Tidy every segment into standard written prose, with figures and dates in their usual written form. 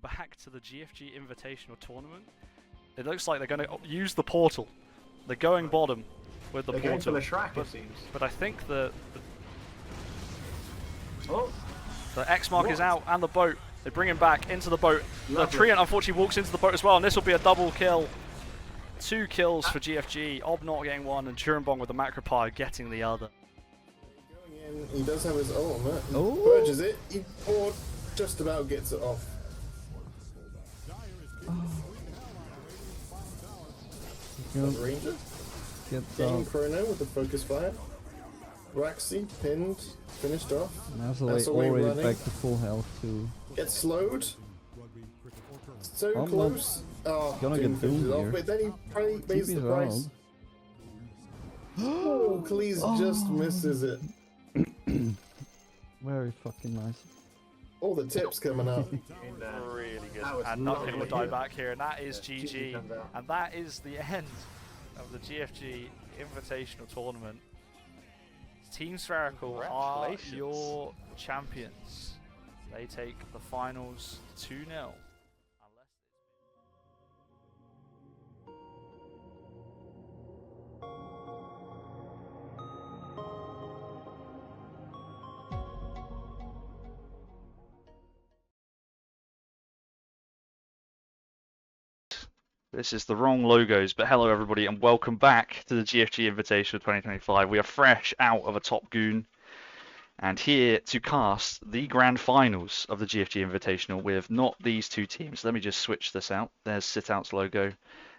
welcome back to the GFG Invitational Tournament. It looks like they're going to use the portal. They're going bottom with the portal. Going for the track, it seems. But I think the Oh, X mark is out, and the boat. They bring him back into the boat. Lovely. The Treant unfortunately walks into the boat as well, and this will be a double kill. 2 kills for GFG. Ob not getting one, and Churubong with the Macropie getting the other. Going in, he does have his ultimate. He Oh. purges it, or just about gets it off. Ranger Gets getting off. Chrono with the focus fire. Raxi pinned, finished off. That's away already running. back to full health too. Gets slowed. So I'm close. Oh, gonna Doom get finished doomed it off, here. but then he probably pays the TP's price. Oh, Cleese just misses it. Very fucking nice. All the tips coming out. Really good. That was And nothing will lovely. die back here, and that is GG GG. comes out. And that is the end of the GFG Invitational Tournament. Team Spherical are Congratulations. your champions. They take the finals 2-0. This is the wrong logos, but hello everybody and welcome back to the GFG Invitational 2025. We are fresh out of a Top Goon and here to cast the grand finals of the GFG Invitational with not these two teams. Let me just switch this out. There's Sitout's logo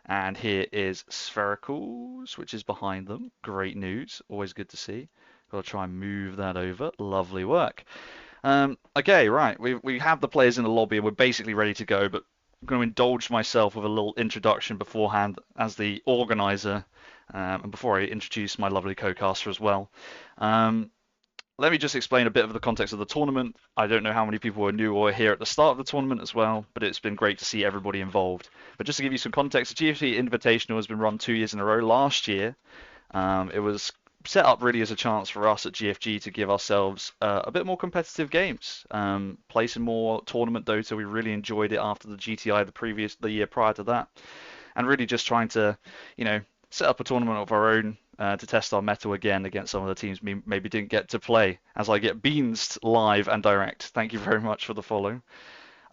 and here is Spherical's, which is behind them. Great news, always good to see. Got to try and move that over. Lovely work. Okay, right, we have the players in the lobby and we're basically ready to go, but I'm going to indulge myself with a little introduction beforehand as the organizer, and before I introduce my lovely co-caster as well. Let me just explain a bit of the context of the tournament. I don't know how many people were new or here at the start of the tournament as well, but it's been great to see everybody involved. But just to give you some context, the GFG Invitational has been run 2 years in a row. Last year, it was set up really as a chance for us at GFG to give ourselves a bit more competitive games, play some more tournament Dota. We really enjoyed it after the GTI the year prior to that, and really just trying to, set up a tournament of our own to test our mettle again against some of the teams we maybe didn't get to play. As I get beansed live and direct, thank you very much for the follow.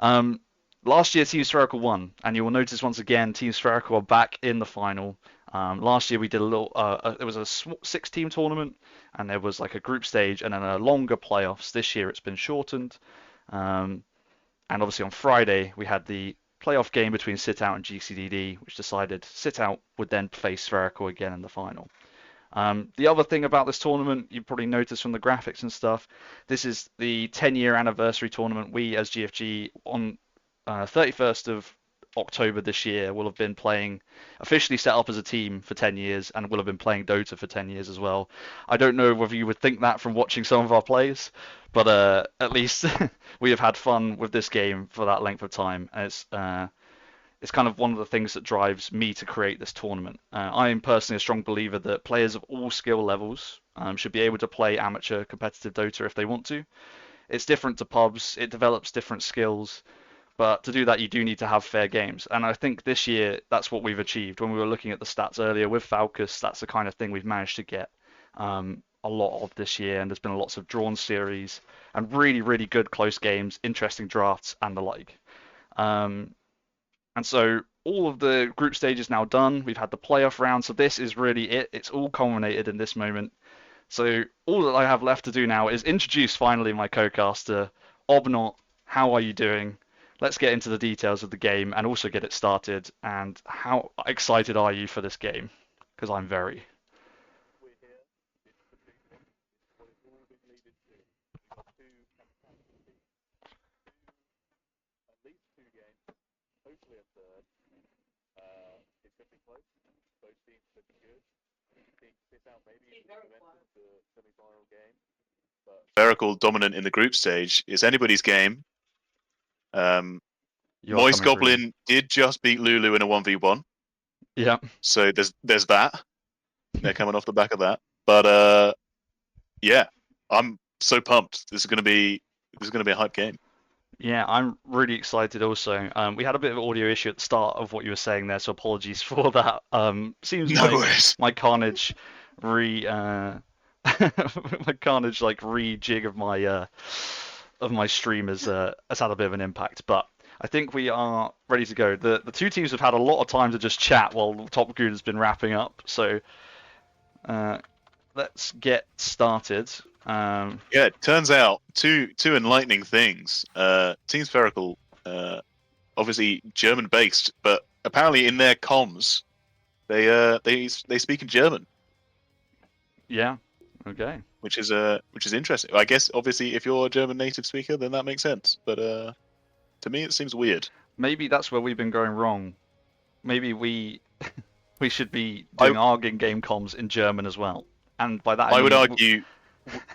Last year, Team Spherical won, and you will notice once again, Team Spherical are back in the final. Last year we did a little, it was a 6-team tournament, and there was like a group stage and then a longer playoffs. This year it's been shortened, and obviously on Friday we had the playoff game between Sitout and GCDD, which decided Sitout would then face Spherical again in the final. The other thing about this tournament, you probably noticed from the graphics and stuff, this is the 10-year anniversary tournament. We as GFG on 31st of October this year will have been playing, officially set up as a team for 10 years and will have been playing Dota for 10 years as well. I don't know whether you would think that from watching some of our plays, but at least we have had fun with this game for that length of time. And it's kind of one of the things that drives me to create this tournament. I am personally a strong believer that players of all skill levels should be able to play amateur competitive Dota if they want to. It's different to pubs, it develops different skills, but to do that, you do need to have fair games. And I think this year, that's what we've achieved. When we were looking at the stats earlier with Falcus, that's the kind of thing we've managed to get a lot of this year. And there's been lots of drawn series and really, really good close games, interesting drafts, and the like. And so all of the group stage is now done. We've had the playoff round. So this is really it. It's all culminated in this moment. So all that I have left to do now is introduce finally my co-caster, Obnot. How are you doing? Let's get into the details of the game and also get it started. And how excited are you for this game? Because I'm very. Spherical dominant in the group stage. It's anybody's game. You're Moist coming through. Goblin did just beat Lulu in a 1v1. Yeah. So there's that. They're coming off the back of that. But yeah, I'm so pumped. This is gonna be a hype game. Yeah, I'm really excited also. We had a bit of an audio issue at the start of what you were saying there, so apologies for that. Seems No like worries. my Carnage my Carnage like rejig of my stream has had a bit of an impact, but I think we are ready to go. The two teams have had a lot of time to just chat while Top Goon has been wrapping up, so uh, let's get started. Yeah, it turns out two enlightening things. Team Spherical, obviously German based, but apparently in their comms they speak in German, Yeah, okay. which is interesting. I guess obviously if you're a German native speaker, then that makes sense. But to me, it seems weird. Maybe that's where we've been going wrong. Maybe we should be I doing our game comms in German as well. And by that I I would mean argue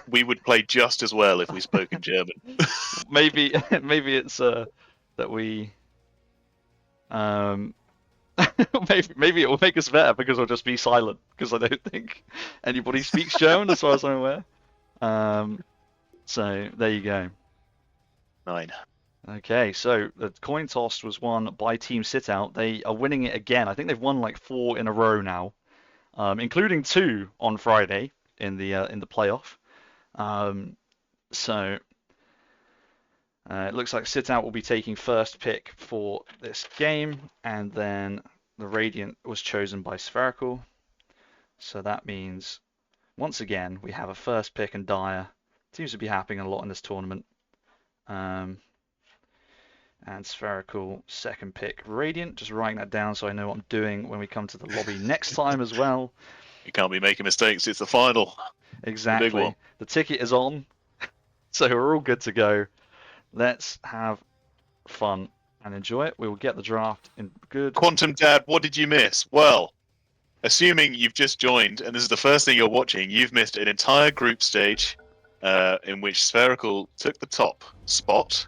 we would play just as well if we spoke in German. maybe maybe it's that we um maybe it will make us better because we'll just be silent because I don't think anybody speaks German as far as I'm aware. So there you go. 9. Okay, so the coin toss was won by Team Sitout. They are winning it again. I think they've won like 4 in a row now, including 2 on Friday in the playoff. So it looks like Sitout will be taking first pick for this game, and then the Radiant was chosen by Spherical. So that means once again we have a first pick and Dire. Seems to be happening a lot in this tournament. And Spherical second pick Radiant. Just writing that down so I know what I'm doing when we come to the lobby next time as well. You can't be making mistakes. It's the final. Exactly. The big one. The ticket is on, so we're all good to go. Let's have fun and enjoy it. We will get the draft in good. Quantum Dad, what did you miss? Well, assuming you've just joined and this is the first thing you're watching, you've missed an entire group stage in which Spherical took the top spot.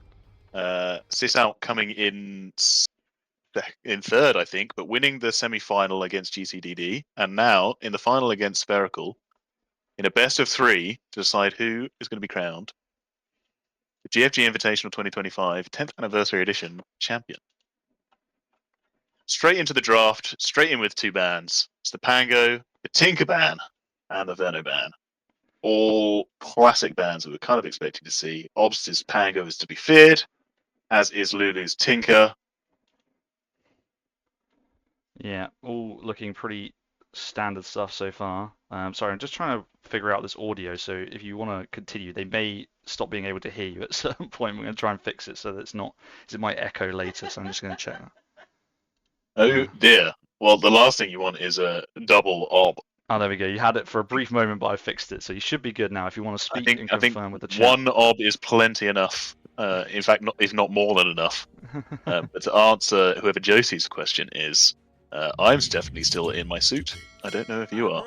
Sitout coming in third, I think, but winning the semi-final against GCDD, and now in the final against Spherical, in a best of 3 to decide who is going to be crowned the GFG Invitational 2025 10th Anniversary Edition champion. Straight into the draft, straight in with 2 bands. It's the Pango, the Tinker ban, and the Verno ban. All classic bands that we're kind of expecting to see. Obs' Pango is to be feared, as is Lulu's Tinker. Yeah, all looking pretty standard stuff so far. Sorry, I'm just trying to figure out this audio, so if you want to continue, they may stop being able to hear you at a certain point. We're going to try and fix it so that it's not, because it might echo later, so I'm just going to check that. Oh dear. Well, the last thing you want is a double ob. Oh, there we go. You had it for a brief moment, but I fixed it, so you should be good now if you want to I speak think and I think confirm with the chat. 1 ob is plenty enough. In fact, if not more than enough. But to answer whoever Josie's question is, I'm definitely still in my suit. I don't know if you are.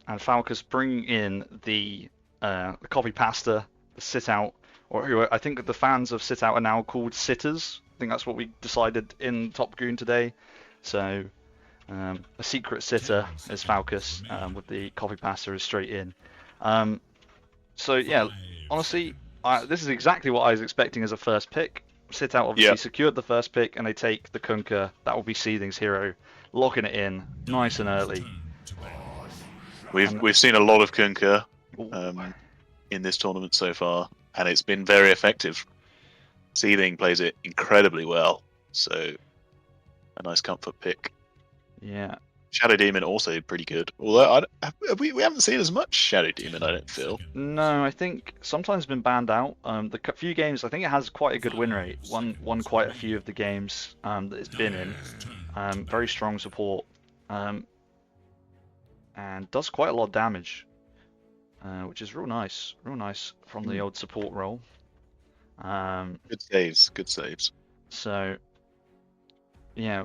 And Falcus bringing in the copy pasta, the Sitout, or who I think the fans of Sitout are now called sitters. I think that's what we decided in Top Goon today. So a secret sitter is Falcus, with the copy pasta is straight in. So yeah, honestly, this is exactly what I was expecting as a first pick. Sitout obviously secured the first pick, and they take the Kunkka. That will be Seething's hero, locking it in nice and early. We've seen a lot of Kunkka in this tournament so far, and it's been very effective. Seething plays it incredibly well, so a nice comfort pick. Yeah. Shadow Demon also pretty good, although we haven't seen as much Shadow Demon, I don't feel. No, I think sometimes been banned out. The few games, I think it has quite a good win rate. Won quite a few of the games that it's been in. Very strong support, and does quite a lot of damage, which is real nice from the old support role. Good saves. So, yeah.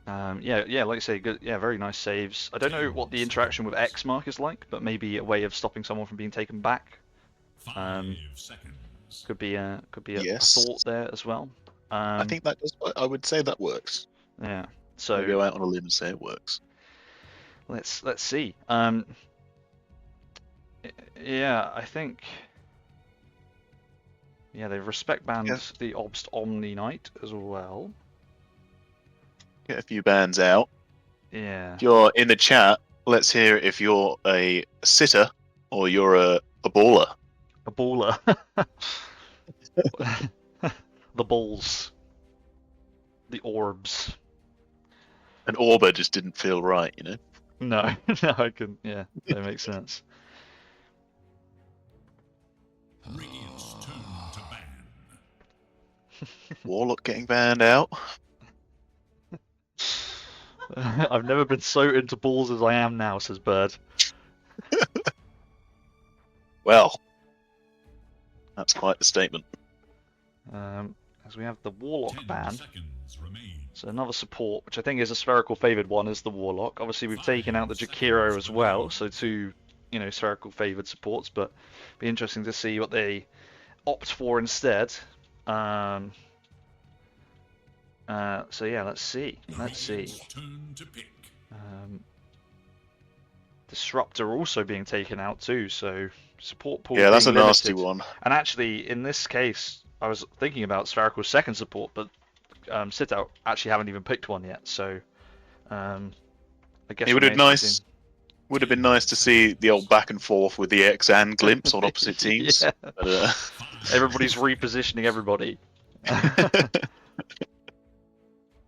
Yeah, like I say, good. Yeah, very nice saves. I don't know what the interaction with X mark is like, but maybe a way of stopping someone from being taken back. Could be a thought there as well. I think that does. I would say that works. Yeah. So I'll go out on a limb and say it works. Let's see. Yeah, I think Yeah, they've respect banned Yeah. the Obst Omni Knight as well. Get a few bands out. Yeah. If you're in the chat, let's hear if you're a sitter or you're a baller. A baller. The balls. The orbs. An Orber just didn't feel right, you know? No, no, I can. Yeah, that makes sense. Radiant's turn to ban. Warlock getting banned out. I've never been so into balls as I am now, says Bird. Well, that's quite the statement. As we have the Warlock 10 ban. seconds remain. So another support, which I think is a spherical favoured one, is the Warlock. Obviously, we've taken out the Jakiro as well, so two, spherical favoured supports. But be interesting to see what they opt for instead. So yeah, let's see. Radiant's turn to pick. Disruptor also being taken out too, so support pool. Yeah, that's a being nasty limited. one. And actually, in this case, I was thinking about Spherical's second support, but Sitout actually haven't even picked one yet. So I guess It would have been nice to see the old back and forth with the X and Glimpse on opposite teams. Yeah. But, Everybody's repositioning everybody.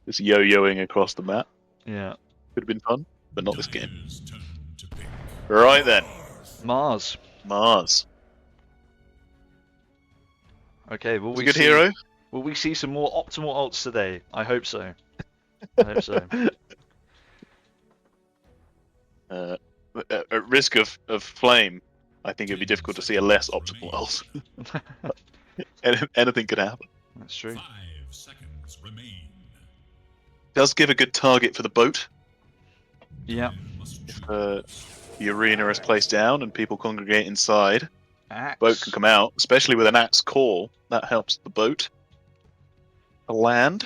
just yo-yoing across the map. Yeah. Could have been fun, but not this game. Dire's turn to pick. Right then, Mars. Mars. Okay, will Was we a good see, hero. Will we see some more optimal ults today? I hope so. I hope so. At risk of flame, I think it'd be difficult to see a less optimal ult. Anything could happen. That's true. 5 seconds remain. Does give a good target for the boat. Yeah. Must The arena is placed down and people congregate inside. Axe. Boat can come out, especially with an axe call. That helps the boat. The land.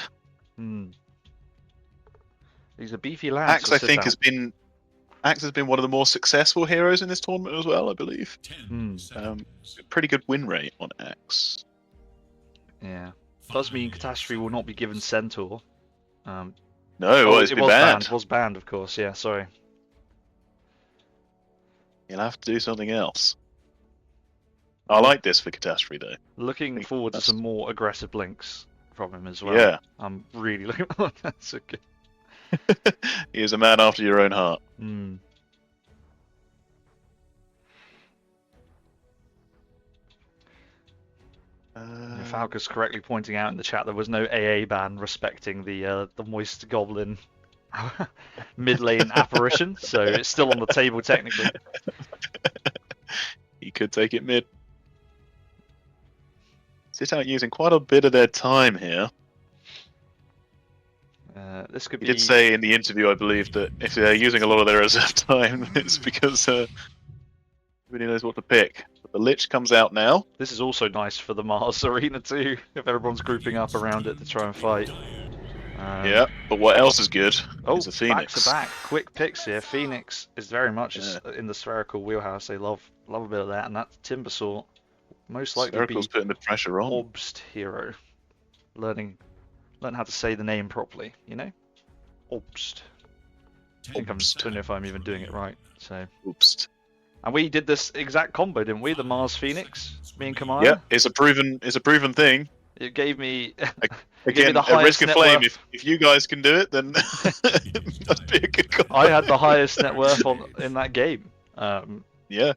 Hmm. These are beefy lads. Axe, I think, has been one of the more successful heroes in this tournament as well. I believe 10 seconds. pretty good win rate on Axe. Yeah. Does mean Catastrophe will not be given Centaur. No, well, it's it been was banned. banned. Was banned, of course. Yeah, sorry. You'll have to do something else. I like this for Catastrophe though. Looking think forward to that's- some more aggressive links from him as well. Yeah, I'm really looking forward to that. That's okay. he is a man after your own heart. Hmm. Falca's correctly pointing out in the chat there was no AA ban respecting the Moist Goblin mid lane apparition, so it's still on the table technically. He could take it mid. Sitout using quite a bit of their time here. This could He be. did say in the interview, I believe, that if they're using a lot of their reserve time, it's because nobody knows what to pick. But the Lich comes out now. This is also nice for the Mars arena too, if everyone's grouping up around it to try and fight. Yeah, but what else is good Oh, is a Phoenix. back to back, quick picks here. Phoenix is very much in the spherical wheelhouse. They love a bit of that, and that Timbersaw most likely Spherical's be putting the pressure on. Obst hero. Learn how to say the name properly, you know? Obst. I think I don't know if I'm even doing it right. So, Oops. and we did this exact combo, didn't we? The Mars Phoenix, me and Kamaya. Yeah, it's a proven thing. It gave me. Again, the at risk highest of net flame, worth. if you guys can do it, then that'd be a good combo. I had the highest net worth in that game. Yeah,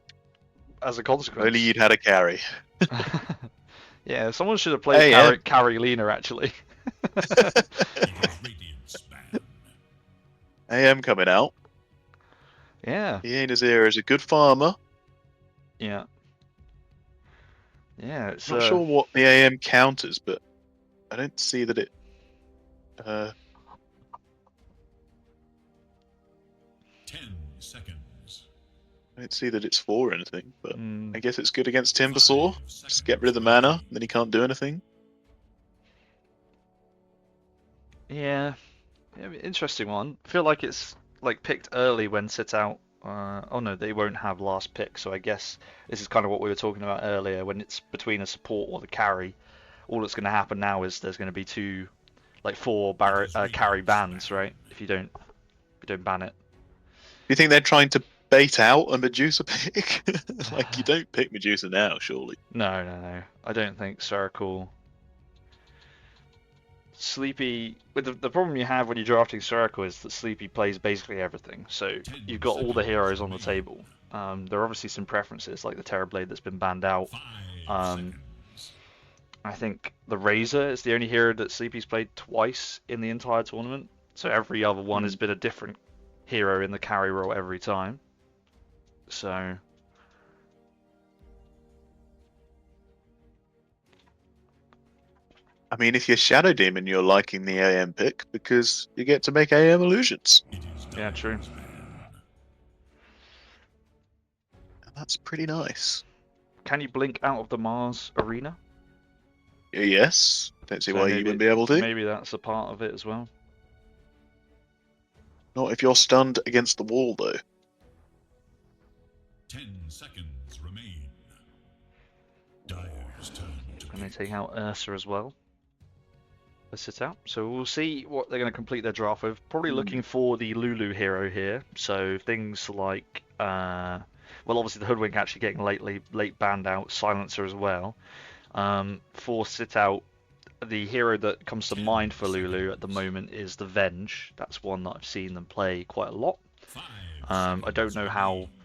As a consequence. only you'd had a carry. Yeah, someone should have played Hey, carry Lena actually. Radiant's ban. AM coming out. Yeah, He ain't as here as a good farmer. yeah. Yeah, it's Not sure what the AM counters, but I don't see that it. 10 seconds. I don't see that it's for anything. But mm, I guess it's good against Timbersaw. Just get rid of the mana, and then he can't do anything. yeah, interesting one. I feel like it's like picked early when Sitout Oh no, they won't have last pick. So I guess this is kind of what we were talking about earlier. When it's between a support or the carry, all that's going to happen now is there's going to be two, like four carry bans, right? If you don't ban it. Do you think they're trying to bait out a Medusa pick? Like, you don't pick Medusa now, surely. No. I don't think Spherical. Sleepy. With the problem you have when you're drafting Spherical is that Sleepy plays basically everything. So you've got all the heroes on the table. There are obviously some preferences, like the Terrorblade that's been banned out. 5 seconds. I think the Razor is the only hero that Sleepy's played twice in the entire tournament. So every other one has been a different hero in the carry role every time. So I mean, if you're Shadow Demon, you're liking the AM pick because you get to make AM illusions. It is yeah, true. Dire's ban. And that's pretty nice. Can you blink out of the Mars arena? Yes. Don't see So why you wouldn't be able to. Maybe that's a part of it as well. Not if you're stunned against the wall, though. 10 seconds remain. Dire's turn to And they pick. take out Ursa as well. Let's sit out. So we'll see what they're going to complete their draft with. Probably looking for the Lulu hero here. So things like, well, obviously the Hoodwink actually getting late banned out, Silencer as well. For Sitout, the hero that comes to mind for Lulu at the moment is the Venge. That's one that I've seen them play quite a lot. 5 I don't know how seconds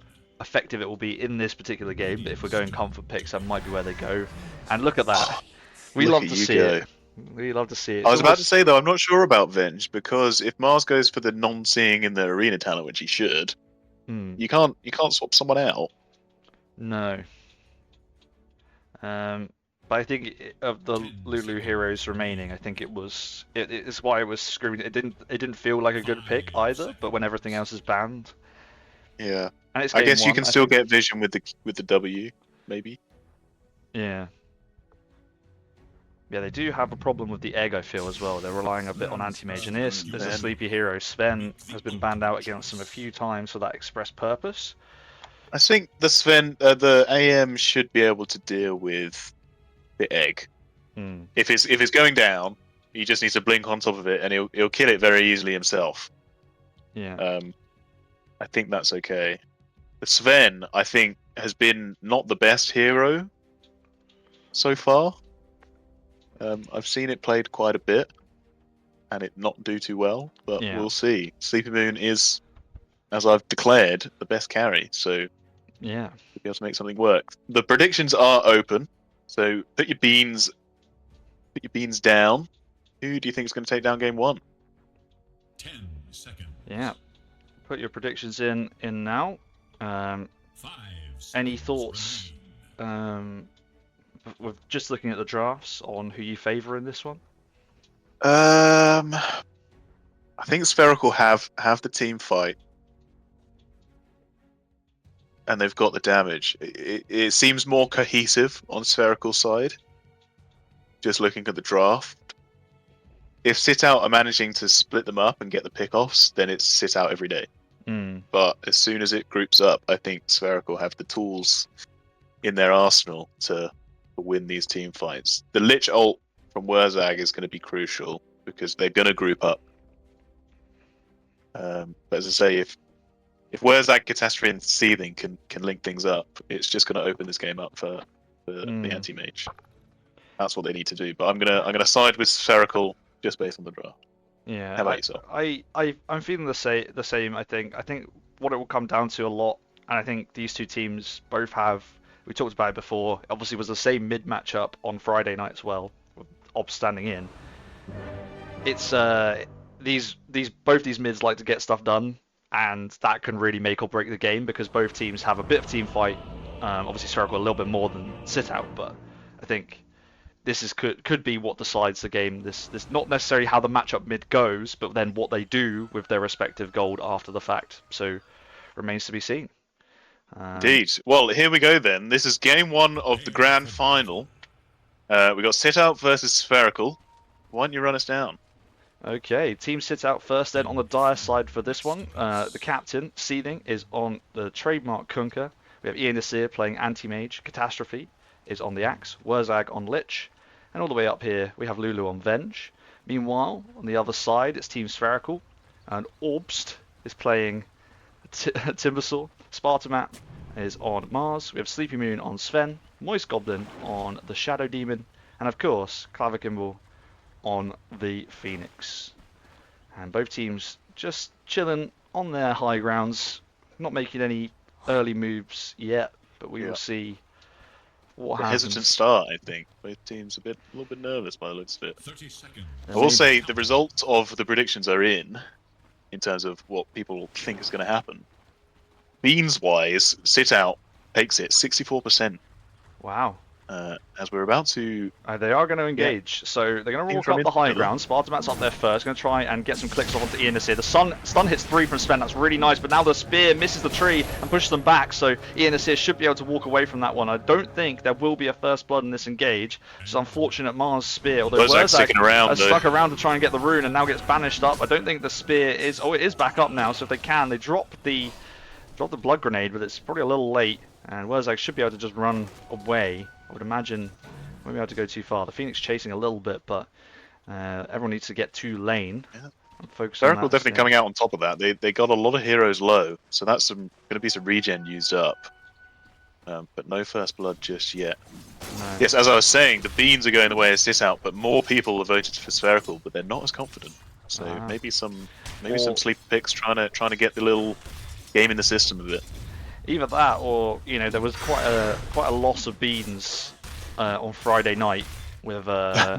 effective it will be in this particular game, but if we're going comfort picks, that might be where they go. And look at that. We Look love at to you see go. it. We love to see it. I was It's about to almost- say, though, I'm not sure about Venge, because if Mars goes for the non-seeing in the arena talent, which he should, you can't swap someone out. No. But I think of the 10 Lulu heroes remaining, I think it's why it was screaming. It didn't feel like a good pick 5 either. But when everything else is banned, Yeah. and it's I game guess you one, can I still think- get Vision with the W, maybe. Yeah. Yeah, they do have a problem with the egg, I feel, as well. They're relying a bit on anti-mage. And there's a Sven. sleepy hero. Sven has been banned out against them a few times for that express purpose. I think the AM should be able to deal with the egg. If it's going down, he just needs to blink on top of it, and he'll kill it very easily himself. Yeah. I think that's okay. The Sven, I think, has been not the best hero so far. I've seen it played quite a bit, and it not do too well, but Yeah. we'll see. Sleepy Moon is, as I've declared, the best carry, so Yeah. to be able to make something work. The predictions are open, so put your beans down. Who do you think is going to take down game one? 10 seconds. Yeah. Put your predictions in now. 5 Any seconds thoughts? remain. With just looking at the drafts on who you favour in this one. I think Spherical have the team fight, and they've got the damage. It seems more cohesive on Spherical's side. Just looking at the draft, if Sitout are managing to split them up and get the pickoffs, then it's Sitout every day. But as soon as it groups up, I think Spherical have the tools in their arsenal to win these team fights. The Lich ult from Wurzag is going to be crucial because they're going to group up. But as I say, if Wurzag, Catastrophe, and Seething can link things up, it's just going to open this game up for the anti-mage. That's what they need to do. But I'm gonna side with Spherical just based on the draft. Yeah. How about yourself? I'm feeling the same. I think what it will come down to a lot, and I think these two teams both have. We talked about it before. Obviously, it was the same mid matchup on Friday night as well, with Ob standing in. It's both these mids like to get stuff done, and that can really make or break the game because both teams have a bit of team fight. Obviously, Spherical a little bit more than Sitout, but I think this could be what decides the game. This not necessarily how the matchup mid goes, but then what they do with their respective gold after the fact. So remains to be seen. Indeed. Well, here we go then. This is game one of the Grand Final. We got Sitout versus Spherical. Why don't you run us down? Okay, team Sitout first then on the dire side for this one. The captain, Seething, is on the trademark Kunkka. We have Ian Nasir playing Anti-Mage. Catastrophe is on the Axe. Wurzag on Lich. And all the way up here, we have Lulu on Venge. Meanwhile, on the other side, it's Team Spherical. And Orbst is playing Timbersaw. Spartamat is on Mars. We have Sleepy Moon on Sven. Moist Goblin on the Shadow Demon. And of course, Clavikimball on the Phoenix. And both teams just chilling on their high grounds, not making any early moves yet, but we will see what happens. Hesitant start, I think. Both teams a little bit nervous by the looks of it. 30 seconds. I will say the results of the predictions are in terms of what people think is going to happen. Beans-wise, Sitout takes it 64%. Wow. As we're about to... They are going to engage, so they're going to walk up the high ground. Spartamat's up there first, going to try and get some clicks off onto Ian Nasir. The stun hits 3 from Sven, that's really nice, but now the spear misses the tree and pushes them back, so Ian Nasir should be able to walk away from that one. I don't think there will be a first blood in this engage, which is unfortunate. Mars' spear, although Wurzag stuck around to try and get the rune and now gets banished up. I don't think the spear is... Oh, it is back up now, so if they can, they drop the blood grenade, but it's probably a little late, and Wurzag should be able to just run away. I would imagine we won't be able to go too far. The Phoenix chasing a little bit, but everyone needs to get to lane. Yeah. And focus Spherical on that. definitely coming out on top of that. They got a lot of heroes low, so that's going to be some regen used up. But no first blood just yet. No. Yes, as I was saying, the beans are going the way of Sitout, but more people have voted for Spherical, but they're not as confident. So maybe some sleeper picks trying to get the little game in the system a bit. Either that, or there was quite a loss of beans on Friday night with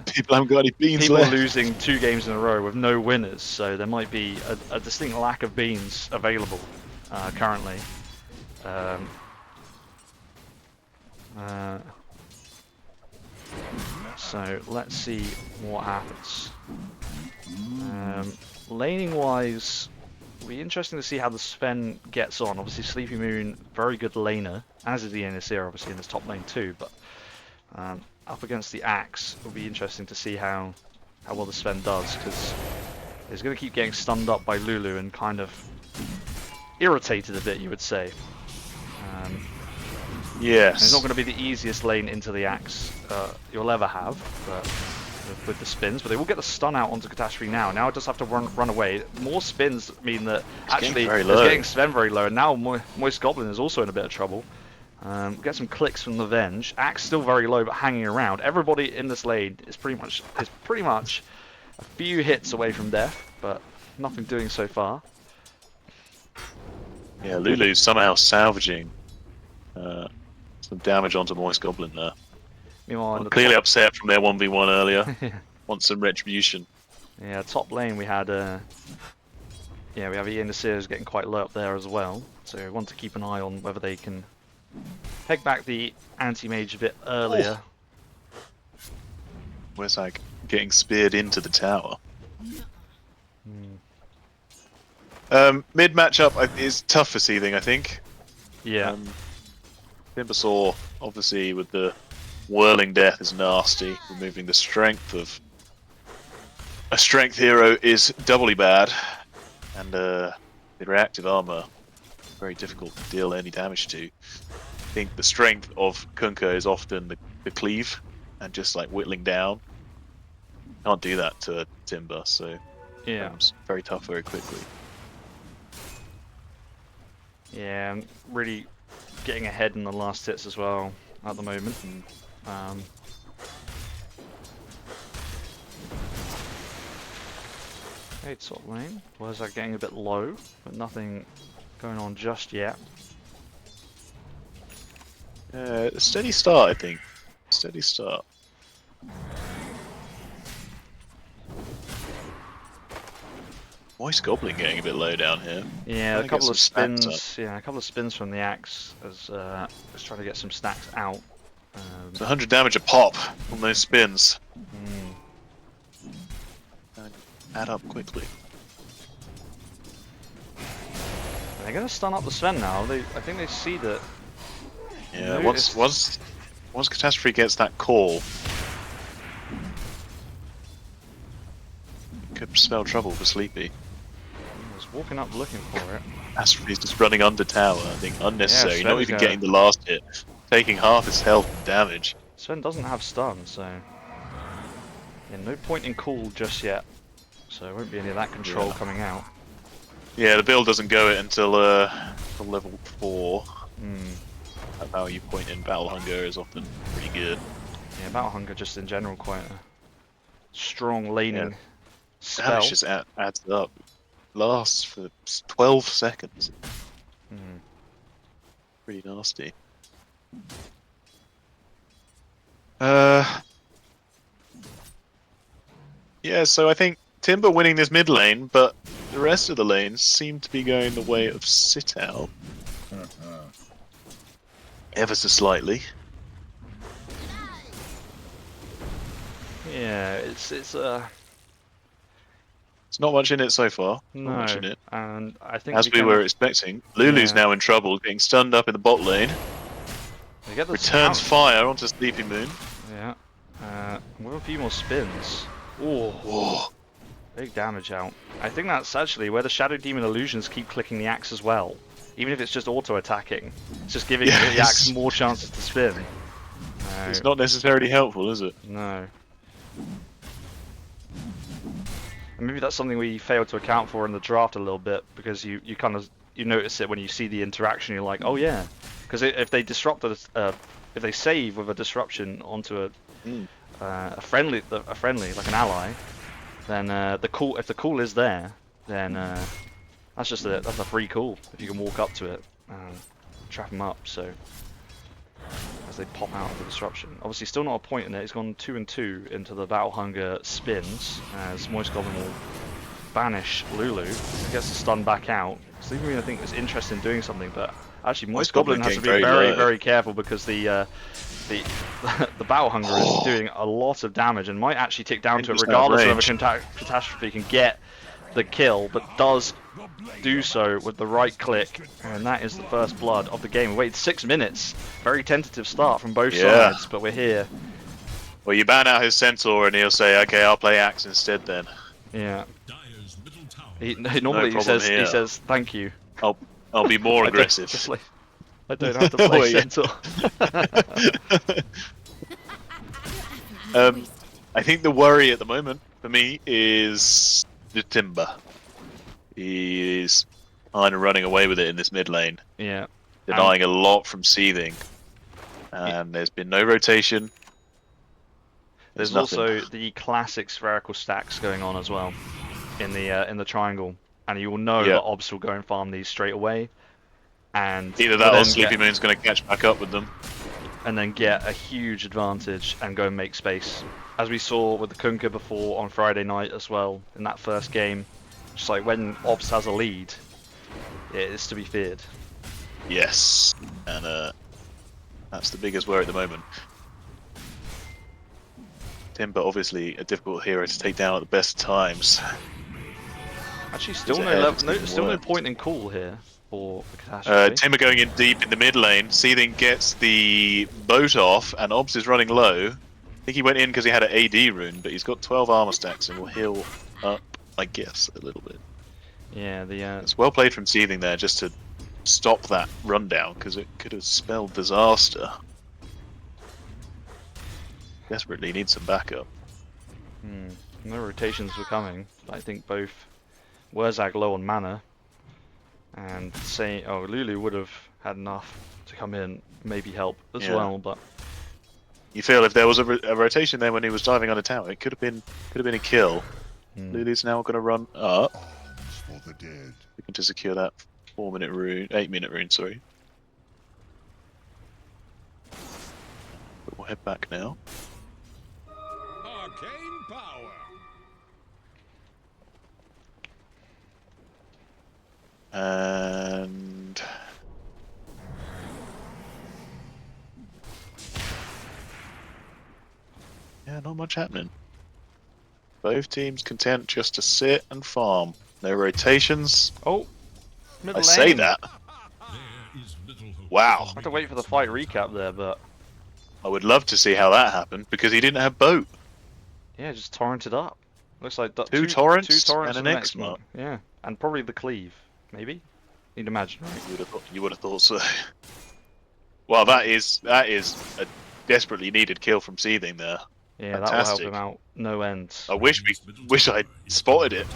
people haven't got any beans people left. losing 2 games in a row with no winners. So there might be a distinct lack of beans available currently. So let's see what happens. Laning wise, it'll be interesting to see how the Sven gets on. Obviously, Sleepy Moon, very good laner, as is the NSR obviously in this top lane too. But up against the Axe, it'll be interesting to see how well the Sven does, because he's going to keep getting stunned up by Lulu and kind of irritated a bit, you would say. Yes. It's not going to be the easiest lane into the Axe you'll ever have, but with the spins, but they will get the stun out onto Catastrophe now. Now it does have to run away. More spins mean that actually it's getting Sven very low, and now Moist Goblin is also in a bit of trouble. Get some clicks from the Venge. Axe still very low, but hanging around. Everybody in this lane is pretty much a few hits away from death, but nothing doing so far. Yeah, Lulu's somehow salvaging some damage onto Moist Goblin there. Meanwhile, clearly upset from their 1v1 earlier. Wants some retribution. Yeah, top lane we had we have Ian Nasir's getting quite low up there as well. So we want to keep an eye on whether they can peg back the anti-mage a bit earlier. Where's like getting speared into the tower? Mid matchup is tough for Seething, I think. Yeah. Timbersaw, obviously, with the whirling death is nasty. Removing the strength of a strength hero is doubly bad, and the reactive armor very difficult to deal any damage to. I think the strength of Kunkka is often the cleave and just like whittling down. Can't do that to a Timber, so yeah, it's very tough very quickly. Yeah, I'm really getting ahead in the last hits as well at the moment. Okay, top lane. Was that getting a bit low, but nothing going on just yet. A steady start, I think. Steady start. Moist Goblin getting a bit low down here. Yeah, a couple of spins. Yeah, a couple of spins from the Axe as trying to get some stacks out. It's 100 damage a pop on those spins. Add up quickly. They're gonna stun up the Sven now. I think they see that. Yeah, once Catastrophe gets that call. could spell trouble for Sleepy. I was walking up looking for it. Astrophy's just running under tower, I think unnecessary, Yeah, not Sven's even gonna- getting the last hit, taking half his health and damage. Sven doesn't have stun, so yeah, no point in cool just yet. So there won't be any of that control coming out. Yeah, the build doesn't go it until level 4. Hmm. That's how you point in Battle Hunger is often pretty good. Yeah, Battle Hunger just in general quite a strong laning spell. Damage just adds up. Lasts for 12 seconds. Hmm. Pretty nasty. Yeah, so I think Timber winning this mid lane, but the rest of the lanes seem to be going the way of Sitout. Ever so slightly. Yeah, it's It's not much in it so far. Not no, much in it. and I think As we were expecting. Lulu's Yeah. now in trouble, getting stunned up in the bot lane. we get the Returns fire onto Sleepy Moon. Yeah, with a few more spins. Oh, Whoa. big damage out. I think that's actually where the Shadow Demon illusions keep clicking the axe as well. Even if it's just auto-attacking, it's just giving the Yes. axe more chances to spin. It's not necessarily helpful, is it? No. And maybe that's something we failed to account for in the draft a little bit, because you kind of notice it when you see the interaction. You're like, oh yeah, because if they disrupt if they save with a disruption onto a friendly like an ally, then if the cool is there, then that's a free cool if you can walk up to it and trap them up. So as they pop out of the disruption. Obviously still not a point in it. He's gone 2 and 2 into the Battle Hunger spins as Moist Goblin will banish Lulu. He gets the stun back out. Sleepy I think is interested in doing something, but actually Moist Goblin has to be very careful because the Battle Hunger is doing a lot of damage and might actually tick down to it regardless of whether Catastrophe can get the kill, but does do so with the right click, and that is the first blood of the game. We waited 6 minutes. Very tentative start from both sides, but we're here. Well, you ban out his Centaur and he'll say, okay, I'll play Axe instead then. Yeah. Dyer's middle tower Normally he problem says here. thank you. I'll be more aggressive. I don't have to play Well, yeah. Centaur. I think the worry at the moment for me is the Timber. He is kind of running away with it in this mid lane, Yeah. denying a lot from Seething, and there's been no rotation. There's nothing. also the classic spherical stacks going on as well in the triangle, and you will know that Obs will go and farm these straight away, and Either that or Sleepy Moon's going to catch back up with them. and then get a huge advantage and go and make space, as we saw with the Kunkka before on Friday night as well in that first game. Just like when Obs has a lead, it is to be feared. Yes, and that's the biggest worry at the moment. Timber obviously a difficult hero to take down at the best times. Actually, still He's ahead, still no work. point in cool here for the Catastrophe. Timber going in deep in the mid lane. Seething gets the boat off, and Obs is running low. I think he went in because he had an AD rune, but he's got 12 armor stacks and will heal up, I guess, a little bit. Yeah, It's well played from Seething there just to stop that rundown, because it could have spelled disaster. Desperately need some backup. No rotations were coming. I think both Wurzag low on mana, and Lulu would have had enough to come in, maybe help as well. But You feel if there was a rotation there when he was diving on a tower, it could have been a kill. Lulu's now going to run up. for the dead. Looking to secure that 8-minute rune, sorry. But we'll head back now. Arcane power. And yeah, not much happening. Both teams content just to sit and farm. No rotations. oh, middle I say lane. that. There is little hope. Wow. I have to wait for the fight recap there, but I would love to see how that happened because he didn't have boat. yeah, just torrented up. Looks like Two torrents two torrents and for an the next X-Mark. one. Yeah, and probably the cleave, maybe. You'd imagine, right? You would have thought so. Well, that is a desperately needed kill from Seething there. Yeah, Fantastic. that will help him out no end. I wish I spotted it.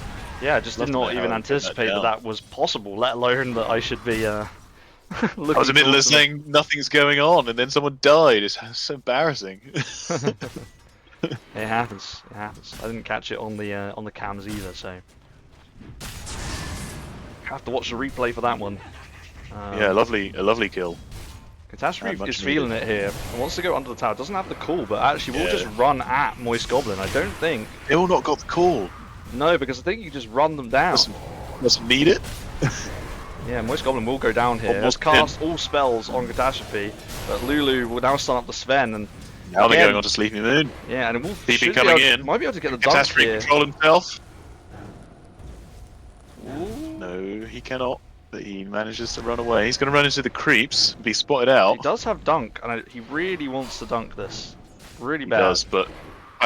Yeah, I just Love did to know not how even I would get that anticipate that down. that was possible, let alone that I should be looking I was in the middle of towards them. saying nothing's going on, and then someone died. It's so embarrassing. It happens. It happens. I didn't catch it on the cams either, so have to watch the replay for that one. Yeah, a lovely kill. Catastrophe much is needed. feeling it here. Wants to go under the tower. Doesn't have the call, but actually will Yeah. just run at Moist Goblin. I don't think. They all not got the call. No, because I think you just run them down. Doesn't need it. Yeah, Moist Goblin will go down here. Has Almost cast all spells on Catastrophe, but Lulu will now stun up the Sven and Now they're again, going on to Sleepy Moon. yeah, and it will TP should be coming able, in. might be able to get the dunk Catastrophe here. control himself. Ooh. No, he cannot. But he manages to run away. He's going to run into the creeps, be spotted out. He does have dunk, and he really wants to dunk this. Really He bad. does, but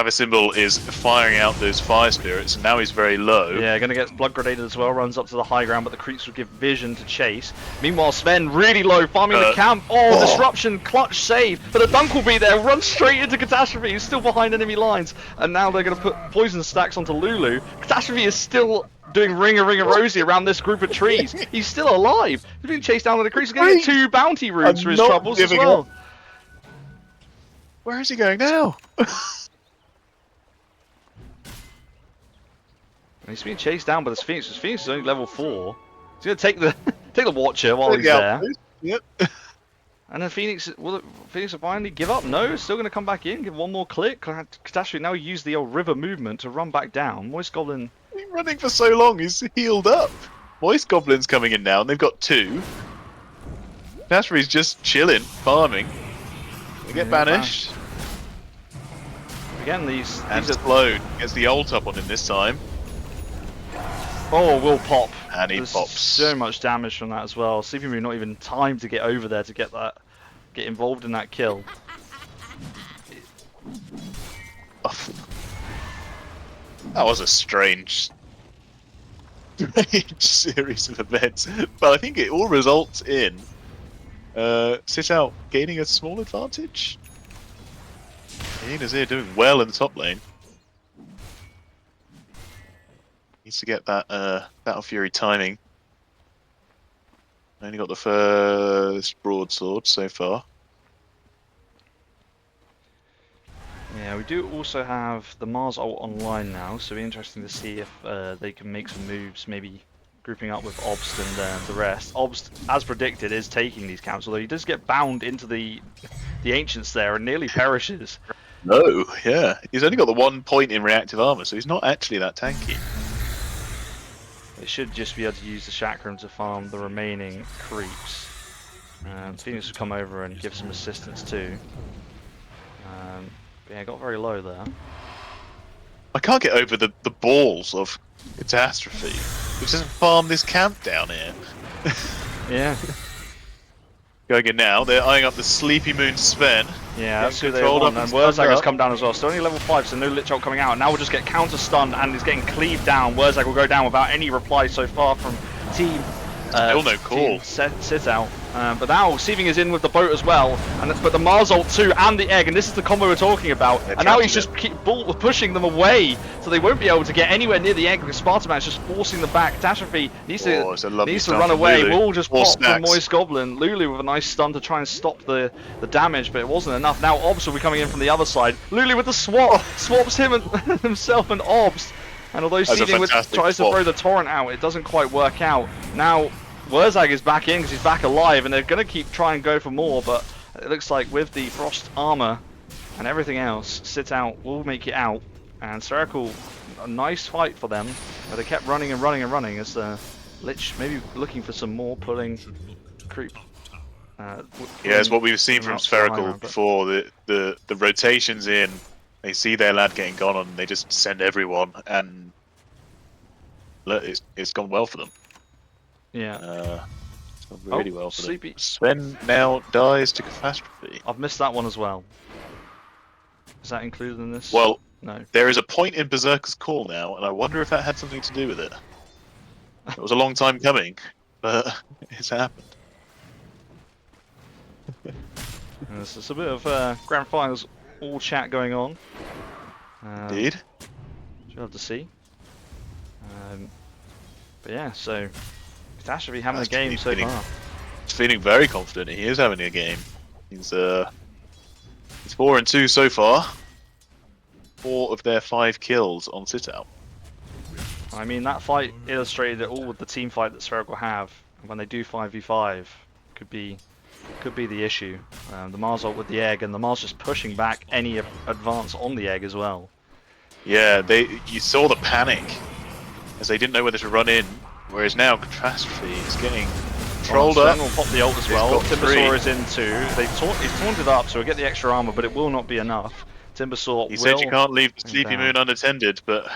Symbol is firing out those fire spirits, and now he's very low. Yeah, gonna get blood grenaded as well, runs up to the high ground, but the creeps will give vision to chase. Meanwhile, Sven really low, farming the camp. Oh, disruption, clutch save, but the dunk will be there, run straight into Catastrophe, he's still behind enemy lines, and now they're gonna put poison stacks onto Lulu. Catastrophe is still doing ring a Rosie around this group of trees. He's still alive. He's being chased down to the creeps. He's gonna get 2 bounty runes for his not troubles as giving well. up. Where is he going now? And he's being chased down by this Phoenix. This Phoenix is only level 4. He's gonna take the take the Watcher while he's there. Yep. And then Phoenix will finally give up? No, it's still gonna come back in, give one more click. Catastrophe now use the old river movement to run back down. Moist Goblin. He's been running for so long, he's healed up. Moist Goblin's coming in now, and they've got 2. Catastrophe's just chilling, farming. They get Yeah, banished. Again, these And are... explode. Gets the ult up on him this time. Oh, will pop. And he There's pops. so much damage from that as well. Sleeping Moon not even time to get over there to get involved in that kill. That was a strange series of events. But I think it all results in Sitout gaining a small advantage. Hyena's here doing well in the top lane. Needs to get that Battle Fury timing. Only got the first broadsword so far. Yeah, we do also have the Mars ult online now, so it'll be interesting to see if they can make some moves, maybe grouping up with Obst and the rest. Obst, as predicted, is taking these camps, although he does get bound into the Ancients there and nearly perishes. No, yeah. He's only got the 1 point in reactive armor, so he's not actually that tanky. It should just be able to use the Chakram to farm the remaining creeps. Phoenix will come over and give some assistance too. Yeah, got very low there. I can't get over the balls of Catastrophe, which doesn't farm this camp down here. Yeah. Going in now, they're eyeing up the Sleepy Moon Sven. Yeah, that's who they controlled want. up And and Wurzag stunned has up. come down as well. Still only level 5, so no Lich Ult coming out. Now we'll just get counter stunned and he's getting cleaved down. Wurzag will go down without any reply so far from team. Still no call. Sitout. But now Seething is in with the boat as well, but the Mars ult too and the egg, and this is the combo we're talking about. They're And now he's trapping just keep pushing them away, so they won't be able to get anywhere near the egg because Spartaman is just forcing them back. Catastrophe needs Oh, it's a lovely to stun run from away. Lulu. We'll just 4 pop from stacks. Moist Goblin. Lulu with a nice stun to try and stop the damage, but it wasn't enough. Now Obst will be coming in from the other side. Lulu with the swap swaps him and himself and Obst. And although That's a Seething fantastic tries to swap. throw the torrent out, it doesn't quite work out. Now Wurzag is back in because he's back alive, and they're going to keep trying to go for more, but it looks like with the frost armor and everything else, Sitout will make it out. And Spherical, a nice fight for them, but they kept running and running and running as the Lich maybe looking for some more, pulling creep. Yeah, it's what we've seen from out to the high Spherical ground, but- before. The rotations in, they see their lad getting gone on, and they just send everyone, and look, it's gone well for them. Yeah, It's gone really well for Sleepy. them. Sven now dies to Catastrophe. I've missed that one as well. Is that included in this? Well, No. There is a point in Berserker's call now, and I wonder if that had something to do with it. It was a long time coming, but it's happened. There's just a bit of Grand Finals all chat going on. Indeed. You'll have to see. But yeah, so Catastrophe having a game so far. He's feeling very confident. He is having a game. He's 4-2 so far. 4 of their 5 kills on Sitout. I mean, that fight illustrated it all with the team fight that Spherical have. When they do 5v5, could be the issue. The Mars ult with the egg, and the Mars just pushing back any advance on the egg as well. Yeah, you saw the panic as they didn't know whether to run in, whereas now Catastrophe is getting trolled up. Sven will pop the ult as He's well. got Timbersaw is in too. He's taunted up, so he'll get the extra armor, but it will not be enough. Timbersaw He will... said you can't leave the Sleepy down. Moon unattended, but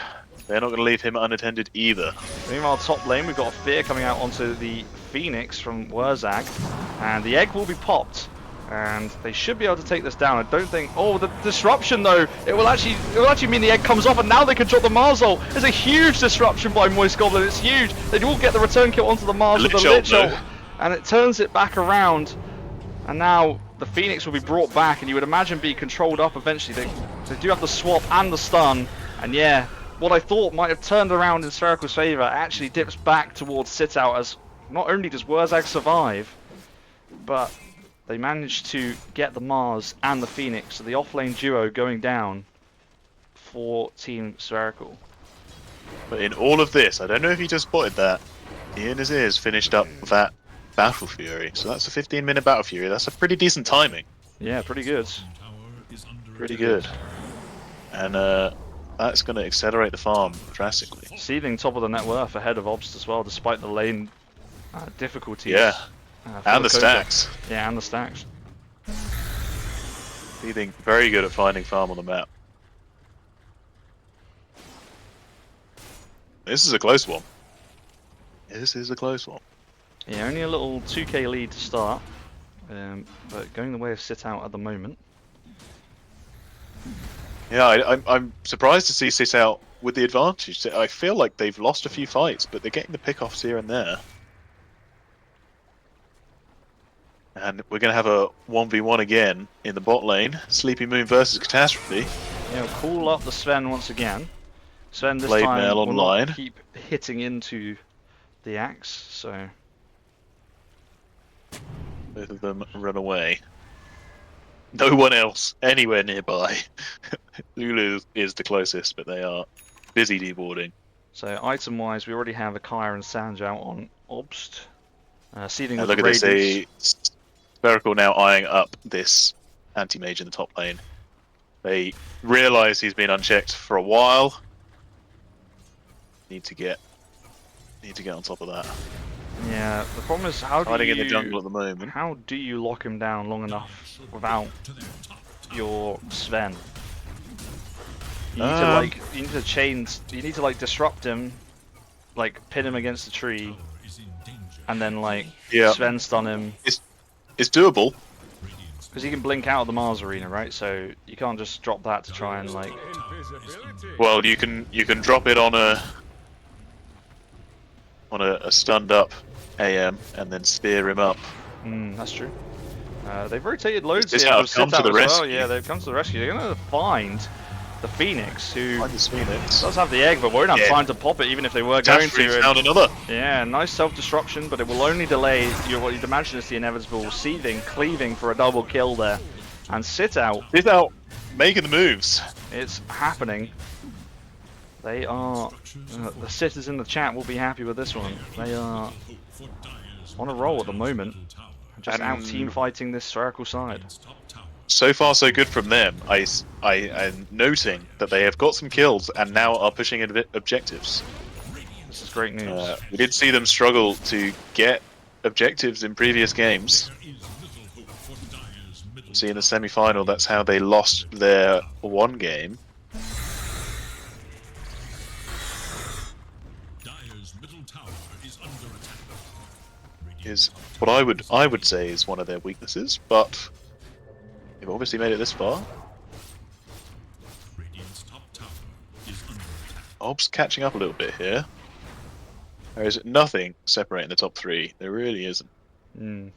they're not going to leave him unattended either. Meanwhile, top lane, we've got a Fear coming out onto the Phoenix from Wurzag, and the egg will be popped, and they should be able to take this down. I don't think... Oh, the disruption though! It will actually mean the egg comes off, and now they can drop the Mars ult. There's a huge disruption by Moist Goblin. It's huge. They will get the return kill onto the Mars with the Lich ult, and it turns it back around, and now the Phoenix will be brought back, and you would imagine be controlled up eventually. They do have the swap and the stun, and yeah, what I thought might have turned around in Spherical's favour actually dips back towards Sitout, as not only does Wurzag survive, but they managed to get the Mars and the Phoenix, so the offlane duo going down for Team Spherical. But in all of this, I don't know if you just spotted that, Ian as is finished up that Battle Fury. So that's a 15-minute Battle Fury. That's a pretty decent timing. Yeah, pretty good. Pretty good. And that's going to accelerate the farm drastically. Seething top of the net worth ahead of Obst as well, despite the lane difficulties. Yeah, for and the Koga. stacks. Yeah, and the stacks. Seething very good at finding farm on the map. This is a close one. This is a close one. Yeah, only a little 2k lead to start, but going the way of Sitout at the moment. Yeah, I'm surprised to see Sitout with the advantage. I feel like they've lost a few fights, but they're getting the pickoffs here and there. And we're going to have a 1v1 again in the bot lane. Sleepy Moon versus Catastrophe. Yeah, we'll call up the Sven once again. Sven this Blade time Mail will online. not keep hitting into the axe, so... Both of them run away. No one else anywhere nearby. Lulu is the closest, but they are busy deboarding. So item-wise, we already have a Akaya and Sanj out on Obst. Seething And with look the at this, Radiance. Spherical now eyeing up this anti-mage in the top lane. They realise he's been unchecked for a while. Need to get on top of that. Yeah, the problem is how do Hiding you... in the jungle at the moment. How do you lock him down long enough without your Sven? You need to like, you need to like disrupt him, like pin him against the tree, and then like Sven stun him. It's doable. Because he can blink out of the Mars arena, right? So you can't just drop that to try and like... Well, you can drop it on a stunned up AM and then spear him up. That's true. They've rotated loads This here. out with come to Sitout the as well. rescue. Yeah, they've come to the rescue. They're going to find the Phoenix, who Find this Phoenix. does have the egg, but won't have time to pop it, even if they were going to. Found another. Yeah, nice self-destruction, but it will only delay what you'd imagine is the inevitable Seething, cleaving for a double kill there. And Sitout, Making the moves. it's happening. They are... the sitters in the chat will be happy with this one. They are on a roll at the moment. Just out team fighting this Spherical side. So far, so good from them. I am noting that they have got some kills and now are pushing objectives. This is great news. We did see them struggle to get objectives in previous games. See, in the semi-final, that's how they lost their one game. Is what I would say is one of their weaknesses, but they've obviously made it this far. Ob's catching up a little bit here. There is nothing separating the top three. There really isn't. And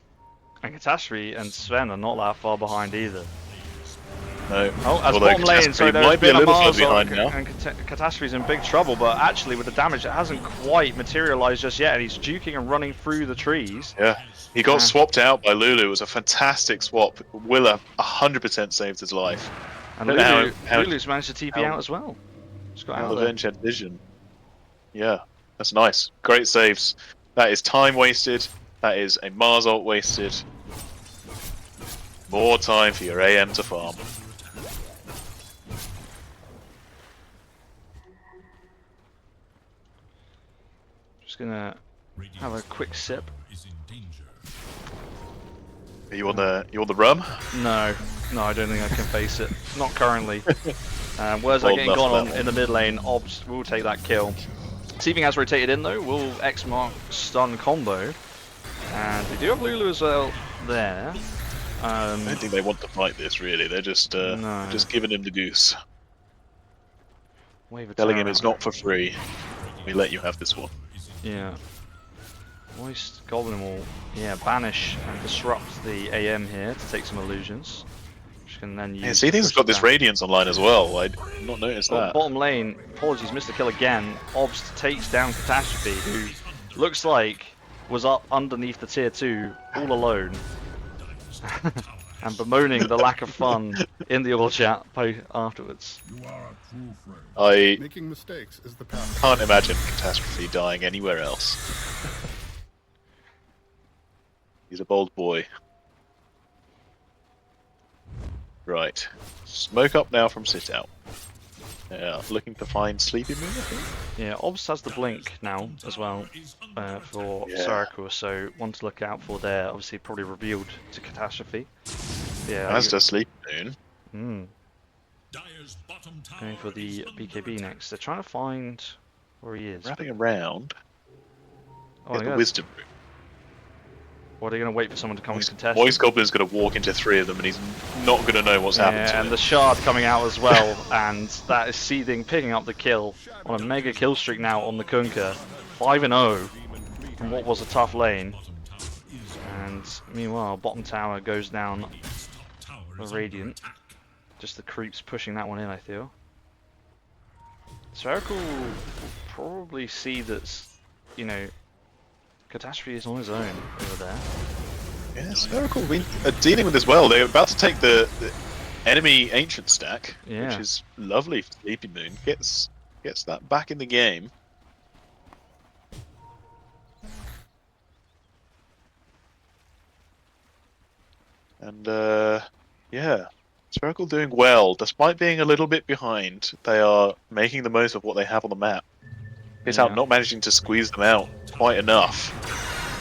Catastrophe and Sven are not that far behind either. No. Oh, as Although bottom lane, so Catastrophe there's might be been a a little further Mars behind now. and Catastrophe's in big trouble, but actually with the damage it hasn't quite materialized just yet, and he's juking and running through the trees. Yeah. He got Yeah. swapped out by Lulu. It was a fantastic swap. Willa 100% saved his life. And I don't know Lulu's managed to TP out as well. Just got How out the there. Venge had vision. Yeah, that's nice. Great saves. That is time wasted. That is a Mars ult wasted. More time for your AM to farm. Just gonna have a quick sip. Is in danger. Are you on the rum? No, I don't think I can face it. Not currently. Whereas I Bold getting enough gone for on that in the mid lane, Obs will take that kill. Seething has rotated in though, will X mark stun combo. And we do have Lulu as well there. I don't think they want to fight this really. They're just No. just giving him the goose, Wave of telling him terror. it's not for free. We let you have this one. Yeah. Moist Goblin will banish and disrupt the AM here to take some illusions. Which can then use. Yeah, see, things push got this down. Radiance online as well. I'd not noticed Well, that. bottom lane, apologies, missed the kill again. Obst takes down Catastrophe, who looks like was up underneath the tier 2 all alone. And bemoaning the lack of fun in the all chat afterwards. You are a true friend. I Making mistakes is the path. can't imagine Catastrophe dying anywhere else. He's a bold boy. Right. Smoke up now from Sitout. Yeah, looking to find Sleepy Moon, I think. Yeah, Obst has the blink now as well for Yeah. Spherical, so one to look out for there. Obviously, probably revealed to Catastrophe. Yeah, As does Sleepy Moon. Dyer's bottom tower going for the is under BKB attack. next. They're trying to find where he is. Wrapping around. Oh, Get they're the gonna, wisdom room. or are they going to wait for someone to come and contest? Moist Goblin's going to walk into 3 of them and he's not going to know what's happened to and him. the shard coming out as well, and that is Seething picking up the kill on a mega kill streak now on the Kunkka. 5-0 from what was a tough lane. And meanwhile, bottom tower goes down the Radiant. Just the creeps pushing that one in, I feel. Spherical will probably see that, you know, Catastrophe is on his own over there. Yeah, Spherical are dealing with this well. They're about to take the enemy ancient stack, Yeah. which is lovely for Sleepy Moon. Gets that back in the game. And yeah, Spherical doing well despite being a little bit behind. They are making the most of what they have on the map. Sitout Yeah. not managing to squeeze them out quite enough.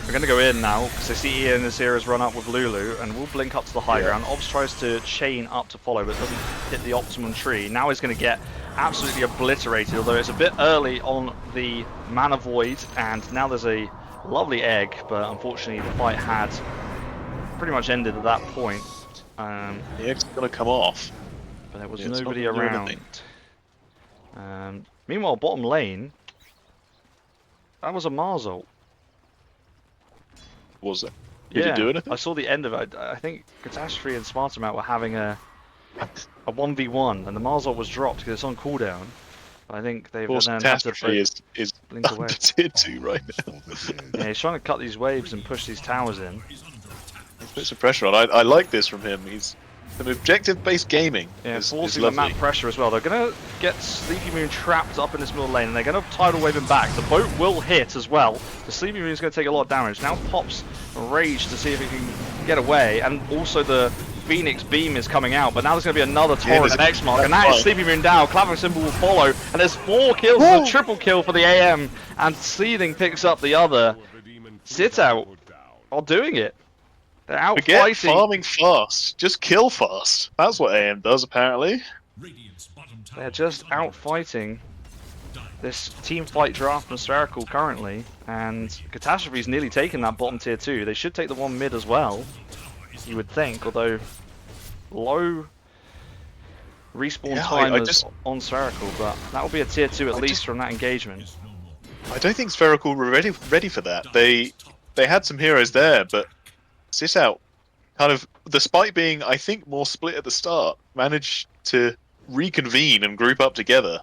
We're going to go in now, because they see Ian and Zera's run up with Lulu, and we'll blink up to the high Yeah. ground. Obs tries to chain up to follow, but doesn't hit the optimum tree. Now he's going to get absolutely obliterated, although it's a bit early on the Mana Void, and now there's a lovely egg, but unfortunately the fight had pretty much ended at that point. The egg's gonna come off. But there was Yeah, it's not nobody gonna do around. Meanwhile, bottom lane, that was a Mars ult. Was it? Did it do anything? I saw the end of it. I think Catastrophe and Smartamout were having a 1v1, and the Mars ult was dropped because it's on cooldown. But I think they've Of course, then had to Catastrophe is blink away. under tier 2 right now. Yeah, he's trying to cut these waves and push these towers in. He's put some pressure on. I like this from him. He's an objective-based gaming. Yeah, is forcing the lovely. map pressure as well. They're going to get Sleepy Moon trapped up in this middle lane, and they're going to tidal wave him back. The boat will hit as well. The Sleepy Moon is going to take a lot of damage. Now Pop's Rage to see if he can get away, and also the Phoenix Beam is coming out, but now there's going to be another torrent there's and a- X mark, and that's that is right. Sleepy Moon down. Clapping Symbol will follow, and there's 4 kills, a triple kill for the AM, and Seething picks up the other. Sitout are doing it. They're out Forget fighting. farming fast. Just kill fast. That's what AM does, apparently. Radiant's bottom tower They're just is under out fighting this team fight draft from Spherical currently, and Catastrophe's nearly taken that bottom tier 2. They should take the one mid as well, you would think, although low respawn Yeah, timers on Spherical, but that will be a tier 2 at least from that engagement. I don't think Spherical were ready for that. They had some heroes there, but Sitout kind of, despite being, I think, more split at the start, managed to reconvene and group up together.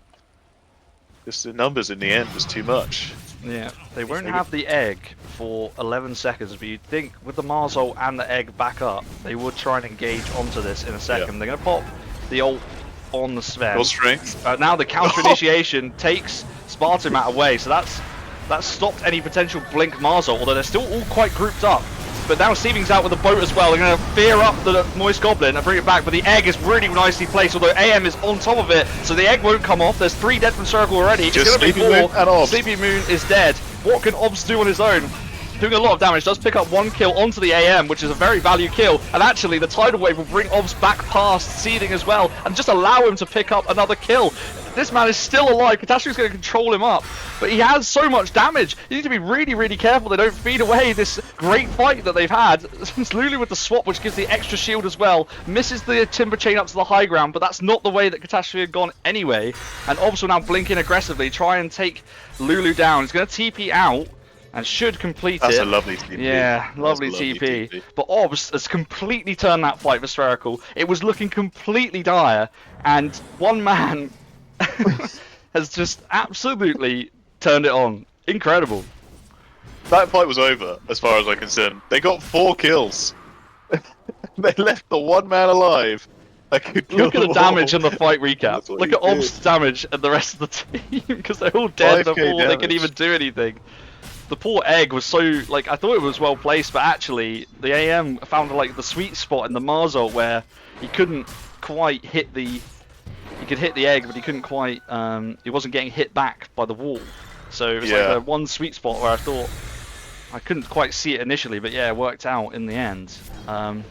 Just the numbers in the end was too much. Yeah, they won't have the egg for 11 seconds, but you'd think with the Mars ult and the egg back up, they would try and engage onto this in a second. Yeah. They're going to pop the ult on the Sven. Full strength. Now the counter initiation takes Spartamat away, so that's stopped any potential blink Mars ult, although they're still all quite grouped up. But now Steeving's out with the boat as well. They're going to fear up the Moist Goblin and bring it back, but the egg is really nicely placed, although AM is on top of it, so the egg won't come off. There's 3 dead from Circle already. Just it's going to be Sleepy 4. Moon and Ob. Sleepy Moon is dead. What can Obs do on his own? Doing a lot of damage, does pick up 1 kill onto the AM, which is a very value kill, and actually the Tidal Wave will bring Obs back past Seeding as well, and just allow him to pick up another kill. This man is still alive. Catastrophe's going to control him up, but he has so much damage. You need to be really, really careful they don't feed away this great fight that they've had. It's Lulu with the swap, which gives the extra shield as well. Misses the Timber Chain up to the high ground, but that's not the way that Catastrophe had gone anyway. And Obs will now blink in aggressively, try and take Lulu down. He's going to TP out and should complete That's it. a lovely TP. Yeah, lovely That's a TP. But Obs has completely turned that fight for Spherical. It was looking completely dire, and one man has just absolutely turned it on. Incredible. That fight was over, as far as I'm concerned. They got 4 kills. They left the one man alive. That could kill Look at the them damage all. in the fight recap. That's what Look he at Obs' did. damage and the rest of the team, because they're all dead 5k before they could damage. even do anything. The poor egg was so, like, I thought it was well placed, but actually the AM found like the sweet spot in the Mars ult where he couldn't quite hit the, he could hit the egg, but he couldn't quite, he wasn't getting hit back by the wall. So it was like the one sweet spot where I thought, I couldn't quite see it initially, but yeah, it worked out in the end. And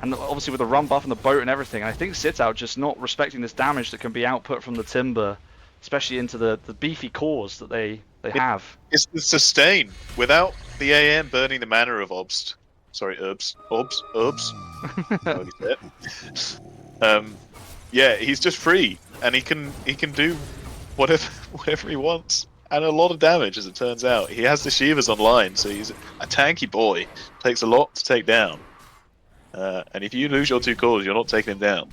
obviously with the run buff and the boat and everything, I think Sitout just not respecting this damage that can be output from the Timber, especially into the beefy cores that they have. It's the sustain. Without the AM burning the mana of Obst. Sorry, Obs. Yeah, he's just free, and he can do whatever he wants, and a lot of damage, as it turns out. He has the Shivas online, so he's a tanky boy. Takes a lot to take down, and if you lose your 2 cores, you're not taking him down.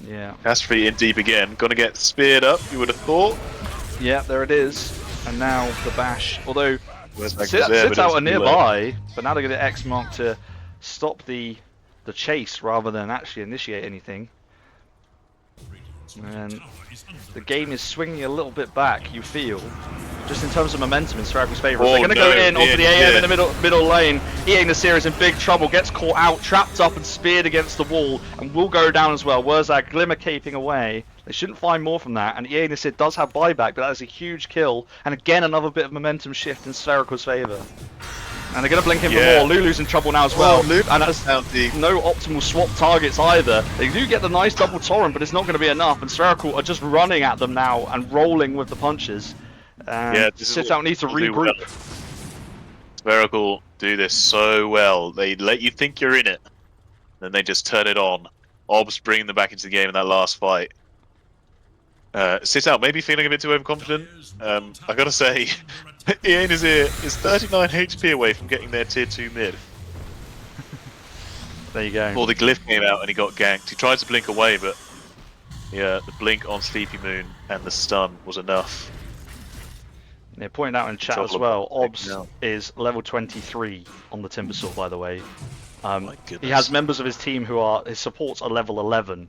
Yeah. Catastrophe in deep again. Gonna get speared up, you would have thought. Yeah, there it is. And now the bash. Although Sitout Sitout are nearby, but now they're going to X mark to stop the chase rather than actually initiate anything. And the game is swinging a little bit back, you feel, just in terms of momentum in Spherical's favour. They're going to go in onto the AM in the middle lane. EA Nasir is in big trouble, gets caught out, trapped up and speared against the wall, and will go down as well. Wurzag glimmer caping away. They shouldn't find more from that, and EA Nasir does have buyback, but that is a huge kill, and again another bit of momentum shift in Spherical's favour. And they're going to blink in for more. Lulu's in trouble now as well. And that's no optimal swap targets either. They do get the nice double torrent, but it's not going to be enough. And Spherical are just running at them now and rolling with the punches. Sitout needs to regroup. Spherical do this so well. They let you think you're in it, then they just turn it on. Obs bringing them back into the game in that last fight. Sitout maybe feeling a bit too overconfident. I gotta say, EA Nasir is 39 HP away from getting their tier 2 mid. There you go. Before the glyph came out and he got ganked. He tried to blink away, but yeah, the blink on Sleepy Moon and the stun was enough. Yeah, pointed out in chat as well, Obs is level 23 on the Timber Sword, by the way. He has members of his team who are, his supports are level 11.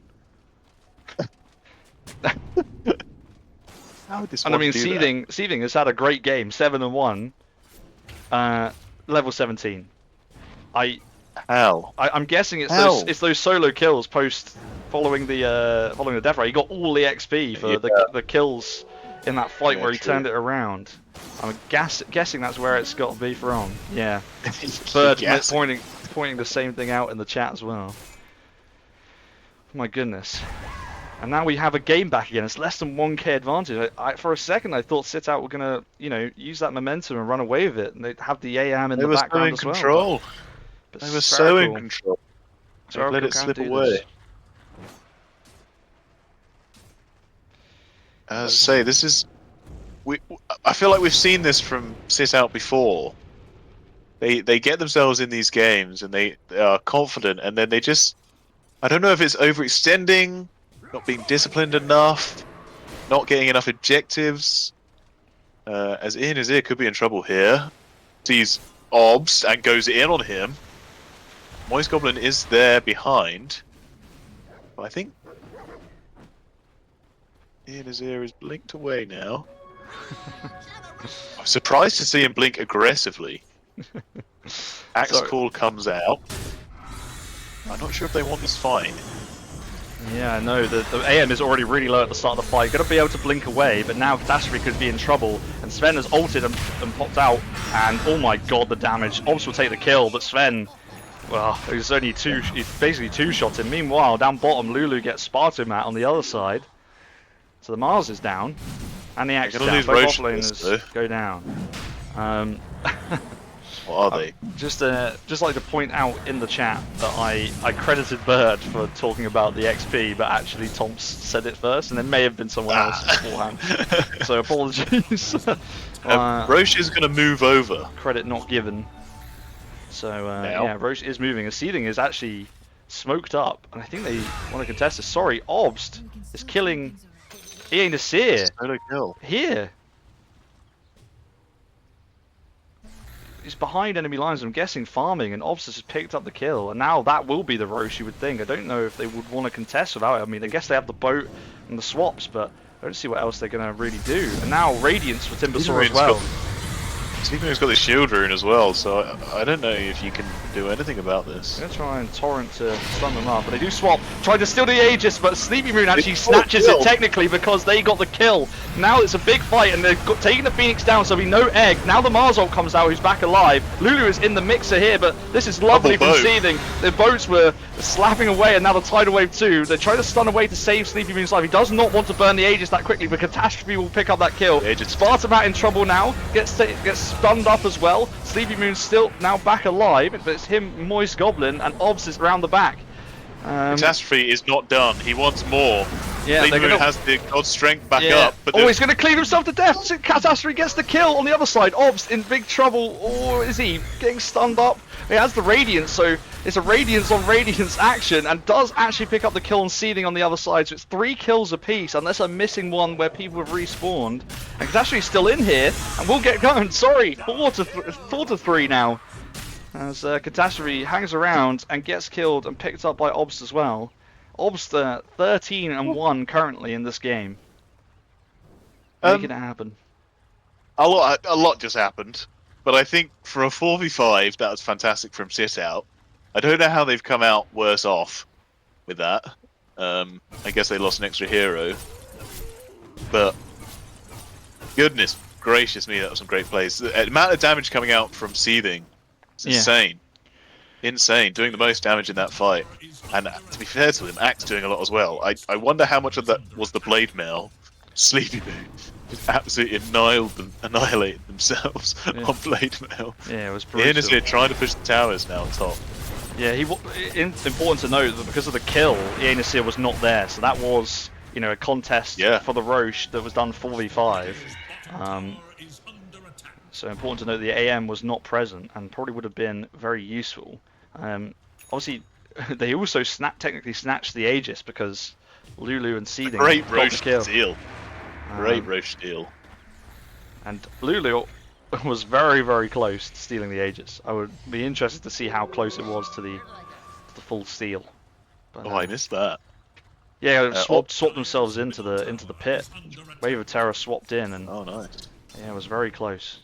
And I mean, Seething has had a great game, 7-1, level 17. I'm guessing it's those solo kills following the death ray. He got all the XP for the kills in that fight where he turned it around. I'm guessing that's where it's got to be from. Yeah. Bird pointing the same thing out in the chat as well. My goodness. And now we have a game back again. It's less than 1k advantage. For a second, I thought Sitout were gonna, use that momentum and run away with it, and they'd have the AM in the background as well. They were so in control. They let it slip away. As I say, this is I feel like we've seen this from Sitout before. They get themselves in these games and they are confident, and then they just, I don't know if it's overextending, not being disciplined enough, not getting enough objectives. As Ian is here, could be in trouble here. Sees Obs and goes in on him. Moist Goblin is there behind. But I think Ian is here is blinked away now. I'm surprised to see him blink aggressively. Axe Call comes out. I'm not sure if they want this fight. Yeah, no, the AM is already really low at the start of the fight. Going to be able to blink away, but now Catastrophe could be in trouble. And Sven has ulted and popped out. And oh my god, the damage. Obs will take the kill, but Sven, well, he's only he's basically two-shot him. Meanwhile, down bottom, Lulu gets Spartomat on the other side. So the Mars is down. And the Axe is down. Both offlaners go down. What are they? Just like to point out in the chat that I credited Bird for talking about the XP, but actually Tom said it first, and there may have been someone else beforehand. So apologies. Roche is going to move over. Credit not given. So yeah, Roche is moving. And Seething is actually smoked up, and I think they want to contest this. Sorry, Obst is killing Ian Nasir Solo kill. here. He's behind enemy lines, I'm guessing farming, and Obs has picked up the kill, and now that will be the Roche, you would think. I don't know if they would want to contest without it. I mean, I guess they have the boat and the swaps, but I don't see what else they're going to really do. And now Radiance for Timbersaw as well. Steven's got the shield rune as well, so I don't know if you can do anything about this. I'm going to try and torrent to stun them up, but they do swap. Try to steal the Aegis, but Sleepy Moon actually snatches it technically because they got the kill. Now it's a big fight, and they're taking the Phoenix down, so we no egg. Now the Mars ult comes out, who's back alive. Lulu is in the mixer here, but this is lovely from Seething. The boats were slapping away, and now the Tidal Wave 2. They're trying to stun away to save Sleepy Moon's life. He does not want to burn the Aegis that quickly, but Catastrophe will pick up that kill. Spartamat in trouble now, gets stunned up as well. Sleepy Moon's still now back alive, but it's him, Moist Goblin, and Obs is around the back. Catastrophe is not done. He wants more. Yeah, Sleepy Moon has the god strength back up. But he's going to cleave himself to death. Catastrophe gets the kill on the other side. Obs in big trouble. Or is he getting stunned up? He has the Radiance, so it's a Radiance on Radiance action, and does actually pick up the kill on Seething on the other side. So it's 3 kills apiece, unless I'm missing one where people have respawned. And Catastrophe's still in here, and we'll get going. Sorry, 4 to 3 now. As Catastrophe hangs around and gets killed and picked up by Obst as well. Obst 13-1 currently in this game. Making it happen. A lot just happened, but I think for a 4v5 that was fantastic from Sitout. I don't know how they've come out worse off with that. I guess they lost an extra hero, but goodness gracious me, that was some great plays. The amount of damage coming out from Seething. It's insane. Insane. Doing the most damage in that fight. And to be fair to him, Axe doing a lot as well. I wonder how much of that was the blade mail. Sleepy Moon just absolutely annihilated themselves on blade mail. Yeah, it was brutal. Ian is here trying to push the towers now on top. Yeah, important to note that because of the kill, Ianasir was not there. So that was, a contest for the Roche that was done 4v5. So important to note the AM was not present and probably would have been very useful. Obviously, they also technically snatched the Aegis because Lulu and Seething Great got Roche the kill. steal. Great Roche steal. And Lulu was very, very close to stealing the Aegis. I would be interested to see how close it was to the full steal. But, I missed that. Yeah, swapped themselves into the pit. Wave of Terror swapped in, and nice. Yeah, it was very close.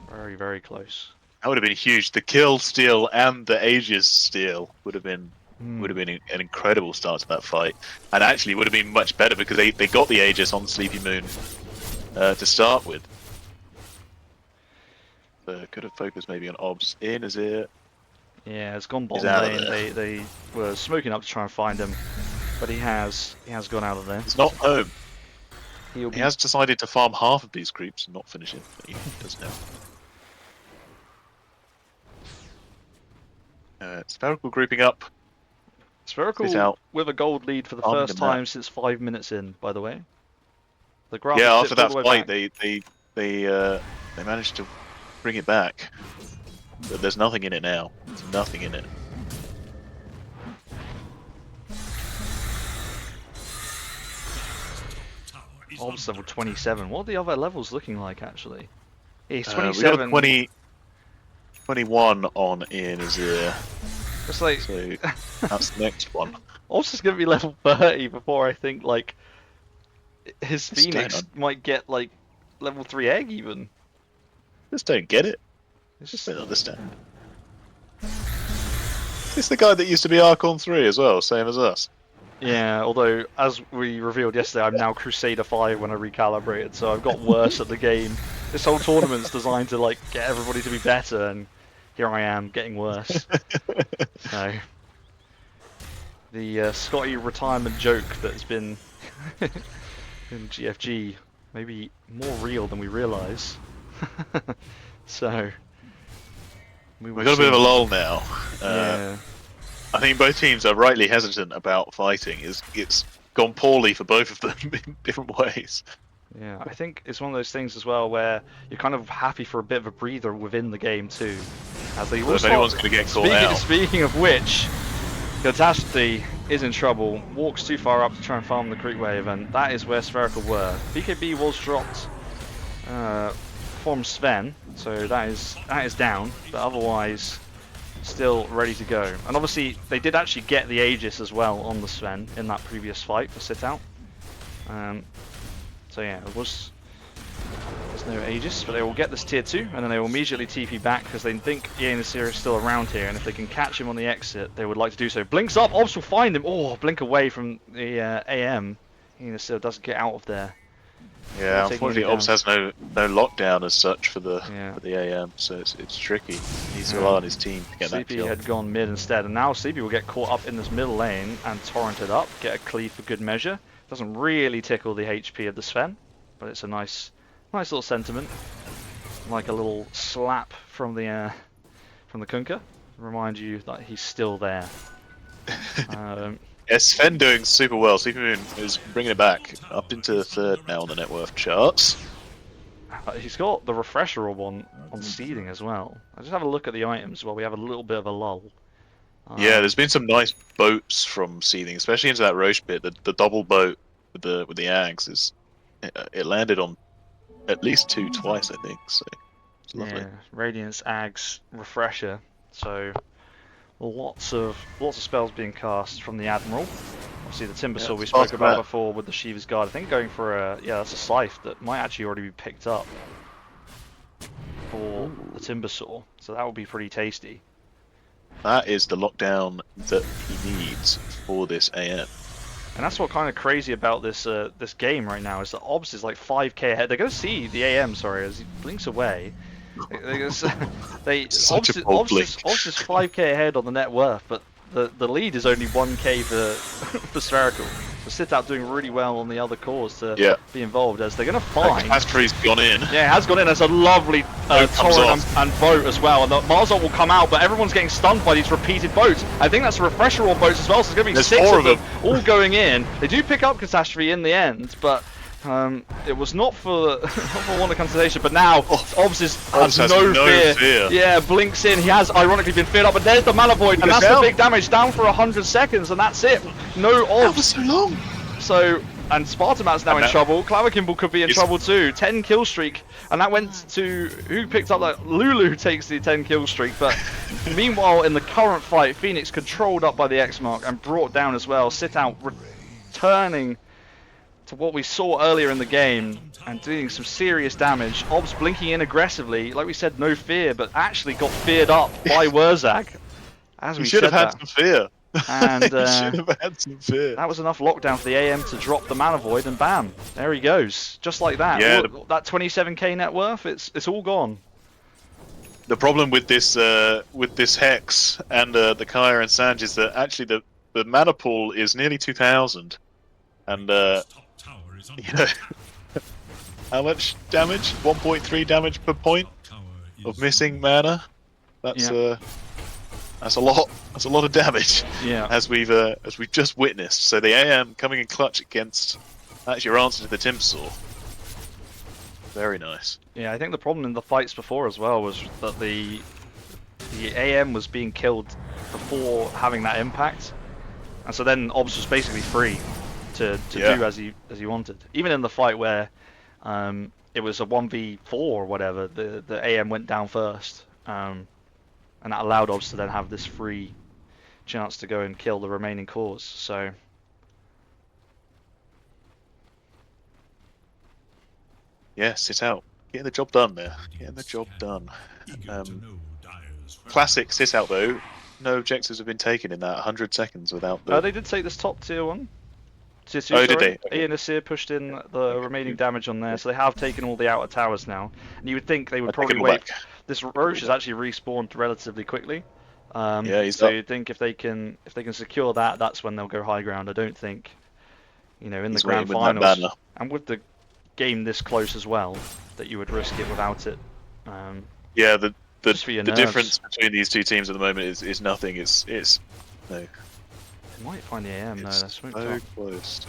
Very, very close. That would have been huge. The kill steal and the Aegis steal would have been an incredible start to that fight, and actually would have been much better because they got the Aegis on Sleepy Moon to start with. Could have focused maybe on Obs. Ian is here. Yeah, it's gone bottom lane. They were smoking up to try and find him, but he has gone out of there. He's not home. He has decided to farm half of these creeps and not finish it, but he does now. Spherical grouping up. Spherical with a gold lead for the first time since 5 minutes in, by the way. The graph Yeah, has after dipped all that the way fight, back. they managed to bring it back. But there's nothing in it now. There's nothing in it. Tower is Ob's under level 27. What are the other levels looking like, actually? He's We got a 27. 21 on in Azir, It's like, so that's the next one. Ob's just going to be level 30 before I think, like, his Just Phoenix don't might get, like, level 3 egg, even. Just don't get it. It's Just just, don't understand. It's the guy that used to be Archon 3 as well, same as us. yeah, although, as we revealed yesterday, I'm now Crusader 5 when I recalibrated, so I've got worse at the game. This whole tournament's designed to, like, get everybody to be better, and here I am, getting worse. So, the Scotty retirement joke that's been in GFG maybe more real than we realise. So, We've got a bit of a lull now. Yeah. I think both teams are rightly hesitant about fighting. It's gone poorly for both of them in different ways. Yeah, I think it's one of those things as well where you're kind of happy for a bit of a breather within the game too. As they So if anyone's going to get caught out, speaking of which, Catastrophe is in trouble, walks too far up to try and farm the creep wave, and that is where Spherical were. BKB was dropped from Sven, so that is down, but otherwise still ready to go. And obviously they did actually get the Aegis as well on the Sven in that previous fight for Sitout. So yeah, there's no Aegis, but they will get this tier 2, and then they will immediately TP back because they think Yennefer is still around here, and if they can catch him on the exit, they would like to do so. Blinks up, Obs will find him. Oh, blink away from the AM. Yennefer doesn't get out of there. yeah, unfortunately, Obs has no lockdown as such for the AM, so it's tricky. He needs to rely on his team to get that Sleepy kill. had gone mid instead, and now Sleepy will get caught up in this middle lane and torrented up, get a cleave for good measure. Doesn't really tickle the HP of the Sven, but it's a nice little sentiment, like a little slap from the Kunkka, remind you that he's still there. Yeah, Sven doing super well. Sleepy is bringing it back up into third now on the net worth charts. He's got the refresher orb on seeding as well. I just have a look at the items while we have a little bit of a lull. Yeah, there's been some nice boats from seeding, especially into that Roche pit. The double boat with the Ags it landed on at least two twice, I think. So it's lovely. Yeah, Radiance, Ags, refresher. So lots of spells being cast from the Admiral. Obviously the Timbersaw we spoke about before with the Shiva's Guard. I think going for that's a scythe that might actually already be picked up for the Timbersaw. So that would be pretty tasty. That is the lockdown that he needs for this AM. And that's what kind of crazy about this this game right now is that Obs is like 5k ahead. They're going to see the AM, sorry, as he blinks away. Obs is 5k ahead on the net worth, but the lead is only 1k for Spherical. So Sitout doing really well on the other cores to be involved, as they're going to find... Catastrophe's gone in. Yeah, it has gone in as a lovely torrent and boat as well. And the Marzot will come out, but everyone's getting stunned by these repeated boats. I think that's a refresher orb boats as well, so there's going to be 6 of them all going in. They do pick up Catastrophe in the end, but it was not for want of consideration. But now Obs has no fear. Yeah, blinks in. He has ironically been feared up, but there's the Mana Void, and that's the big damage, down for 100 seconds, and that's it. No Obs. That was so long. So, and Spartamat's now in trouble. Clavakimble could be in trouble too. 10 kill streak, and that went to who picked up that? Lulu takes the 10 kill streak. But meanwhile, in the current fight, Phoenix controlled up by the X mark and brought down as well. Sitout returning to what we saw earlier in the game and doing some serious damage. Obs blinking in aggressively, like we said, no fear, but actually got feared up by Wurzag. As we should have had some fear. And should have had some fear. That was enough lockdown for the AM to drop the Mana Void, and bam, there he goes, just like that. Yeah, that 27k net worth, it's all gone. The problem with this Hex and the Kaya and Sanj is that actually the mana pool is nearly 2,000, and you know how much damage? 1.3 damage per point of missing mana. That's a lot. That's a lot of damage. Yeah. As we've just witnessed. So the AM coming in clutch against. That's your answer to the Timbersaw. Very nice. Yeah, I think the problem in the fights before as well was that the AM was being killed before having that impact, and so then Obs was basically free to Yeah. do as he wanted. Even in the fight where it was a 1v4 or whatever, the AM went down first, and that allowed Obs to then have this free chance to go and kill the remaining cores. So Yeah, Sitout. Getting the job done there. Getting the job done. Eager to know Dire's Classic Sitout though. No objectives have been taken in that 100 seconds without the... they did take this top tier one. Tier 2, Oh, did sorry. they? Okay. Ian Asir pushed in the remaining damage on there, so they have taken all the outer towers now. And you would think they would I'll take probably them wait. back. This Roche has actually respawned relatively quickly. Yeah, he's so up. you'd think if they can secure that, that's when they'll go high ground. I don't think, in He's the grand waiting with that finals, banner. and with the game this close as well, that you would risk it without it. Yeah, the Just for your nerves. difference between these two teams at the moment is nothing. It's no. They might find the AM. No, It's they're smoked so up. close.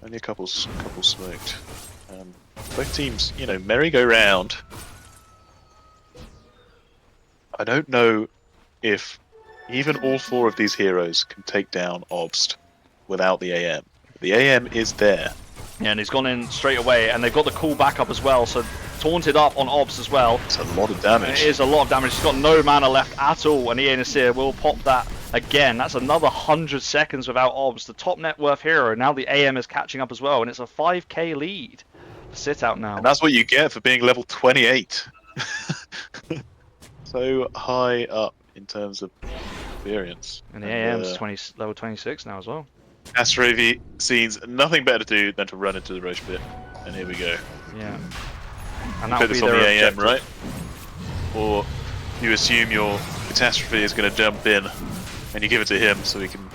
Only a couple smoked. Both teams, merry-go-round. I don't know if even all four of these heroes can take down Obst without the AM. The AM is there. Yeah, and he's gone in straight away, and they've got the cool backup as well, so taunted up on Obs as well. It's a lot of damage. It is a lot of damage. He's got no mana left at all, and Ian Asir will pop that again. That's another 100 seconds without Obs. The top net worth hero. Now the AM is catching up as well, and it's a 5k lead for Sitout now. And that's what you get for being level 28. So high up in terms of experience. And the AM's level 26 now as well. Astrovi sees nothing better to do than to run into the Roche pit. And here we go. Yeah. And Put that'll this be on their the AM, objective. right? Or you assume your catastrophe is going to jump in and you give it to him so he can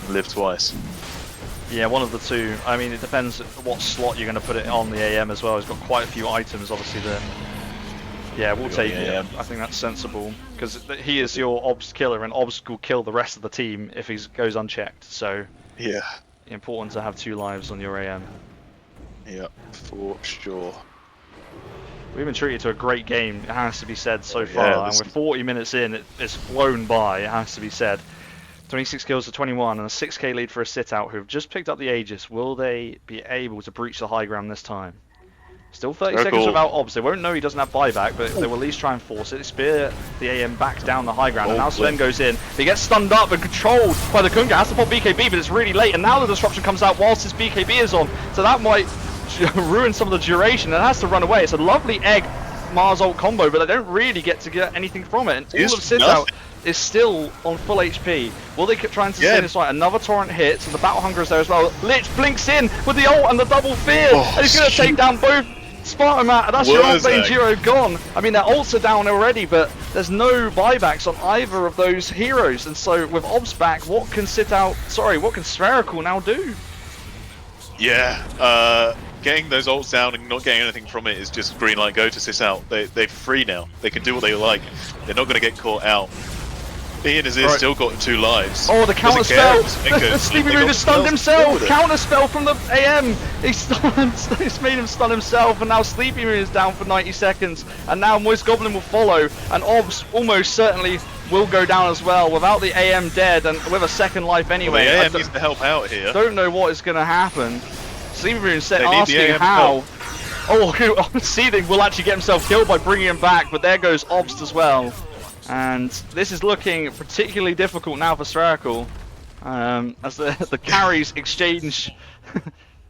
live twice. Yeah, one of the two. I mean, it depends what slot you're going to put it on the AM as well. He's got quite a few items, obviously, there. Yeah, we'll got take the it. AM. I think that's sensible, because he is your Obs killer, and Obs will kill the rest of the team if he goes unchecked. So, Yeah. important to have 2 lives on your AM. Yeah, for sure. We've been treated to a great game, it has to be said, so Yeah, far. And this we're 40 minutes in, it's flown by, it has to be said. 26 kills to 21, and a 6k lead for a Sitout who have just picked up the Aegis. Will they be able to breach the high ground this time? Still 30 Very seconds cool. without Obs. They won't know he doesn't have buyback, but they will at least try and force it. Spear the AM back down the high ground, and now Sven goes in. He gets stunned up and controlled by the Kunga. Has to pop BKB, but it's really late, and now the disruption comes out whilst his BKB is on. So that might ruin some of the duration, and it has to run away. It's a lovely egg Mars ult combo, but they don't really get to get anything from it. And all of It's Sitout nothing. is still on full HP. Will they try and sustain Yeah. this fight? Another torrent hits, and the Battle Hunger is there as well. Lich blinks in with the ult and the double fear, Oh, and he's going to take down both Spartan Mat, and that's your Was off-lane that? hero gone. I mean, their ults are down already, but there's no buybacks on either of those heroes, and so with Obs back, what can Spherical now do? Yeah, getting those ults down and not getting anything from it is just green light go to Sitout. They're free now. They can do what they like. They're not going to get caught out. Ian has Right. still got 2 lives. Oh, the counter Doesn't care. spell! Minko, The Sleepy they Moon got has stunned spells to deal himself! with it. Counter spell from the AM! He's made him stun himself, and now Sleepy Moon is down for 90 seconds. And now Moist Goblin will follow, and Obs almost certainly will go down as well, without the AM dead, and with a second life Well, anyway. the I AM needs to help out here. don't know what is going to happen. Sleepy Moon They need the asking AM how. Oh, Seething will actually get himself killed by bringing him back, but there goes Obst as well. And this is looking particularly difficult now for Spherical, as the carries exchange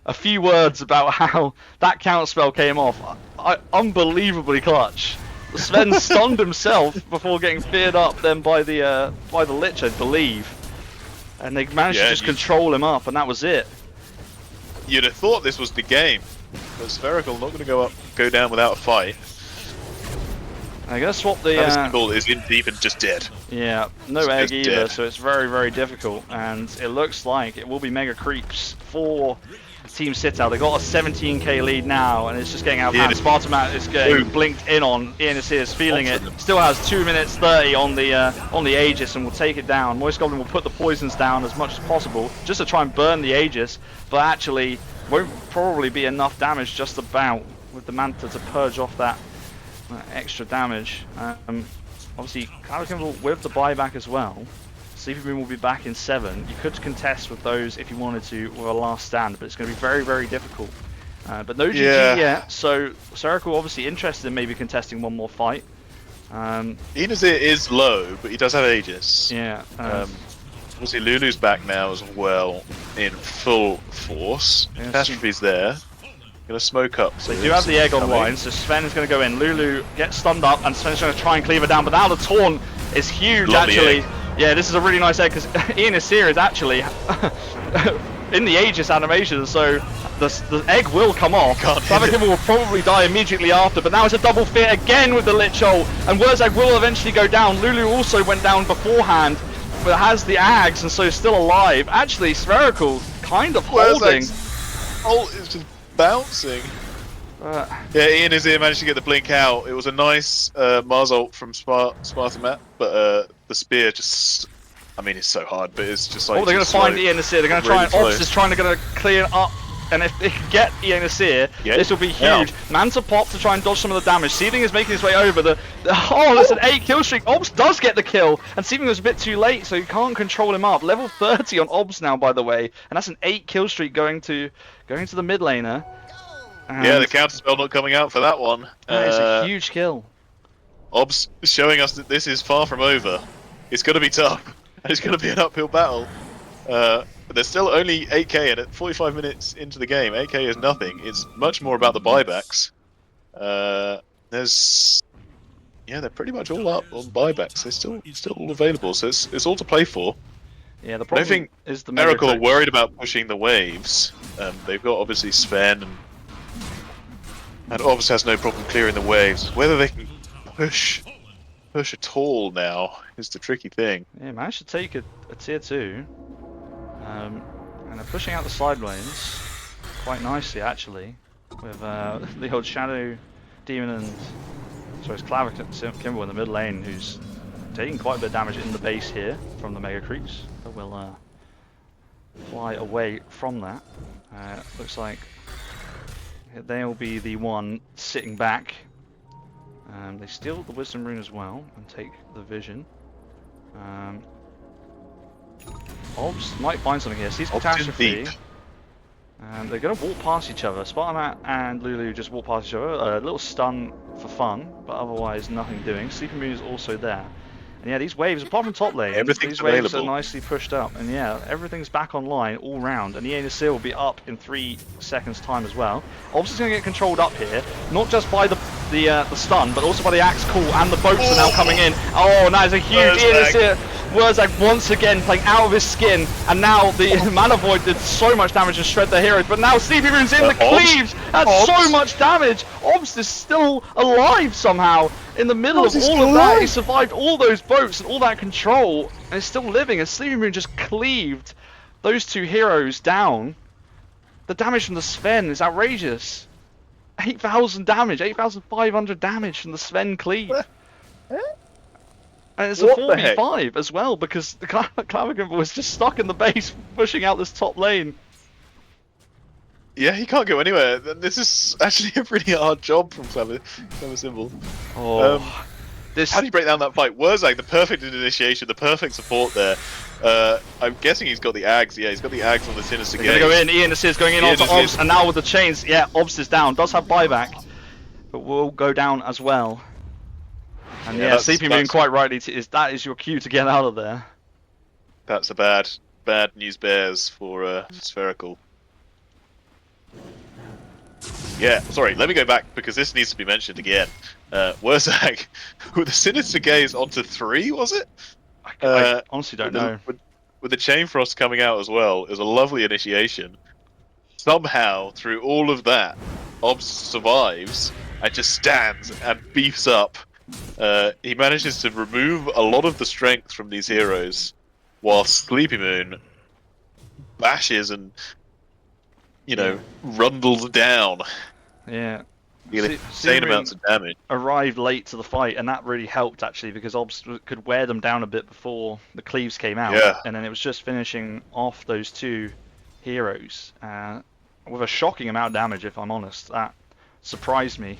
a few words about how that counter spell came off. Unbelievably clutch. Sven stunned himself before getting feared up then by the Lich, I believe, and they managed to Yeah, just control him up, and that was it. You'd have thought this was the game, but Spherical not going to go down without a fight. I guess swap the Symbol is in deep and just dead. yeah, no It's egg just either, dead. so it's very, very difficult, and it looks like it will be mega creeps for Team Sitout. They got a 17k lead now, and it's just getting out of Yeah, hand. it- Spartamat is getting Boom. blinked in on. Ian is here, is feeling it. Confident. Still has 2 minutes 30 on the Aegis, and will take it down. Moist Goblin will put the poisons down as much as possible, just to try and burn the Aegis, but actually won't probably be enough damage just about with the Manta to purge off that extra damage. Obviously, Cloud with the buyback as well. Sleepy Moon will be back in 7. You could contest with those if you wanted to with a last stand, but it's going to be very, very difficult. But no GG yet, so Spherical obviously interested in maybe contesting one more fight. Inazir is low, but he does have Aegis. Yeah. Obviously, Lulu's back now as well in full force. Yes. Catastrophe's there. Gonna smoke up. So they do have the egg online, so Sven is going to go in. Lulu gets stunned up, and Sven's going to try and cleave her down, but now the taunt is huge, actually. Yeah, this is a really nice egg, because Ian Asir is actually in the Aegis animation, so the egg will come off. Clavicimble will probably die immediately after, but now it's a double fear again with the Lich Hole, and Wurzag will eventually go down. Lulu also went down beforehand, but has the Ags, and so is still alive. Actually, Spherical kind of holding. Ult is just bouncing. Yeah, Ian is here, managed to get the blink out. It was a nice Mars ult from Spartamat, but the spear just, I mean, it's so hard, but it's just like. Oh, they're going to find Ian Asir. They're going to try and Ops is trying to clear up. And if they can get Ian Asir, this will be huge. Manta pop to try and dodge some of the damage. Seething is making his way over. Oh, there's an 8 kill streak. Obs does get the kill, and Seething was a bit too late, so you can't control him up. Level 30 on Obs now, by the way, and that's an 8 kill streak going to the mid laner. And yeah, the counter spell not coming out for that one. That is a huge kill. Obs showing us that this is far from over. It's going to be tough. It's going to be an uphill battle. But there's still only 8k, and at 45 minutes into the game, 8k is nothing. It's much more about the buybacks. They're pretty much all up on buybacks. They're still all available, so it's all to play for. Yeah, the problem I think is the Miracle are worried about pushing the waves. They've got obviously Sven, and Obs has no problem clearing the waves. Whether they can push at all now is the tricky thing. Yeah, managed to take a tier 2. And they're pushing out the side lanes quite nicely, actually, with the old Shadow Demon and it's Clavicimble in the mid lane, who's taking quite a bit of damage in the base here from the Mega Creeps. But will fly away from that. Looks like they'll be the one sitting back. They steal the Wisdom Rune as well and take the Vision. Obs might find something here. Sees Catastrophe. And they're going to walk past each other. Spartamat and Lulu just walk past each other. A little stun for fun, but otherwise nothing doing. Sleeping Moon is also there. And yeah, these waves, apart from top lane, these waves are nicely pushed up. And yeah, everything's back online all round. And Ian Asir will be up in 3 seconds time as well. Obs is going to get controlled up here, not just by the stun, but also by the axe call, and the boats are now coming in. Oh, that is a huge Ian Asir. Wurzag once again playing out of his skin, and now the Mana Void did so much damage to shred their heroes, but now Sleepy Moon's in the cleaves! That's so much damage! Obs is still alive somehow in the middle of all of that. He survived all those boats and all that control, and is still living, and Sleepy Moon just cleaved those 2 heroes down. The damage from the Sven is outrageous. 8,000 damage, 8,500 damage from the Sven cleave. And it's a 4v5 as well, because the Clavicimble was just stuck in the base, pushing out this top lane. Yeah, he can't go anywhere. This is actually a pretty hard job from Clavicimble. Oh, how do you break down that fight? Wurzag, the perfect initiation, the perfect support there. I'm guessing he's got the Ags. Yeah, he's got the Ags on the Sinister Gaze. They're going to go in. Ian Asir's going in onto Obs, and now with the chains, yeah, Obs is down. Does have buyback, but will go down as well. And yeah, Sleepy Moon quite rightly that is your cue to get out of there. That's a bad news bears for Spherical. Yeah, sorry, let me go back because this needs to be mentioned again. Wurzag with the Sinister Gaze onto 3, was it? I honestly don't know. With the Chain Frost coming out as well, it was a lovely initiation. Somehow, through all of that, Obs survives and just stands and beefs up. He manages to remove a lot of the strength from these heroes, while Sleepy Moon bashes and, rundles down. Yeah. Insane amounts of damage. Arrived late to the fight, and that really helped actually, because Obs could wear them down a bit before the cleaves came out. Yeah. And then it was just finishing off those 2 heroes. with a shocking amount of damage, if I'm honest. That surprised me.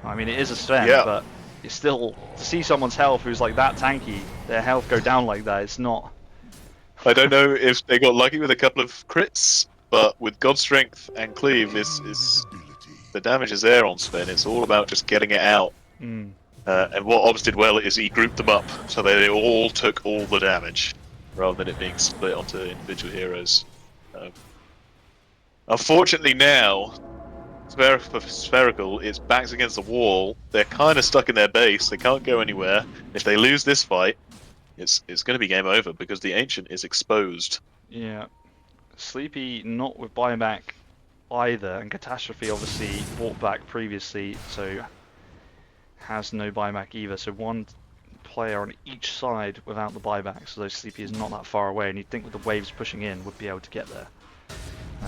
I mean, it is a Sven, Yeah. but it's still, to see someone's health who's like that tanky, their health go down like that, it's not... I don't know if they got lucky with a couple of crits, but with God Strength and Cleave, this is the damage is there on Sven. It's all about just getting it out. Mm. And what Obs did well is he grouped them up so they all took all the damage, rather than it being split onto individual heroes. Unfortunately now, Spherical, its back's against the wall. They're kind of stuck in their base. They can't go anywhere. If they lose this fight, it's going to be game over because the Ancient is exposed. Yeah. Sleepy not with buyback either, and Catastrophe obviously bought back previously, so has no buyback either. So one player on each side without the buyback, so though Sleepy is not that far away, and you'd think with the waves pushing in would be able to get there.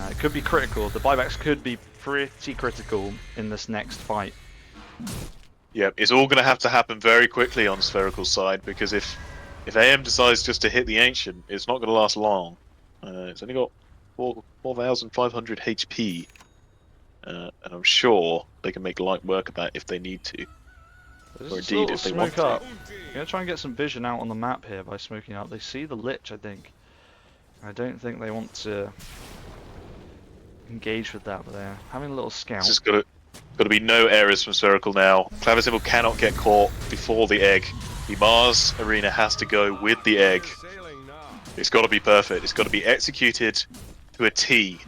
It could be critical. The buybacks could be pretty critical in this next fight. Yeah, it's all going to happen very quickly on Spherical's side, because if AM decides just to hit the Ancient, it's not going to last long. It's only got 4,500 HP, and I'm sure they can make light work of that if they need to. There's Or just indeed, a if they little want smoke to. up. I'm going to try and get some vision out on the map here by smoking up. They see the Lich, I think. I don't think they want to engage with that, but they're having a little scout. It's just got to be no errors from Spherical now. Clavisymbol cannot get caught before the egg. The Mars arena has to go with the egg. It's got to be perfect. It's got to be executed to a T.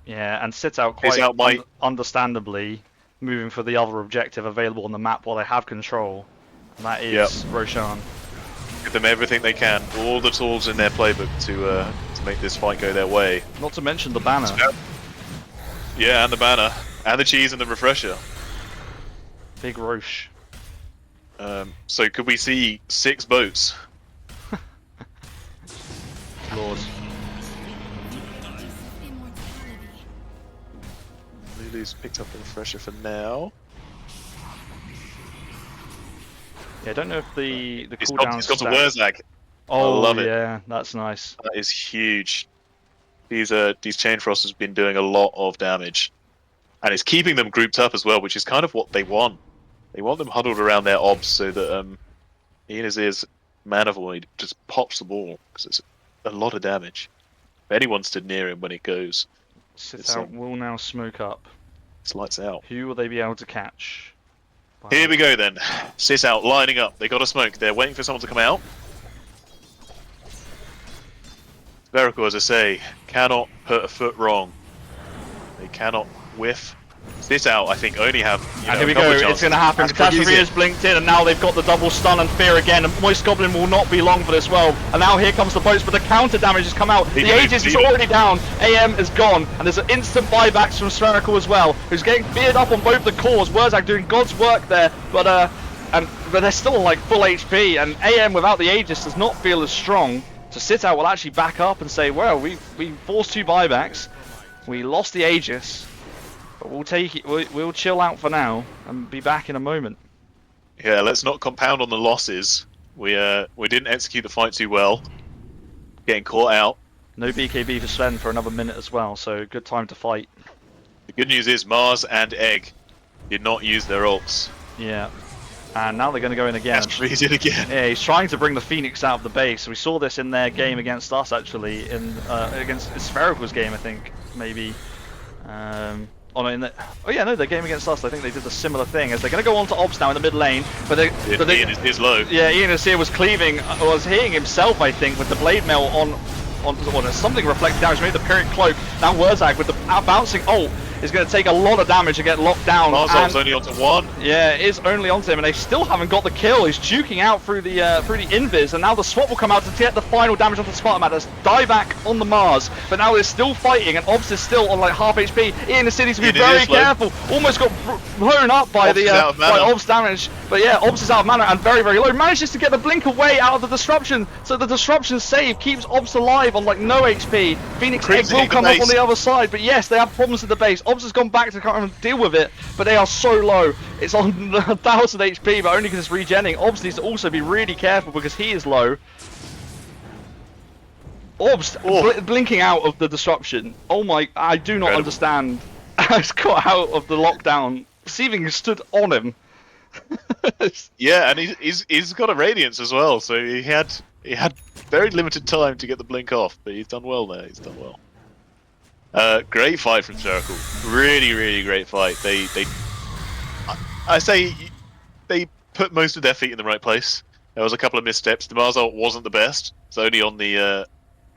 Yeah, and Sitout quite Sitout might- understandably moving for the other objective available on the map while they have control. And that is Roshan. Give them everything they can, all the tools in their playbook to make this fight go their way. Not to mention the banner. Yeah, and the banner, and the cheese, and the refresher. Big Roche. So could we see 6 boats? Lord. Lulu's picked up the refresher for now. Yeah, I don't know if the It's cooldown got a Wurzag. Oh, love it. yeah, that's nice. That is huge. These Chain Frost has been doing a lot of damage, and it's keeping them grouped up as well, which is kind of what they want. They want them huddled around their obs so that Ian Azir's Mana Void just pops the ball, because it's a lot of damage. If anyone stood near him when it goes, Sitout will now smoke up. it's lights out. Who will they be able to catch? Here we go then. Sitout lining up. They got a smoke. They're waiting for someone to come out. Spherical, as I say, cannot put a foot wrong. They cannot whiff. Sitout, I think, only have. And here we go, it's going to happen. Catastrophe is blinked in, and now they've got the double stun and fear again. And Moist Goblin will not be long for this well. And now here comes the boats, but the counter damage has come out. The Aegis is already down. AM is gone, and there's an instant buybacks from Spherical as well, who's getting beard up on both the cores. Wurzag doing God's work there, but they're still like full HP, and AM without the Aegis does not feel as strong. So Sitout will actually back up and say, well, we forced 2 buybacks, we lost the Aegis. But we'll take it. We'll chill out for now and be back in a moment. Yeah, let's not compound on the losses. We didn't execute the fight too well. Getting caught out. No BKB for Sven for another minute as well, so good time to fight. The good news is Mars and Egg did not use their ults. Yeah. And now they're going to go in again. That's it again. Yeah, he's trying to bring the Phoenix out of the base. We saw this in their game against us, actually, against Spherical's game, I think, maybe. Their game against us, I think they did a similar thing, as they're going to go on to Obs now in the mid lane, Ian is low. Yeah, Ian Azir was cleaving, was hitting himself, I think, with the blade mail on something reflected damage, maybe the Pyrrhic Cloak. Now Wurzag with the bouncing ult is going to take a lot of damage and get locked down. Marzov's only onto 1. Yeah, it is only onto him, and they still haven't got the kill. He's juking out through the invis, and now the swap will come out to get the final damage onto the Spartan Matters. Die back on the Mars, but now they're still fighting, and Obs is still on like half HP. Ian is needs to be very careful. Almost got blown up by by Obs damage, but yeah, Obs is out of mana and very, very low. Manages to get the blink away out of the disruption, so the disruption save keeps Obs alive on like no HP. Phoenix Egg will come up on the other side, but yes, they have problems with the base. Obs has gone back to kind of deal with it, but they are so low. It's on 1,000 HP, but only because it's regenning. Obs needs to also be really careful because he is low. Orbs Oh. blinking out of the disruption. Oh my, I do not Incredible. understand. He's got out of the lockdown. Seething stood on him. Yeah, and he's got a radiance as well, so he had very limited time to get the blink off, but he's done well there. He's done well. Great fight from Spherical. Really great fight. I say they put most of their feet in the right place. There was a couple of missteps. The Mars ult wasn't the best. It's only on the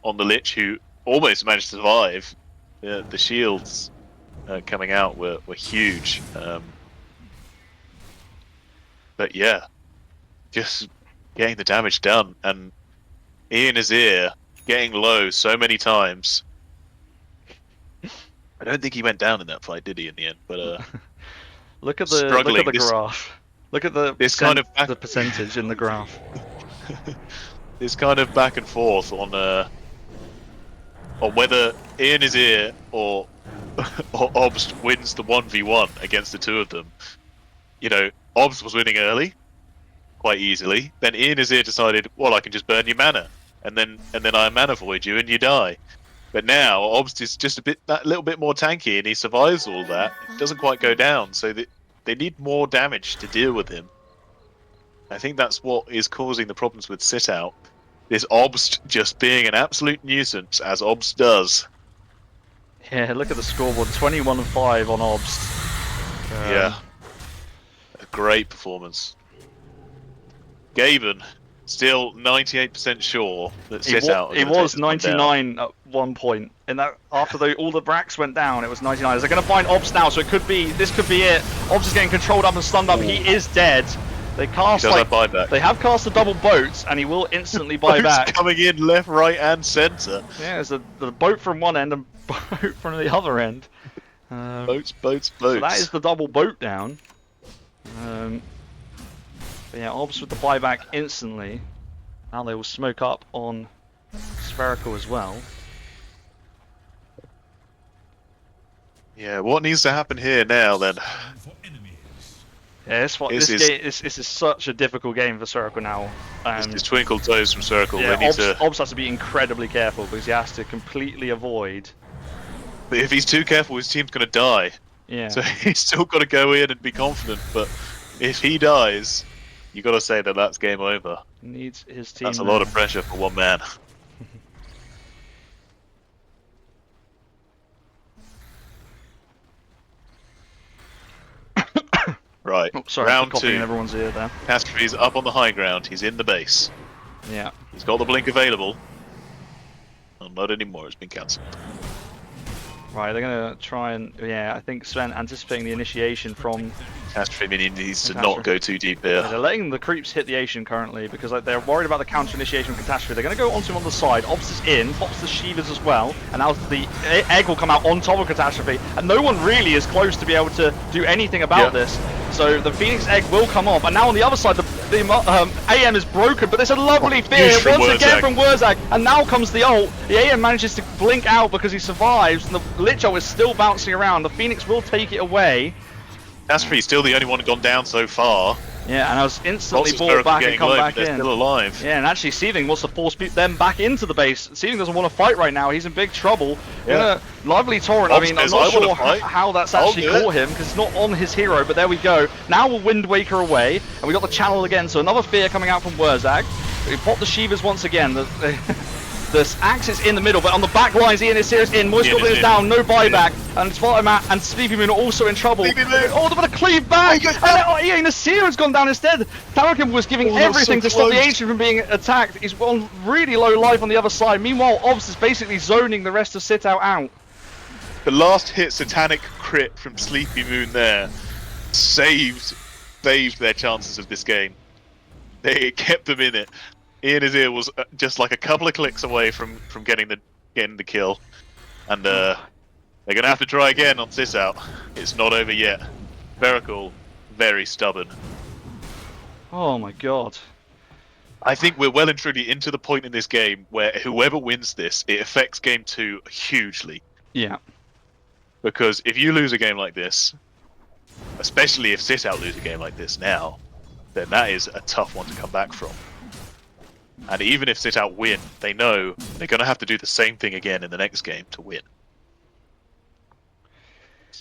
Lich, who almost managed to survive. The shields coming out were huge. But yeah, just getting the damage done, and Ian Azir getting low so many times. I don't think he went down in that fight, did he? In the end, but look at the struggling. graph. Look at the the percentage in the graph. This kind of back and forth on whether Ian Azir or Obst wins the 1v1 against the two of them. You know, Obst was winning early, quite easily. Then Ian Azir decided, well, I can just burn your mana, and then I mana void you and you die. But now Obst is just that little bit more tanky, and he survives all that. It doesn't quite go down, so they need more damage to deal with him. I think that's what is causing the problems with Sitout. This Obst just being an absolute nuisance, as Obst does. Yeah, look at the scoreboard. 21-5 on Obst. Yeah. A great performance. Gaben, still 98% sure that Sitout. He was 99 at one point. And that after all the racks went down, it was 99. They're going to find Obst now, so this could be it. Obst is getting controlled up and stunned up. He is dead. They cast they have cast the double boats, and he will instantly buy back. Coming in left, right, and centre. Yeah, there's the boat from one end and boat from the other end. Boats. So that is the double boat down. But yeah, Obs with the buyback instantly. Now they will smoke up on Spherical as well. Yeah, what needs to happen here now then? For enemies. Yeah, this is such a difficult game for Spherical now. It's twinkle toes from Circle. Yeah, They need Obs has to be incredibly careful because he has to completely avoid. But if he's too careful, his team's going to die. Yeah. So he's still got to go in and be confident. But if he dies, you got to say that that's game over. Needs his team. That's a lot of pressure for one man. Right. Oh, sorry, round coughing 2. in everyone's ear there. Catastrophe's up on the high ground. He's in the base. Yeah. He's got the blink available. Oh, not anymore. It's been cancelled. Right, they're gonna try and I think Sven anticipating the initiation from. Catastrophe minion needs to not go too deep here. They're letting the creeps hit the Asian currently because they're worried about the counter initiation of Catastrophe. They're gonna go onto him on the side. Obs is in, pops the Shivas as well, and now the egg will come out on top of Catastrophe, and no one really is close to be able to do anything about this. So the Phoenix egg will come off, and now on the other side the AM is broken, but there's a lovely fear once again from Wurzag, and now comes the ult. The AM manages to blink out because he survives, and the Lich ult is still bouncing around. The Phoenix will take it away. Catastrophe's still the only one gone down so far. Yeah, and I was instantly brought back and come back in. They're still alive. Yeah, and actually Seething wants to force them back into the base. Seething doesn't want to fight right now. He's in big trouble. Yeah. Lovely torrent. I mean, I'm not sure how that's actually caught him because it's not on his hero, but there we go. Now we'll Wind Waker away, and we got the channel again. So another fear coming out from Wurzag. We pop the Shivas once again. The axe is in the middle, but on the back lines, Ian is serious in. Moist Goblin is down, no buyback. And Spartamat and Sleepy Moon are also in trouble. Oh, they're going to cleave back! And Ian Nasir has gone down instead. Tharakin was giving everything to stop the Ancient from being attacked. He's on really low life on the other side. Meanwhile, Obs is basically zoning the rest of Sitout out. The last hit satanic crit from Sleepy Moon there saved their chances of this game. They kept them in it. Ian Azir was just like a couple of clicks away from getting the kill, and they're gonna have to try again on Sitout. It's not over yet. Spherical, very stubborn. Oh my god. I think we're well and truly into the point in this game where whoever wins this, it affects game 2 hugely. Yeah. Because if you lose a game like this, especially if Sitout lose a game like this now, then that is a tough one to come back from. And even if Sitout win, they know they're going to have to do the same thing again in the next game to win.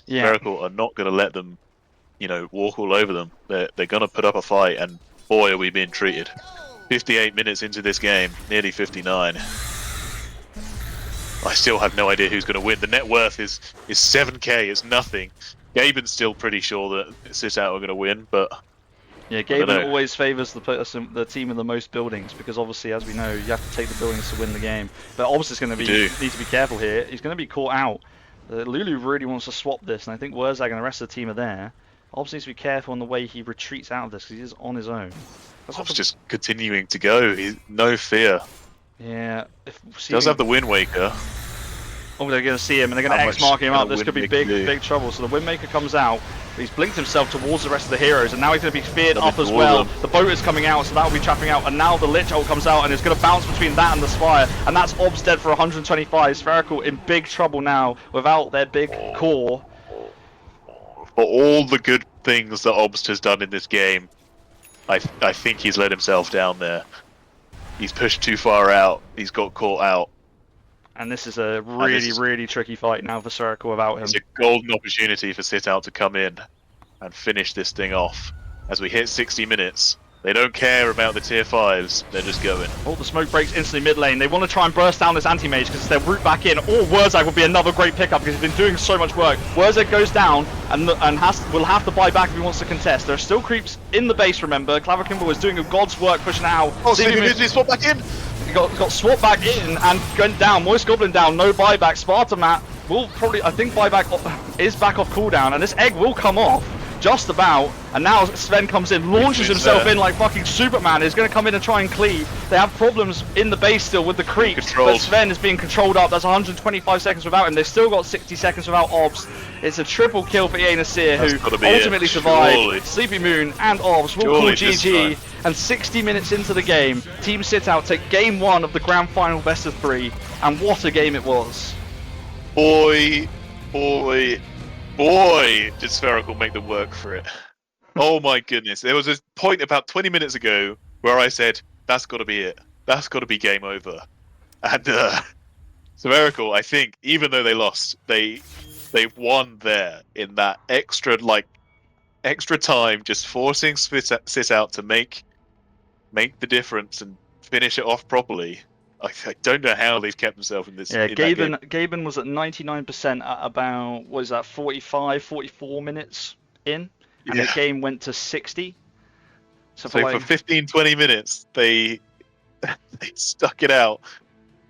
Yeah. Spherical are not going to let them, walk all over them. They're going to put up a fight, and boy, are we being treated. 58 minutes into this game, nearly 59. I still have no idea who's going to win. The net worth is 7k, it's nothing. Gaben's still pretty sure that Sitout are going to win, but Yeah, Gaben always favours the team with the most buildings, because obviously, as we know, you have to take the buildings to win the game. But Obs is going to need to be careful here. He's going to be caught out. Lulu really wants to swap this, and I think Wurzag and the rest of the team are there. Obs needs to be careful on the way he retreats out of this, because he is on his own. Obs just continuing to go. No fear. Yeah. He does have the Wind Waker. Oh, they're going to see him, and they're going to X-mark him up. This could be big trouble. So the Windmaker comes out. He's blinked himself towards the rest of the heroes, and now he's going to be feared up as well. The boat is coming out, so that will be trapping out. And now the Lich ult comes out, and it's going to bounce between that and the Spire. And that's Obs dead for 125. Spherical in big trouble now without their big core. For all the good things that Obs has done in this game, I think he's let himself down there. He's pushed too far out. He's got caught out. And this is a really tricky fight now for Spherical without him. It's a golden opportunity for Sitout to come in and finish this thing off. As we hit 60 minutes, they don't care about the tier 5s, they're just going. Oh, the smoke breaks instantly mid lane. They want to try and burst down this anti-mage because it's their route back in. Or Wurzag would be another great pickup because he's been doing so much work. Wurzag goes down and will have to buy back if he wants to contest. There are still creeps in the base, remember. Clavakimbo is doing a god's work pushing out. Oh, so he swap back in? He got swapped back in and went down. Moist Goblin down, no buyback. Spartamat will probably, I think buyback is back off cooldown, and this egg will come off just about. And now Sven comes in, launches himself in like fucking Superman. He's going to come in and try and cleave. They have problems in the base still with the creeps, but Sven is being controlled up. That's 125 seconds without him. They've still got 60 seconds without Obs. It's a triple kill for EA Nasir, who ultimately survived. Sleepy Moon and Obs will call GG. And 60 minutes into the game, Team Sitout take game 1 of the Grand Final Best-of-3, and what a game it was. Boy, did Spherical make the work for it. Oh my goodness. There was a point about 20 minutes ago where I said, that's got to be it. That's got to be game over. And Spherical, I think, even though they lost, they won there in that extra time, just forcing Sitout to make the difference and finish it off properly. I don't know how they've kept themselves in this. Yeah, Gaben was at 99% at about, what is that, 45, 44 minutes in, and the game went to 60. So for 15, 20 minutes, they stuck it out,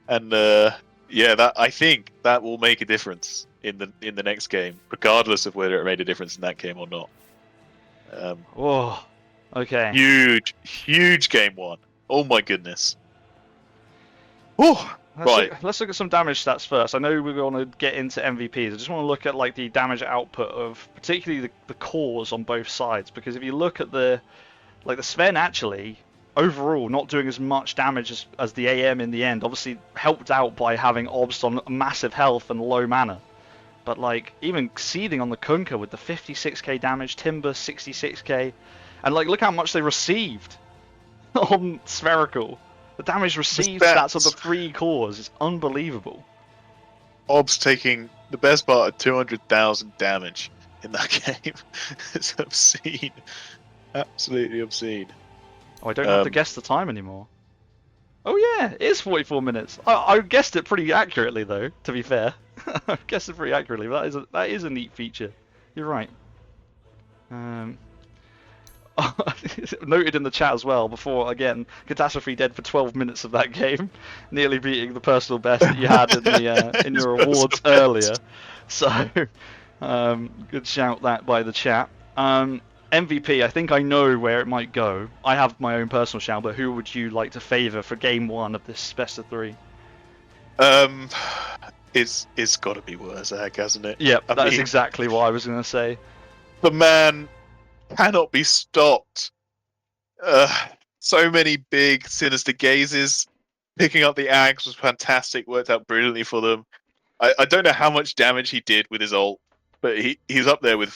and I think that will make a difference in the next game, regardless of whether it made a difference in that game or not. Okay. Huge game 1. Oh my goodness. Let's look at some damage stats first. I know we're going to get into MVPs. I just want to look at like the damage output of particularly the cores on both sides, because if you look at the Sven actually overall not doing as much damage as the AM in the end, obviously helped out by having Obst on massive health and low mana. But like even Seething on the Kunkka with the 56k damage, Timber 66k, and like look how much they received on Spherical. The damage received stats of the 3 cores is unbelievable. Ob's taking the best part of 200,000 damage in that game. It's obscene. Absolutely obscene. Oh, I don't have to guess the time anymore. Oh yeah, it is 44 minutes. I guessed it pretty accurately though, to be fair. I guessed it pretty accurately, but that is a neat feature. You're right. Noted in the chat as well before, again, Catastrophe dead for 12 minutes of that game, nearly beating the personal best that you had in the in your awards earlier. So, good shout that by the chat. MVP, I think I know where it might go. I have my own personal shout, but who would you like to favour for game 1 of this best of 3? It's got to be Wurzag, hasn't it? Yep, that is exactly what I was going to say. The man cannot be stopped. So many big sinister gazes. Picking up the axe was fantastic, worked out brilliantly for them. I don't know how much damage he did with his ult, but he's up there with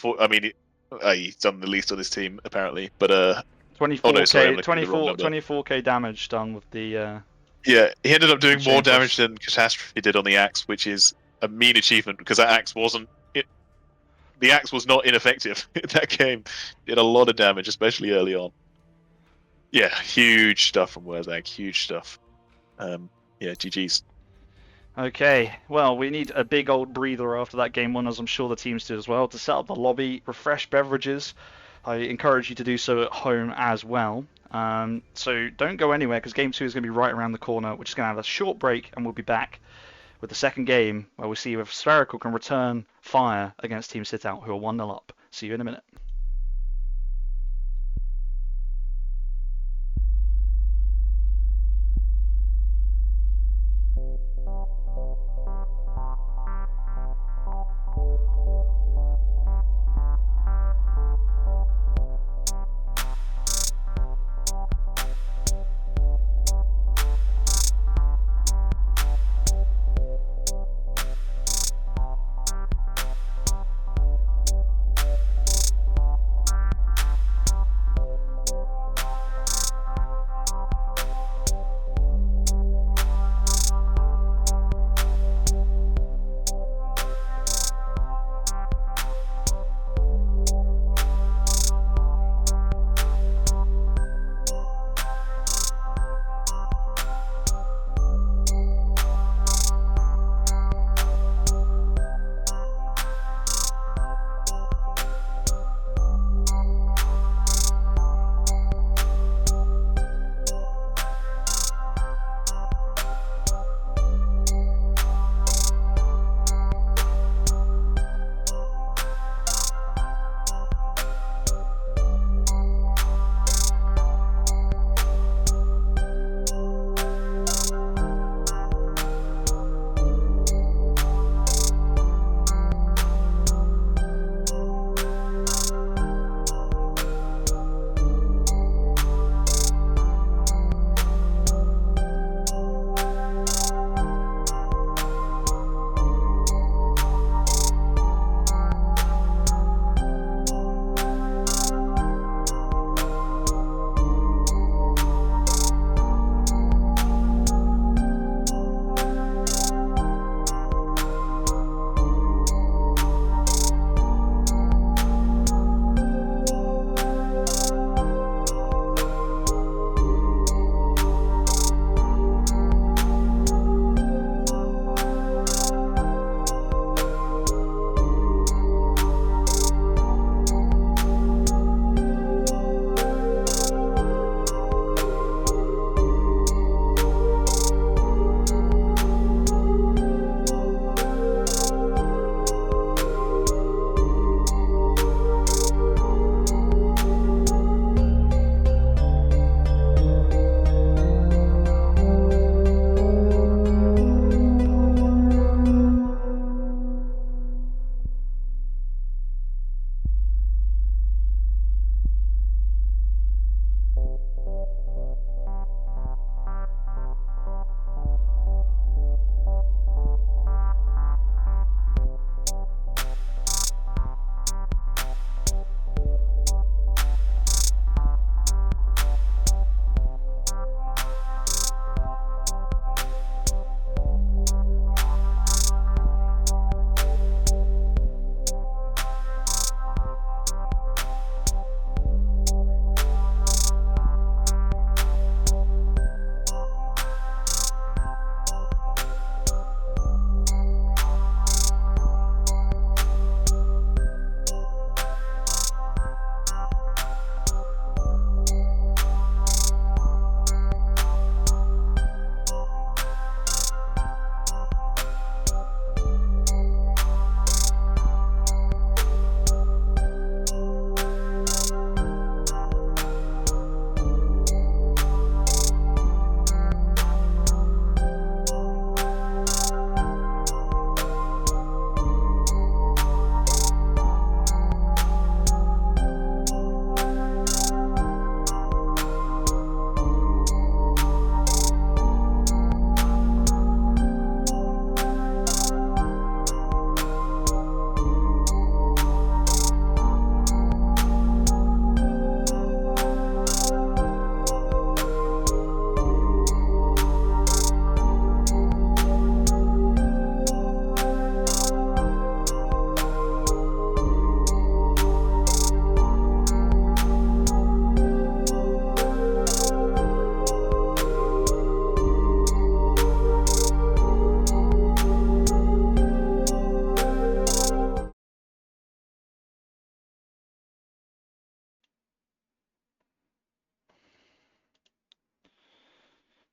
he's done the least on this team apparently. But Oh no, sorry, I'm 24k, looking at the wrong 24, number. 24k damage done with the. Yeah, he ended up doing Chain more push. damage than Catastrophe did on the axe, which is a mean achievement because that axe wasn't. The axe was not ineffective in that game. Did a lot of damage, especially early on. Yeah, huge stuff from Wurzag. Huge stuff. Yeah, GG's. Okay, well, we need a big old breather after that game one, as I'm sure the teams did as well, to set up the lobby, refresh beverages. I encourage you to do so at home as well. So don't go anywhere, because game two is going to be right around the corner. We're just going to have a short break, and we'll be back with the second game, where we'll see if Spherical can return fire against Team Sitout, who are 1-0 up. See you in a minute.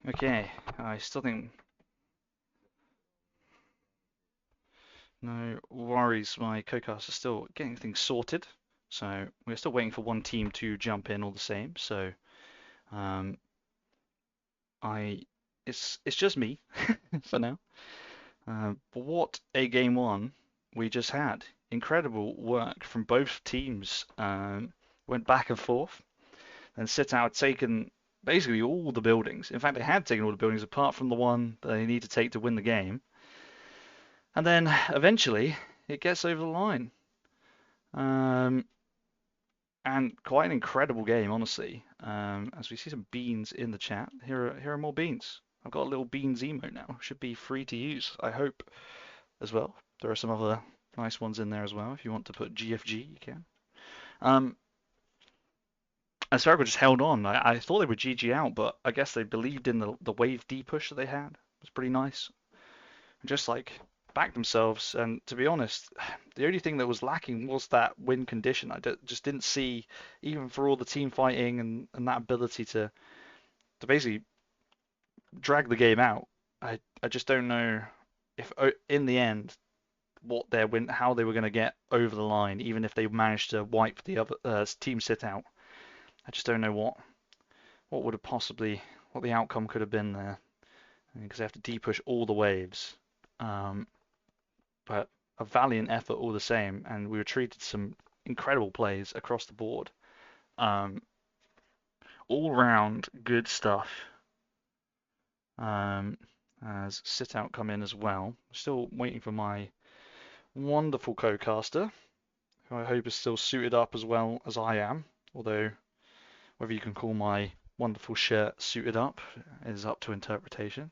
Okay, I still think no worries. My co-cast is still getting things sorted, so we're still waiting for one team to jump in all the same. So um, I it's just me for now. But what a game one we just had! Incredible work from both teams. Went back and forth, and Sitout had taken basically all the buildings. In fact, they had taken all the buildings apart from the one that they need to take to win the game. And then eventually it gets over the line. Um, and quite an incredible game, honestly. As we see some beans in the chat, here are more beans. I've got a little beans emote now. Should be free to use, I hope, as well. There are some other nice ones in there as well. If you want to put GFG, you can. And Spherical just held on. I thought they were GG out, but I guess they believed in the wave D push that they had. It was pretty nice. Just like backed themselves. And to be honest, the only thing that was lacking was that win condition. Just didn't see, even for all the team fighting and that ability to basically drag the game out. I just don't know if in the end what their win, how they were going to get over the line, even if they managed to wipe the other team Sitout. I just don't know what would have possibly what the outcome could have been there, because they have to de-push all the waves. But a valiant effort all the same, and we were treated some incredible plays across the board. All round good stuff. As Sitout come in as well. Still waiting for my wonderful co-caster, who I hope is still suited up as well as I am. Although, whether you can call my wonderful shirt suited up is up to interpretation.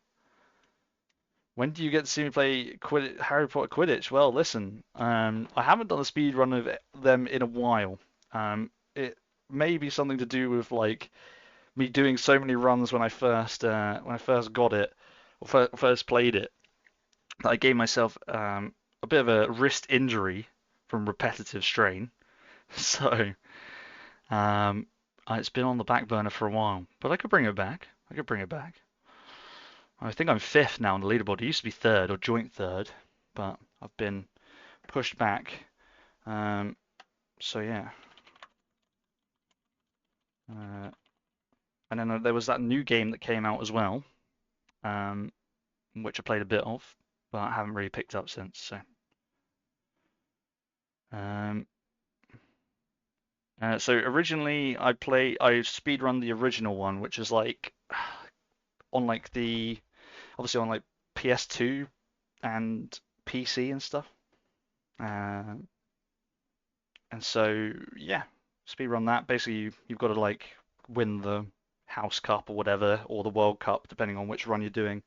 When do you get to see me play Harry Potter Quidditch? Well, listen, I haven't done a speed run of them in a while. It may be something to do with like me doing so many runs when I first got it or first played it that I gave myself a bit of a wrist injury from repetitive strain. So it's been on the back burner for a while, but I could bring it back. I think I'm fifth now on the leaderboard. It used to be third or joint third, but I've been pushed back. So yeah. And then there was that new game that came out as well, which I played a bit of, but I haven't really picked up since. So. So originally I speedrun the original one, which is like on like obviously on like PS2 and PC and stuff. And so yeah, speedrun that. Basically, you've got to like win the House Cup or whatever, or the World Cup, depending on which run you're doing,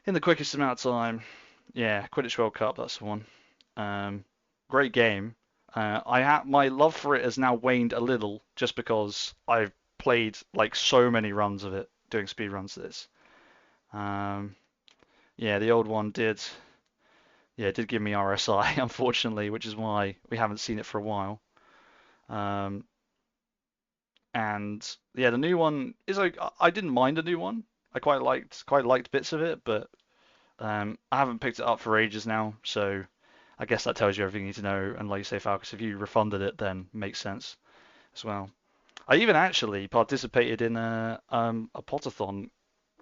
in the quickest amount of time. Yeah, Quidditch World Cup, that's the one. Great game. My love for it has now waned a little, just because I've played like so many runs of it, doing speed runs of this. Yeah, the old one did give me RSI, unfortunately, which is why we haven't seen it for a while. And yeah, the new one is like, I didn't mind the new one. I quite liked bits of it, but I haven't picked it up for ages now, so I guess that tells you everything you need to know. And like you say, Falcus, if you refunded it, then it makes sense as well. I even actually participated in a Potathon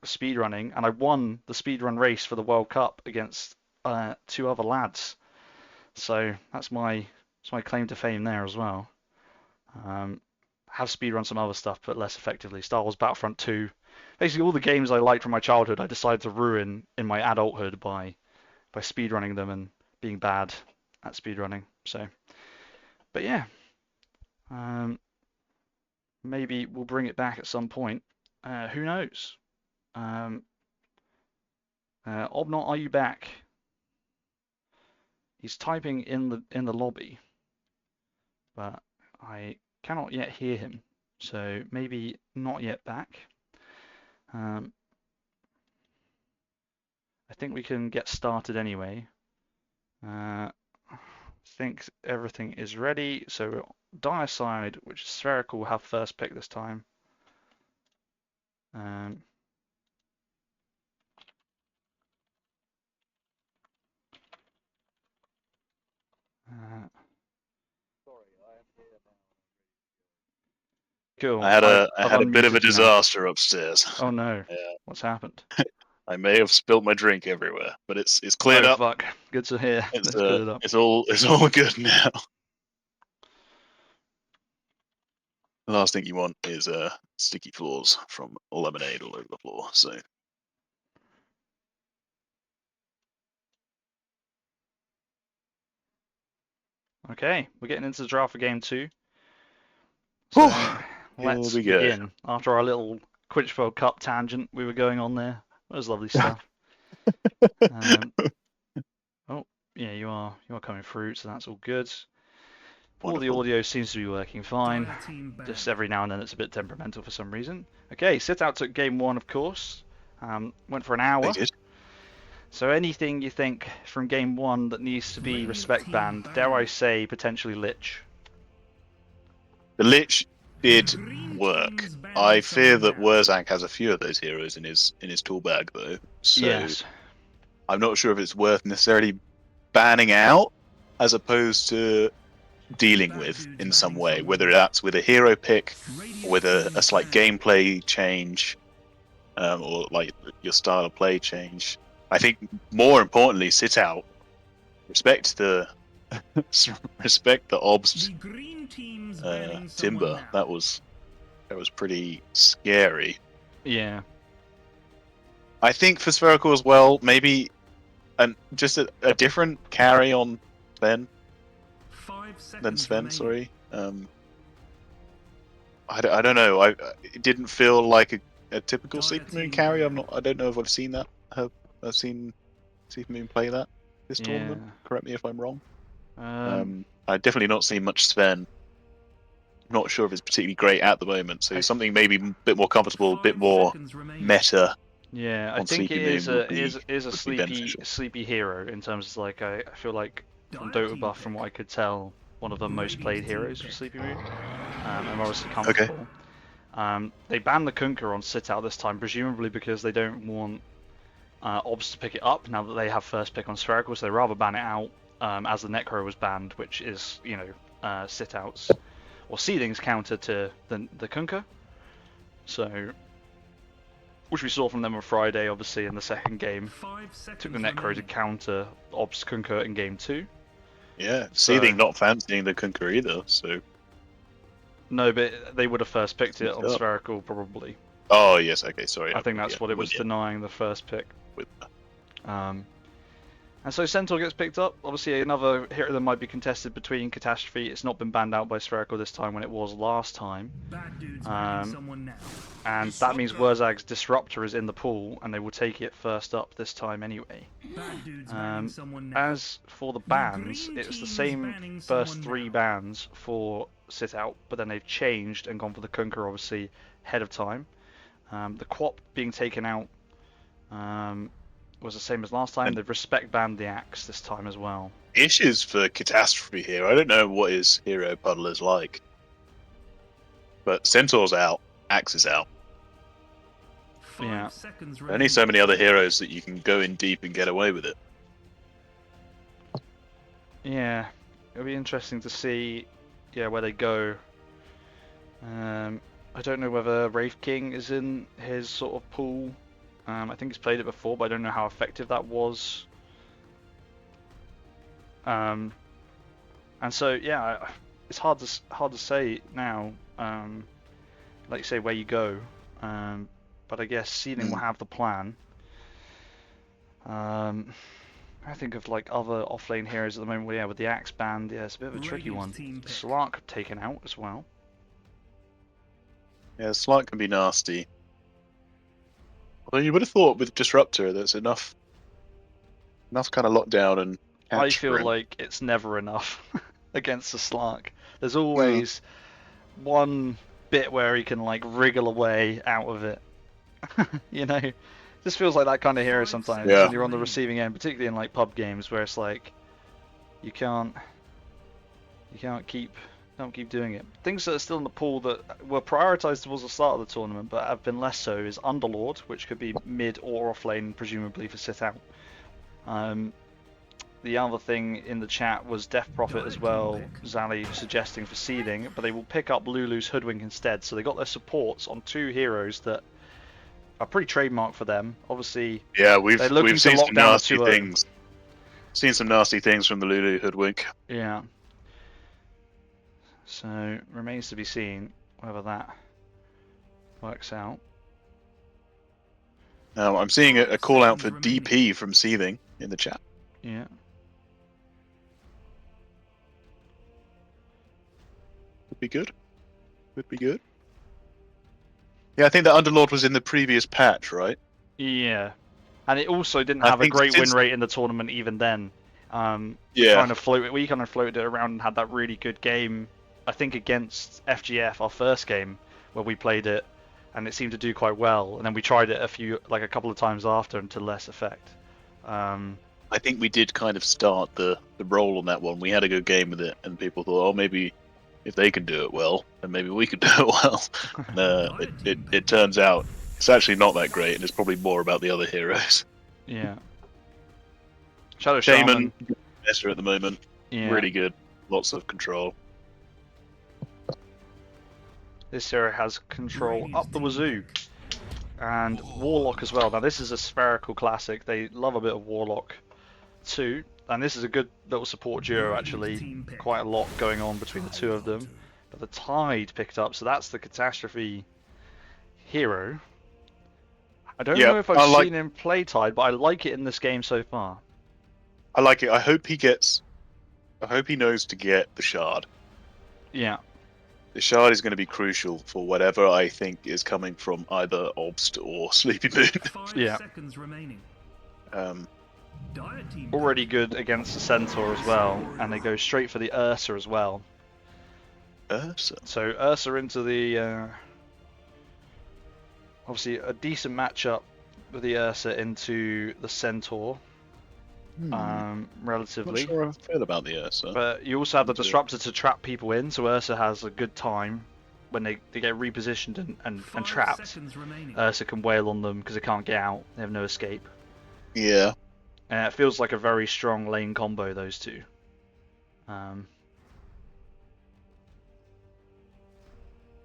speedrunning, and I won the speedrun race for the World Cup against two other lads. So that's my claim to fame there as well. Have speedrun some other stuff, but less effectively. Star Wars Battlefront 2. Basically, all the games I liked from my childhood, I decided to ruin in my adulthood by speedrunning them and being bad at speedrunning. So, but yeah, maybe we'll bring it back at some point. Who knows? Obnot, are you back? He's typing in the lobby, but I cannot yet hear him. So maybe not yet back. I think we can get started anyway. I think everything is ready. So dire side, which is Spherical, will have first pick this time. Cool. I had a I've bit of a unmuted you now. disaster upstairs. Oh no. Yeah. What's happened? I may have spilt my drink everywhere, but it's cleared Oh up. fuck. Good to hear. It's Let's clear it up. it's all good now. The last thing you want is sticky floors from lemonade all over the floor. So Okay, we're getting into the draft for game 2. So let's we go. begin. After our little Quidditch World Cup tangent we were going on there, that was lovely stuff. Oh, yeah, you are coming through, so that's all good. All the Wonderful. audio seems to be working fine. Just every now and then it's a bit temperamental for some reason. Okay, Sitout took game 1, of course. Went for an hour. They did. So anything you think from game 1 that needs to be respect banned, dare I say potentially Lich? The Lich did work. I fear that Wurzak has a few of those heroes in his tool bag though. So Yes. I'm not sure if it's worth necessarily banning out as opposed to dealing with in some way, whether that's with a hero pick or with a slight gameplay change, or like your style of play change. I think more importantly, Sitout, respect the Ob's timber. That was pretty scary. Yeah. I think for Spherical as well, maybe just a different carry on Sven than Sven. Sorry, I don't know. It didn't feel like a typical Sleeping Moon carry. I don't know if I've seen that. I've seen Sleeping Moon play that this tournament. Correct me if I'm wrong. I've definitely not seen much Sven. Not sure if it's particularly great at the moment. So something maybe a bit more comfortable, a bit more meta. Yeah, I on think it Sleeping is a would be beneficial. sleepy hero in terms of like I feel like from Dota buff, from what I could tell, one of the most played heroes for Sleepy Moon, and obviously comfortable. They banned the Kunkka on Sitout this time, presumably because they don't want Obs to pick it up now that they have first pick on Spherical, so they rather ban it out, as the Necro was banned, which is, you know, Sitout's or Seeding's counter to the Kunkka. So, which we saw from them on Friday, obviously in the second game. Took the Necro to counter Obs Kunkka in game 2. Yeah, Seeding not fancying the Kunkka either, so... No, but they would have first picked it on Spherical, probably. Oh, yes, okay, sorry. I think that's what it was denying the first pick. And so Centaur gets picked up. Obviously, another hero that might be contested between Catastrophe. It's not been banned out by Spherical this time when it was last time. And that means Wurzag's Disruptor is in the pool, and they will take it first up this time anyway. As for the bans, it was the same first 3 bans for Sitout, but then they've changed and gone for the Kunkka, obviously, ahead of time. The Quap being taken out was the same as last time. They've respect banned the Axe this time as well. Issues for Catastrophe here. I don't know what his hero puddle is like. But Centaur's out, Axe is out. Yeah. Only so many other heroes that you can go in deep and get away with it. Yeah. It'll be interesting to see where they go. I don't know whether Wraith King is in his sort of pool. I think he's played it before, but I don't know how effective that was. And so yeah, it's hard to say now. Like you say, where you go. But I guess Seeding will have the plan. I think of like other offlane heroes at the moment. Well, yeah, with the Axe banned, it's a bit of a tricky one. Slark taken out as well. Yeah, Slark can be nasty. Although you would have thought with Disruptor there's enough kind of lockdown and catch I feel for him. like it's never enough against the Slark. There's always one bit where he can like wriggle away out of it. You know, this feels like that kind of hero sometimes when you're on the receiving end, particularly in like pub games where it's like you can't keep doing it. Things that are still in the pool that were prioritized towards the start of the tournament but have been less so is Underlord, which could be mid or off lane, presumably for Sitout. the other thing in the chat was Death Prophet as well, Zali suggesting for seeding, but they will pick up Lulu's Hoodwink instead. So they got their supports on 2 heroes that are pretty trademark for them. Obviously, Yeah, they're looking we've to seen lock some down the nasty 2-0. things. Seen some nasty things from the Lulu Hoodwink. Yeah. So remains to be seen whether that works out. Now I'm seeing a call out for DP from Seething in the chat. Yeah. Would be good. Would be good. Yeah, I think that Underlord was in the previous patch, right? Yeah. And it also didn't I have a think great win since- rate in the tournament even then. Yeah. Trying to float it, we kind of floated it around and had that really good game, I think against FGF, our first game, where we played it, and it seemed to do quite well. And then we tried it a couple of times after, and to less effect. I think we did kind of start the roll on that one. We had a good game with it, and people thought, oh, maybe if they could do it well, then maybe we could do it well. It turns out it's actually not that great, and it's probably more about the other heroes. Yeah. Shadow Shaman, Shaman. Esther at the moment, Yeah. really good. Lots of control. This hero has control up the wazoo. And Warlock as well. Now this is a Spherical classic. They love a bit of Warlock too. And this is a good little support duo actually. Quite a lot going on between the two of them. But the Tide picked up, so that's the Catastrophe hero. I don't know if I've seen him play Tide, but I like it in this game so far. I like it. I hope he knows to get the shard. Yeah. The shard is going to be crucial for whatever I think is coming from either Obst or Sleepy Moon. 5 Yeah. seconds remaining. Already good against the Centaur as well, and they go straight for the Ursa as well. So Ursa into the obviously a decent matchup with the Ursa into the Centaur. Relatively. Not sure how I feel about the Ursa. But you also have the Disruptor to trap people in, so Ursa has a good time when they get repositioned and trapped. Ursa can wail on them because they can't get out, they have no escape. Yeah. And it feels like a very strong lane combo, those two.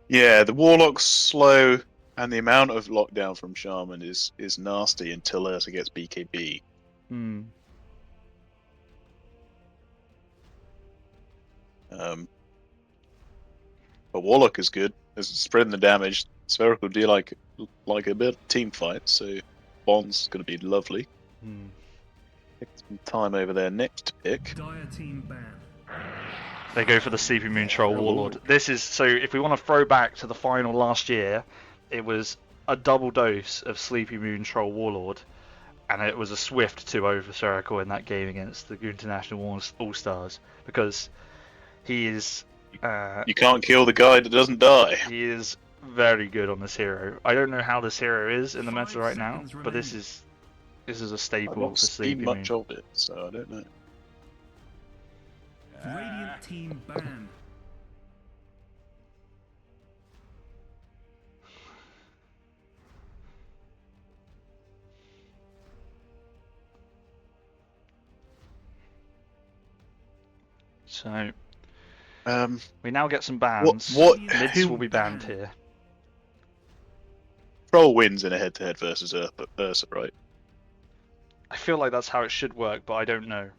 Yeah, the Warlock's slow, and the amount of lockdown from Shaman is nasty until Ursa gets BKB. But Warlock is good. It's spreading the damage. Spherical do like a bit of team fight, so Bond's going to be lovely. Take some time over their next pick. They go for the Sleepy Moon Troll Warlord. This is, so if we want to throw back to the final last year, it was a double dose of Sleepy Moon Troll Warlord, and it was a swift 2-0 for Spherical in that game against the International All-Stars, because he is... you can't kill the guy that doesn't die. He is very good on this hero. I don't know how this hero is in the meta right now, but this is a staple I've not for Sleepy seen Moon. much of it, so I don't know. Radiant team ban. So Um, we now get some bans. Mids will be banned here. Troll wins in a head-to-head versus Ursa, right? I feel like that's how it should work, but I don't know.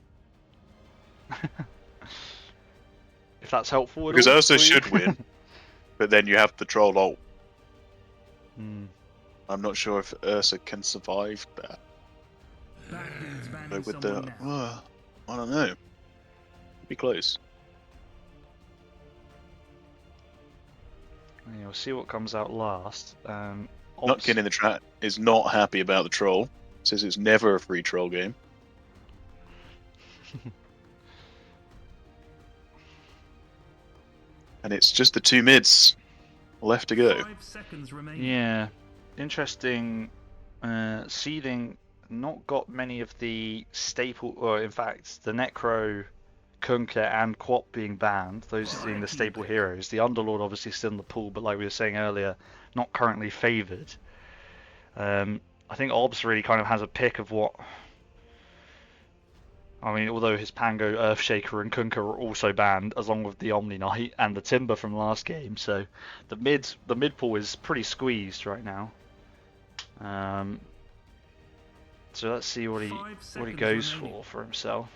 If that's helpful at Because all Ursa for you. should win, but then you have the Troll ult. Hmm. I'm not sure if Ursa can survive that. But with the, I don't know. Be close. Yeah, we'll see what comes out last. Nutkin in the chat is not happy about the troll. Says it's never a free troll game. And it's just the 2 mids left to go. 5 seconds remaining. Yeah, interesting. Seeding not got many of the staple, or in fact, the Necro, Kunkka, and Quap being banned. Those being the staple heroes. The Underlord obviously still in the pool, but like we were saying earlier, not currently favoured. I think Obs really kind of has a pick of what. I mean, although his Pango, Earthshaker, and Kunkka are also banned, along with the Omni Knight and the Timber from last game, so the mid pool is pretty squeezed right now. So let's see what he goes for himself.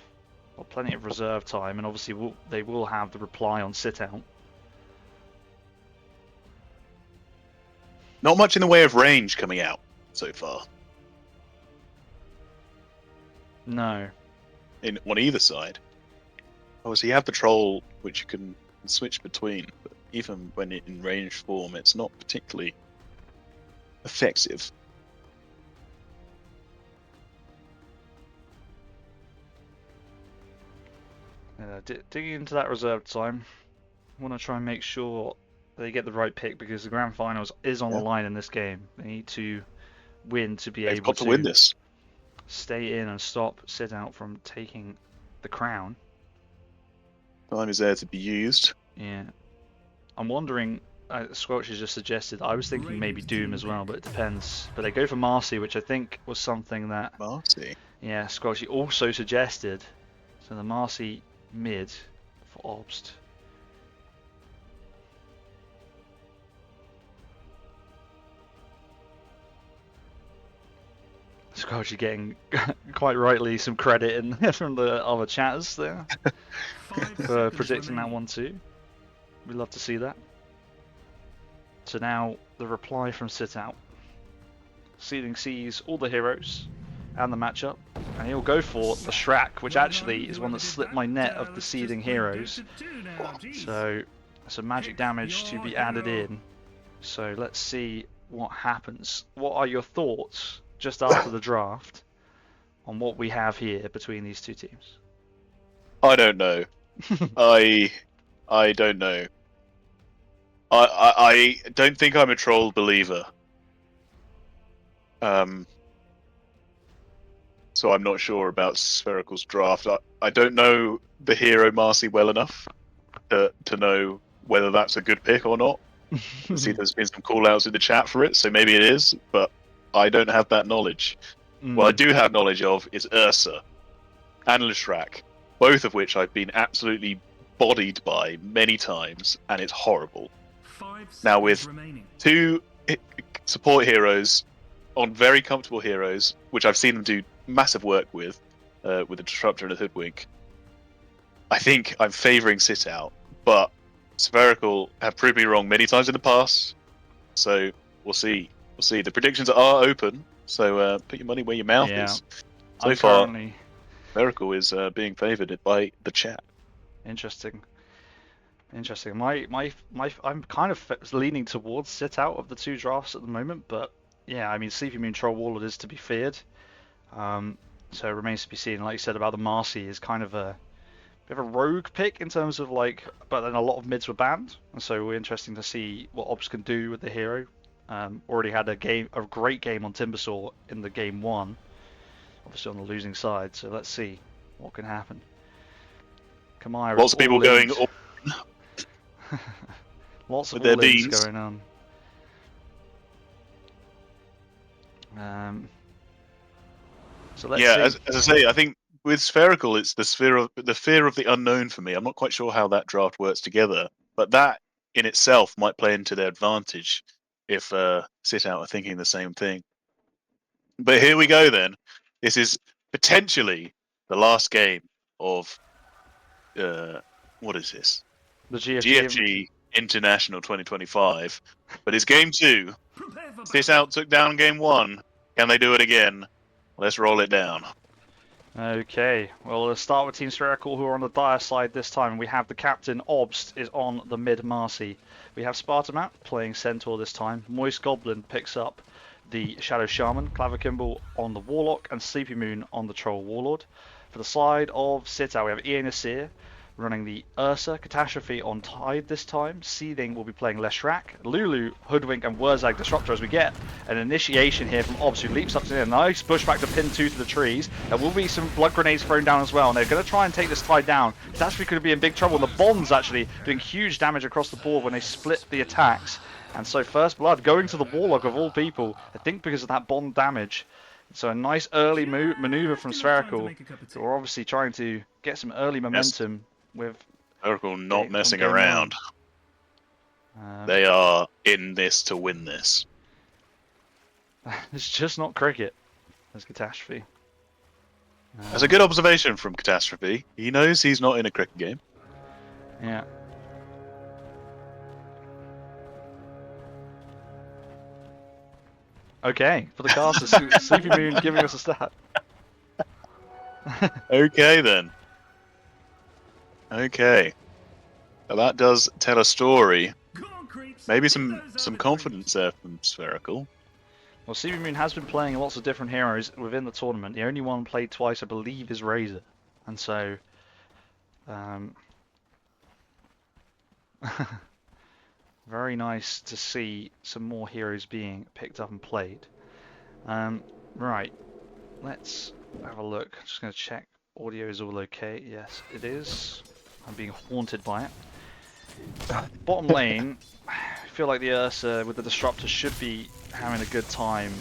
Well, plenty of reserve time, and obviously they will have the reply on Sitout. Not much in the way of range coming out so far. No. On either side. Obviously, you have the troll, which you can switch between, but even when in range form, it's not particularly effective. Digging into that reserve time, I want to try and make sure they get the right pick because the Grand Finals is on the line in this game. They need to win to be They've able got to win this. Stay in and stop Sitout from taking the crown. Time is there to be used. Yeah. I'm wondering, Squelch has just suggested, I was thinking maybe Doom as well, but it depends. But they go for Marcy, which I think was something that... Marcy? Yeah, Squelch also suggested. So the Marcy mid for Obst. Squelch getting quite rightly some credit from the other chatters there for predicting that one too. We'd love to see that. So now the reply from Sitout. Seeding sees all the heroes and the matchup, and he'll go for the Shrek, which actually is one that slipped my net of the seeding heroes. So some magic damage to be added in. So let's see what happens. What are your thoughts just after the draft on what we have here between these two teams? I don't know. I don't know. I don't think I'm a troll believer. So I'm not sure about Spherical's draft. I don't know the hero Marcy well enough to know whether that's a good pick or not. I see there's been some call-outs in the chat for it, so maybe it is, but I don't have that knowledge. What I do have knowledge of is Ursa and Leshrac, both of which I've been absolutely bodied by many times, and it's horrible. Now with two support heroes on very comfortable heroes, which I've seen them do massive work with a Disruptor and a Hoodwink, I think I'm favouring Sitout, but Spherical have proved me wrong many times in the past, so we'll see. We'll see. The predictions are open, so put your money where your mouth is. So far, Spherical is being favoured by the chat. Interesting. I'm kind of leaning towards Sitout of the two drafts at the moment, but yeah, I mean, Sleepy Moon Troll Warlord is to be feared. So it remains to be seen. Like you said about the Marcy, is kind of a bit of a rogue pick in terms of like, but then a lot of mids were banned, and so we're interesting to see what Obs can do with the hero. Already had a great game on Timbersaw in the game one, obviously on the losing side. So let's see what can happen. Kamaya, lots of people going. Lots of their all-ins beans going on. So let's see. As I say, I think with Spherical, it's the fear of the unknown for me. I'm not quite sure how that draft works together, but that in itself might play into their advantage if Sitout are thinking the same thing. But here we go then. This is potentially the last game of what is this? The GFG. GFG International 2025. But it's game 2. Sitout took down game 1. Can they do it again? Let's roll it down. Okay, well, let's start with Team Spherical, who are on the dire side this time. We have the captain, Obst, is on the mid Marcy. We have Spartamat playing Centaur this time. Moist Goblin picks up the Shadow Shaman, Clavakimble on the Warlock, and Sleepy Moon on the Troll Warlord. For the side of Sitout, we have Ian Nasir running the Ursa, Catastrophe on Tide this time. Seething will be playing Leshrac, Lulu, Hoodwink, and Wurzag Disruptor as we get an initiation here from Obs, who leaps up to a nice pushback to pin 2 to the trees. There will be some blood grenades thrown down as well, and they're going to try and take this Tide down. Catastrophe could be in big trouble, and the bombs actually doing huge damage across the board when they split the attacks. And so first blood going to the Warlock of all people, I think because of that bomb damage. So a nice early maneuver from Still have time to Spherical. make a cup of tea. So we're obviously trying to get some early momentum with Spherical not from messing game around. one. They are in this to win this. It's just not cricket. There's Catastrophe. That's a good observation from Catastrophe. He knows he's not in a cricket game. Yeah. Okay, for the casters, Sleepy Moon giving us a stat. Okay then. Okay. Well, that does tell a story. Go on, creeps. Maybe Hit some those other confidence there from Spherical. Well, Sleepy Moon has been playing lots of different heroes within the tournament. The only one played twice, I believe, is Razor. And so... very nice to see some more heroes being picked up and played. Right, let's have a look. Just going to check audio is all okay. Yes, it is. I'm being haunted by it. Bottom lane, I feel like the Ursa with the Disruptor should be having a good time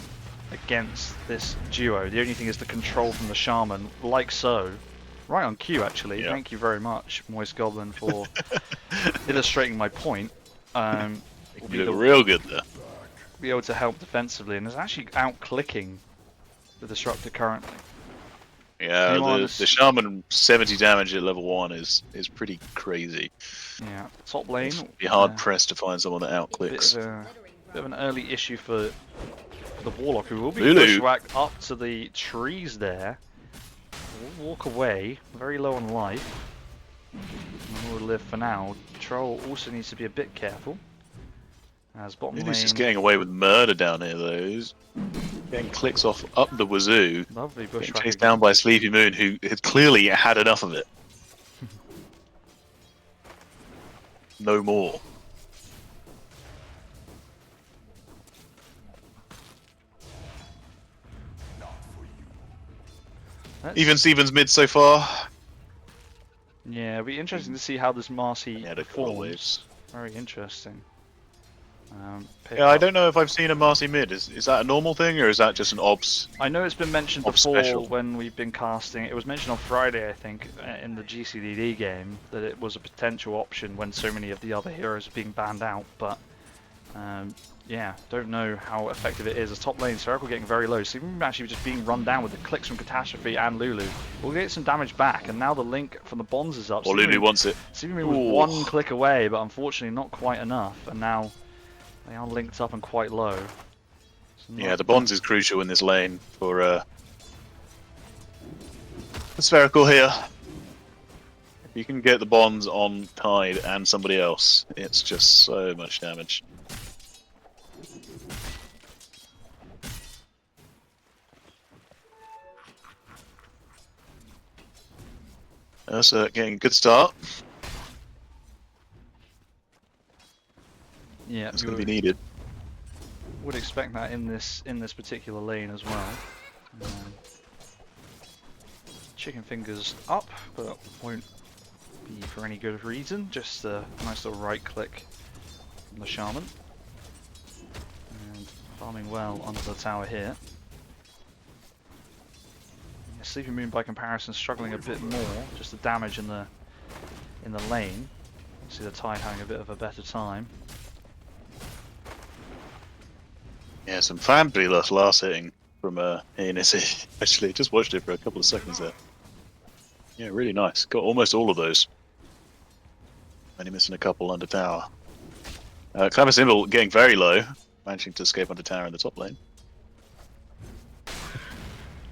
against this duo. The only thing is the control from the Shaman, like so. Right on cue, actually. Yeah. Thank you very much, Moist Goblin, for illustrating my point. Will You look real good there. be able to help defensively, and is actually out clicking the Disruptor currently. Yeah, the Shaman 70 damage at level 1 is pretty crazy. Yeah, top lane. Be hard pressed to find someone that outclicks. Bit of an early issue for the Warlock, who will be Lulu. bushwhacked up to the trees there. Will walk away, very low on life. And will live for now. Troll also needs to be a bit careful. As bottom lane. Lulu's just getting away with murder down here, though. He's getting clicks off up the wazoo. Lovely Getting bushwhack. chased down by Sleepy Moon, who had clearly had enough of it. No more. Even Stevens mid so far. Yeah, it'll be interesting to see how this Marcy Yeah, the call performs. waves. Very interesting. Pick Yeah, I up. don't know if I've seen a Marcy mid. Is that a normal thing, or is that just an obs? I know it's been mentioned Of before special. when we've been casting. It was mentioned on Friday, I think, in the GCDD game, that it was a potential option when so many of the other heroes are being banned out. But yeah, don't know how effective it is. As top lane, Spherical getting very low. So even actually just being run down with the clicks from Catastrophe and Lulu, we'll get some damage back. And now the link from the Bonds is up. Or Lulu wants it. Seemingly was Ooh. one click away, but unfortunately not quite enough. And now they are linked up and quite low. So Yeah, the bonds is crucial in this lane for Spherical here. If you can get the bonds on Tide and somebody else, it's just so much damage. Ursa getting a good start. Yeah, It's you going to be needed. would expect that in this particular lane as well. Chicken fingers up, but won't be for any good reason. Just a nice little right click from the Shaman. And farming well under the tower here. Yeah, Sleepy Moon by comparison struggling a bit more. Just the damage in the lane. See the Tide having a bit of a better time. Yeah, some fabulous last hitting from ANSE. Actually, just watched it for a couple of seconds there. Yeah, really nice. Got almost all of those. Only missing a couple under tower. Clever Symbol getting very low, managing to escape under tower in the top lane.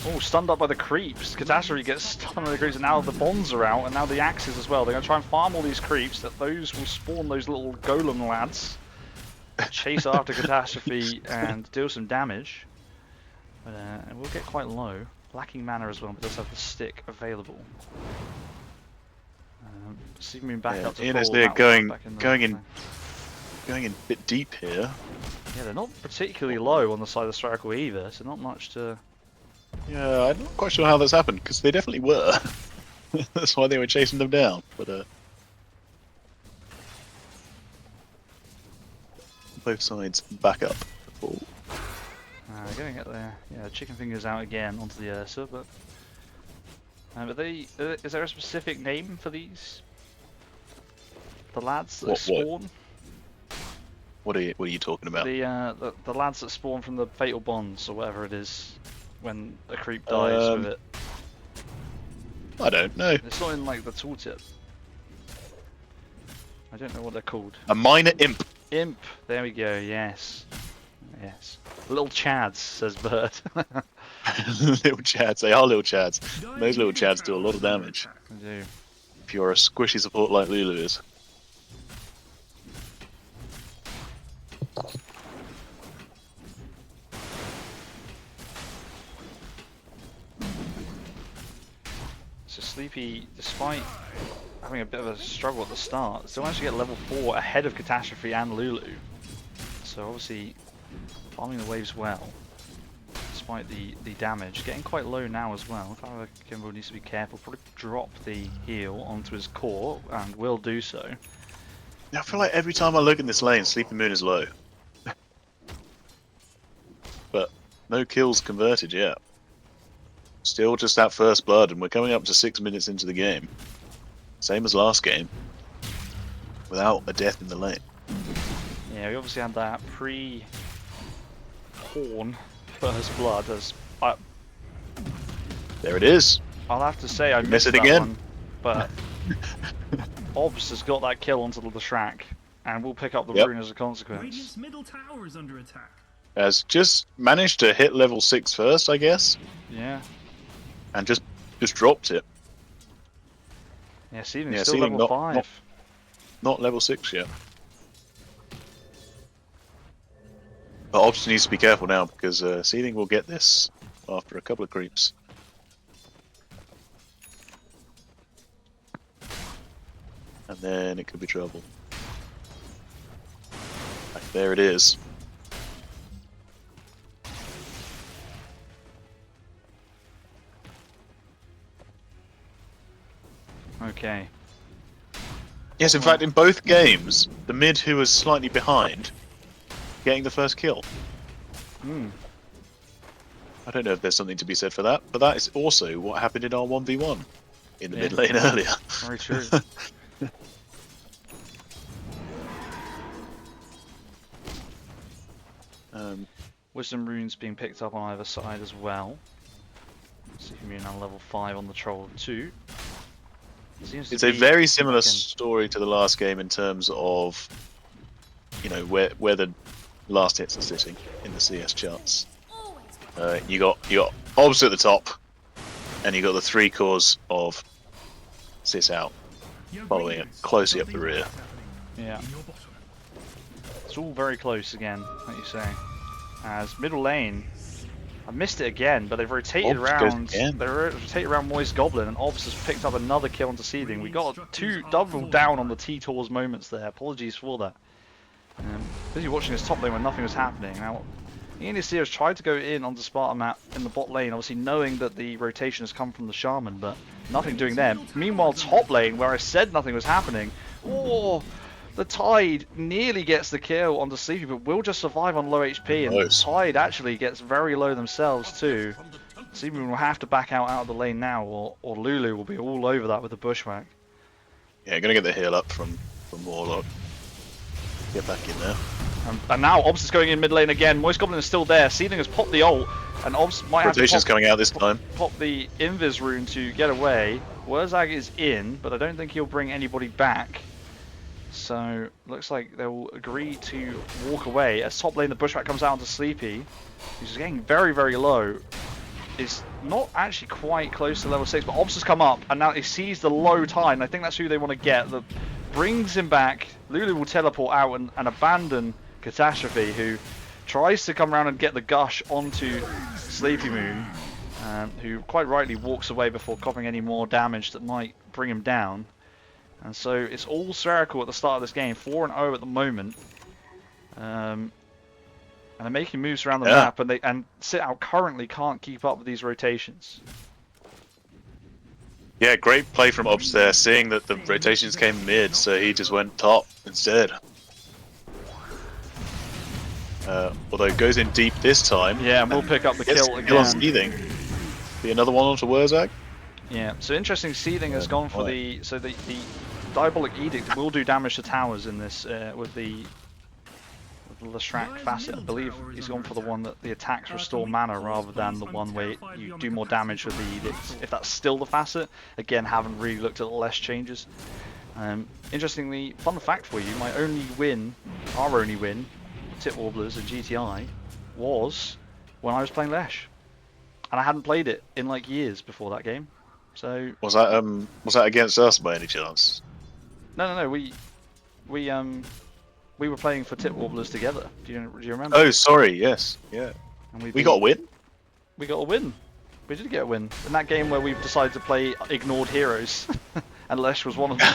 Oh, stunned up by the creeps. Catastrophe gets stunned by the creeps, and now the bonds are out, and now the axes as well. They're going to try and farm all these creeps, that those will spawn those little golem lads. Chase after Catastrophe and deal some damage. But it will get quite low. Lacking mana as well, but does have the stick available. Sleepy Moon back up to full. ENSD That going was back the going in lane. going in a bit deep here. Yeah, they're not particularly low on the side of Spherical either, so not much to... Yeah, I'm not quite sure how this happened, because they definitely were. That's why they were chasing them down. But both sides back up. Gonna get the chicken fingers out again onto the Ursa, but is there a specific name for these? The lads that spawn? What are you talking about? The lads that spawn from the fatal bonds or whatever it is when a creep dies with it. I don't know. It's not in like the tooltip. I don't know what they're called. A minor imp. Imp. There we go. Yes. Yes. Little chads, says Bird. Little chads. They are little chads. Those little chads do a lot of damage. They do. If you're a squishy support like Lulu is. So Sleepy, despite having a bit of a struggle at the start, still managed to get level 4 ahead of Catastrophe and Lulu. So obviously farming the waves well, despite the damage. Getting quite low now as well. However, Kimbo needs to be careful. Probably drop the heal onto his core, and will do so. I feel like every time I look in this lane, Sleeping Moon is low. But no kills converted yet. Still just that first blood, and we're coming up to 6 minutes into the game. Same as last game. Without a death in the lane. Yeah, we obviously had that pre-horn first blood. As There it is. I'll have to say I Miss missed it that again. one, but Obs has got that kill onto the Shrek, and we'll pick up the rune as a consequence. Radiant's middle tower is under attack. Has just managed to hit level 6 first, I guess. Yeah. And just dropped it. Yeah, Seething's Yeah, still Seething level 5. Not level 6 yet. But Obs needs to be careful now, because Seething will get this after a couple of creeps. And then it could be trouble. Like, there it is. Okay. Yes, in fact, in both games, the mid who was slightly behind, getting the first kill. Hmm. I don't know if there's something to be said for that, but that is also what happened in our 1v1 in the Yeah. mid lane earlier. Very true. Wisdom runes being picked up on either side as well. Sleeping on level 5 on the troll too. It's a very similar story to the last game in terms of, you know, where the last hits are sitting in the CS charts. You got Obs at the top, and you got the 3 cores of Sitout following it closely up the rear. Yeah. It's all very close again, like you say. As middle lane, I missed it again, but they've rotated around. They rotated around Moist Goblin, and Obs has picked up another kill onto Seething. We got 2 double down on the T-Tors moments there. Apologies for that. Busy watching this top lane when nothing was happening. Now, Ian has tried to go in onto Sparta map in the bot lane, obviously knowing that the rotation has come from the Shaman, but nothing doing there. Meanwhile, top lane, where I said nothing was happening, oh, the Tide nearly gets the kill onto Sleepy, but will just survive on low HP, and the Tide actually gets very low themselves too. Sleepy will have to back out of the lane now, or Lulu will be all over that with the bushwhack. Yeah, gonna get the heal up from Warlock. Get back in there. And now Obs is going in mid lane again. Moist Goblin is still there. Seething has popped the ult, and Obs might have Rotation's to coming out this time. pop the Invis rune to get away. Wurzag is in, but I don't think he'll bring anybody back. So looks like they'll agree to walk away. As top lane, the bushwhack comes out onto Sleepy, who's getting very, very low. Is not actually quite close to level 6, but Obs has come up, and now he sees the low Tide, and I think that's who they want to get. That brings him back. Lulu will teleport out and abandon Catastrophe, who tries to come around and get the gush onto Sleepy Moon, who quite rightly walks away before copping any more damage that might bring him down. And so it's all Spherical at the start of this game, 4-0 at the moment. And they're making moves around the map, and Sitout currently can't keep up with these rotations. Yeah, great play from Obs there, seeing that the rotations came mid, so he just went top instead. Although it goes in deep this time. Yeah, and we'll pick up the Gets kill a kill on again. Seething. Be another one onto Wurzag. Yeah, so interesting, Seething has gone for the Diabolic Edict will do damage to towers in this with the Leshrac facet. I believe he's gone for the one that the attacks restore mana rather than the one where you do more damage with the Edict. If that's still the facet, again, haven't really looked at the less changes. Interestingly, fun fact for you, my only win, our only win, Tit Warblers and GTI, was when I was playing Lesh. And I hadn't played it in like years before that game. So Was that against us by any chance? no, we were playing for Tit Warblers together. Do you remember? Oh, sorry. Yes. Yeah. And We got a win. We got a win. We did get a win in that game where we decided to play ignored heroes, and Lesh was one of them.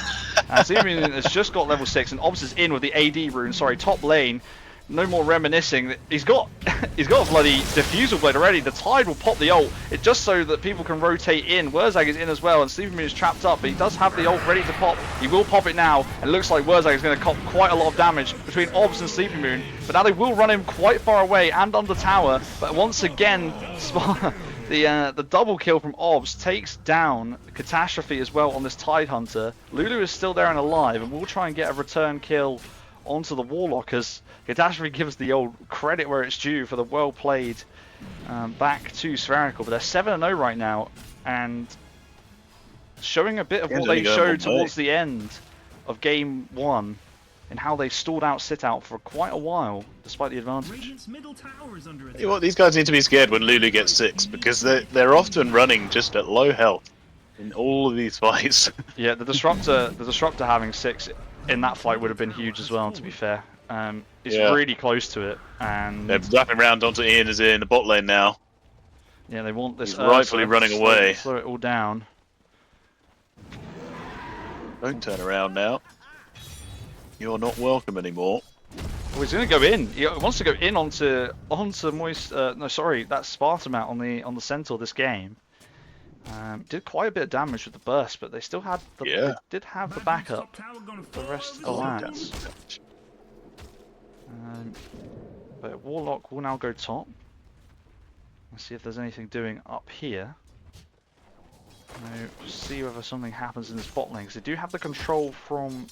And Simeon has just got level 6, and Obs is in with the AD rune. Sorry, top lane. No more reminiscing. He's got a bloody diffusal blade already. The Tide will pop the ult. It just so that people can rotate in. Wurzag is in as well, and Sleepy Moon is trapped up, but he does have the ult ready to pop. He will pop it now, and it looks like Wurzag is going to cop quite a lot of damage between Obs and Sleepy Moon. But now they will run him quite far away and under tower. But once again, the double kill from Obs takes down Catastrophe as well on this Tide Hunter. Lulu is still there and alive, and we'll try and get a return kill onto the Warlock as Catastrophe gives the old credit where it's due for the well played back to Spherical. But they're 7-0 right now, and showing a bit of what they showed towards the end of game 1 and how they stalled out Sitout for quite a while despite the advantage. Radiant's middle tower is under attack. You know what, these guys need to be scared when Lulu gets 6 because they're often running just at low health in all of these fights. Yeah, the disruptor having 6 in that fight would have been huge as well, to be fair. It's really close to it, and they're wrapping around onto Ian is in the bot lane now. Yeah, they want this. He's rightfully running away. Slow it all down. Don't turn around now. You're not welcome anymore. Oh, he's going to go in. He wants to go in onto Moist. No, sorry, that's Spartamat on the Centaur this game. Did quite a bit of damage with the burst, but they still had the they did have the backup. The rest of the lads. But Warlock will now go top. Let's see if there's anything doing up here. See whether something happens in this bot lane, because they do have the control from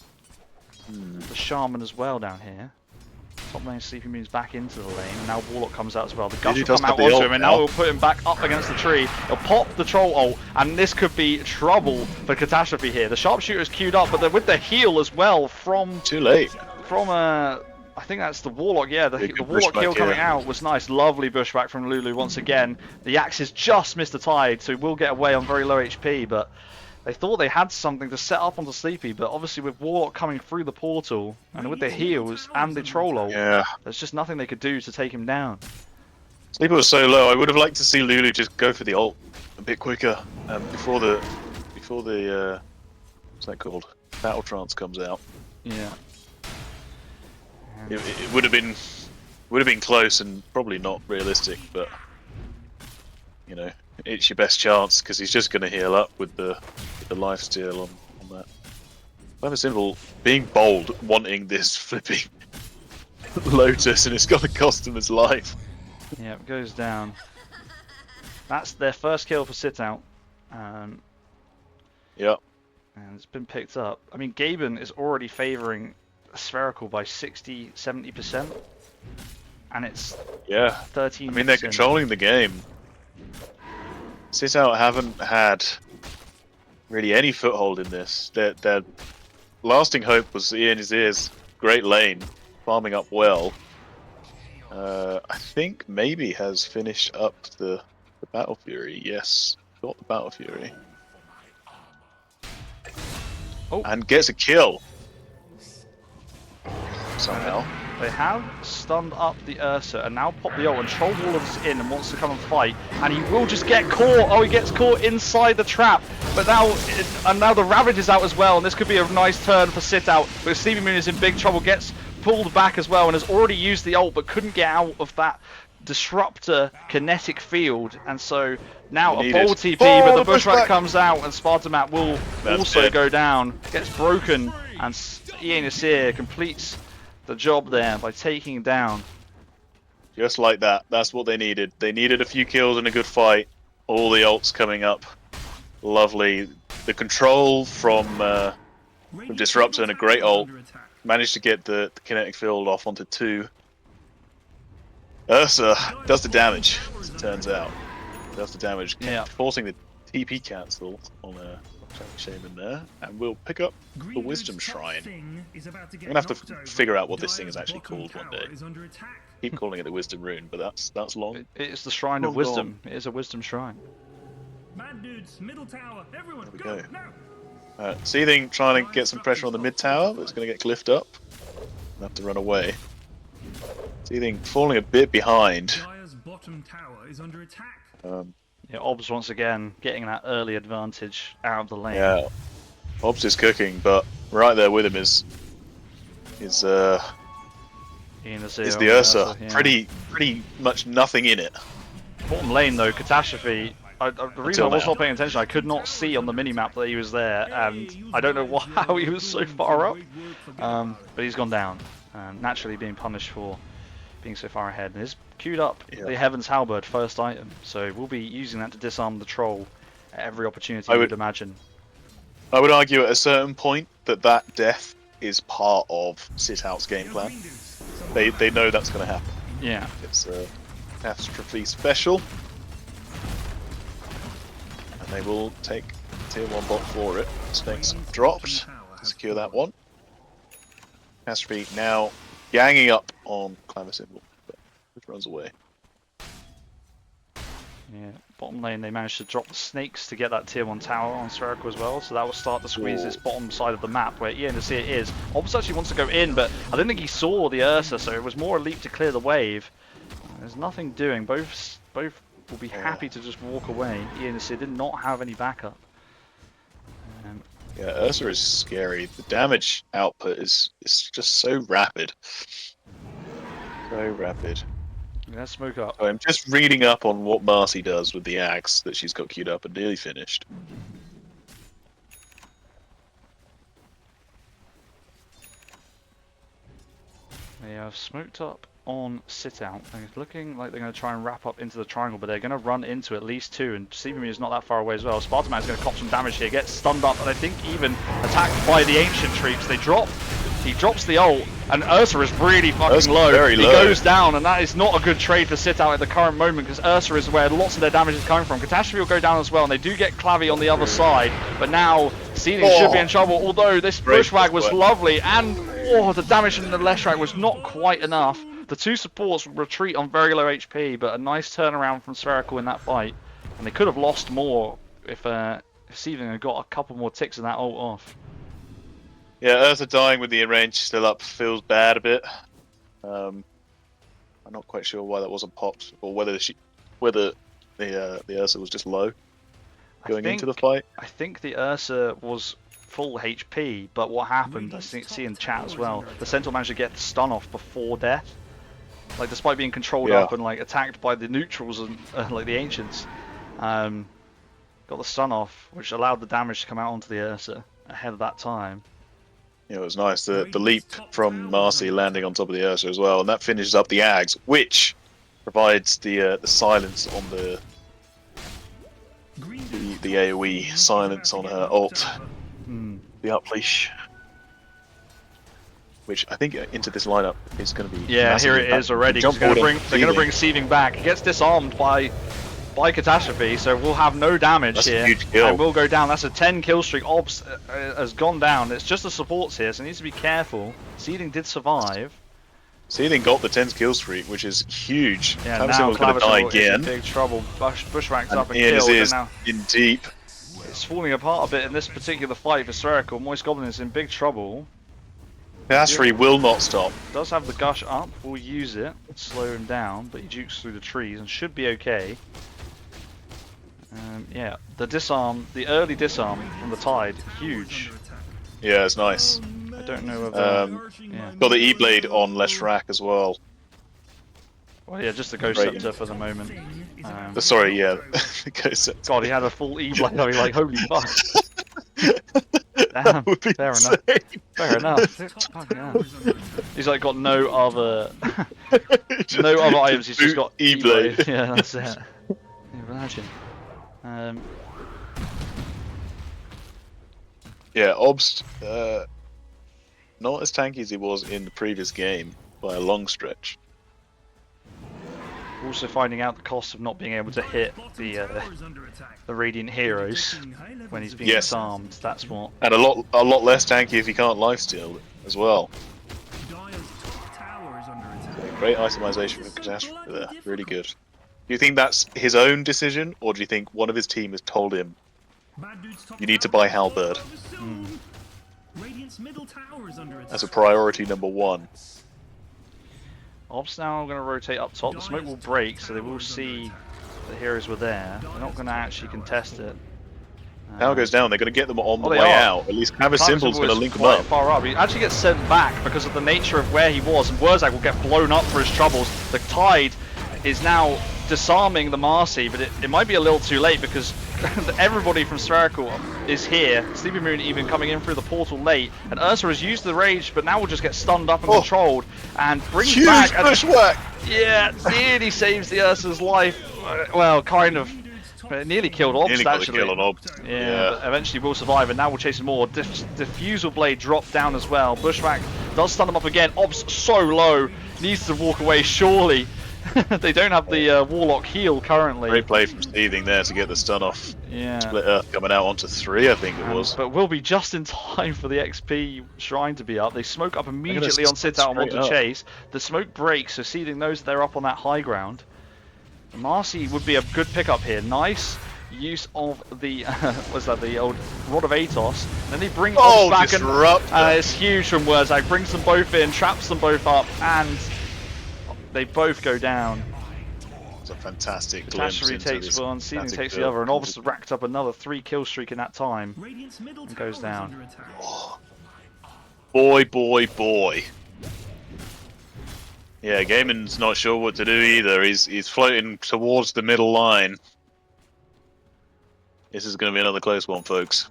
the Shaman as well down here. Top lane Sleepy Moon's back into the lane, and now Warlock comes out as well. The Gush will come out onto him, and now we'll put him back up against the tree. He'll pop the Troll ult, and this could be trouble for Catastrophe here. The Sharpshooter's queued up, but with the heal as well from... Too late. From, I think that's the Warlock, yeah. The Warlock heal coming out was nice. Lovely bushback from Lulu once again. The Axes just missed the Tide, so he will get away on very low HP, but... They thought they had something to set up onto Sleepy, but obviously with Warlock coming through the portal, and with the heals and the Troll ult, there's just nothing they could do to take him down. Sleepy was so low, I would have liked to see Lulu just go for the ult a bit quicker before the what's that called? Battle Trance comes out. Yeah. It would have been close and probably not realistic, but you know, it's your best chance because he's just going to heal up with the lifesteal on that. Plain and simple, being bold, wanting this flipping Lotus, and it's going to cost him his life. Yeah, it goes down. That's their first kill for Sitout. Yeah. And it's been picked up. I mean, Gaben is already favouring Spherical by 60-70%. And it's 13%. I mean, they're controlling the game. Sitout haven't had really any foothold in this. Their lasting hope was Ian is Ears, great lane, farming up well. I think maybe has finished up the Battle Fury. Yes, got the Battle Fury. Oh. And gets a kill. Somehow. They have stunned up the Ursa and now pop the ult, and Troll Warlock's in and wants to come and fight, and he will just get caught. Oh, he gets caught inside the trap, but now the Ravage is out as well, and this could be a nice turn for Sitout. But Sleepy Moon is in big trouble, gets pulled back as well, and has already used the ult, but couldn't get out of that disruptor kinetic field, and so now a bold TP, but the bushwhack comes out, and Spartamat will also go down, gets broken, and Ian Nasir completes the job there by taking down Just like that. That's what they needed. They needed a few kills and a good fight. All the ults coming up. Lovely. The control from Disruptor and a great ult. Managed to get the kinetic field off onto 2. Ursa does the damage, as it turns out. Does the damage, Yeah. forcing the TP cancel on a Shaman there. And we'll pick up the Wisdom Shrine. I'm going to have to figure out what this thing is actually called one day. Keep calling it the Wisdom Rune, but that's long. It's the Shrine of Long Wisdom. It is a Wisdom Shrine. Mad dudes, middle tower, everyone, There we go, go. now. Seething trying to get some pressure on the mid tower, but it's going to get glyphed up. Gonna have to run away. Seething falling a bit behind. Dire's bottom tower is under attack. Yeah, Obs once again getting that early advantage out of the lane. Yeah, Obs is cooking, but right there with him is the Ursa. Yeah. Pretty much nothing in it. Bottom lane though, Catastrophe. The reason I Until was now. not paying attention, I could not see on the minimap that he was there, and I don't know how he was so far up. But he's gone down, naturally being punished for being so far ahead. And he's queued up the Heaven's Halberd first item, so we'll be using that to disarm the troll at every opportunity, I would imagine. I would argue at a certain point that death is part of Sitout's game plan. They know that's going to happen. Yeah. It's a catastrophe special. And they will take tier 1 bot for it. Snakes dropped to secure that one. Catastrophe now ganging up on Climber Symbol, but it runs away. Yeah, bottom lane they managed to drop the snakes to get that tier 1 tower on Spherical as well, so that will start to squeeze this bottom side of the map where Ian to see it is. Obs actually wants to go in, but I don't think he saw the Ursa, so it was more a leap to clear the wave. There's nothing doing. Both will be happy to just walk away. Ian to see did not have any backup. Yeah, Ursa is scary. The damage output is just so rapid. So rapid. Let's smoke up. I'm just reading up on what Marcy does with the axe that she's got queued up and nearly finished. They have smoked up on Sitout. They're looking like they're going to try and wrap up into the triangle, but they're going to run into at least 2, and Seaman is not that far away as well. Spartaman is going to cop some damage here, gets stunned up, and I think even attacked by the Ancient Troops. They drop. He drops the ult, and Ursa is really fucking low. Very he low. goes down, and that is not a good trade for Sitout at the current moment, because Ursa is where lots of their damage is coming from. Catastrophe will go down as well, and they do get Clavy on the other side, but now Seething should be in trouble, although this bushwhack was lovely, and the damage from the Leshrac was not quite enough. The 2 supports retreat on very low HP, but a nice turnaround from Spherical in that fight, and they could have lost more if Seething had got a couple more ticks in that ult off. Yeah, Ursa dying with the range still up feels bad a bit. I'm not quite sure why that wasn't popped, or whether the Ursa was just low going into the fight. I think the Ursa was full HP, but what happened, I see in chat as well, the Centaur managed to get the stun off before death. Like, despite being controlled up and like attacked by the neutrals and like the Ancients, got the stun off, which allowed the damage to come out onto the Ursa ahead of that time. Yeah, it was nice. The leap from Marcy landing on top of the Ursa as well, and that finishes up the Ags, which provides the silence on the AoE silence on her ult, the upleash, which I think into this lineup is going to be. Yeah, here it is already. They're going to bring Seething back. He gets disarmed by Catastrophe, so we'll have no damage here. That's a huge kill. And we'll go down. That's a 10 kill streak. Obs has gone down. It's just the supports here, so he needs to be careful. Seething did survive. Seething got the 10 kill streak, which is huge. Yeah, Climber now Symbol's going to die Clavicil is again. in big trouble. Bushwhack's up and Ian killed. is And now in deep. it's falling apart a bit in this particular fight for Spherical. Moist Goblin is in big trouble. Catastrophe will not stop. Does have the gush up. We'll use it. Slow him down, but he jukes through the trees and should be okay. Yeah, the early disarm from the Tide, huge. Yeah, it's nice. I don't know whether... Got the E-Blade on Leshrac as well. Well, yeah, just the Ghost Scepter for the moment. Sorry, yeah. The Ghost Scepter. God, he had a full E-Blade. I was like, holy fuck. That That would be Fair insane. enough. Fair enough. Fucking hell. He's like got no other no other items. He's just got E-blade. Yeah, that's it. Yeah, imagine. Yeah, Obst, not as tanky as he was in the previous game by a long stretch. Also finding out the cost of not being able to hit the Radiant heroes when he's being Yes. disarmed. That's what. And a lot less tanky if he can't lifesteal as well. Great itemization for Catastrophe there, really good. Do you think that's his own decision, or do you think one of his team has told him, you need to buy Halberd as a priority number one? Ob's now going to rotate up top. The smoke will break, so they will see the heroes were there. They're not going to actually contest it. Tower goes down, they're going to get them on the they way are. out. At least Canvas Symbol's going to link them quite up. far up. He actually gets sent back because of the nature of where he was, and Wurzag will get blown up for his troubles. The Tide is now disarming the Marcy, but it might be a little too late because everybody from Spherical is here. Sleepy Moon even coming in through the portal late, and Ursa has used the rage, but now will just get stunned up and controlled, and brings Huge back. bushwhack! Yeah, nearly saves the Ursa's life. Well, kind of. But it nearly killed Obst, Nearly got the actually. kill on Ob. Yeah, but eventually will survive, and now we're chasing more. Diffusal Blade dropped down as well. Bushwhack does stun him up again. Obst so low, needs to walk away surely. They don't have the Warlock heal currently. Great play from Seething there to get the stun off. Yeah. Split Earth coming out onto 3, I think it was. But will be just in time for the XP Shrine to be up. They smoke up immediately on Sitout and want to chase. The smoke breaks, so Seething knows they're up on that high ground. Marcy would be a good pickup here. Nice use of the what's that? The old Rod of Atos. Then they bring Obst back and it's huge from Wurzag. Brings them both in, traps them both up, and they both go down. It's a fantastic glimpse Catastrophe into takes this one, Seething fantastic takes the build. other, and Obst racked up another 3 kill streak in that time and goes down. Boy, boy, boy. Yeah, Gaiman's not sure what to do either. He's floating towards the middle line. This is going to be another close one, folks.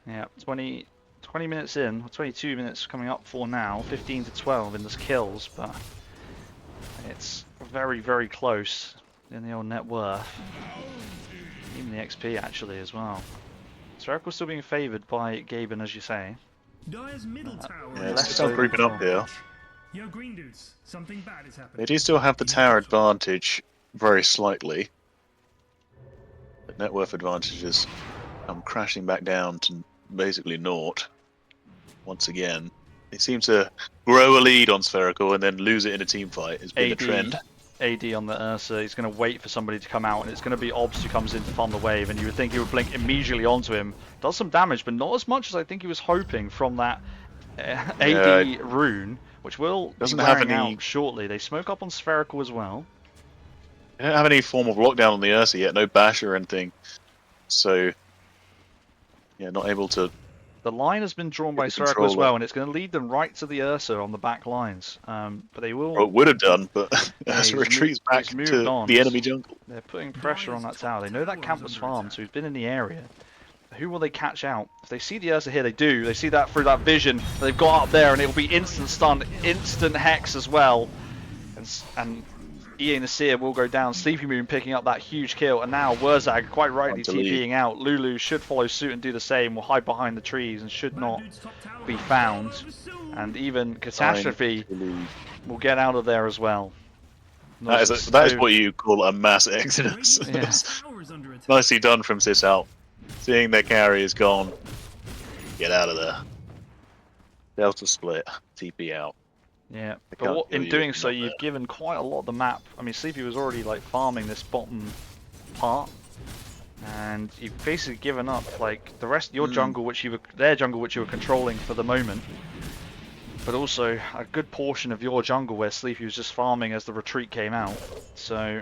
Yeah, 20 minutes in, 22 minutes coming up for now, 15 to 12 in this kills, but it's very, very close in the old net worth. Even the XP actually as well. Spherical still being favoured by Gaben, as you say. Yeah, it's still creeping up here. Yo, green dudes, something bad is happening. They do still have the tower advantage, very slightly. But net worth advantages come crashing back down to basically naught. Once again, they seem to grow a lead on Spherical and then lose it in a team fight. Has been the trend. AD on the Ursa, he's going to wait for somebody to come out, and it's going to be Obst who comes in to farm the wave, and you would think he would blink immediately onto him. Does some damage, but not as much as I think he was hoping from that AD rune, which will doesn't be have wearing any out shortly. They smoke up on Spherical as well. They don't have any form of lockdown on the Ursa yet, no bash or anything. So, yeah, not able to. The line has been drawn by Spherical as well, and it's going to lead them right to the Ursa on the back lines. But they will. Well, it would have done, but Yeah, as he's retreats back moved to on. the enemy jungle. They're putting pressure on that tower. They know that camp was farmed, so he's been in the area. Who will they catch out? If they see the Ursa here, they do. They see that through that vision that they've got up there, and it will be instant stun, instant hex as well. And EA Nasir will go down. Sleepy Moon picking up that huge kill, and now Wurzag quite rightly TPing out. Lulu should follow suit and do the same. Will hide behind the trees and should not be found. And even Catastrophe will get out of there as well. That is what you call a mass exodus. Yeah. Nicely done from Sitout. Seeing their carry is gone. Get out of there. Delta split. TP out. Yeah, can't but in kill doing you, so, not you've there. given quite a lot of the map. I mean, Sleepy was already like farming this bottom part, and you've basically given up like the rest of your jungle, their jungle, which you were controlling for the moment, but also a good portion of your jungle where Sleepy was just farming as the retreat came out. So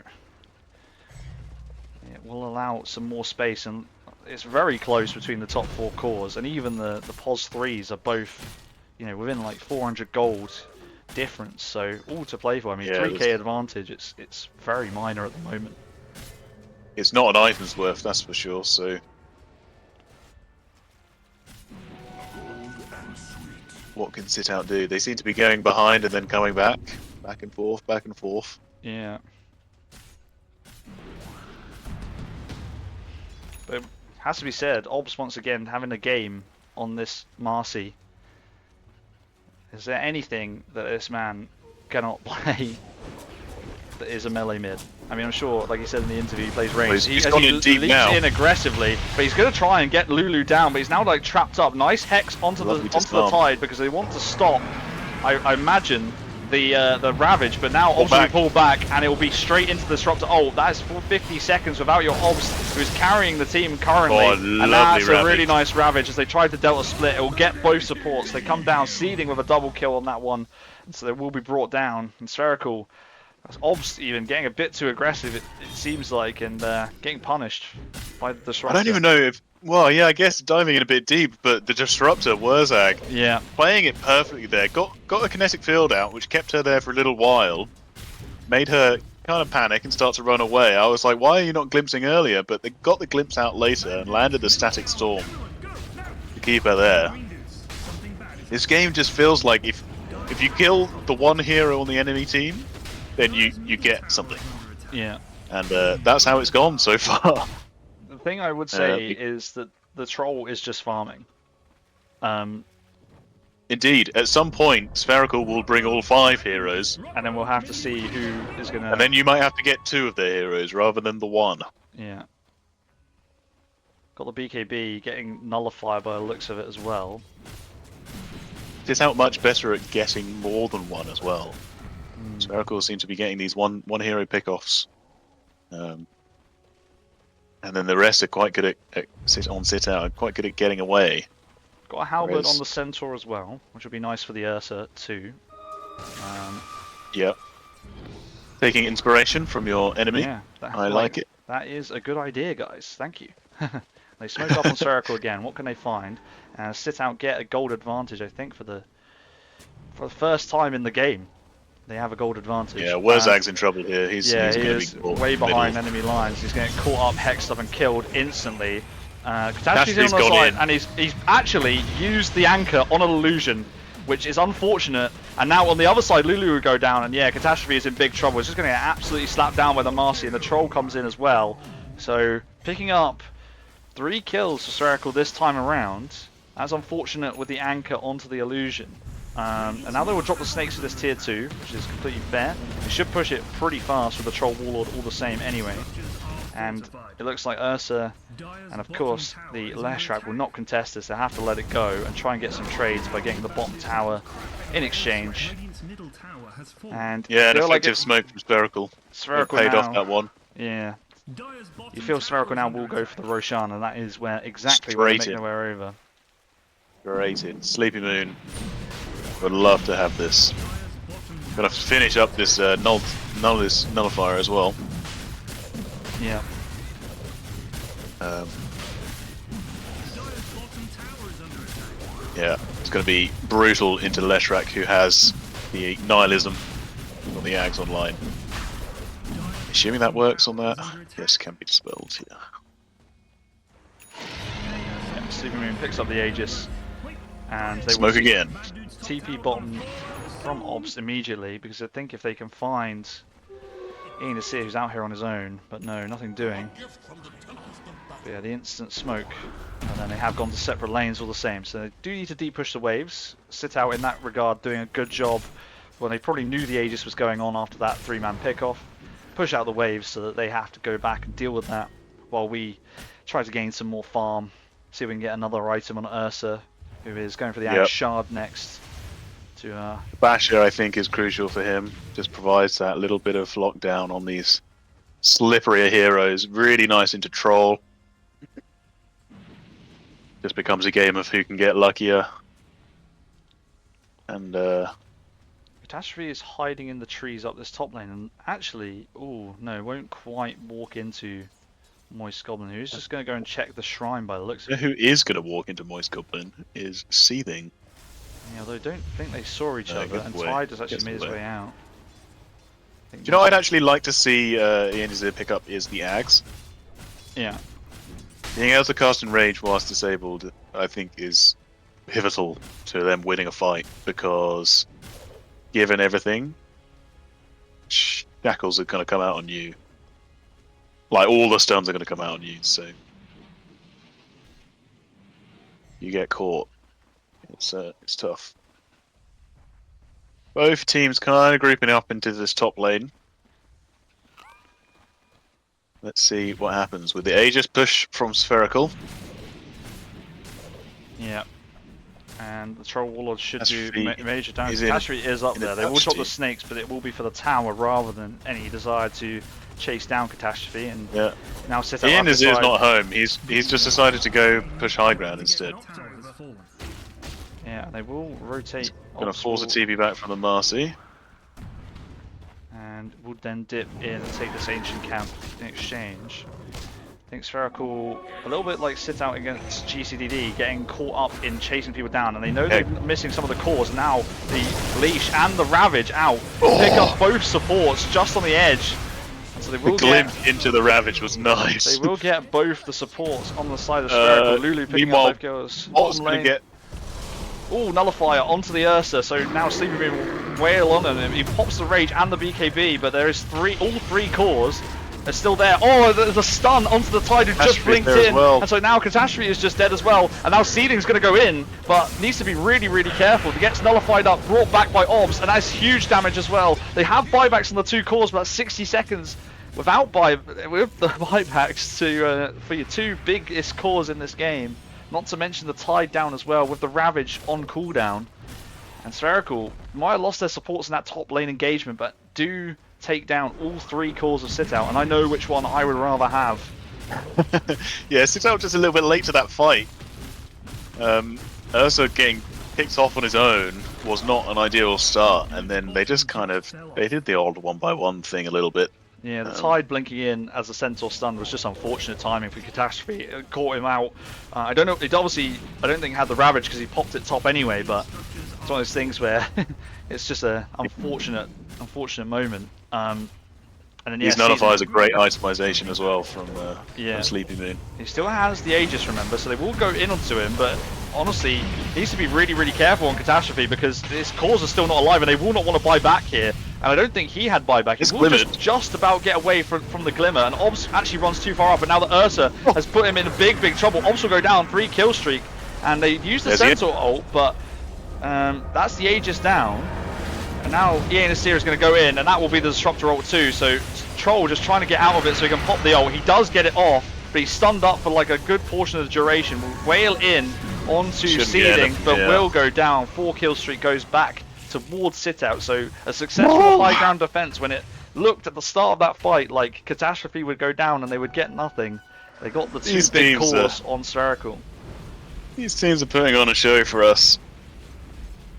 it will allow some more space, and it's very close between the top 4 cores, and even the POS 3s are both, you know, within like 400 gold difference, so all to play for. I mean, Yeah, 3k advantage, it's very minor at the moment. It's not an item's worth, that's for sure, so. what can Sitout do? They seem to be going behind and then coming back and forth, back and forth. Yeah. But it has to be said, Obs once again having a game on this Marcy. Is there anything that this man cannot play that is a melee mid? I mean, I'm sure, like he said in the interview, he plays range. He's gone in deep leaps now. in aggressively, but he's going to try and get Lulu down, but he's now like trapped up. Nice hex onto the tide because they want to stop, I imagine, the Ravage, but now Obs will pull back and it will be straight into the Disruptor. Oh, that's for 50 seconds without your Obs, who's carrying the team currently. And that's a really nice Ravage as they try to Delta split. It will get both supports. They come down seeding with a double kill on that one, so they will be brought down. And Spherical, Obs even getting a bit too aggressive, it seems like, and getting punished by the Disruptor. I don't even know if... Well, yeah, I guess diving in a bit deep, but the Disruptor, Wurzag, yeah, playing it perfectly there, got a kinetic field out, which kept her there for a little while, made her kind of panic and start to run away. I was like, why are you not glimpsing earlier? But they got the glimpse out later and landed the static storm to keep her there. This game just feels like if you kill the one hero on the enemy team, then you get something. Yeah. And that's how it's gone so far. The thing I would say is that the troll is just farming. Indeed, at some point, Spherical will bring all 5 heroes. And then we'll have to see who is going to... And then you might have to get 2 of their heroes rather than the 1. Yeah. Got the BKB getting nullified by the looks of it as well. It's out much better at getting more than 1 as well. Spherical seem to be getting these one hero pickoffs. And then the rest are quite good at Sitout, quite good at getting away. Got a halberd on the Centaur as well, which will be nice for the Ursa too. Yep. Taking inspiration from your enemy. Yeah, I like it. That is a good idea, guys. Thank you. They smoke up on Spherical again. What can they find? Sitout get a gold advantage, I think, for the first time in the game. They have a gold advantage. Yeah, Wurzag's in trouble here. He's he going is to be way behind enemy lines. He's getting caught up, hexed up, and killed instantly. Catastrophe's on the side, in. and he's actually used the anchor on an illusion, which is unfortunate. And now on the other side, Lulu will go down, and yeah, Catastrophe is in big trouble. He's just going to get absolutely slapped down by the Marcy, and the Troll comes in as well. So picking up 3 kills for Spherical this time around. That's unfortunate with the anchor onto the illusion. And now they will drop the snakes for this tier 2, which is completely fair. They should push it pretty fast with the Troll Warlord all the same anyway. And it looks like Ursa and of course the Leshrac will not contest this. They have to let it go and try and get some trades by getting the bottom tower in exchange. And yeah, an effective smoke from Spherical. Spherical paid now, off that one. Yeah. You feel Spherical now will go for the Roshan, and that is where exactly where they make their way over. Great in. Sleepy Moon. Would love to have this. Gonna finish up this nullifier as well. Yeah. Yeah, it's gonna be brutal into Leshrac, who has the nihilism on the Ags online. Assuming that works on that. Yes, can be dispelled. Yeah. Yeah, Sleepy Moon picks up the Aegis, and they Smoke will again. TP bottom from Obs immediately, because I think if they can find Ian to see who's out here on his own, but no, nothing doing. But yeah, the instant smoke, and then they have gone to separate lanes all the same, so they do need to deep push the waves. Sitout in that regard doing a good job when they probably knew the Aegis was going on after that 3-man pickoff. Push out the waves so that they have to go back and deal with that while we try to gain some more farm. See if we can get another item on Ursa, who is going for the Axe Shard next. Basher, I think, is crucial for him. Just provides that little bit of lockdown on these slipperier heroes. Really nice into Troll. Just becomes a game of who can get luckier. And Catastrophe is hiding in the trees up this top lane, and actually, oh no, won't quite walk into Moist Goblin, who's just going to go and check the shrine by the looks of it. who is going to walk into Moist Goblin is Seething. Yeah, although I don't think they saw each other, and Tide has actually made his way out. Do you know what I'd actually like to see Ian pick up is the Ags? Yeah. Being able to cast in range whilst disabled, I think, is pivotal to them winning a fight because, given everything, shackles are going to come out on you. Like all the stuns are going to come out on you, so you get caught. It's tough. Both teams kind of grouping up into this top lane. Let's see what happens with the Aegis push from Spherical. Yeah. And the Troll Warlord should do Catastrophe major damage. is in- Catastrophe is up in a there. They will drop the touch snakes, but it will be for the tower rather than any desire to chase down Catastrophe. And Yeah. now Sitout Ian up is aside. not home. He's just decided to go push high ground instead. Tower has fallen. Yeah, they will rotate. Gonna Ops force a will- TP back from the Marcy. and would then dip in and take this ancient camp in exchange. I think Spherical, a little bit like Sitout against GCDD, getting caught up in chasing people down, and they know they're missing some of the cores. Now the Leash and the Ravage out pick up both supports just on the edge. So they The will glimpse get, into the Ravage was nice. they will get both the supports on the side of Spherical. Lulu picking meanwhile, up both kills. What's Bottom gonna lane. get? Ooh, Nullifier onto the Ursa, so now Sleepy Moon will wail on him. He pops the Rage and the BKB, but there is all three cores are still there. Oh, the stun onto the Tide who just Catastrophe's blinked there as in. well. And so now Catastrophe is just dead as well. And now Seeding's going to go in, but needs to be really, really careful. He gets nullified up, brought back by Obs, and that's huge damage as well. They have buybacks on the two cores, but that's 60 seconds with the buybacks to for your two biggest cores in this game. Not to mention the Tide down as well with the Ravage on cooldown. And Spherical might have lost their supports in that top lane engagement, but do take down all three cores of Sitout, and I know which one I would rather have. Yeah, Sitout just a little bit late to that fight. Ursa getting picked off on his own was not an ideal start, and then they just they did the old 1-by-1 thing a little bit. Yeah, the Tide blinking in as the Centaur stun was just unfortunate timing for Catastrophe. It caught him out. I don't know. It obviously, I don't think it had the Ravage because he popped it top anyway. But it's one of those things where it's just a unfortunate moment. And then These nullifiers are great itemization as well from Sleepy Moon. He still has the Aegis, remember, so they will go in onto him, but honestly, he needs to be really, really careful on Catastrophe because his cores are still not alive and they will not want to buy back here. And I don't think he had buyback. He will just about get away from the Glimmer, and Obs actually runs too far up, and now the Ursa has put him in big, big trouble. Obs will go down, 3 kill streak, and they use the Centaur ult, but that's the Aegis down. And now Ian Asir is going to go in, and that will be the Disruptor ult too. So Troll just trying to get out of it so he can pop the ult. He does get it off, but he's stunned up for like a good portion of the duration. Will wail in onto Seeding, but will go down. 4 kill streak goes back towards Sitout. So a successful high ground defense when it looked at the start of that fight like Catastrophe would go down and they would get nothing. They got the two big cores on Spherical. These teams are putting on a show for us.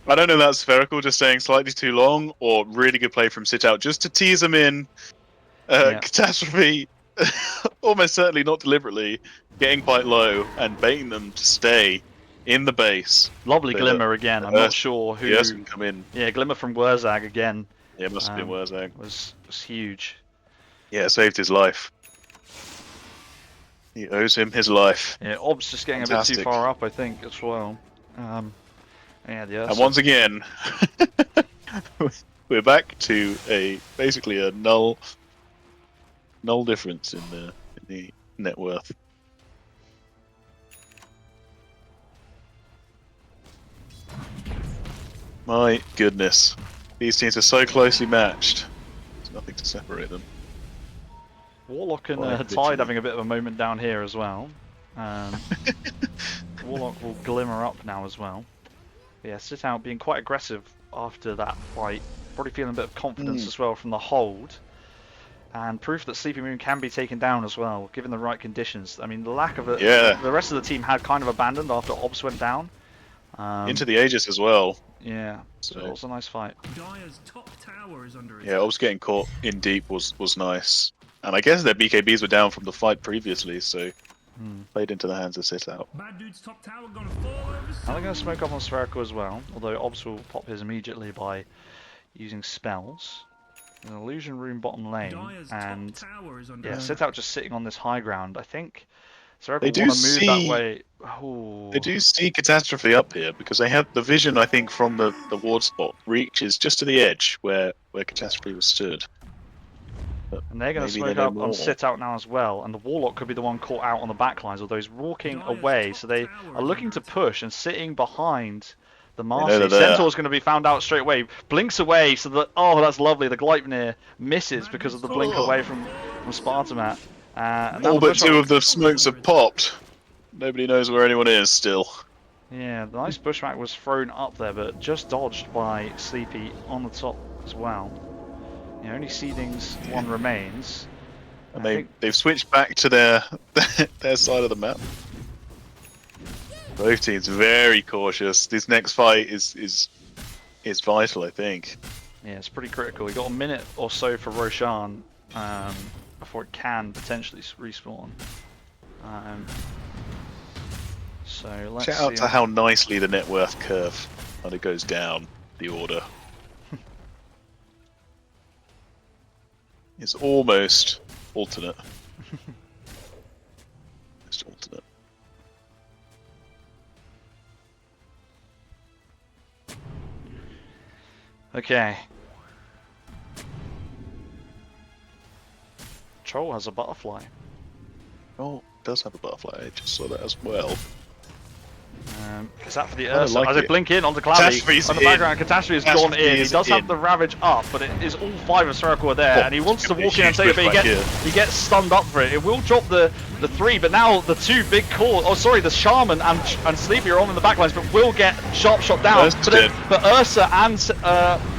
I don't know if that's Spherical just staying slightly too long, or really good play from Sitout just to tease them in. Catastrophe, almost certainly not deliberately, getting quite low and baiting them to stay in the base. Lovely Glimmer again. I'm not sure who. Yes, can come in. Yeah, Glimmer from Wurzag again. Yeah, it must have been Wurzag. Was huge. Yeah, saved his life. He owes him his life. Yeah, Ob's just getting a bit too far up, I think, as well. Yeah, and once again, we're back to basically a null difference in the net worth. My goodness, these teams are so closely matched. There's nothing to separate them. Warlock and Tide having a bit of a moment down here as well. Warlock will glimmer up now as well. Yeah, Sitout being quite aggressive after that fight. Probably feeling a bit of confidence as well from the hold. And proof that Sleepy Moon can be taken down as well, given the right conditions. I mean, the lack of it. Yeah. The rest of the team had kind of abandoned after Obs went down. Into the Aegis as well. Yeah, so it was a nice fight. Dire's top tower is under Yeah, Obs getting caught in deep was nice. And I guess their BKBs were down from the fight previously, so played into the hands of Sitout. Bad dude's top tower gonna fall over. Now they're going to smoke up on Spherical as well, although Obs will pop his immediately by using spells. An illusion room bottom lane, and yeah, Sitout just sitting on this high ground. I think Spherical do want to move that see- way. Oh. They do see catastrophe up here because they have the vision. I think from the ward spot reaches just to the edge where catastrophe was stood. But And they're going to maybe they smoke know up on more. Sitout now as well, and the Warlock could be the one caught out on the backlines, although he's walking Dire's away, top so they tower are is looking under to attack. push and sitting behind the know Marcy. they're there. Centaur's going to be found out straight away, blinks away, so that, oh, that's lovely, the Gleipnir misses because of the blink away from Spartamat. And now All the but two Bushwhack- of the smokes have popped. Nobody knows where anyone is still. Yeah, the nice Bushwhack was thrown up there, but just dodged by Sleepy on the top as well. Yeah, only seedings, one remains. And I think- they've switched back to their their side of the map. Both teams very cautious. This next fight is vital, I think. Yeah, it's pretty critical. We got a minute or so for Roshan before it can potentially respawn. So let's Shout out see. to how nicely the net worth curve kind of goes down the order. It's almost alternate. It's alternate. Okay. Troll has a butterfly. Oh, it does have a butterfly. I just saw that as well. Is that for the I don't Ursa? like As they it. blink in onto Clavy Catastrophe's on the in. background, Catastrophe has gone Catastrophe in. He is does have in. the Ravage up, but it is all 5 of Spherical are there, Oh, and he wants to it's gonna walk be in a and take it, but huge pushback he gets stunned up for it. It will drop the 3, but now the 2 big cores, oh sorry, the Shaman and Sleepy are on in the backlines, but will get sharp shot down. Ursa's But Ursa and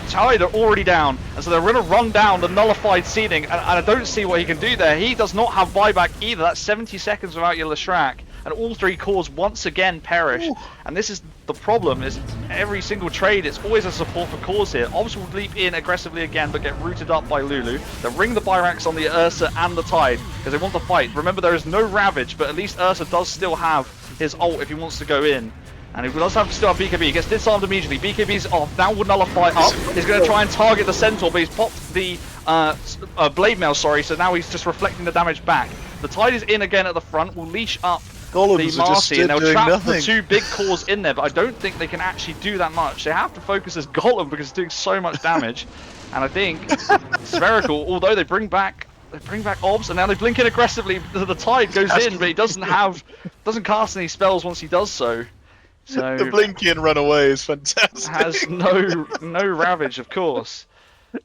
Tide are already down, and so they're going to run down the nullified seeding, and I don't see what he can do there. He does not have buyback either. That's 70 seconds without your Leshrac, and all 3 cores once again perish. Ooh. And this is the problem, is every single trade, it's always a support for cores here. Obs will leap in aggressively again, but get rooted up by Lulu. They'll ring the Byrax on the Ursa and the Tide, because they want to fight. Remember, there is no Ravage, but at least Ursa does still have his ult if he wants to go in. And he does still have BKB. He gets disarmed immediately. BKB's off. Now will nullify up. He's going to try and target the Centaur, but he's popped the Blade Mail, sorry, so now he's just reflecting the damage back. The Tide is in again at the front. Will leash up Golems the are just Marcy, and they'll doing trap nothing. the 2 big cores in there, but I don't think they can actually do that much. They have to focus as Golem because it's doing so much damage. And I think Spherical, although they bring back Obs, and now they blink in aggressively. The Tide goes in, but he doesn't cast any spells once he does so. So The blinky and run away is fantastic. has no Ravage, of course.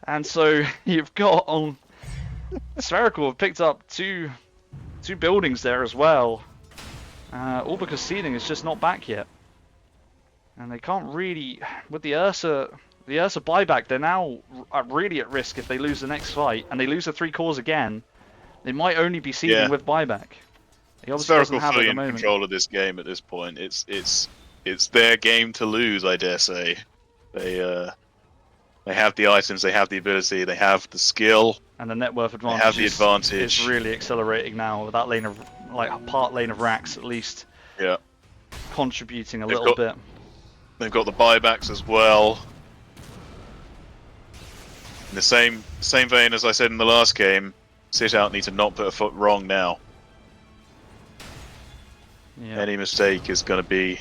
And so you've got on Spherical have picked up two buildings there as well. All because seeding is just not back yet. And they can't really, with the Ursa buyback, they're now really at risk if they lose the next fight, and they lose the 3 cores again. They might only be seeding Yeah. with buyback. He obviously Spherical doesn't have it fully at the in moment. control of this game at this point. It's their game to lose, I dare say. They have the items, they have the ability, they have the skill, And the net worth they advantage, have the advantage. is really accelerating now with that lane of, like, part lane of racks at least, Yeah, contributing a They've little got- bit. they've got the buybacks as well. In the same vein as I said in the last game, Sitout need to not put a foot wrong now. Yeah. Any mistake is going to be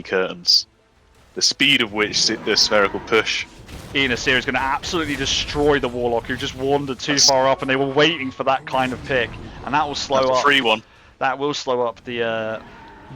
curtains. The speed of which the Spherical push. Enasir is going to absolutely destroy the Warlock, who just wandered too far up, and they were waiting for that kind of pick, and that will slow That's a up. free one. That will slow up the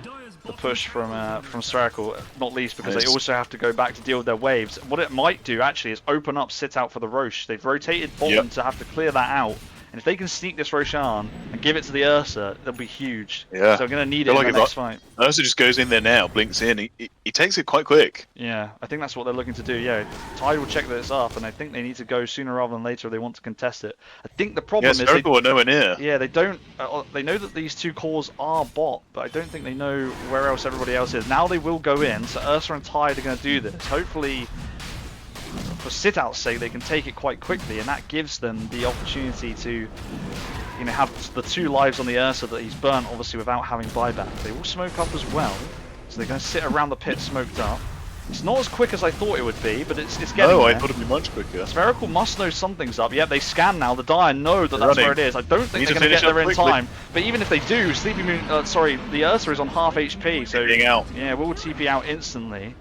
Dire's push from Spherical, not least because they Nice. also have to go back to deal with their waves. What it might do actually is open up Sitout for the Roche. They've rotated bottom Yep. to have to clear that out, and if they can sneak this Roshan and give it to the Ursa, that'll be huge. Yeah. So they're going to need it Feel in like the if next fight. Ursa just goes in there now, blinks in. He takes it quite quick. Yeah, I think that's what they're looking to do. Yeah, Tide will check that it's up, and I think they need to go sooner rather than later if they want to contest it. I think the problem Yeah, is they, Spherical are nowhere near. yeah, they don't. They know that these 2 cores are bot, but I don't think they know where else everybody else is. Now they will go in, so Ursa and Tide are going to do this. Hopefully, for Sitout's sake, they can take it quite quickly, and that gives them the opportunity to, have the 2 lives on the Ursa that he's burnt, obviously without having buyback. They will smoke up as well, so they're going to sit around the pit smoked up. It's not as quick as I thought it would be, but it's getting No, there. I thought it'd be much quicker. Spherical must know something's up. Yeah, they scan now. The Dire know that that's where it is. I don't think Need they're to going to get finish up there in quickly. time. But even if they do, Sleepy Moon, the Ursa is on half HP, so Being out. yeah, we'll TP out instantly.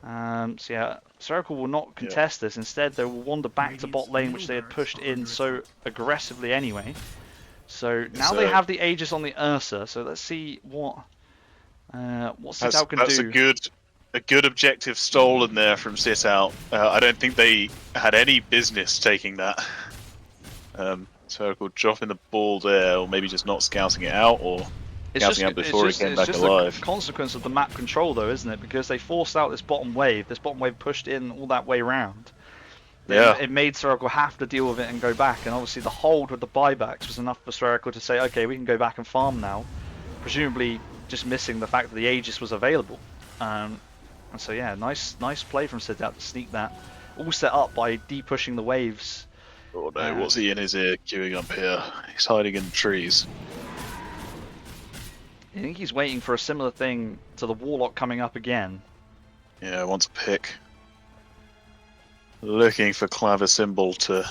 So yeah, Spherical will not contest this. Instead, they will wander back to bot lane, which they had pushed in so aggressively anyway. So now they have the Aegis on the Ursa. So let's see what Sitout can That's do. a good objective stolen there from Sitout. I don't think they had any business taking that. Spherical dropping the ball there, or maybe just not scouting it out, or scouting out before it came back alive. A consequence of the map control, though, isn't it? Because they forced out this bottom wave. This bottom wave pushed in all that way round. Yeah. It made Spherical have to deal with it and go back. And obviously the hold with the buybacks was enough for Spherical to say, okay, we can go back and farm now. Presumably just missing the fact that the Aegis was available. And so yeah, nice play from Sitout to sneak that. All set up by de-pushing the waves. Oh no, what's he in his ear queuing up here? He's hiding in the trees. I think he's waiting for a similar thing to the Warlock coming up again. Yeah, wants a pick. Looking for Clavisymbol to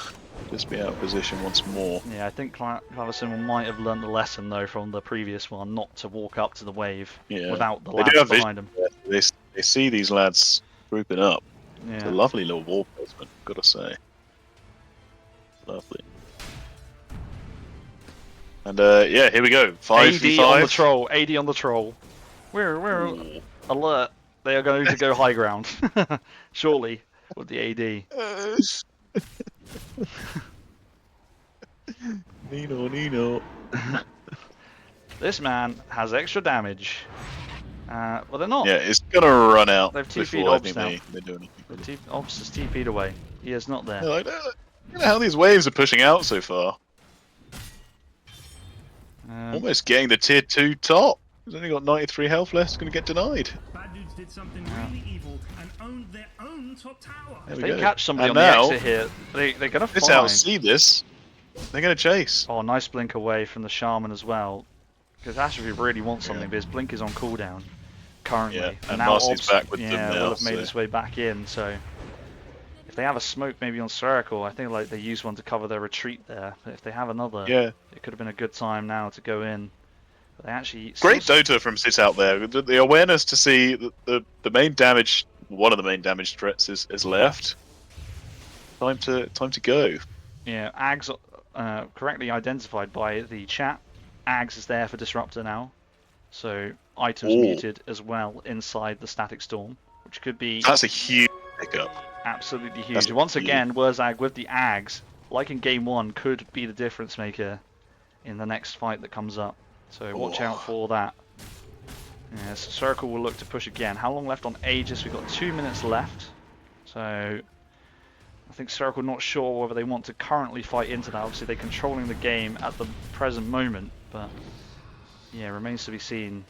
just be out of position once more. Yeah, I think Clavisymbol might have learned the lesson though from the previous one, not to walk up to the wave without the They lads do have behind him. vision. They see these lads grouping up. It's a Yeah. lovely little wall placement, gotta say. Lovely. And yeah, here we go. 5v5. AD on the troll. AD on the troll. We're alert. They are going to go high ground. Surely with the AD. Nino. This man has extra damage. Well, they're not. Yeah, it's gonna run out They've TP'd before I Obs think now. they do anything. Ops is TP'd away. He is not there. Yeah, like, you know how these waves are pushing out so far. Almost getting the tier 2 top. He's only got 93 health left. He's gonna get denied. Bad dudes did something really evil and owned their own top tower. There If we they go. catch somebody And on the now, exit here, they're going to This find. out see this. They're gonna chase. Oh, nice blink away from the Shaman as well. Because Astrophy really wants something, but his blink is on cooldown currently. Yeah, and now Marcy's Obs, back with them will now, have made so- its way back in. So if they have a smoke maybe on Spherical, I think like they use one to cover their retreat there. But if they have another, Yeah. it could have been a good time now to go in. But they actually Great Dota from Sitout there. The awareness to see that the main damage, one of the main damage threats is left. Time to go. Yeah, Ags correctly identified by the chat. Ags is there for Disruptor now. So items Ooh. muted as well inside the Static Storm, which could be That's a huge pickup. absolutely That's huge. Once huge. again, Wurzag with the Ags, like in game 1, could be the difference maker in the next fight that comes up. So watch out for that. Yeah, so Circle will look to push again. How long left on Aegis? We've got 2 minutes left. So I think Circle not sure whether they want to currently fight into that. Obviously they're controlling the game at the present moment, but yeah, remains to be seen.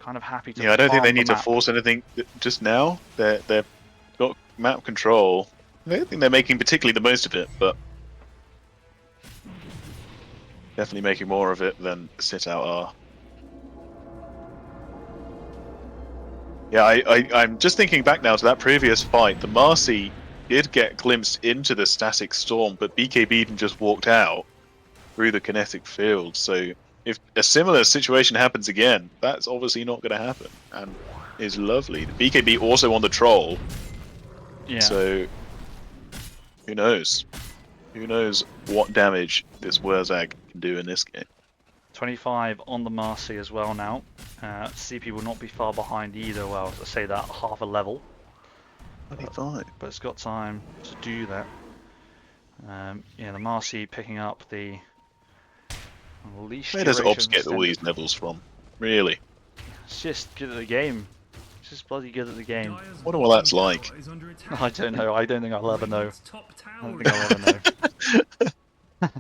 Kind of happy to. Yeah, I don't think farm they the need to map. force anything just now. They've got map control. I don't think they're making particularly the most of it, but definitely making more of it than Sitout are. Yeah, I'm just thinking back now to that previous fight. The Marcy did get glimpsed into the static storm, but BKB just walked out through the kinetic field. So if a similar situation happens again, that's obviously not going to happen, and is lovely. The BKB also on the troll. Yeah. So who knows? Who knows what damage this Wurzag can do in this game? 25 on the Marcy as well now. CP will not be far behind either. Well, I say that half a level, 25. but it's got time to do that. Yeah, the Marcy picking up the leash. Where does duration Obs get all extended. these levels from? Really? It's just good at the game. It's just bloody good at the game. Dire's Wonder what that's bottom like. tower is under attack. I don't know. I don't think I'll ever know. Radiant's top I tower don't think I'll ever know.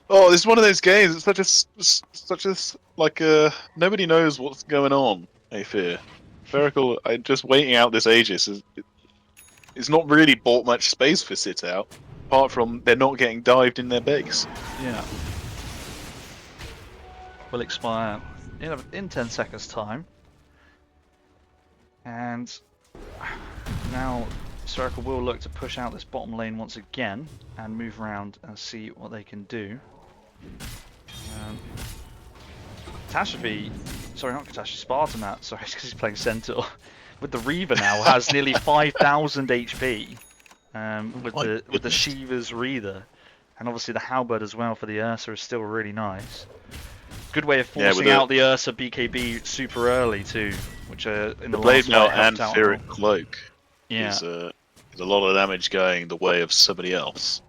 Oh, this is one of those games. It's such a like nobody knows what's going on. I fear. Spherical, just waiting out this Aegis it's not really bought much space for Sitout, apart from they're not getting dived in their base. Yeah. will expire in 10 seconds time. And now Spherical will look to push out this bottom lane once again and move around and see what they can do. Catastrophe, sorry, not Catastrophe, Spartan, sorry, it's because he's playing Centaur. With the Reaver now, has nearly 5,000 HP with the Shiva's Reader. And obviously the Halberd as well for the Ursa is still really nice. Good way of forcing out the Ursa BKB super early too, which in the Blade last Mail fight and helped out. Ferric Cloak Yeah. is a lot of damage going the way of somebody else.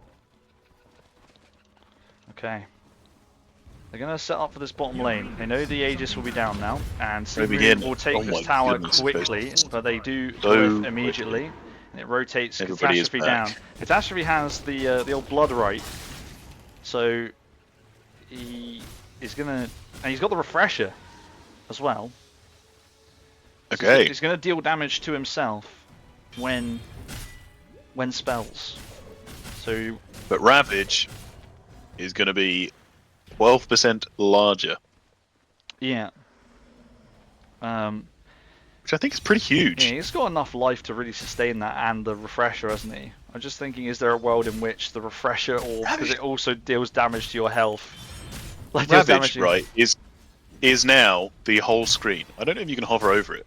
Okay. They're going to set up for this bottom lane. They know the Aegis will be down now, and They begin. Sitout will take Oh this my tower goodness, quickly, but they do so glyph immediately, and it rotates Everybody is Catastrophe down. back. Catastrophe has the old Blood Right, so he is going to... And he's got the Refresher as well. So Okay. he's going to deal damage to himself when spells. So... But Ravage is going to be 12% larger, Yeah. which I think is pretty huge. Yeah, he's got enough life to really sustain that and the Refresher, hasn't he? I'm just thinking, is there a world in which the Refresher, or because it also deals damage to your health, like deals damage Ravage, to... right, is now the whole screen. I don't know if you can hover over it.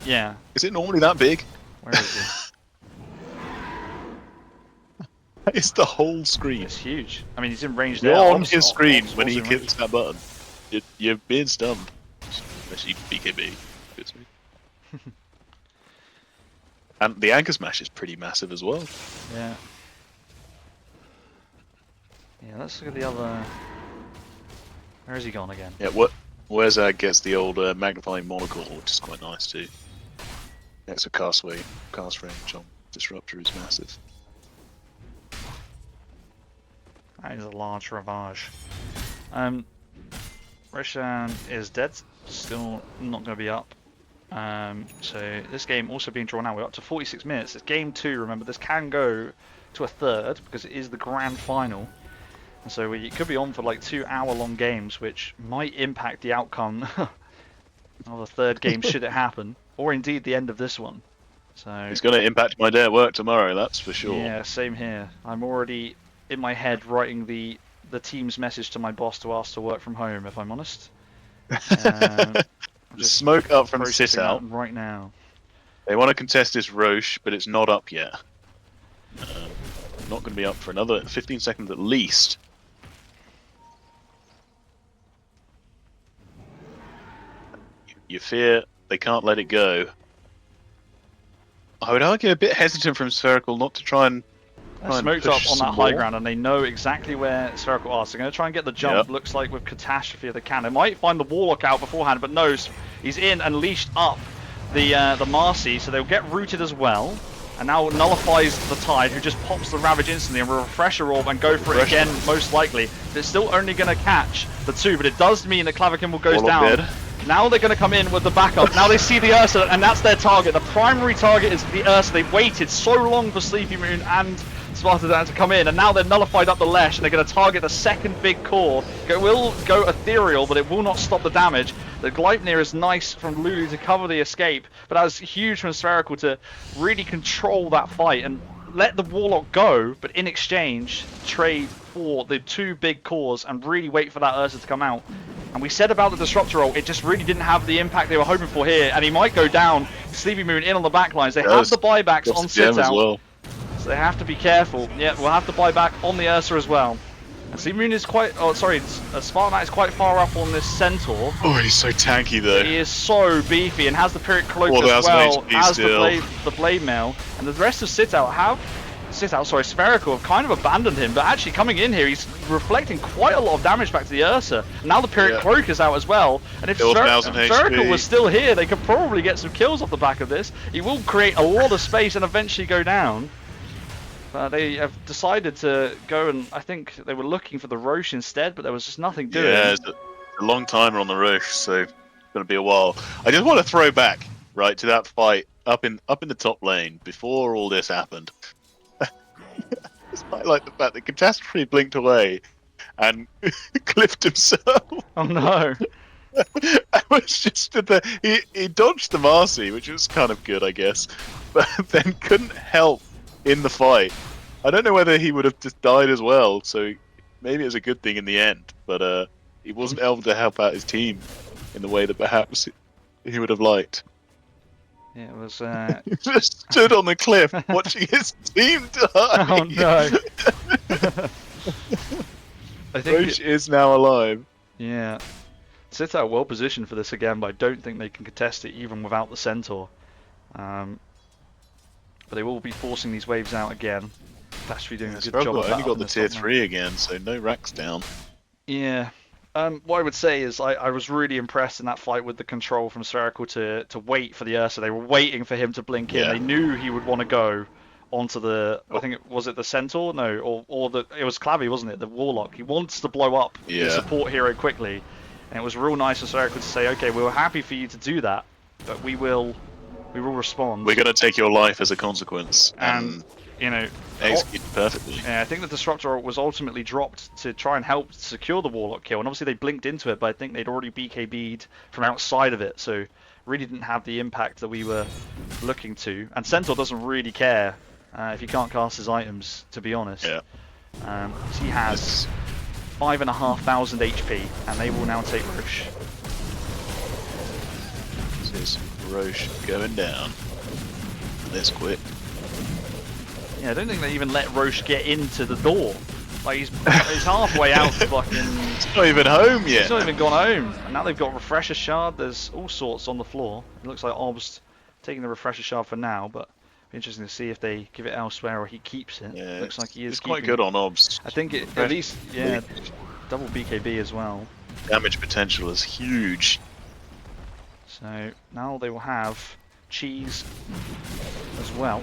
Yeah. Is it normally that big? Where is he? It's the whole screen. It's huge. I mean, he's in range You're there. on Ops- his screen Ops when was he in range. clicks that button. You're being stunned. Unless you BKB. Good me. And the anchor smash is pretty massive as well. Yeah. Yeah, let's look at the other... Where has he gone again? Yeah, where's that gets the old magnifying monocle, which is quite nice too. Yeah, so cast range on Disruptor is massive. That is a large ravage. Roshan is dead, still not going to be up. So this game also being drawn out. We're up to 46 minutes. It's game 2, remember. This can go to a third because it is the grand final. And so we could be on for like 2-hour-long games, which might impact the outcome of the third game should it happen, or indeed the end of this one. So It's going to impact my day at work tomorrow, that's for sure. yeah, same here. I'm already in my head writing the team's message to my boss to ask to work from home, if I'm honest. I'm Just smoke up from processing Sitout. that right now. They want to contest this Roche, but it's not up yet. Not going to be up for another 15 seconds at least. You fear they can't let it go. I would argue a bit hesitant from Spherical not to try and They're smoked up push on that some high more. ground, and they know exactly where Spherical are. So they're going to try and get the jump. Yep. Looks like with Catastrophe if they can. They might find the Warlock out beforehand, but no, he's in and leashed up the Marcy, so they'll get rooted as well. And now nullifies the Tide, who just pops the Ravage instantly and will Refresher Orb and go for it again, most likely. But it's still only going to catch the 2, but it does mean that Clavicle goes Warlock down. dead. Now they're going to come in with the backup. Now they see the Ursa, and that's their target. The primary target is the Ursa. They waited so long for Sleepy Moon and Spartan to come in, and now they're nullified up the Lesh, and they're going to target the second big core. It will go ethereal, but it will not stop the damage. The Gleipnir is nice from Lulu to cover the escape, but that was huge from Spherical to really control that fight and let the Warlock go, but in exchange, trade for the 2 big cores and really wait for that Ursa to come out. And we said about the Disruptor ult, it just really didn't have the impact they were hoping for here, and he might go down. Sleepy Moon in on the backlines. They have the buybacks on Gem as Sitout, well. so they have to be careful. Yeah, we'll have to buy back on the Ursa as well. And Sleepy Moon is quite, Spartan is quite far up on this Centaur. Oh, he's so tanky though. He is so beefy and has the Pyrrhic Cloak as 4,000 well HP as still. the Blade Mail. And the rest of Spherical have kind of abandoned him, but actually coming in here, he's reflecting quite a lot of damage back to the Ursa. Now the Pyrrhic Cloak is out as well, and if 4,000 Spherical HP. was still here, they could probably get some kills off the back of this. He will create a lot of space and eventually go down. They have decided to go, and I think they were looking for the Roche instead, but there was just nothing doing. Yeah, it's a long timer on the Roche, so it's going to be a while. I just want to throw back, right, to that fight up in the top lane before all this happened. Just highlight the fact that Catastrophe blinked away, and clipped himself. Oh no. I was just stood there. He dodged the Marcy, which was kind of good, I guess, but then couldn't help in the fight. I don't know whether he would have just died as well, so maybe it was a good thing in the end, but he wasn't able to help out his team in the way that perhaps he would have liked. Yeah, it was. He just stood on the cliff watching his team die. Oh no. I think Roche is now alive. yeah. Sitout well positioned for this again, but I don't think they can contest it even without the Centaur. But they will be forcing these waves out again. Catastrophe doing a good job of that. Only got on the this tier top lane. 3 again, so no racks down. Yeah. What I would say is I was really impressed in that fight with the control from Spherical to wait for the Ursa. They were waiting for him to blink in. Yeah. They knew he would want to go onto the, I think was it the Centaur? No, or it was Clavy, wasn't it? The Warlock. He wants to blow up the support hero quickly. And it was real nice for Spherical to say, okay, we were happy for you to do that, but we will respond. We're going to take your life as a consequence. And, you know, execute perfectly. yeah, I think the Disruptor was ultimately dropped to try and help secure the Warlock kill, and obviously they blinked into it, but I think they'd already BKB'd from outside of it, so really didn't have the impact that we were looking to. And Centaur doesn't really care if he can't cast his items, to be honest. Yeah. He has 5,500 HP, and they will now take Roche. This is Roche going down. This quick. Yeah, I don't think they even let Roche get into the door. Like, he's halfway out the fucking... He's not even home yet. He's not even gone home. And now they've got Refresher Shard. There's all sorts on the floor. It looks like Ob's taking the Refresher Shard for now, but it'll be interesting to see if they give it elsewhere or he keeps it. Yeah, Looks like he is It's quite keeping good it. on Obs. I think it, at least, yeah, double BKB as well. Damage potential is huge. So now they will have Cheese as well.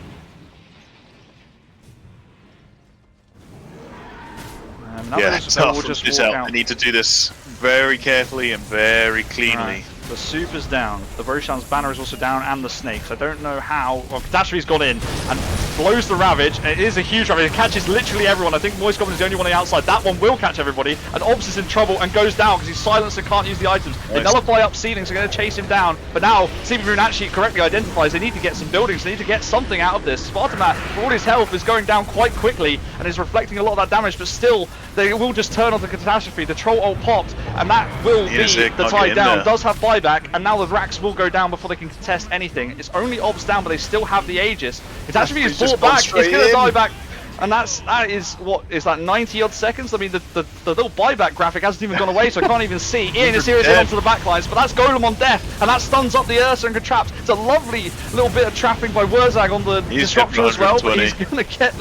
Now Yeah, they tough will from just this walk out. out. They need to do this very carefully and very cleanly. Right. The Super's down, the Roshan's banner is also down, and the Snakes. I don't know how. Well, Catastrophe's gone in and blows the Ravage. It is a huge Ravage. It catches literally everyone. I think Moist Goblin is the only one on the outside. That one will catch everybody. And Obs is in trouble and goes down because he's silenced and can't use the items. They nullify up ceilings, they're going to chase him down. But now, Sleeping Moon actually correctly identifies they need to get some buildings. They need to get something out of this. Spartamat, for all his health, is going down quite quickly and is reflecting a lot of that damage. But still, they will just turn on the Catastrophe. The Troll ult popped, and that will be the tie down. Does have buyback, and now the racks will go down before they can contest anything. It's only Obs down, but they still have the Aegis. Catastrophe is brought back. It's going to die back. And that is, what, is that 90 odd seconds? I mean, the little buyback graphic hasn't even gone away, so I can't even see. Ian is seriously onto the backlines, but that's Golem on death, and that stuns up the Ursa and traps. It's a lovely little bit of trapping by Wurzag on the disruption as well, but he's going to get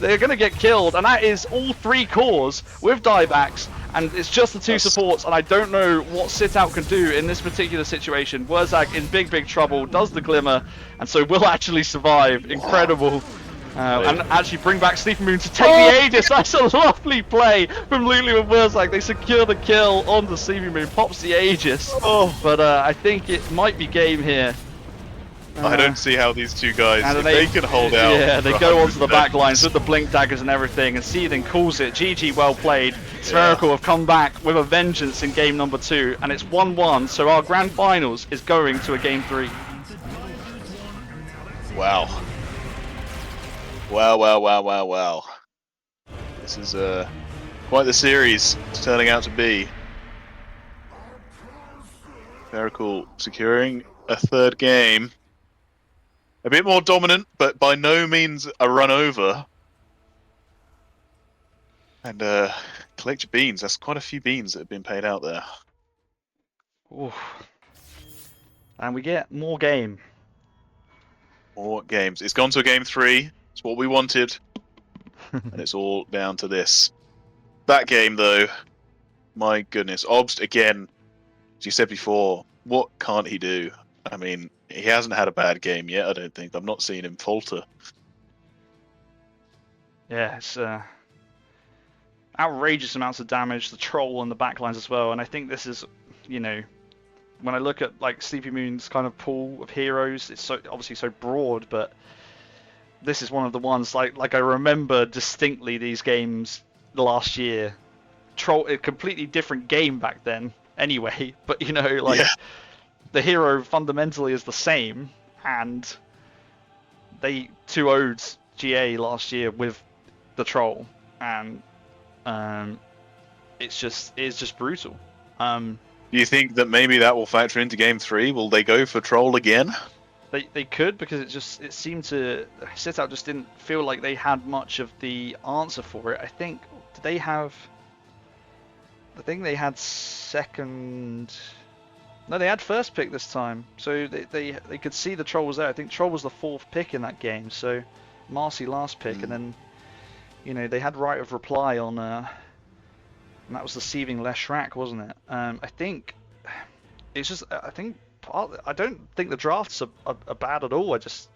they're going to get killed, and that is all 3 cores with diebacks, and it's just the 2 supports, and I don't know what Sitout can do in this particular situation. Wurzag in big trouble, does the Glimmer, and so will actually survive. Incredible. And actually bring back Sleeping Moon to take the Aegis. That's a lovely play from Lulu and Wurzag. They secure the kill on the Sleeping Moon, pops the Aegis. But I think it might be game here. I don't see how these two guys, and if they can hold out. Yeah, they go onto the back lines with the blink daggers and everything, and Seething calls it. GG, well played. Spherical have come back with a vengeance in game number 2, and it's 1-1, so our grand finals is going to a game 3. Wow. Wow. This is quite the series it's turning out to be. Spherical securing a 3rd game. A bit more dominant, but by no means a run over. And collect your beans. That's quite a few beans that have been paid out there. Oof. And we get more game. More games. It's gone to a game 3. It's what we wanted. And it's all down to this. That game, though, my goodness. Obst, again, as you said before, what can't he do? I mean, he hasn't had a bad game yet, I don't think. I'm not seeing him falter. Yeah, it's outrageous amounts of damage, the troll and the backlines as well. And I think this is, you know, when I look at like Sleepy Moon's kind of pool of heroes, it's so obviously so broad, but this is one of the ones like I remember distinctly these games last year, a completely different game back then anyway. But you know, like Yeah. the hero fundamentally is the same, and they 2-0'd GA last year with the troll, and it's just brutal. Do you think that maybe that will factor into Game 3? Will they go for troll again? They could, because it seemed to Sitout just didn't feel like they had much of the answer for it. I think they had second. No, they had first pick this time, so they could see the troll was there. I think troll was the 4th pick in that game, so Marcy last pick, and then you know they had right of reply on, and that was deceiving Leshrac, wasn't it? I think it's just I don't think the drafts are bad at all. I just,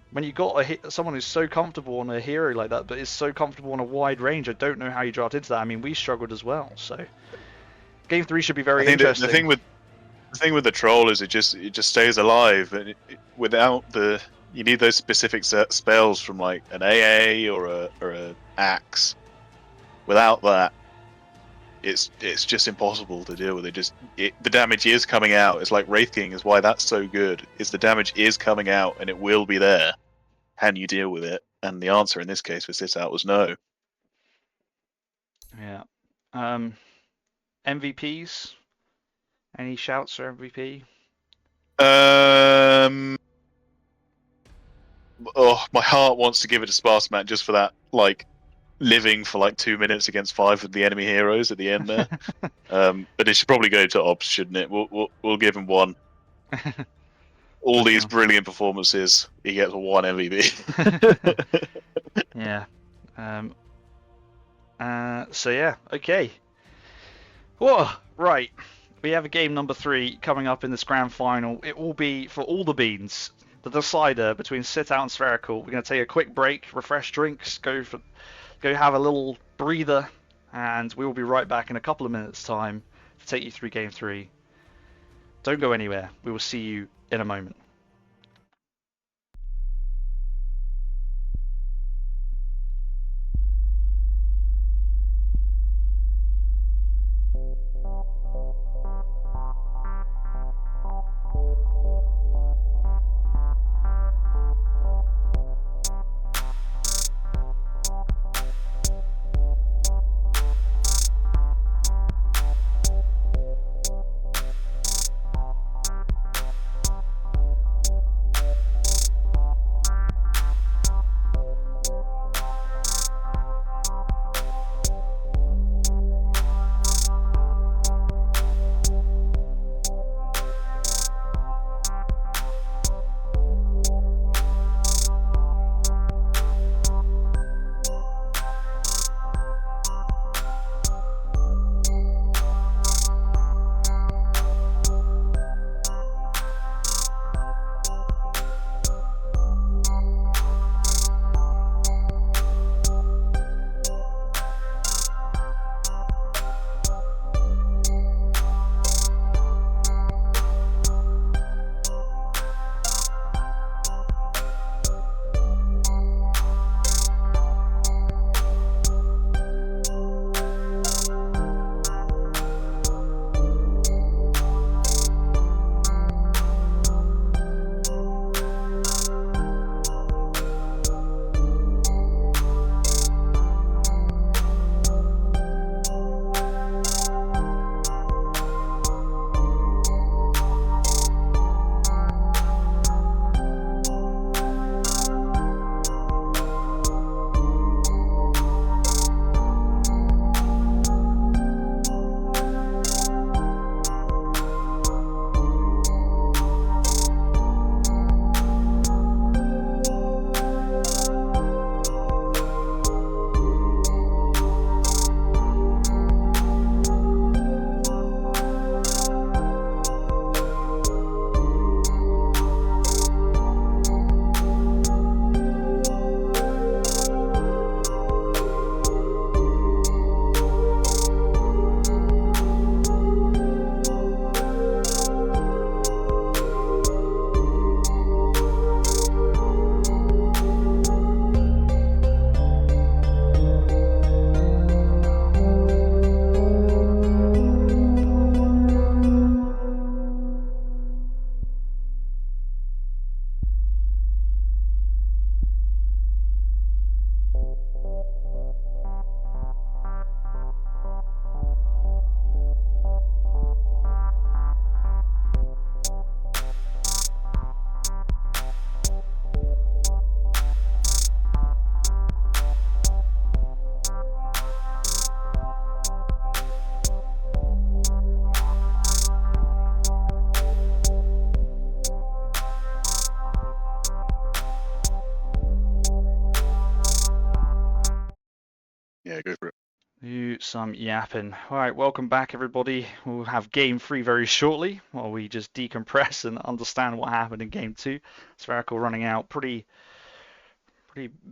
when you got someone who's so comfortable on a hero like that, but is so comfortable on a wide range, I don't know how you draft into that. I mean, we struggled as well. So Game 3 should be very interesting. The thing with the troll is it just stays alive, and without the, you need those specific spells from like an AA or a axe. Without that, it's just impossible to deal with. The damage is coming out. It's like Wraith King is why that's so good. Is the damage is coming out and it will be there. Can you deal with it? And the answer in this case for Sitout was no. Yeah. MVPs? Any shouts for MVP? Oh, my heart wants to give it to Sparsemat just for that, like, living for like 2 minutes against 5 of the enemy heroes at the end there. But it should probably go to Obs, shouldn't it? We'll give him one. All these brilliant performances, he gets 1 MVP. Yeah. So yeah, okay. Whoa, right. We have a game number 3 coming up in this grand final. It will be for all the beans, the decider between Sitout and Spherical. We're going to take a quick break, refresh drinks, go have a little breather, and we will be right back in a couple of minutes' time to take you through Game 3. Don't go anywhere. We will see you in a moment. do some yapping. All right, welcome back, everybody. We'll have game 3 very shortly while we just decompress and understand what happened in game 2. Spherical running out pretty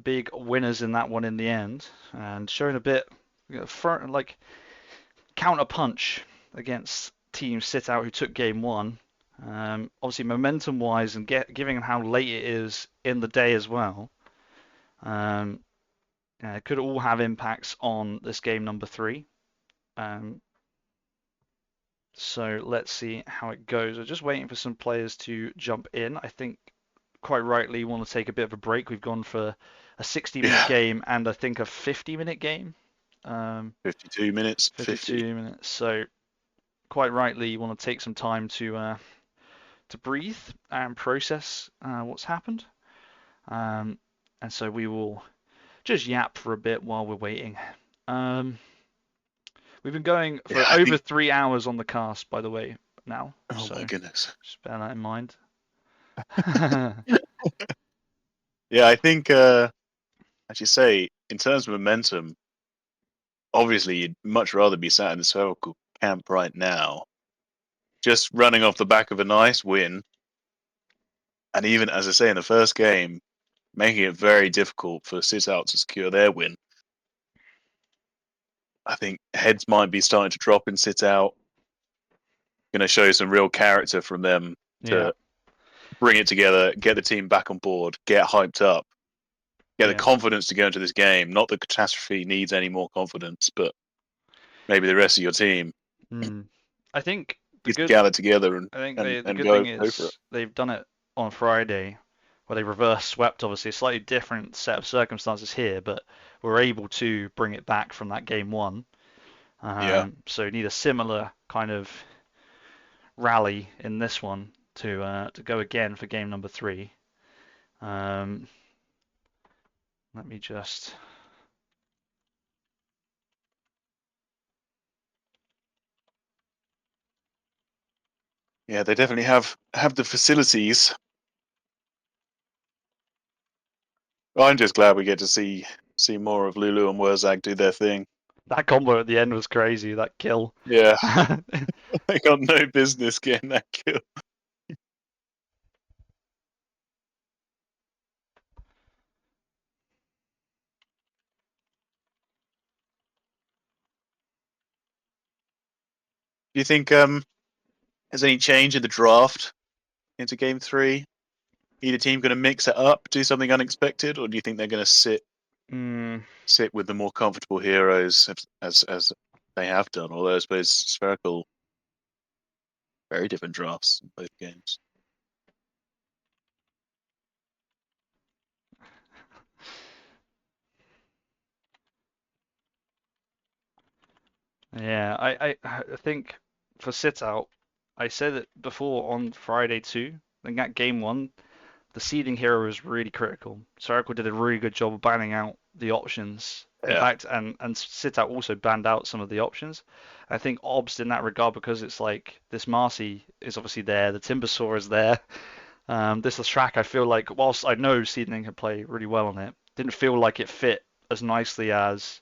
big winners in that one in the end, and showing a bit like counter punch against Team Sitout who took game 1. Obviously, momentum-wise and giving how late it is in the day as well. It could all have impacts on this game number 3. So let's see how it goes. We're just waiting for some players to jump in. I think quite rightly we want to take a bit of a break. We've gone for a 60-minute game and I think a 50-minute game. 52 minutes. 52 minutes. So quite rightly you want to take some time to breathe and process what's happened. And so we will just yap for a bit while we're waiting. We've been going for over 3 hours on the cast, by the way, now. Oh my goodness. Just bear that in mind. Yeah, I think, as you say, in terms of momentum, obviously you'd much rather be sat in the Spherical camp right now, just running off the back of a nice win. And even, as I say, in the first game, making it very difficult for Sitout to secure their win. I think heads might be starting to drop in Sitout. Going to show some real character from them to bring it together, get the team back on board, get hyped up, get the confidence to go into this game. Not that Catastrophe needs any more confidence, but maybe the rest of your team. I think gather together and the good go thing for is it. they've done it on Friday, where they reverse swept. Obviously, a slightly different set of circumstances here, but we're able to bring it back from that game 1. So you need a similar kind of rally in this one to go again for game number 3. Let me just. Yeah, they definitely have the facilities. I'm just glad we get to see more of Lulu and Wurzag do their thing. That combo at the end was crazy. That kill. Yeah, they got no business getting that kill. Do you think there's any change in the draft into game 3? Either team going to mix it up, do something unexpected, or do you think they're going to sit with the more comfortable heroes as they have done? Although I suppose Spherical, very different drafts in both games. Yeah, I think for Sitout, I said it before on Friday too. I think that game 1, the seeding hero was really critical. Spherical did a really good job of banning out the options. In fact, and Sitout also banned out some of the options. I think Obst in that regard, because it's like this Marcy is obviously there, the Timbersaw is there. This track, I feel like, whilst I know seeding can play really well on it, didn't feel like it fit as nicely as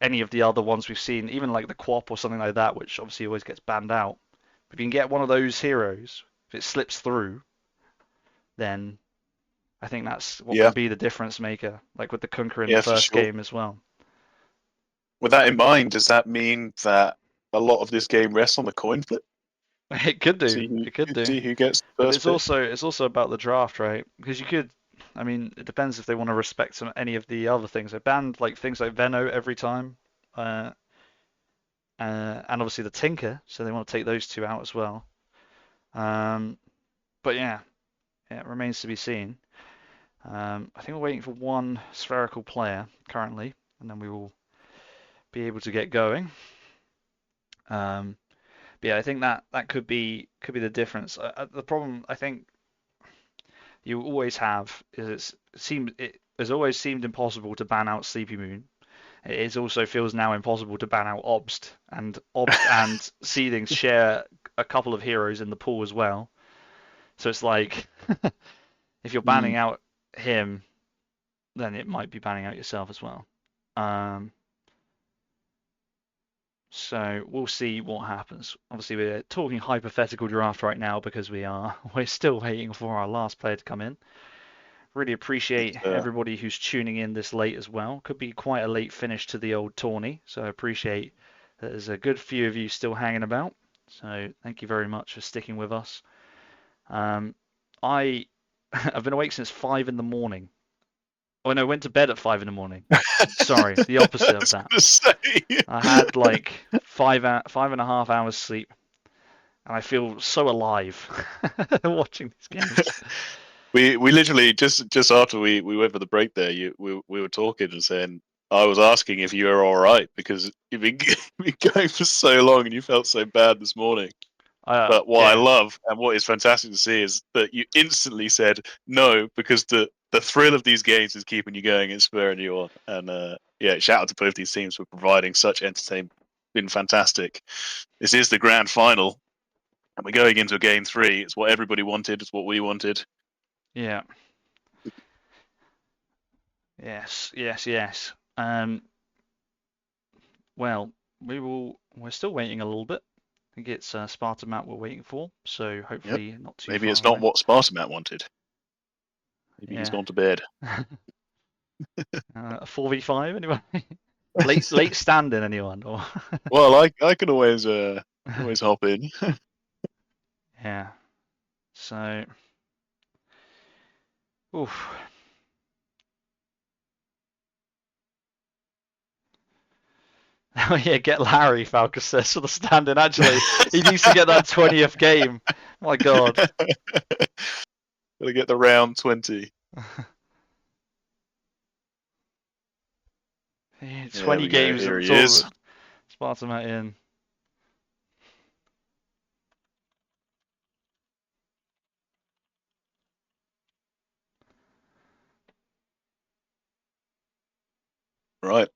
any of the other ones we've seen, even like the Quap or something like that, which obviously always gets banned out. If you can get one of those heroes, if it slips through, then I think that's what can be the difference maker, like with the Kunker in the first game as well. With that in mind, does that mean that a lot of this game rests on the coin flip? It could do. It could do. See who gets the first But it's also about the draft, right? Because you could. I mean, it depends if they want to respect any of the other things. They banned like things like Venno every time, and obviously the Tinker, so they want to take those 2 out as well. But yeah, it remains to be seen. I think we're waiting for one Spherical player currently, and then we will be able to get going. But yeah, I think that could be the difference. The problem I think you always have is it has always seemed impossible to ban out Sleepy Moon. It also feels now impossible to ban out Obst, and Obst and Seething share a couple of heroes in the pool as well. So it's like if you're banning out him, then it might be banning out yourself as well. So we'll see what happens. Obviously, we're talking hypothetical draft right now because we're still waiting for our last player to come in. Really appreciate everybody who's tuning in this late as well. Could be quite a late finish to the old tourney, so I appreciate that there's a good few of you still hanging about. So thank you very much for sticking with us. I've been awake since 5 in the morning. Oh no, went to bed at 5 in the morning. Sorry, the opposite of that. I had like 5.5 hours sleep, and I feel so alive watching these games. We literally just after we went for the break there, we were talking and saying I was asking if you were all right because you've been going for so long and you felt so bad this morning. But what I love and what is fantastic to see is that you instantly said no because the thrill of these games is keeping you going and spurring you on. And yeah, shout out to both these teams for providing such entertainment. Been fantastic. This is the grand final, and we're going into a game 3. It's what everybody wanted. It's what we wanted. Yeah. Yes. Well, we're still waiting a little bit. I think it's Sparta Matt we're waiting for, so hopefully not too Maybe far it's not away. what Sparta Matt wanted. Maybe he's gone to bed. A 4v5, anyone? late standing, anyone? Or Well, I can always hop in. yeah. So, oof. Oh yeah, get Larry, Falcus says, for the standing. Actually, he needs to get that 20th game. My God. Gotta get the round 20. 20 games Here of he is. Sparta Matt in. Right.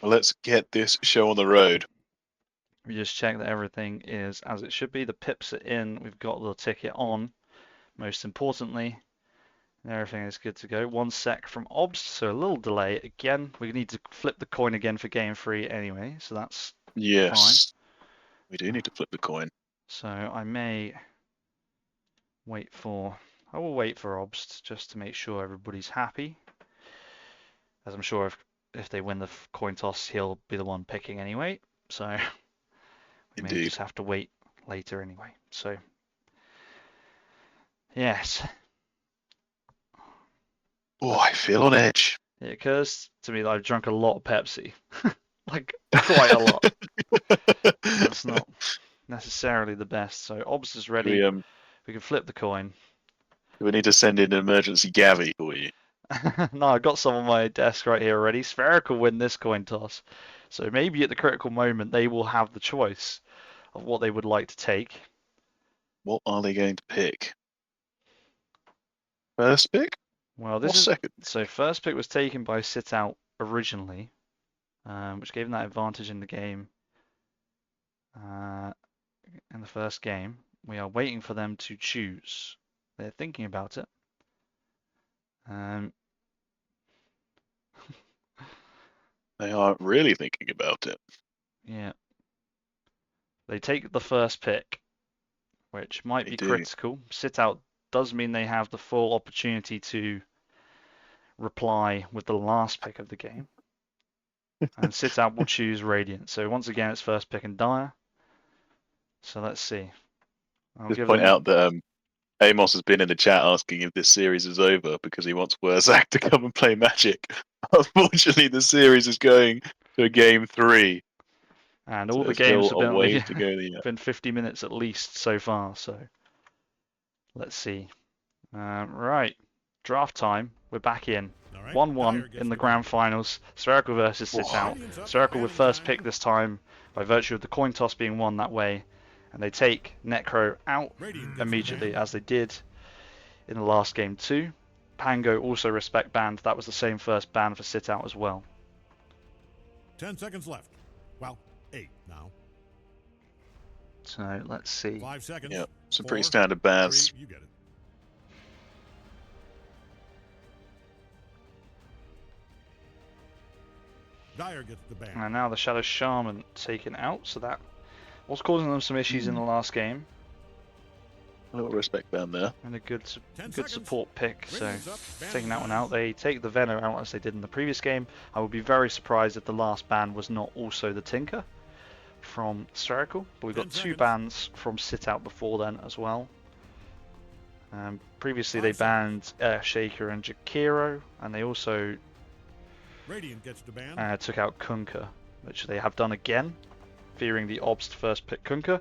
Well, let's get this show on the road. We just check that everything is as it should be. The pips are in. We've got the ticket on. Most importantly, everything is good to go. 1 sec from Obs, so a little delay again. We need to flip the coin again for game 3 anyway, so that's yes. Fine. We do need to flip the coin. So I may wait for. I will wait for Obst just to make sure everybody's happy, as I'm sure if they win the coin toss, he'll be the one picking anyway. So we may just have to wait later anyway. So yes. Oh, I feel on edge. It occurs to me that I've drunk a lot of Pepsi, like quite a lot. That's not necessarily the best. So Obst is ready. We can flip the coin. Do we need to send in an emergency Gavi for you? No, I've got some on my desk right here already. Spherical win this coin toss. So maybe at the critical moment they will have the choice of what they would like to take. What are they going to pick? First pick? Well, this is second. So first pick was taken by Sitout originally, which gave them that advantage in the game. In the first game, we are waiting for them to choose. They're thinking about it. They are really thinking about it. Yeah. They take the first pick, which might be critical. Sitout does mean they have the full opportunity to reply with the last pick of the game. And Sitout will choose Radiant. So once again, it's first pick and Dire. So let's see. Just point out that Amos has been in the chat asking if this series is over because he wants Wurzak to come and play Magic. Unfortunately, the series is going to game 3. And all the games have been, been 50 minutes at least so far. So let's see. Right. Draft time. We're back in. 1-1 in the grand finals. Spherical versus Sitout. Spherical with first pick this time by virtue of the coin toss being won that way. And they take Necro out immediately as they did in the last game too. Pango also respect banned. That was the same first ban for Sitout as well. 10 seconds left. Well, 8 now. So let's see. 5 seconds. Yeah, some pretty standard bans. 3, you get it. Dire gets the ban. And now the Shadow Shaman taken out, so that was causing them some issues in the last game. A little respect down there. And a good 10 good seconds. support pick, so Radiant's up, ban taking that one down. out. They take the Venom out as they did in the previous game. I would be very surprised if the last ban was not also the Tinker from Spherical, but we've got 10 two seconds. bans from Sitout before then as well. Previously they 5 banned Shaker and Jakiro, and they also Radiant gets the ban. took out Kunkka, which they have done again, fearing the Obs to first pick Kunkka.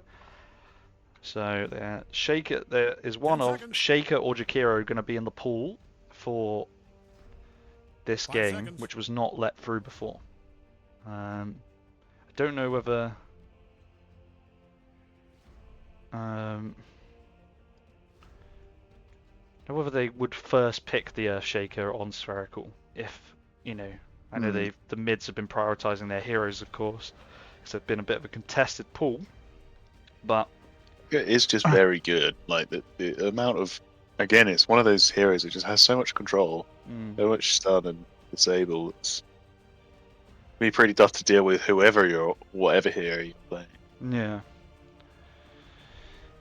So Shaker, there is one 10 of seconds. Shaker or Jakiro going to be in the pool for this 5 game, seconds. which was not let through before. I don't know whether they would first pick the Earth Shaker on Spherical, if, you know, I know the mids have been prioritizing their heroes, of course, because it's been a bit of a contested pool, but It is just very good. Like the amount of, again, it's one of those heroes that just has so much control, so much stun and disable. It's be pretty tough to deal with whatever hero you're playing. yeah.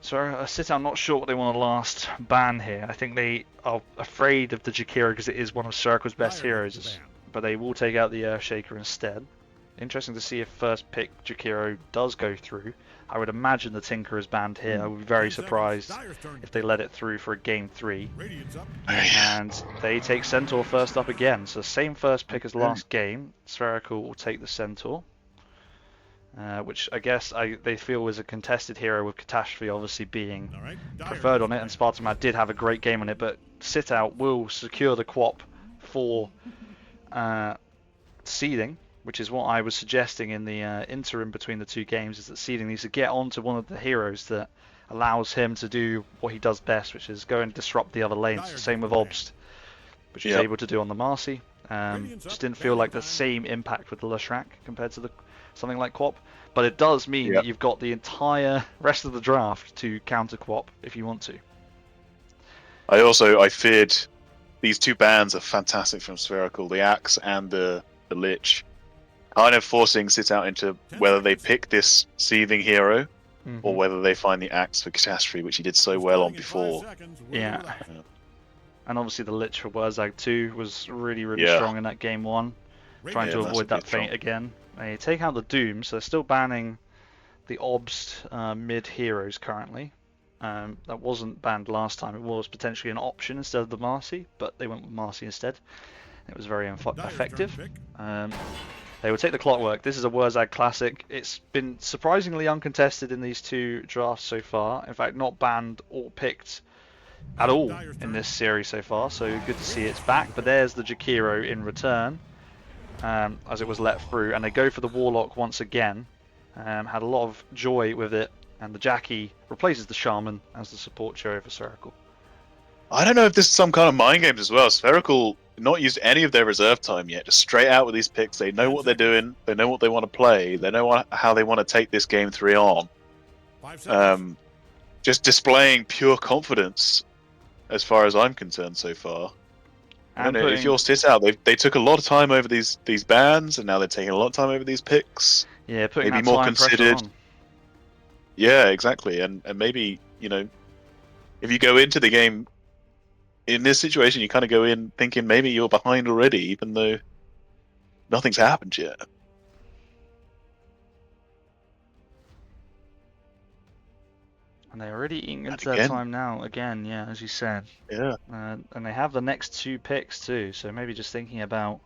So I'm not sure what they want to last ban here. I think they are afraid of the Jakiro because it is one of Circle's best Dire gets heroes, the ban. but they will take out the Earthshaker instead. Interesting to see if first pick Jakiro does go through. I would imagine the Tinker is banned here. I would be very 10 seconds. surprised Dire's turn. if they let it through for a game 3. Radiant's up. And they take Centaur first up again. So same first pick as last game. Spherical will take the Centaur. Which I guess they feel is a contested hero, with Catastrophe obviously being All right. Dire preferred gets on the it, and ban. Spartan did have a great game on it, but Sitout will secure the Quap for seeding, which is what I was suggesting in the interim between the two games, is that seeding needs to get onto one of the heroes that allows him to do what he does best, which is go and disrupt the other lanes. Dire Same with gets the ban. Obst, which he's able to do on the Marcy. Radiant's Just up, didn't feel ban like the time. same impact with the Leshrac compared to something like Quap. But it does mean that you've got the entire rest of the draft to counter Quap if you want to. I feared these two bans are fantastic from Spherical, the Axe and the Lich, kind of forcing Sitout into 10 whether they seconds. pick this seething hero Mhm. or whether they find the Axe for Catastrophe, which he did so We're well on starting in 5 before. seconds, with or Yeah. without. And obviously the Lich for Wurzag too was really, really Yeah. strong in that game 1. Trying Radiant's to Yeah, up. avoid that massively feint again. They take out the Doom, so they're still banning the Obst mid heroes currently. That wasn't banned last time. It was potentially an option instead of the Marcy, but they went with Marcy instead. It was very Dire's turn effective. to pick. They will take the Clockwork. This is a Wurzag classic. It's been surprisingly uncontested in these two drafts so far. In fact, not banned or picked at all Dire's in turn. this series so far, so good to see it's back. But there's the Jakiro in return, as it was let through, and they go for the Warlock once again. Had a lot of joy with it, and the Jackie replaces the Shaman as the support hero for Spherical. I don't know if this is some kind of mind games as well. Spherical not used any of their reserve time yet, just straight out with these picks. They know 10 what they're seconds. doing, they know what they want to play, they know how they want to take this game 3 on. 5 seconds. Just displaying pure confidence as far as I'm concerned so far. I don't And know, if you're Sitout, they took a lot of time over these bans, and now they're taking a lot of time over these picks. putting maybe that more time pressure considered. on. Yeah, exactly. And maybe, if you go into the game in this situation, you kind of go in thinking maybe you're behind already, even though nothing's happened yet. And they're already eating And into their again. time now, again, yeah, as you said. Yeah. And they have the next 2 picks too, so maybe just thinking about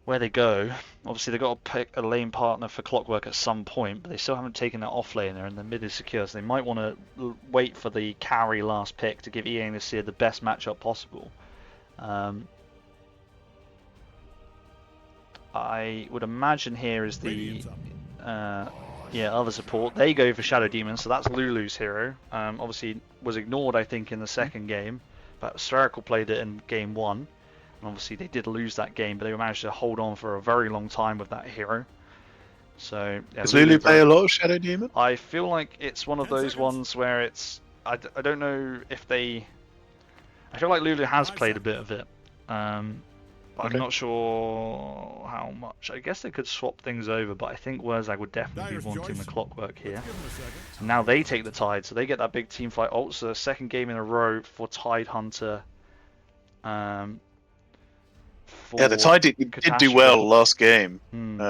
where they go. Obviously, they've got to pick a lane partner for Clockwork at some point, but they still haven't taken that off laner, and the mid is secure, so they might want to wait for the carry last pick to give EA this year the best matchup possible. I would imagine here is the Radiant's up. other support. They go for Shadow Demon, so that's Lulu's hero. Obviously was ignored, I think, in the second game, but Spherical played it in game 1. And obviously they did lose that game, but they managed to hold on for a very long time with that hero. So Does Lulu play a lot of Shadow Demon? I feel like it's one of 10 those seconds. ones where it's I don't know if they. I feel like Lulu has 5 played a bit of it. But Okay. I'm not sure how much. I guess they could swap things over, but I think Wurzag would definitely be Dyer's wanting the choice. clockwork here. Let's give him a second. And now they take the Tide, so they get that big team fight ult. So second game in a row for Tide Hunter. Yeah, the For Tide did do Catastrophe. well last game. Hmm.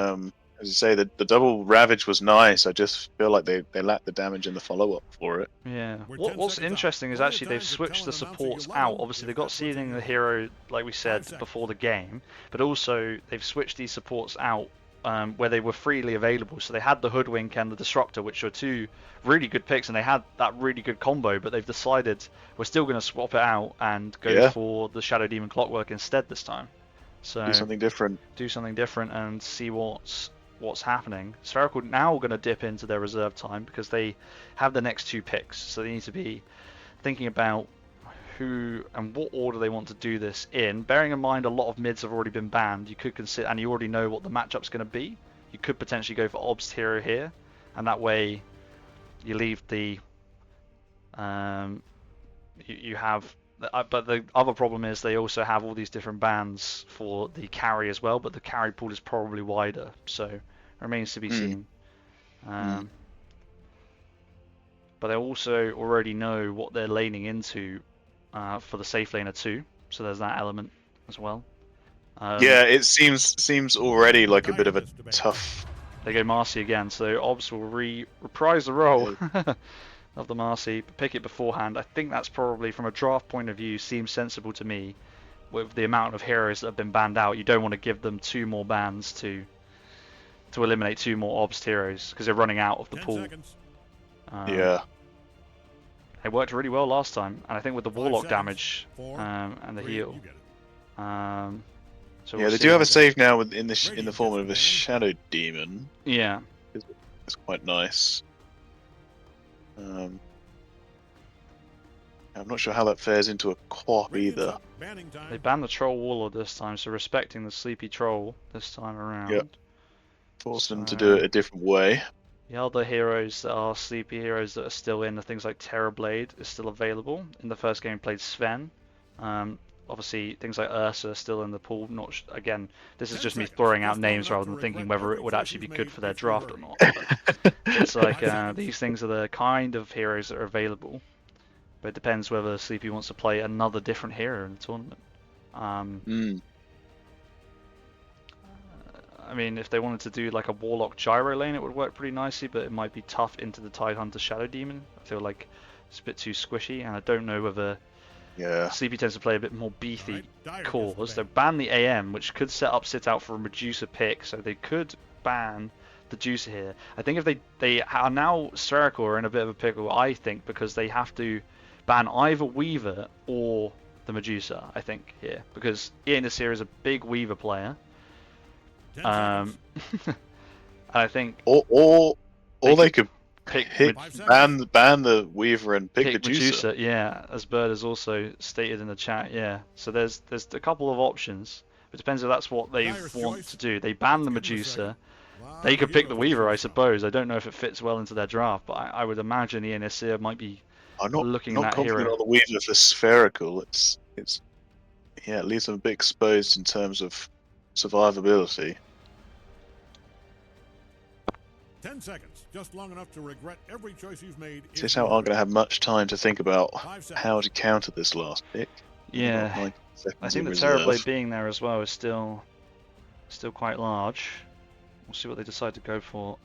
As you say, the double Ravage was nice. I just feel like they lacked the damage in the follow-up for it. Yeah. We're 10 What's seconds out. interesting is Plenty of actually they've time to switched tell the an announcer supports you love out. him, Obviously if they've got that's what seeding they the do. hero, like we said, 5 seconds. before the game, but also they've switched these supports out where they were freely available. So they had the Hoodwink and the Disruptor, which are two really good picks, and they had that really good combo, but they've decided we're still going to swap it out and go Yeah. for the Shadow Demon Clockwork instead this time. So Do something different. do something different and see what's happening. Spherical now going to dip into their reserve time because they have the next two picks, so they need to be thinking about who and what order they want to do this in. Bearing in mind a lot of mids have already been banned, you could consider, and you already know what the matchup's going to be. You could potentially go for Ob's hero here, and that way you leave the you have. But the other problem is they also have all these different bans for the carry as well, but the carry pool is probably wider, so remains to be seen. But they also already know what they're laning into for the safe laner too, so there's that element as well. Yeah, it seems already like a bit of a tough. They go Marcy again, so Obs will reprise the role of the Marcy, but pick it beforehand. I think that's probably, from a draft point of view, seems sensible to me. With the amount of heroes that have been banned out, you don't want to give them two more bans to eliminate two more Obs heroes because they're running out of the 10 pool. seconds. Yeah. It worked really well last time, and I think with the 5 Warlock seconds. damage 4, and the 3, heal. you get it. So Yeah, we'll they see do have how a it save now in the Radiant form gets of a banned. Shadow Demon. goes. Yeah, It's quite nice. I'm not sure how that fares into a co-op Radiant's either. up. Banning time. they banned the Troll Warlord this time, so respecting the Sleepy Troll this time around. Yep. Force them to So- do it a different way. The other heroes that are sleepy heroes that are still in are things like Terrorblade is still available. In the first game, we played Sven. Obviously, things like Ursa are still in the pool. Again, this is 10 just me seconds. throwing out Just long names enough rather to than thinking regret whether it every would choice actually be you've good made for their if you draft or hurry. not. But it's like 5 seconds. these things are the kind of heroes that are available. But it depends whether Sleepy wants to play another different hero in the tournament. I mean, if they wanted to do like a Warlock Gyro lane, it would work pretty nicely, but it might be tough into the Tidehunter Shadow Demon. I feel like it's a bit too squishy, and I don't know whether Yeah. Sleepy tends to play a bit more beefy Alright, Dyer gets cores. They banned. ban the AM, which could set up Sitout for a Medusa pick, so they could ban the Juicer here. I think if they are now Spherical are in a bit of a pickle, I think, because they have to ban either Weaver or the Medusa, I think, here. Because Ian Nasir is a big Weaver player. 10 And seconds. I think Or they could pick hit, 5 seconds. ban the Weaver and pick the Juicer. Medusa, yeah, as Bird has also stated in the chat, yeah. So there's a couple of options. It depends if that's what they Dyer's want choice. to do. They ban the Let's give him a Medusa. second. Lot They of could pick the heroes Weaver, I this time. suppose. I don't know if it fits well into their draft, but I would imagine Ian Nasir might be I'm not looking not at that confident hero. on the Weaver for Spherical. It's yeah, it leaves them a bit exposed in terms of survivability. 10 seconds. Just long enough to regret every choice you've made. if Sitout you aren't hurry. going to have much time to think about 5 seconds. how to counter this last pick. They've got Yeah, 19 I seconds think in the reserve. Terrorblade being there as well is still quite large. We'll see what they decide to go for.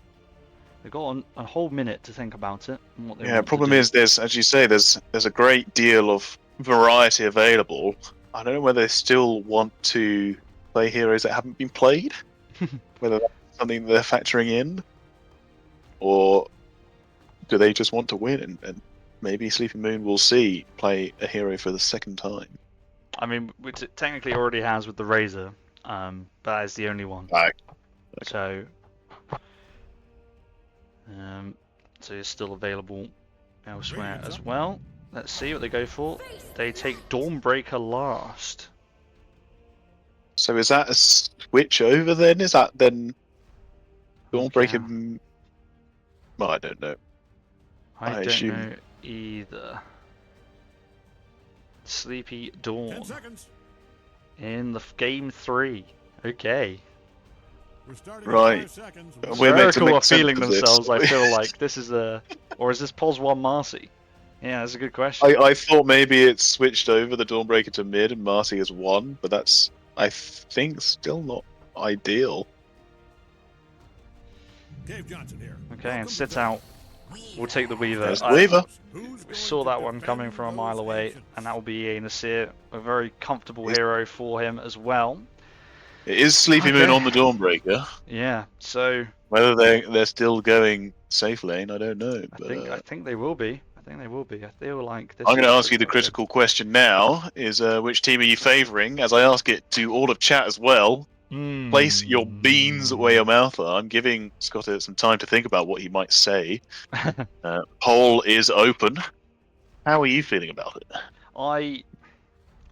They've got a whole minute to think about it and what they Yeah, want to problem do. is there's, as you say, there's a great deal of variety available. I don't know whether they still want to play heroes that haven't been played, whether that's something they're factoring in, or do they just want to win and maybe Sleeping Moon will see play a hero for the second time. I mean, which it technically already has with the Razor, but that is the only one. Right. So, so it's still available elsewhere Radiant's as up. well. Let's see what they go for. They take Dawnbreaker last. So is that a switch over then? Is that then Dawnbreaker? Okay. Well, I don't know. I don't assume- know either. Sleepy 10 Dawn. seconds. in the game 3. Okay. We're starting Right. in 5 seconds. We're meant to Spherical make are sense feeling of this. themselves. I feel like this is a, or is this Pos 1 Marcy? Yeah, that's a good question. I thought maybe it switched over the Dawnbreaker to mid and Marcy is 1, but that's, I think, still not ideal. Dave Johnson here. Okay, and Welcome to Sitout will take the Weaver. There's I Weaver. Who's going saw to that one defend coming from a mile those away, ancients? and that will be a Nasir, a very comfortable He's- hero for him as well. It is Sleepy Moon Okay. on the Dawnbreaker. Yeah, so Whether they're still going safe lane, I don't know. But, I think they will be. I think they will be. I feel like this I'm going to is ask you the quite good. critical question now: is which team are you favouring? As I ask it to all of chat as well. Place your beans where your mouth are. I'm giving Scotteh some time to think about what he might say. Poll is open. How are you feeling about it?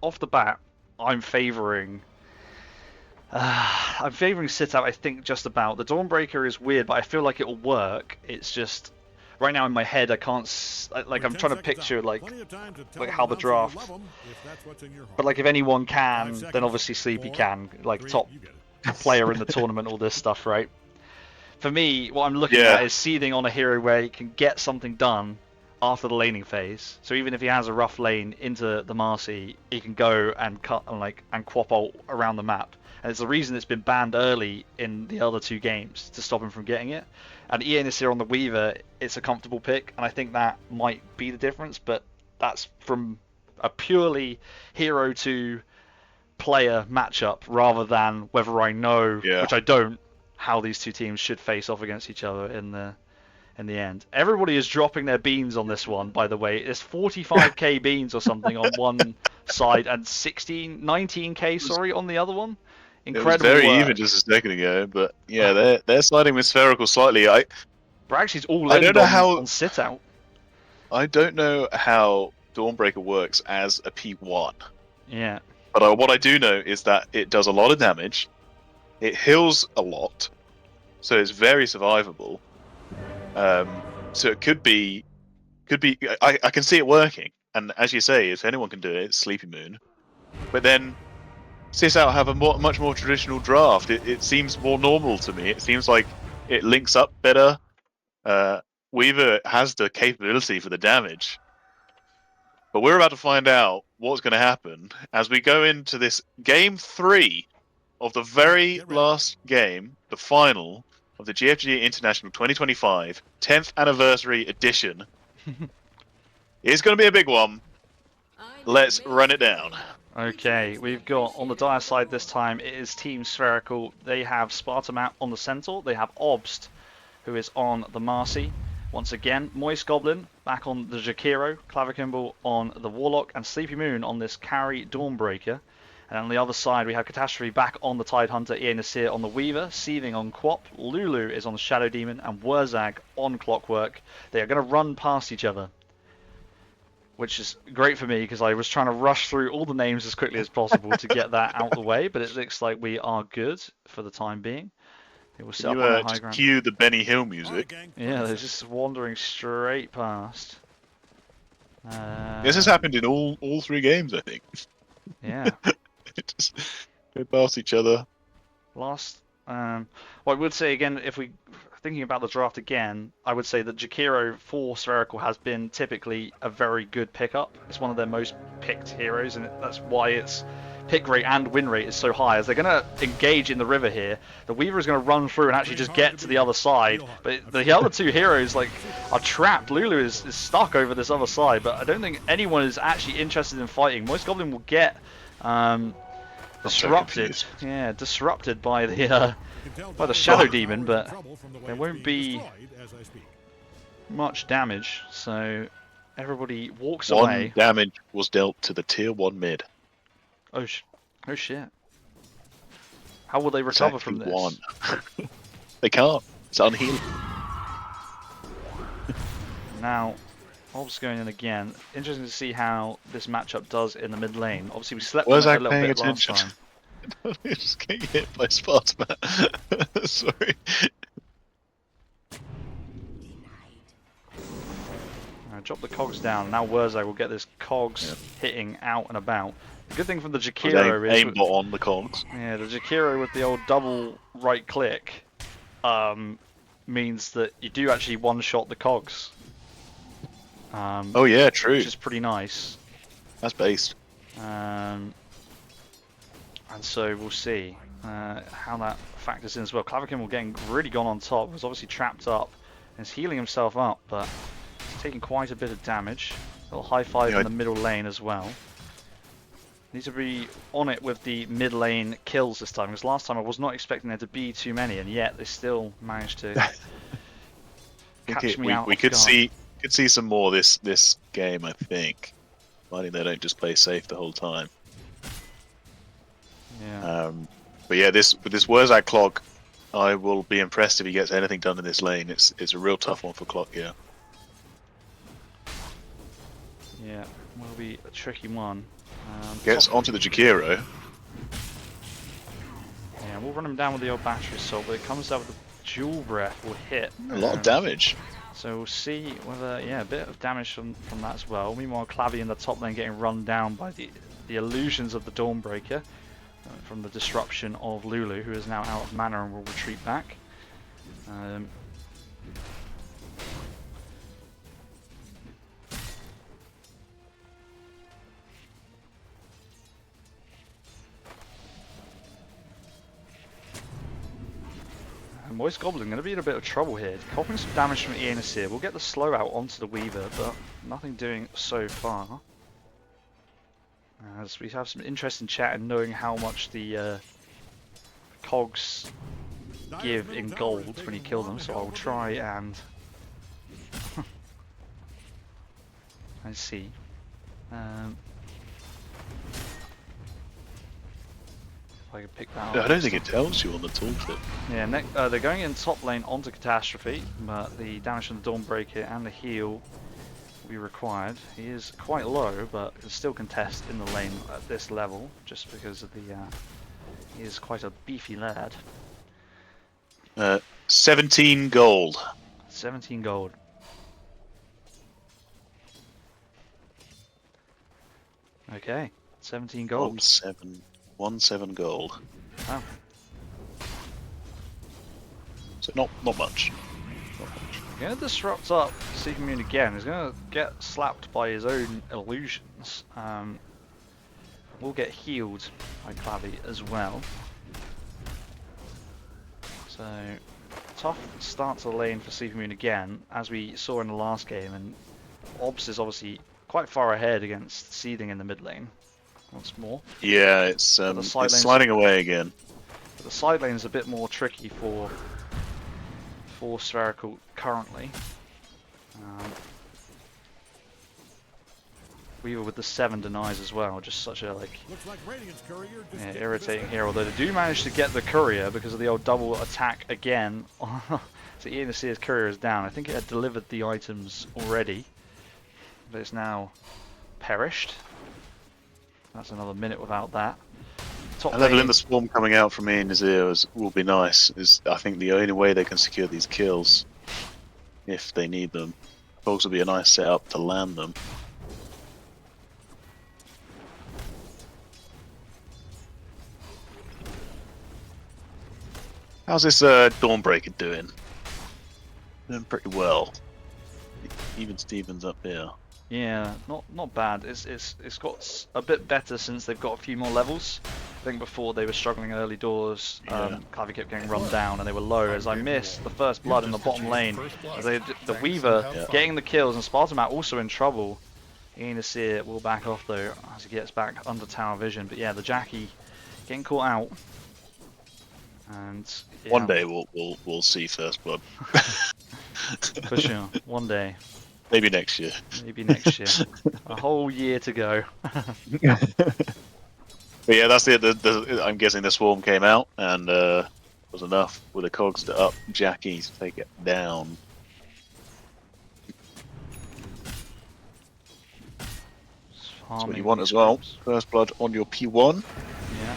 Off the bat, I'm favouring. I'm favouring Sitout. I think just about the Dawnbreaker is weird, but I feel like it'll work. It's just right now in my head, I can't like I'm trying to picture like how the draft. But like if anyone can, then obviously Sleepy can, like top player in the tournament, all this stuff, right? For me, what I'm looking Yeah. at is seeding on a hero where he can get something done after the laning phase. So even if he has a rough lane into the Marcy, he can go and cut and quap ult around the map. And it's the reason it's been banned early in the other 2 games to stop him from getting it. And Ian is here on the Weaver. It's a comfortable pick, and I think that might be the difference. But that's from a purely hero to player matchup rather than whether I know, which I don't, how these 2 teams should face off against each other in the end. Everybody is dropping their beans on this one, by the way. There's 45k beans or something on one side and 19k, sorry, on the other one. Incredible. It was very work. even just a second ago, but yeah, they're siding with Spherical slightly. Braxy's all I in don't know on Sitout. I don't know how Dawnbreaker works as a P1. Yeah. But what I do know is that it does a lot of damage. It heals a lot, so it's very survivable. So it could be. I can see it working, and as you say, if anyone can do it, it's Sleepy Moon. But then Sitout have a much more traditional draft. It seems more normal to me. It seems like it links up better. Weaver has the capability for the damage. But we're about to find out what's going to happen as we go into this game 3 of the very last game, the final of the GFG International 2025 10th anniversary edition. It's going to be a big one. Let's run it down. Okay, we've got on the dire side this time, it is Team Spherical. They have Spartamat on the Centaur. They have Obst, who is on the Marcy. Once again, Moist Goblin back on the Jakiro, Clavicumble on the Warlock, and Sleepy Moon on this carry Dawnbreaker. And on the other side, we have Catastrophe back on the Tidehunter, Ian Nasir on the Weaver, Seething on Quap, Lulu is on the Shadow Demon, and Wurzag on Clockwork. They are going to run past each other, which is great for me because I was trying to rush through all the names as quickly as possible to get that out the way, but it looks like we are good for the time being. They will set Can up on you the high just ground. cue the Benny Hill music? Yeah, they're just wandering straight past. This has happened in all 3 games, I think. Yeah. Just go past each other. Last, well, I would say again, if we thinking about the draft again, I would say that Jakiro for Spherical has been typically a very good pickup. It's one of their most picked heroes, and that's why its pick rate and win rate is so high. As they're going to engage in the river here, the Weaver is going to run through and actually just get to the other side. But the other 2 heroes are trapped. Lulu is stuck over this other side, but I don't think anyone is actually interested in fighting. Moist Goblin will get disrupted. Yeah, disrupted by the Shadow Demon, but there won't be much damage. So everybody walks away. 1 damage was dealt to the tier 1 mid. Oh shit! How will they recover from this? 1. They can't. It's unhealed. Now, Ob's going in again. Interesting to see how this matchup does in the mid lane. Obviously, we slept on it a little bit last time. Just getting hit by Spartamat. Sorry. Drop the cogs down. Now Wurzag will get this cogs hitting out and about. The good thing from the Aim, Jakiro is... aimbot on the cogs. Yeah, the Jakiro with the old double right click means that you do actually one-shot the cogs. Oh yeah, true. Which is pretty nice. That's based. And so we'll see how that factors in as well. Clavikin will getting really gone on top. Was obviously trapped up and is healing himself up, but he's taking quite a bit of damage. A little high five in the middle lane as well. Needs to be on it with the mid lane kills this time, because last time I was not expecting there to be too many, and yet they still managed to catch me out. We could see some more this game, I think. Finding they don't just play safe the whole time. Yeah. But yeah, with this Wurzag clog, I will be impressed if he gets anything done in this lane. It's a real tough one for Clock here. Yeah, will be a tricky one. Gets onto the Jakiro. Yeah, we'll run him down with the old battery assault, but it comes out with the dual breath will hit. A lot of damage. So we'll see whether, yeah, a bit of damage from that as well. Meanwhile, Clavy in the top lane getting run down by the illusions of the Dawnbreaker from the disruption of Lulu, who is now out of mana and will retreat back. Moist Goblin going to be in a bit of trouble here. Copying some damage from Aenisir. We'll get the slow out onto the Weaver, but nothing doing so far. As we have some interesting chat and knowing how much the cogs give in gold when you kill them, so I'll try and see. I can pick that up. I don't think it tells you on the tooltip. Yeah, they're going in top lane onto Catastrophe, but the damage from the Dawnbreaker and the heal will be required. He is quite low, but can still contest in the lane at this level, just because of the he is quite a beefy lad. 17 gold. 17 gold. Okay, 17 gold. 17 gold. Wow. So not much. He's going to disrupt up Seeker Moon again. He's going to get slapped by his own illusions. Will get healed by Clavy as well. So tough start to the lane for Seeker Moon again, as we saw in the last game. And Obs is obviously quite far ahead against Seething in the mid lane. Once more. Yeah, it's sliding away again. But the side lane is a bit more tricky for Spherical currently. Weaver with the 7 denies as well, just such a irritating hero. Although they do manage to get the courier because of the old double attack again. So Aenisir's courier is down. I think it had delivered the items already, but it's now perished. That's another minute without that. Top A level in the swarm coming out from Aenisir will be nice. Is I think the only way they can secure these kills, if they need them. Folks will be a nice setup to land them. How's this Dawnbreaker doing? Doing pretty well. Even Stevens up here. Yeah, not bad. It's got a bit better since they've got a few more levels. I think before they were struggling early doors. Clavy kept getting run down and they were low. As I missed the first blood in the bottom lane, as the Weaver getting the kills, and Spartamat also in trouble. Aenisir will back off though as he gets back under tower vision. But yeah, the Jackie getting caught out. And yeah. One day we'll see first blood. For sure, one day. Maybe next year. Maybe next year. A whole year to go. But yeah, that's I'm guessing the swarm came out and was enough with the cogs to up Jackie to take it down. That's what you want as well. First blood on your P1. Yeah.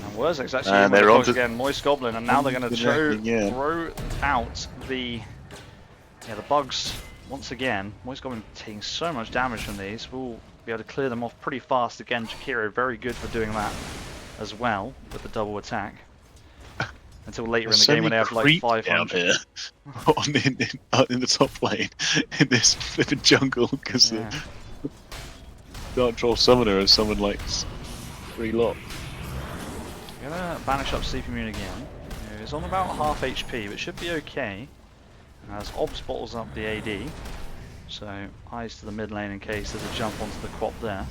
And Wurzag's actually and in they're the on cogs again, Moist Goblin, and now they're going to throw out the Yeah, the bugs, once again, always got him taking so much damage from these. We'll be able to clear them off pretty fast. Again, Jakiro very good for doing that as well with the double attack. Until later in the game when they have like 500. Down here in the top lane in this flipping jungle because Yeah. the Dark Troll Summoner has summoned like 3 lot. Gonna banish up Sleepy Moon again. He's on about half HP, but should be okay. As Obs bottles up the AD. So eyes to the mid lane in case there's a jump onto the quap there.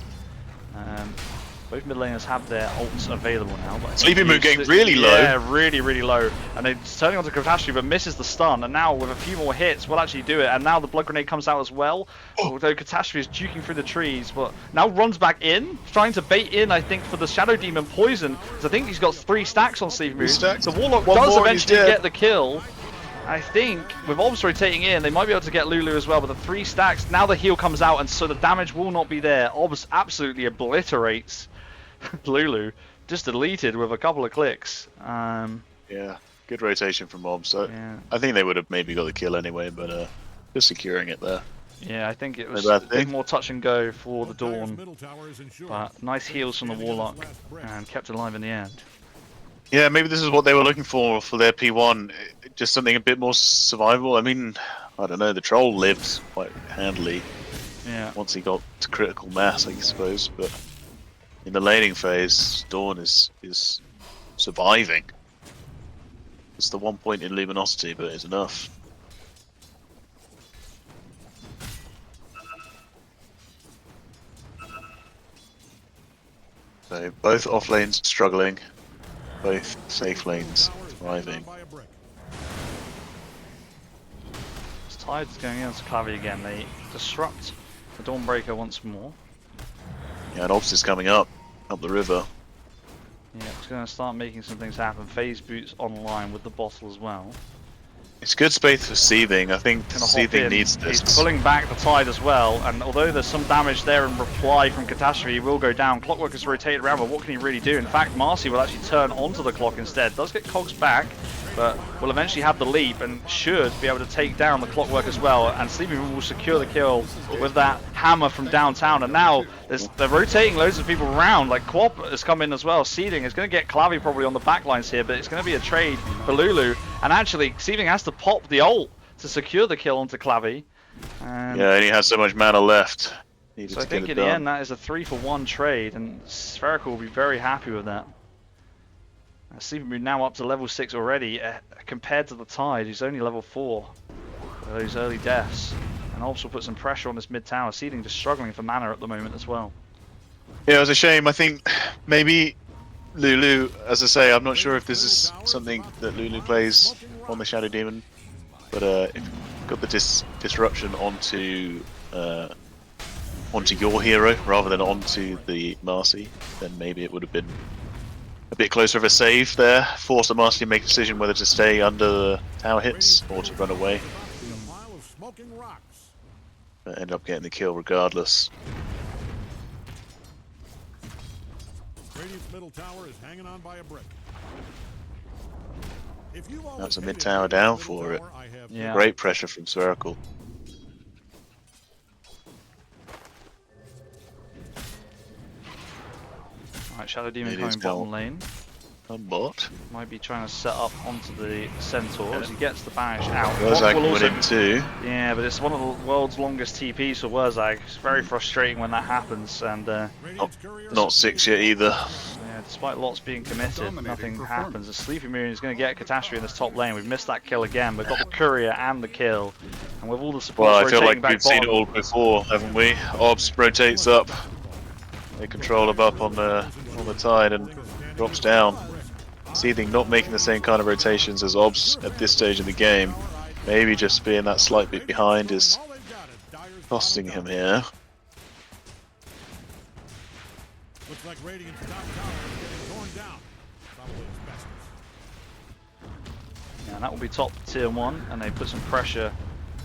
Both mid laners have their ults available now. But Sleepy Moon getting really low. Yeah, really, really low. And they're turning onto Catastrophe, but misses the stun. And now with a few more hits, we'll actually do it. And now the Blood Grenade comes out as well. Although Catastrophe is duking through the trees, but now runs back in, trying to bait in, I think, for the Shadow Demon poison. Because I think he's got 3 stacks on Sleepy Moon. Stacks. The Warlock One does more and he's eventually dead. get the kill. I think with Obs rotating in, they might be able to get Lulu as well, but the 3 stacks, now the heal comes out, and so the damage will not be there. Obs absolutely obliterates Lulu, just deleted with a couple of clicks. Yeah, good rotation from Mob. So Yeah. I think they would have maybe got the kill anyway, but just securing it there. Yeah, I think it was No a bad bit thing. more touch and go for the Dire's Dawn, middle tower is insured. but nice heals from the Warlock and kept alive in the end. Yeah, maybe this is what they were looking for their P1. Just something a bit more survival. I mean, I don't know. The Troll lived quite handily Yeah. once he got to critical mass, I suppose. But in the laning phase, Dawn is surviving. It's the 1 point in luminosity, but it's enough. So both off lanes struggling, both safe lanes thriving. By a brick. As Tide's going into Clavy again, they disrupt the Dawnbreaker once more. Yeah, and Obs is coming up the river. Yeah, it's going to start making some things happen. Phase Boots online with the bottle as well. It's good space for Seething. I think Gonna hop Seething in. needs this. He's pulling back the Tide as well, and although there's some damage there in reply from Catastrophe, he will go down. Clockwork is rotated around, but what can he really do? In fact, Marcy will actually turn onto the clock instead. Does get Cogs back, but will eventually have the leap and should be able to take down the Clockwork as well, and Sleepy Moon will secure the kill with that hammer from downtown. And now they're rotating loads of people around, like Quap has come in as well. Seething is going to get Clavy probably on the backlines here, but it's going to be a trade for Lulu, and actually Seething has to pop the ult to secure the kill onto Clavy. Yeah, and he has so much mana left. Needed So I to think get in it the done. end that is a 3-for-1 trade, and Spherical will be very happy with that. Sleepy Moon now up to level 6 already, compared to the Tide, who's only level 4 with those early deaths. And also put some pressure on this mid tower. Seething just struggling for mana at the moment as well. Yeah, it was a shame. I think maybe Lulu, as I say, I'm not sure if this is something that Lulu plays on the Shadow Demon, but if you got the disruption onto your hero rather than onto the Marcy, then maybe it would have been a bit closer of a save there. Force the Marcy to make a decision whether to stay under the tower hits or to run away, A pile of smoking rocks. but end up getting the kill regardless. Radiant's middle tower is hanging on by a brick. If you've always That's a hated mid tower Radiant's down middle for it. tower, I have Yeah. Great pressure from Spherical. Alright, Shadow Demon It is coming bottom gone. lane. A bot. Might be trying to set up onto the Centaur as he gets the banish out. Wurzag Will went also- in too. Yeah, but it's one of the world's longest TPs for Wurzag. It's very frustrating when that happens, and Radiant's courier Not 6 yet either. yeah, despite lots being committed, nothing happens. The Sleepy Moon is going to get Catastrophe in this top lane. We've missed that kill again. We've got the Courier and the kill, and with all the support Well, I feel rotating like back we've seen it bottom, all before, haven't we? Obs rotates up. They control him up on the Tide and drops down. Seething not making the same kind of rotations as Obs at this stage in the game. Maybe just being that slight bit behind is all they've got is Dire's costing bottom him here. Looks like Radiant's top tower is getting torn down. Probably asbestos. yeah, and that will be top tier 1, and they put some pressure.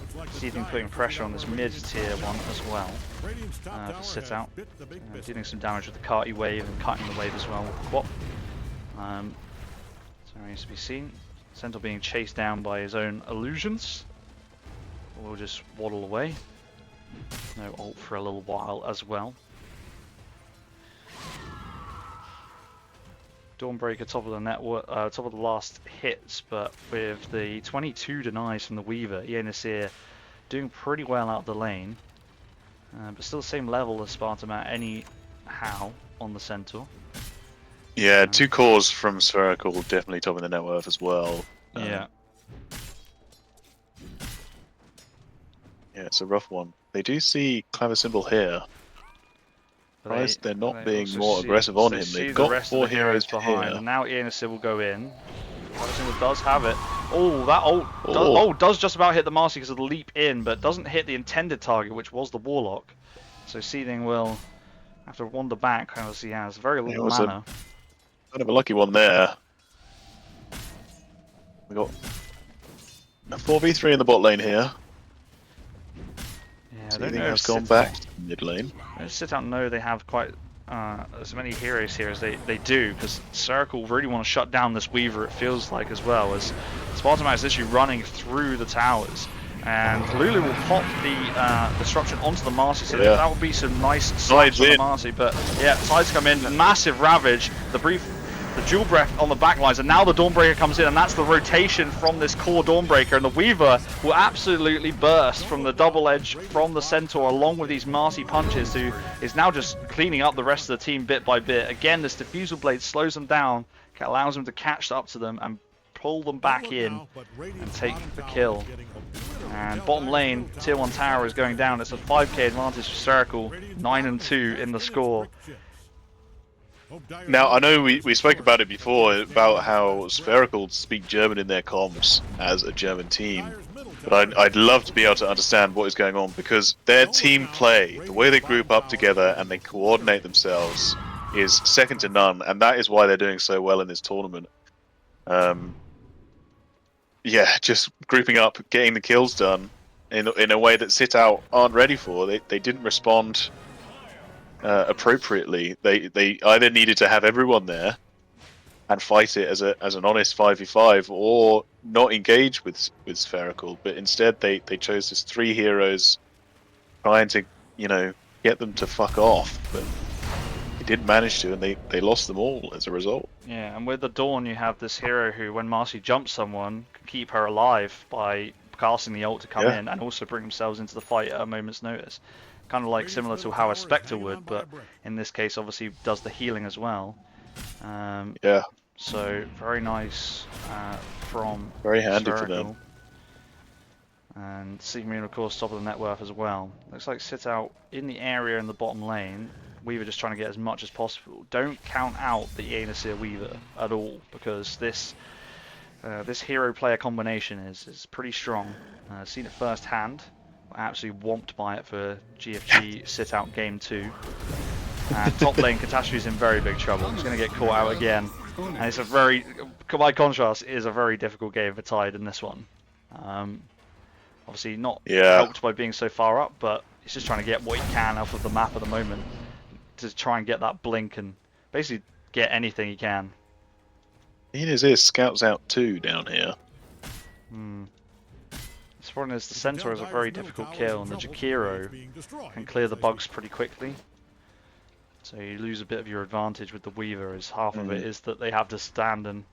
Looks like the Seething Dire putting have pressure on figured this out mid Radiant's tier 1 as well. Radiant's top tower For has Sitout, bit the big biscuit. dealing some damage with the Carty wave and cutting the wave as well with the Quap. So remains to be seen. Centaur being chased down by his own illusions. we'll just waddle away. No ult for a little while as well. Dawnbreaker top of the network, top of the last hits, but with the 22 denies from the Weaver, Yenisir doing pretty well out of the lane, but still the same level as Spartamat anyhow on the Centaur. Yeah, 2 cores from Spherical, definitely top of the net worth as well. Yeah. Yeah, it's a rough one. They do see Clever Symbol here. Surprised they're not being more aggressive on him. They've got 4 heroes behind, here. and now Yenisir will go in. Clever Symbol does have it. Oh, that ult does just about hit the Marcy because of the leap in, but doesn't hit the intended target, which was the Warlock. So Seething will have to wander back as he has very little mana. Kind of a lucky one there. We got a 4v3 in the bot lane here. Yeah, Seething has gone back to the mid lane. Sitout know they have quite as many heroes here as they do, because Spherical really want to shut down this Weaver, it feels like, as well, as Spartamat is literally running through the towers. And Lulu will pop the disruption onto the Marcy, so that would be some nice sides on the Marcy. But yeah, sides come in, massive Ravage, the Dual Breath on the backlines, and now the Dawnbreaker comes in, and that's the rotation from this core Dawnbreaker, and the Weaver will absolutely burst from the double edge from the Centaur along with these Marcy punches, who is now just cleaning up the rest of the team bit by bit. Again, this Diffusal Blade slows them down, allows them to catch up to them and pull them back in and take the kill. And bottom lane, tier 1 tower is going down. It's a 5k advantage for Spherical, 9-2 in the score. Now, I know we spoke about it before, about how Spherical speak German in their comms as a German team, but I'd love to be able to understand what is going on, because their team play, the way they group up together and they coordinate themselves, is second to none, and that is why they're doing so well in this tournament. Yeah, just grouping up, getting the kills done in a way that Sitout aren't ready for. They didn't respond appropriately. They either needed to have everyone there and fight it as an honest 5v5, or not engage with Spherical, but instead they chose this 3 heroes trying to, you know, get them to fuck off, but they didn't manage to, and they lost them all as a result. Yeah, and with the Dawn you have this hero who, when Marcy jumps someone, can keep her alive by casting the ult to come in, and also bring themselves into the fight at a moment's notice. Kind of like similar to how a Spectre would, but in this case obviously does the healing as well. Yeah. So very nice from very handy for Spherical. them. And Sigmund, of course, top of the net worth as well. Looks like Sitout in the area in the bottom lane. Weaver just trying to get as much as possible. Don't count out the Yenisir Weaver at all, because this hero player combination is pretty strong. Seen it firsthand. Absolutely whomped by it for GFG Sitout game 2. And top lane Catastrophe's in very big trouble. He's going to get caught out again. And it's a very, by contrast, it is a very difficult game for Tide in this one. Obviously not helped by being so far up, but he's just trying to get what he can off of the map at the moment to try and get that blink and basically get anything he can. He is his scouts out too down here. The problem is the Centaur is a very difficult kill, and the Jakiro can clear the bugs pretty quickly. So you lose a bit of your advantage with the Weaver, as half of it is that they have to stand and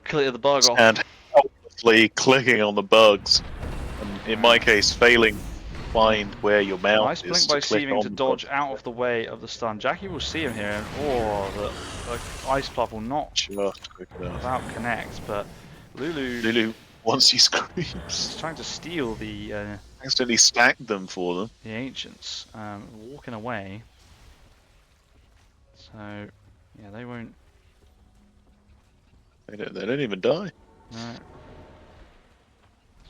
clear the bug off. And helplessly clicking on the bugs, and in my case failing to find where your mouse nice is. blink by to click Seeming on to the dodge bug. out of the way of the stun. Jackie will see him here, and the Ice Puff will not Just quick enough. about connect, but Lulu, once he screams, is trying to steal the accidentally stacked them for them. the Ancients, walking away. So yeah, they won't. They don't even die. No.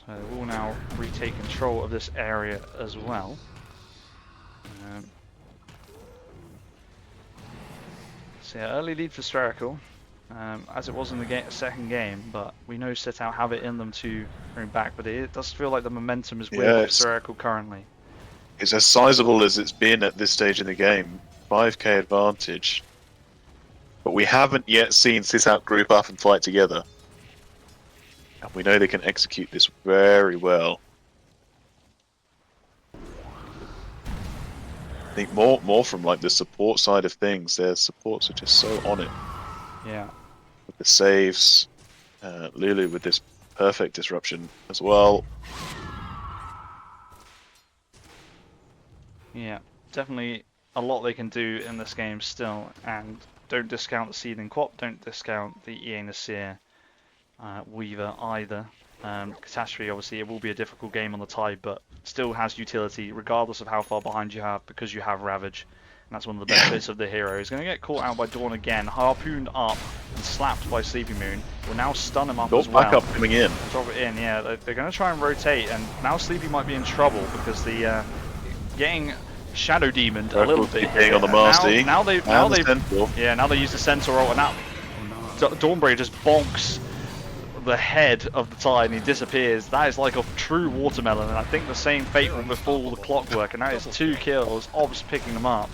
So they will now retake control of this area as well. So yeah, early lead for Spherical, as it was in the second game, but we know Sitout have it in them to bring back, but it does feel like the momentum is with Spherical currently. It's as sizable as it's been at this stage in the game. 5k advantage. But we haven't yet seen Sitout group up and fight together. And we know they can execute this very well. I think more from like the support side of things. Their supports are just so on it. Yeah. With the saves, Lulu with this perfect disruption as well. Yeah, definitely a lot they can do in this game still, and don't discount the Seething Quap, don't discount the EA Nasir Weaver either. Catastrophe, obviously, it will be a difficult game on the tide, but still has utility regardless of how far behind you have, because you have Ravage. And that's one of the benefits of the hero. He's going to get caught out by Dawn again, harpooned up and slapped by Sleepy Moon. Will now stun him up as well. Backup coming in. Drop it in, yeah. They're going to try and rotate, and now Sleepy might be in trouble because the getting Shadow Demoned a little bit. Being on the Master. Now they use the Centaur ult, and now Dawnbreaker just bonks the head of the tide and he disappears. That is like a true watermelon, and I think the same fate will befall the Clockwork, and that is 2 kills. Ob's picking them up.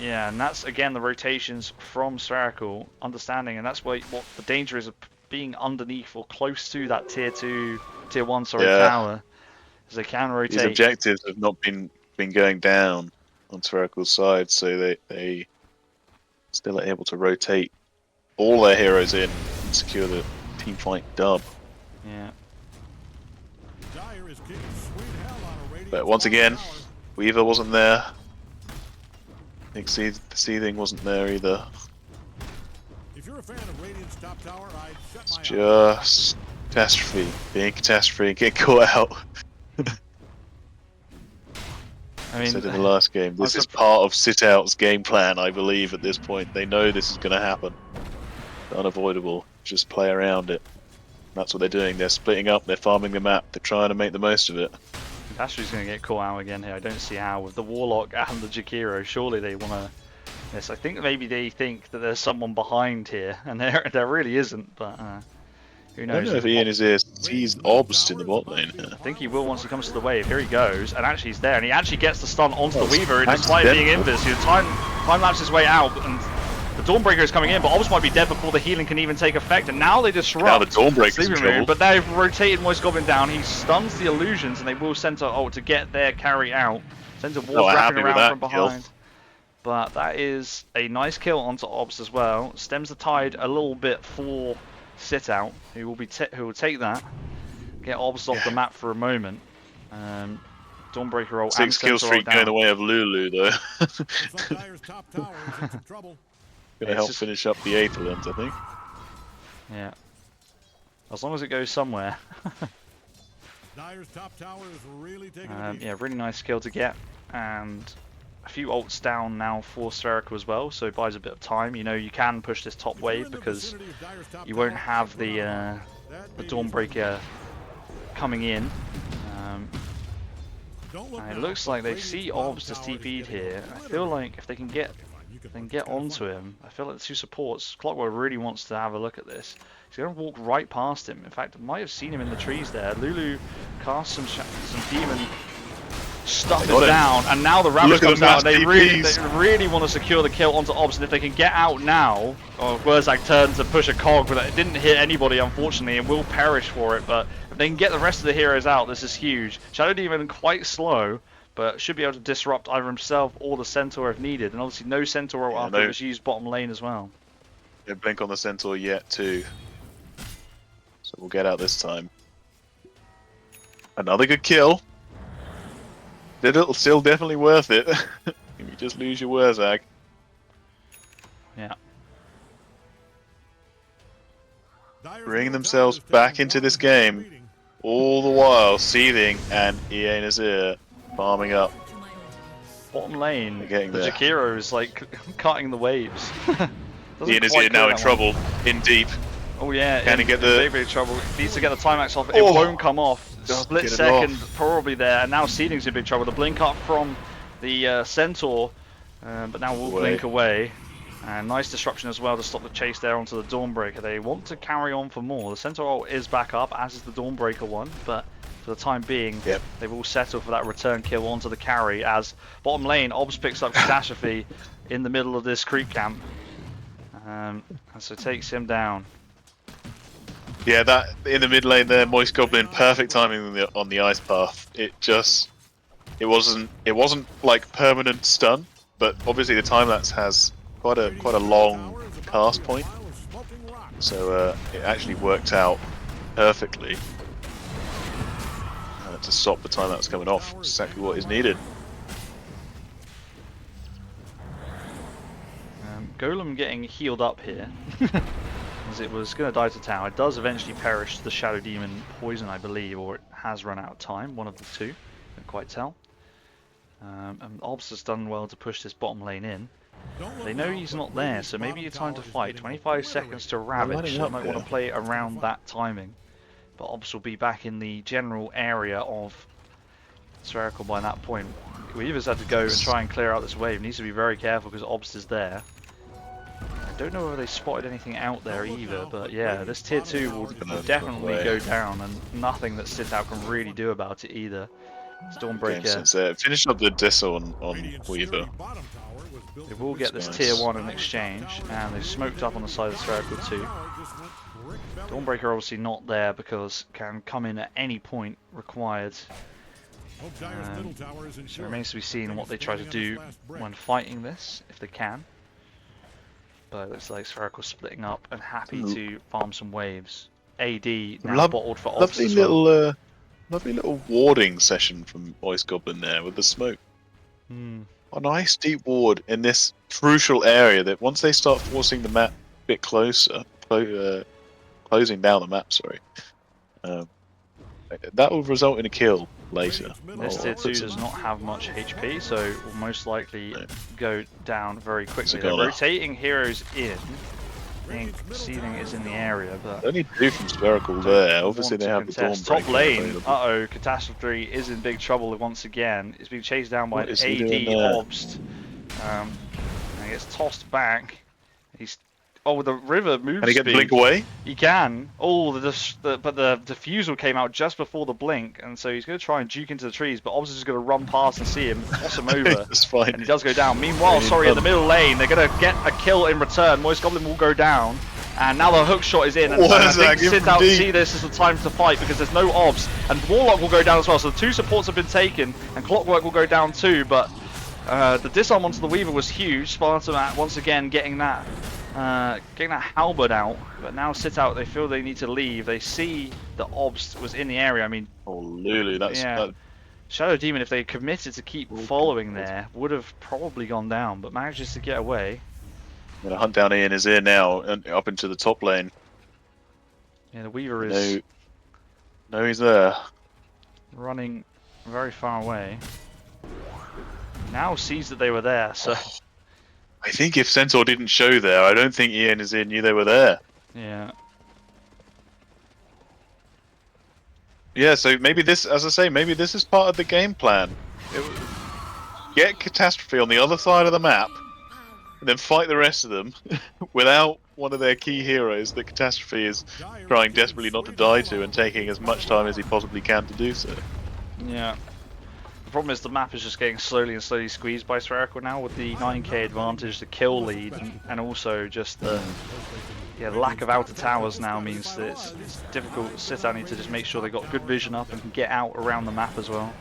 Yeah, and that's again the rotations from Spherical, understanding, and that's what the danger is of being underneath or close to that tier 1 tower, as they can rotate. These objectives have not been going down on Spherical's side, so they still are able to rotate all their heroes in and secure the team fight dub. Yeah. But once again, Weaver wasn't there. I think Seething wasn't there either. If you're a fan of Radiant's top tower, I'd shut It's my just Catastrophe. Being Catastrophe, get caught out. I mean, said in the last game, this is part of Sitout's game plan, I believe, at this point. They know this is going to happen. It's unavoidable. Just play around it. That's what they're doing. They're splitting up, they're farming the map, they're trying to make the most of it. Catastrophe's going to get caught out again here. I don't see how. With the Warlock and the Jakiro, surely they want to... Yes, I think maybe they think that there's someone behind here, and there really isn't, but who knows. I don't know if Ian is here. He's obsed in the bot lane here. I think he will once he comes to the wave. Here he goes, and actually he's there, and he actually gets the stun onto the Weaver, despite being invis. He time-lapses his way out, and the Dawnbreaker is coming in, but Obs might be dead before the healing can even take effect, and now they disrupt. Now the Dawnbreaker's in trouble. But they've rotated Moist Goblin down. He stuns the illusions, and they will center ult to get their carry out. Center Ward's wrapping around from behind. But that is a nice kill onto Obs as well. Stems the tide a little bit for Sitout, who will take that, get Obs off the map for a moment. Dawnbreaker ult 6 kill streak going the way of Lulu though. Gonna help finish up the 8th lens, I think. Yeah. As long as it goes somewhere. Yeah, really nice kill to get, and a few ults down now for Spherical as well, so it buys a bit of time. You know, you can push this top wave because you won't have the Dawnbreaker coming in. And it looks like they see Obs just TP'd here. I feel like if they can get onto him, I feel like the 2 supports, Clockwork really wants to have a look at this. He's going to walk right past him. In fact, I might have seen him in the trees there. Lulu casts some demon stuff is down, and now the Ravage comes out, and they really want to secure the kill onto Obs, and if they can get out now, Wurzag turns to push a cog, but it didn't hit anybody unfortunately, and will perish for it, but if they can get the rest of the heroes out, this is huge. Shadow Demon quite slow, but should be able to disrupt either himself or the Centaur if needed, and obviously no Centaur after it was used bottom lane as well. They blink on the Centaur yet too, so we'll get out this time. Another good kill. It's still definitely worth it. You just lose your Wurzag. Yeah. Bringing themselves back into this game, all the while Seething and EA Nasir farming up. Bottom lane, the there. Jakiro is like cutting the waves. EA Nasir now in trouble, in deep. Oh yeah, can he get the big trouble? He needs to get the Timax off. It won't come off. Split second, probably there. And now Seething's in big trouble. The blink up from the Centaur, but now we'll blink away. And nice disruption as well to stop the chase there onto the Dawnbreaker. They want to carry on for more. The Centaur ult is back up, as is the Dawnbreaker one, but for the time being, they will settle for that return kill onto the carry. As bottom lane, Obs picks up Catastrophe in the middle of this creep camp. And so takes him down. Yeah, that in the mid lane there, Moist Goblin, perfect timing on the ice path. It wasn't like permanent stun, but obviously the time lapse has quite a long cast point, so it actually worked out perfectly to stop the time lapse coming off. Exactly what is needed. Golem getting healed up here. As it was going to die to tower. It does eventually perish to the Shadow Demon poison, I believe, or it has run out of time, one of the two, can't quite tell. And Obs has done well to push this bottom lane in. They know he's not there, so maybe it's time to fight. 25 seconds to Ravage, so they might want to play around that timing. But Obs will be back in the general area of Spherical by that point. Weaver's had to go and try and clear out this wave. Needs to be very careful because Obs is there. I don't know whether they spotted anything out there either, but yeah, this tier 2 will definitely go down, and nothing that Sitout can really do about it either. Stormbreaker. Finish up the diss on Weaver. They will get this tier 1 in exchange, and they've smoked up on the side of Spherical too. Stormbreaker obviously not there because can come in at any point required. So it remains to be seen what they try to do when fighting this, if they can. But it looks like Spherical splitting up and happy to farm some waves. AD now bottled for Ops as well. Lovely little warding session from Moist Goblin there with the smoke. A nice deep ward in this crucial area that once they start forcing the map a bit closer, closing down the map, sorry, that will result in a kill later. This tier 2 does not have much HP, so will most likely go down very quickly. They're rotating heroes in. I think Seething is in the area, but only 2 from Spherical there. Obviously they have the Dawnbreaker. Top lane, Catastrophe is in big trouble once again. It's being chased down by AD Obst. And he gets tossed back. With the river moves. Can he get the blink away? He can. But the defusal came out just before the blink, and so he's going to try and juke into the trees, but Obs is just going to run past and see him, toss him over. That's fine. And he does go down. Meanwhile, in the middle lane, they're going to get a kill in return. Moist Goblin will go down, and now the hook shot is in, and I think Sitout see this as the time to fight because there's no Obs, and Warlock will go down as well. So the 2 supports have been taken, and Clockwork will go down too, but the disarm onto the Weaver was huge. Spartan once again getting that halberd out, but now Sitout, they feel they need to leave. They see the Obst was in the area. I mean, Lulu, that Shadow Demon, if they committed to keep following there, would have probably gone down, but manages to get away. I'm gonna hunt down Ian is here now and up into the top lane. Yeah, the Weaver is no, he's there, running very far away. Now sees that they were there, so. I think if Centaur didn't show there, I don't think Ian is in knew they were there. Yeah. Yeah, so maybe this, as I say, maybe this is part of the game plan. Get Catastrophe on the other side of the map, and then fight the rest of them without one of their key heroes that Catastrophe is trying desperately not to die to and taking as much time as he possibly can to do so. Yeah. The problem is the map is just getting slowly and slowly squeezed by Spherical now with the 9k advantage, the kill lead, and also just the lack of outer towers now means that it's difficult. Sitout need to just make sure they got good vision up and can get out around the map as well.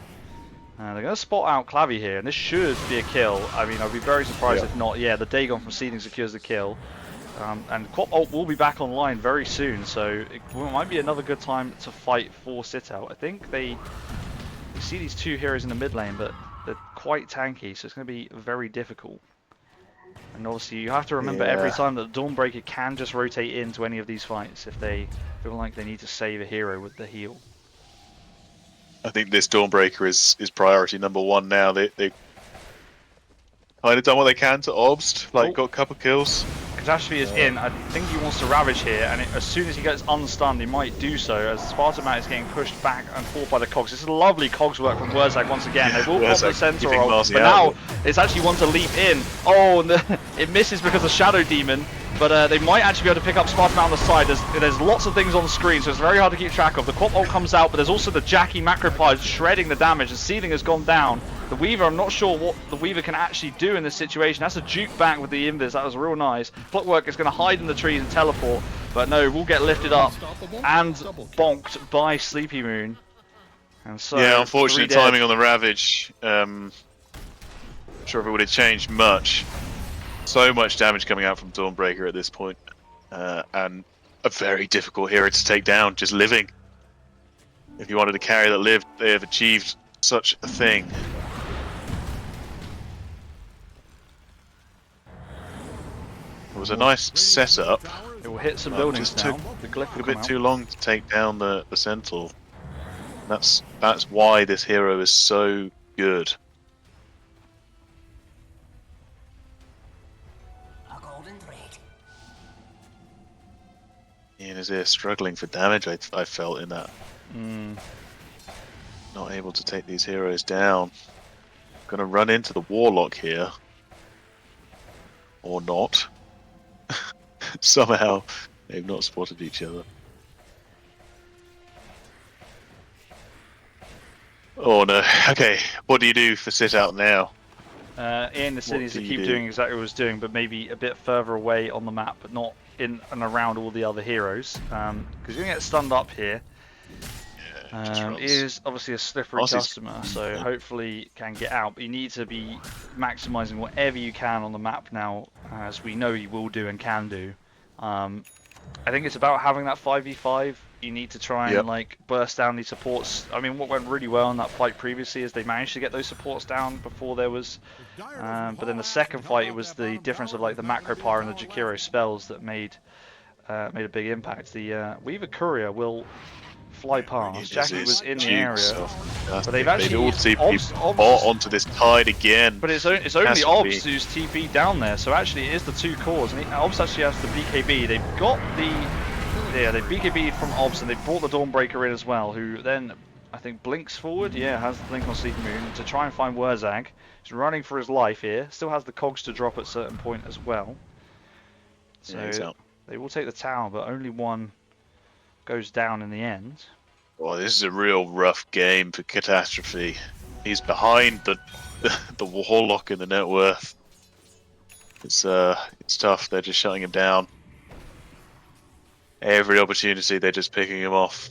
They're going to spot out Clavy here, and this should be a kill. I mean, I'd be very surprised if not. Yeah, the Dagon from Seething secures the kill. And Quap Ult will be back online very soon, so it might be another good time to fight for Sitout. I think they see these 2 heroes in the mid lane, but they're quite tanky, so it's going to be very difficult. And obviously you have to remember every time that the Dawnbreaker can just rotate into any of these fights if they feel like they need to save a hero with the heal. I think this Dawnbreaker is priority number 1 now. They kind of done what they can to Obst, got a couple kills. Catastrophe is in. I think he wants to Ravage here, and as soon as he gets unstunned, he might do so, as Spartan is getting pushed back and forth by the Cogs. This is lovely Cogs work from Wurzag once again. They will pop the Centaur ult, but now it's actually one to leap in. Oh, and it misses because of Shadow Demon, but they might actually be able to pick up Spartan on the side. There's lots of things on the screen, so it's very hard to keep track of. The Quap ult comes out, but there's also the Jackie Macropie shredding the damage, and Seething has gone down. The Weaver, I'm not sure what the Weaver can actually do in this situation. That's a juke back with the Invis. That was real nice. Clockwork is going to hide in the trees and teleport. But no, we'll get lifted up and bonked by Sleepy Moon. And so, yeah, unfortunate 3 dead. timing on the Ravage. Not sure if it would have changed much. So much damage coming out from Dawnbreaker at this point. And a very difficult hero to take down, just living. If you wanted to carry that lived, they have achieved such a thing. It was a nice setup. It will hit some Well, buildings just now. took The glyph a will bit come out. too long to take down the Sentinel. That's why this hero is so good. A golden thread. Ian is here struggling for damage, I felt in that. Not able to take these heroes down. Gonna run into the Warlock here. Or not. Somehow they've not spotted each other. Oh no. Okay, what do you do for Sitout now? In the cities, do they you keep do? doing exactly what it was doing, but maybe a bit further away on the map, but not in and around all the other heroes. Because you're going to get stunned up here. Just He runs. is obviously a slippery Ozzy's- customer, so hopefully can get out. But you need to be maximising whatever you can on the map now, as we know he will do and can do. I think it's about having that 5v5. You need to try and Yep. like burst down these supports. I mean, what went really well in that fight previously is they managed to get those supports down before there was. But then the second fight, it was the difference of like the macro power and the Jakiro spells that made a big impact. The Weaver Courier will fly past. Jackie was in the area, but they've actually all TP Obs bought onto this tide again. but it's only Has to Obs be. who's TP down there, so actually it is the two cores. And Obs actually has the BKB. They've got they BKB'd from Obs, and they brought the Dawnbreaker in as well, who then I think blinks forward. Yeah, has the blink on Sleepy Moon to try and find Wurzag. He's running for his life here. Still has the cogs to drop at a certain point as well. So Yeah, he's out. they will take the tower, but only one goes down in the end. Oh, this is a real rough game for Catastrophe. He's behind the Warlock in the net worth. It's tough. They're just shutting him down. Every opportunity, they're just picking him off.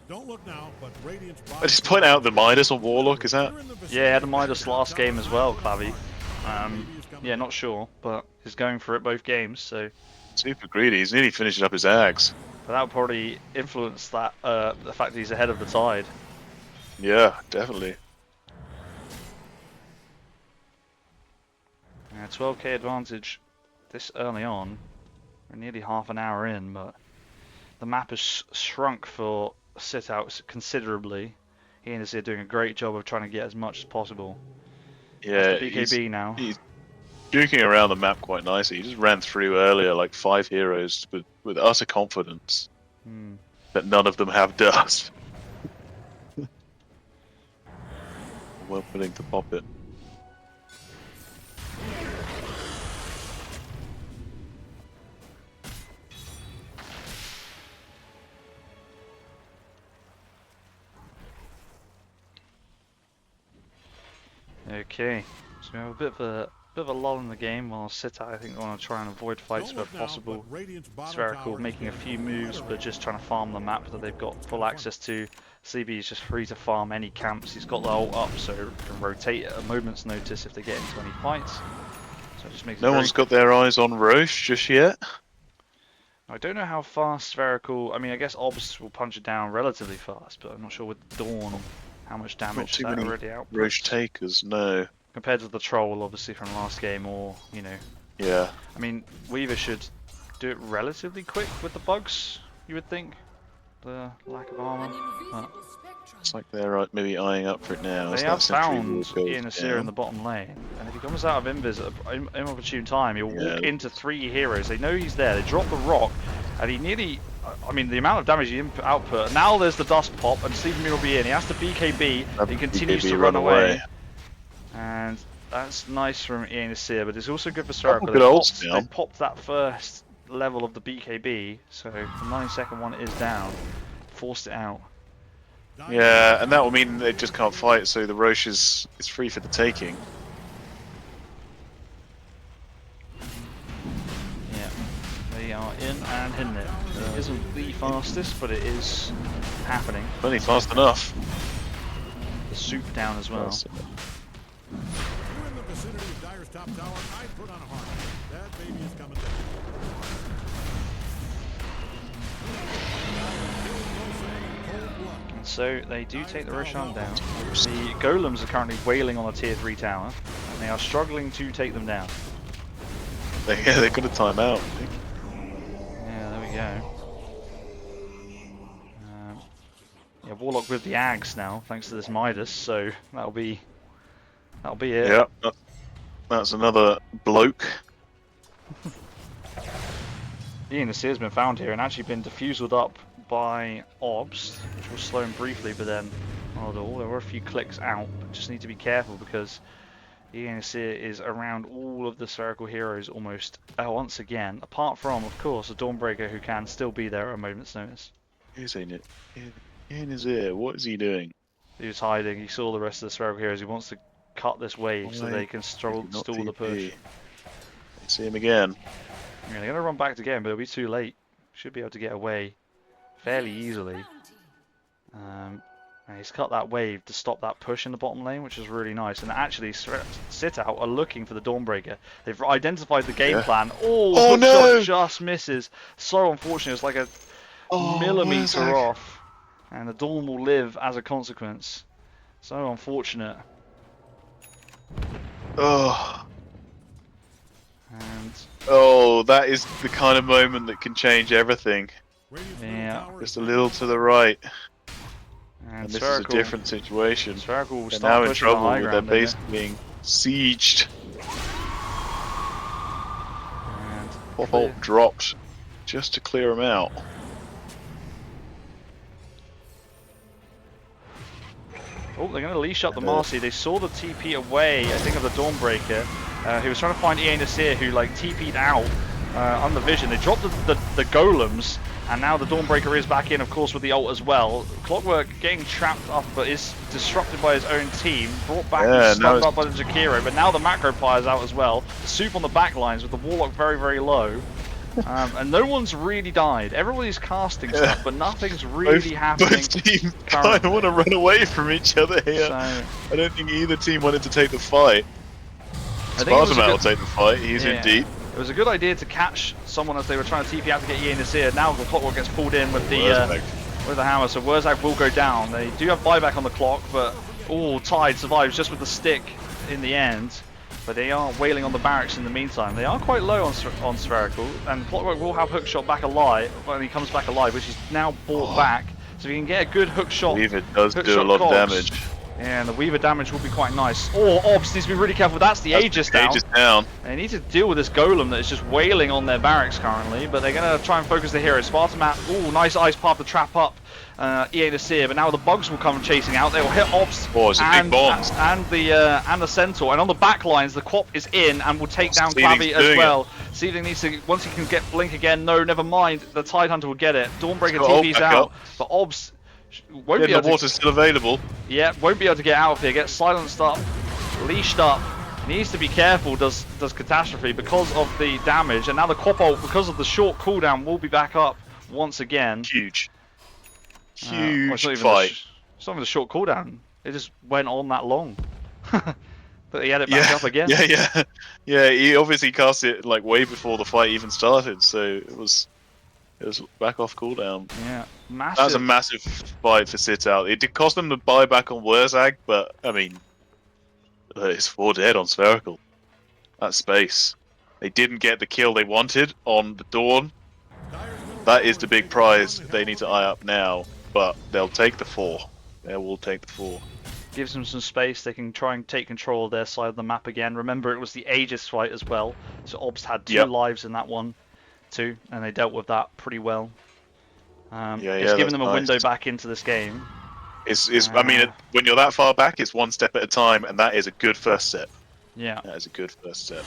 Don't look now, but Radiant's I just point out the Midas on Warlock. Is that? Yeah, he had the Midas last game as well, Clavy. Yeah, not sure, but he's going for it both games, so Super greedy. He's nearly finishing up his Ags. but that would probably influence that the fact that he's ahead of the tide. Yeah, definitely. 12k advantage this early on. We're nearly half an hour in, but the map has shrunk for Sitout considerably. Ian is here doing a great job of trying to get as much as possible. Yeah, That's the BKB now. he's juking around the map quite nicely. He just ran through earlier like 5 heroes with utter confidence that none of them have dust. Well willing to pop it. Okay, so we have a bit of a lull in the game while Sitout, I think, they want to try and avoid fights where possible. Spherical making a few moves, but just trying to farm the map that they've got full access to. CB is just free to farm any camps. He's got the ult up, so can rotate at a moment's notice if they get into any fights. So it just makes it No very one's got their eyes on Roche just yet. I don't know how fast Spherical. I mean, I guess Obs will punch it down relatively fast, but I'm not sure with Dawn how much Not damage too that many already outputs. Roche takers, no. Compared to the Troll, obviously, from last game, or, you know. Yeah. I mean, Weaver should do it relatively quick with the bugs, you would think. The lack of armor. But It's like they're maybe eyeing up for it now. they as have that sentry found wall goes Ian Asir in down. the bottom lane, and if he comes out of Invis at an inopportune time, he'll walk Yeah. into 3 heroes. They know he's there. They drop the rock, and he nearly. I mean, the amount of damage he output. Now there's the dust pop, and Sleepy Moon will be in. He has to BKB. Have He continues BKB to run away. And that's nice from Ian Asir, but it's also good for Spherical. good ults now. They popped that first level of the BKB, so the 9-second one is down. Forced it out. Yeah, and that will mean they just can't fight, so the Roche is free for the taking. Yeah, they are in and hitting it. It isn't the fastest, but it is happening. Only fast enough. The soup down as well. If you're in the vicinity of Dyer's top tower, I'd put on a harness. That baby is coming down. And so they do take the Roshan down. The golems are currently wailing on a tier 3 tower, and they are struggling to take them down. Yeah, they're gonna time out, I think. Yeah, there we go. Yeah, Warlock with the Ags now, thanks to this Midas, so that'll be it. Yeah, that's another bloke. Ian has been found here and actually been diffused up by Obs, which will slow him briefly, but then there were a few clicks out. Just need to be careful because Ian is around all of the Spherical heroes almost once again, apart from, of course, a Dawnbreaker who can still be there at a moment's notice. Who's in it? In his ear, what is he doing? He was hiding, he saw the rest of the Spherical heroes, he wants to cut this wave so they can stall the push. See him again. Yeah, they're going to run back again, but it'll be too late. Should be able to get away fairly easily. And he's cut that wave to stop that push in the bottom lane, which is really nice. And actually, Sitout are looking for the Dawnbreaker. They've identified the game plan. Oh no! Shot just misses. So unfortunate. It's like a millimeter off. And the Dawn will live as a consequence. So unfortunate. Oh. And that is the kind of moment that can change everything. yeah, just a little to the right. and this is a different situation. Spherical will They're start now in pushing the trouble high with their ground, base being sieged. and Pop dropped just to clear them out. oh, they're going to leash up the Marcy. They saw the TP away, I think, of the Dawnbreaker. He was trying to find Ian Nasir, who like TP'd out on the vision. They dropped the golems, and now the Dawnbreaker is back in, of course, with the ult as well. Clockwork getting trapped up, but is disrupted by his own team. Brought back and stunned up by the Jakiro, but now the macro pyre's out as well. Soup on the back lines with the Warlock very, very low. And no one's really died. Everybody's casting stuff, but nothing's really happening. Both teams kind of want to run away from each other here. So, I don't think either team wanted to take the fight. Spartaman will take the fight, he's in deep. It was a good idea to catch someone as they were trying to TP out to get Ian Nasir. Now the Clockwork gets pulled in with the hammer, so Wurzag will go down. They do have buyback on the clock, but Tide survives just with the stick in the end. But they are wailing on the barracks in the meantime. They are quite low on Spherical, and Clockwork will have Hookshot back alive when he comes back alive, which he's now brought back. So if he can get a good hookshot. Weaver does do a lot of damage. Yeah, and the Weaver damage will be quite nice. Obs needs to be really careful. That's the Aegis down. They need to deal with this Golem that is just wailing on their barracks currently, but they're going to try and focus the heroes. Spartaman, nice ice path to trap up EA Nasir, but now the Bugs will come chasing out. They will hit Obs and the Centaur. And on the back lines, the Quap is in and will take down Clavi as well. Seething needs to, once he can get Blink again, no, never mind. The Tidehunter will get it. Dawnbreaker TP's out, but Obs won't be able the water's still available. Yeah, won't be able to get out of here. Get silenced up, leashed up. Needs to be careful. Does Catastrophe because of the damage, and now the Quap ult, because of the short cooldown, will be back up once again. Huge It's fight. It's not even the short cooldown. It just went on that long. But he had it back up again. Yeah. He obviously cast it like way before the fight even started, so it was back off cooldown. Yeah, massive. That was a massive fight for Sitout. It did cost them the buyback on Wurzag, but I mean, it's 4 dead on Spherical. That space. They didn't get the kill they wanted on the Dawn. That is the big prize they need to eye up now, but they'll take the 4. They will take the 4. Gives them some space. They can try and take control of their side of the map again. Remember, it was the Aegis fight as well, so Obs had 2 lives in that one too, and they dealt with that pretty well. It's giving them a window back into this game. I mean, when you're that far back, it's 1 step at a time, and that is a good first step. Yeah. That is a good first step.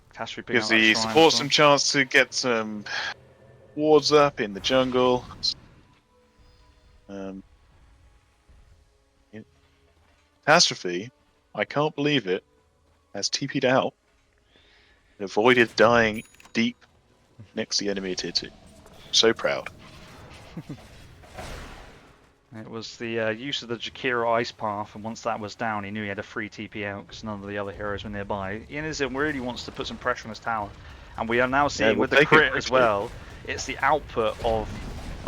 Catastrophe Gives the support some chance to get some wards up in the jungle. Catastrophe, I can't believe it, has TP'd out and avoided dying deep next to the enemy tier 2. So proud. It was the use of the Jakiro ice path, and once that was down, he knew he had a free TP out because none of the other heroes were nearby. Ionizim really wants to put some pressure on his tower, and we are now seeing with the crit as well, it's the output of...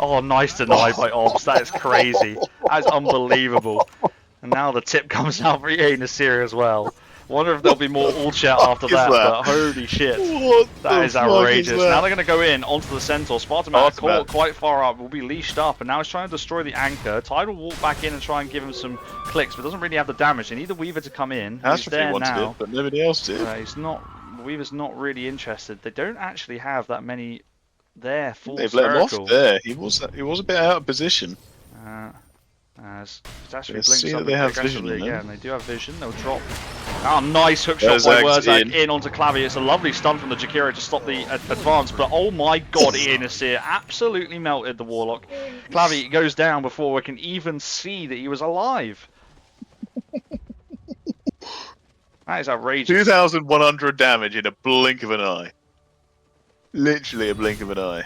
Oh, nice deny by Obs, that is crazy. That is unbelievable. And now the tip comes out for Ionizim as well. Wonder if there'll be more ult chat after that, but holy shit. That is outrageous. Now they're going to go in onto the Centaur. Spartamat caught quite far up, will be leashed up, and now he's trying to destroy the anchor. Tide will walk back in and try and give him some clicks, but doesn't really have the damage. They need the Weaver to come in. He's there now. It, but nobody else did. He's not. The Weaver's not really interested. They don't actually have that many there for They've Spherical. let him off there. He was a bit out of position. As Catastrophe Let's blinks up they have aggressively vision, again. They do have vision. They'll drop. Oh, nice hook shot by Wurzag in onto Clavi. It's a lovely stun from the Jakiro to stop the advance, but oh my god, Ionizim absolutely melted the Warlock. Clavi goes down before we can even see that he was alive. That is outrageous. 2,100 damage in a blink of an eye. Literally a blink of an eye.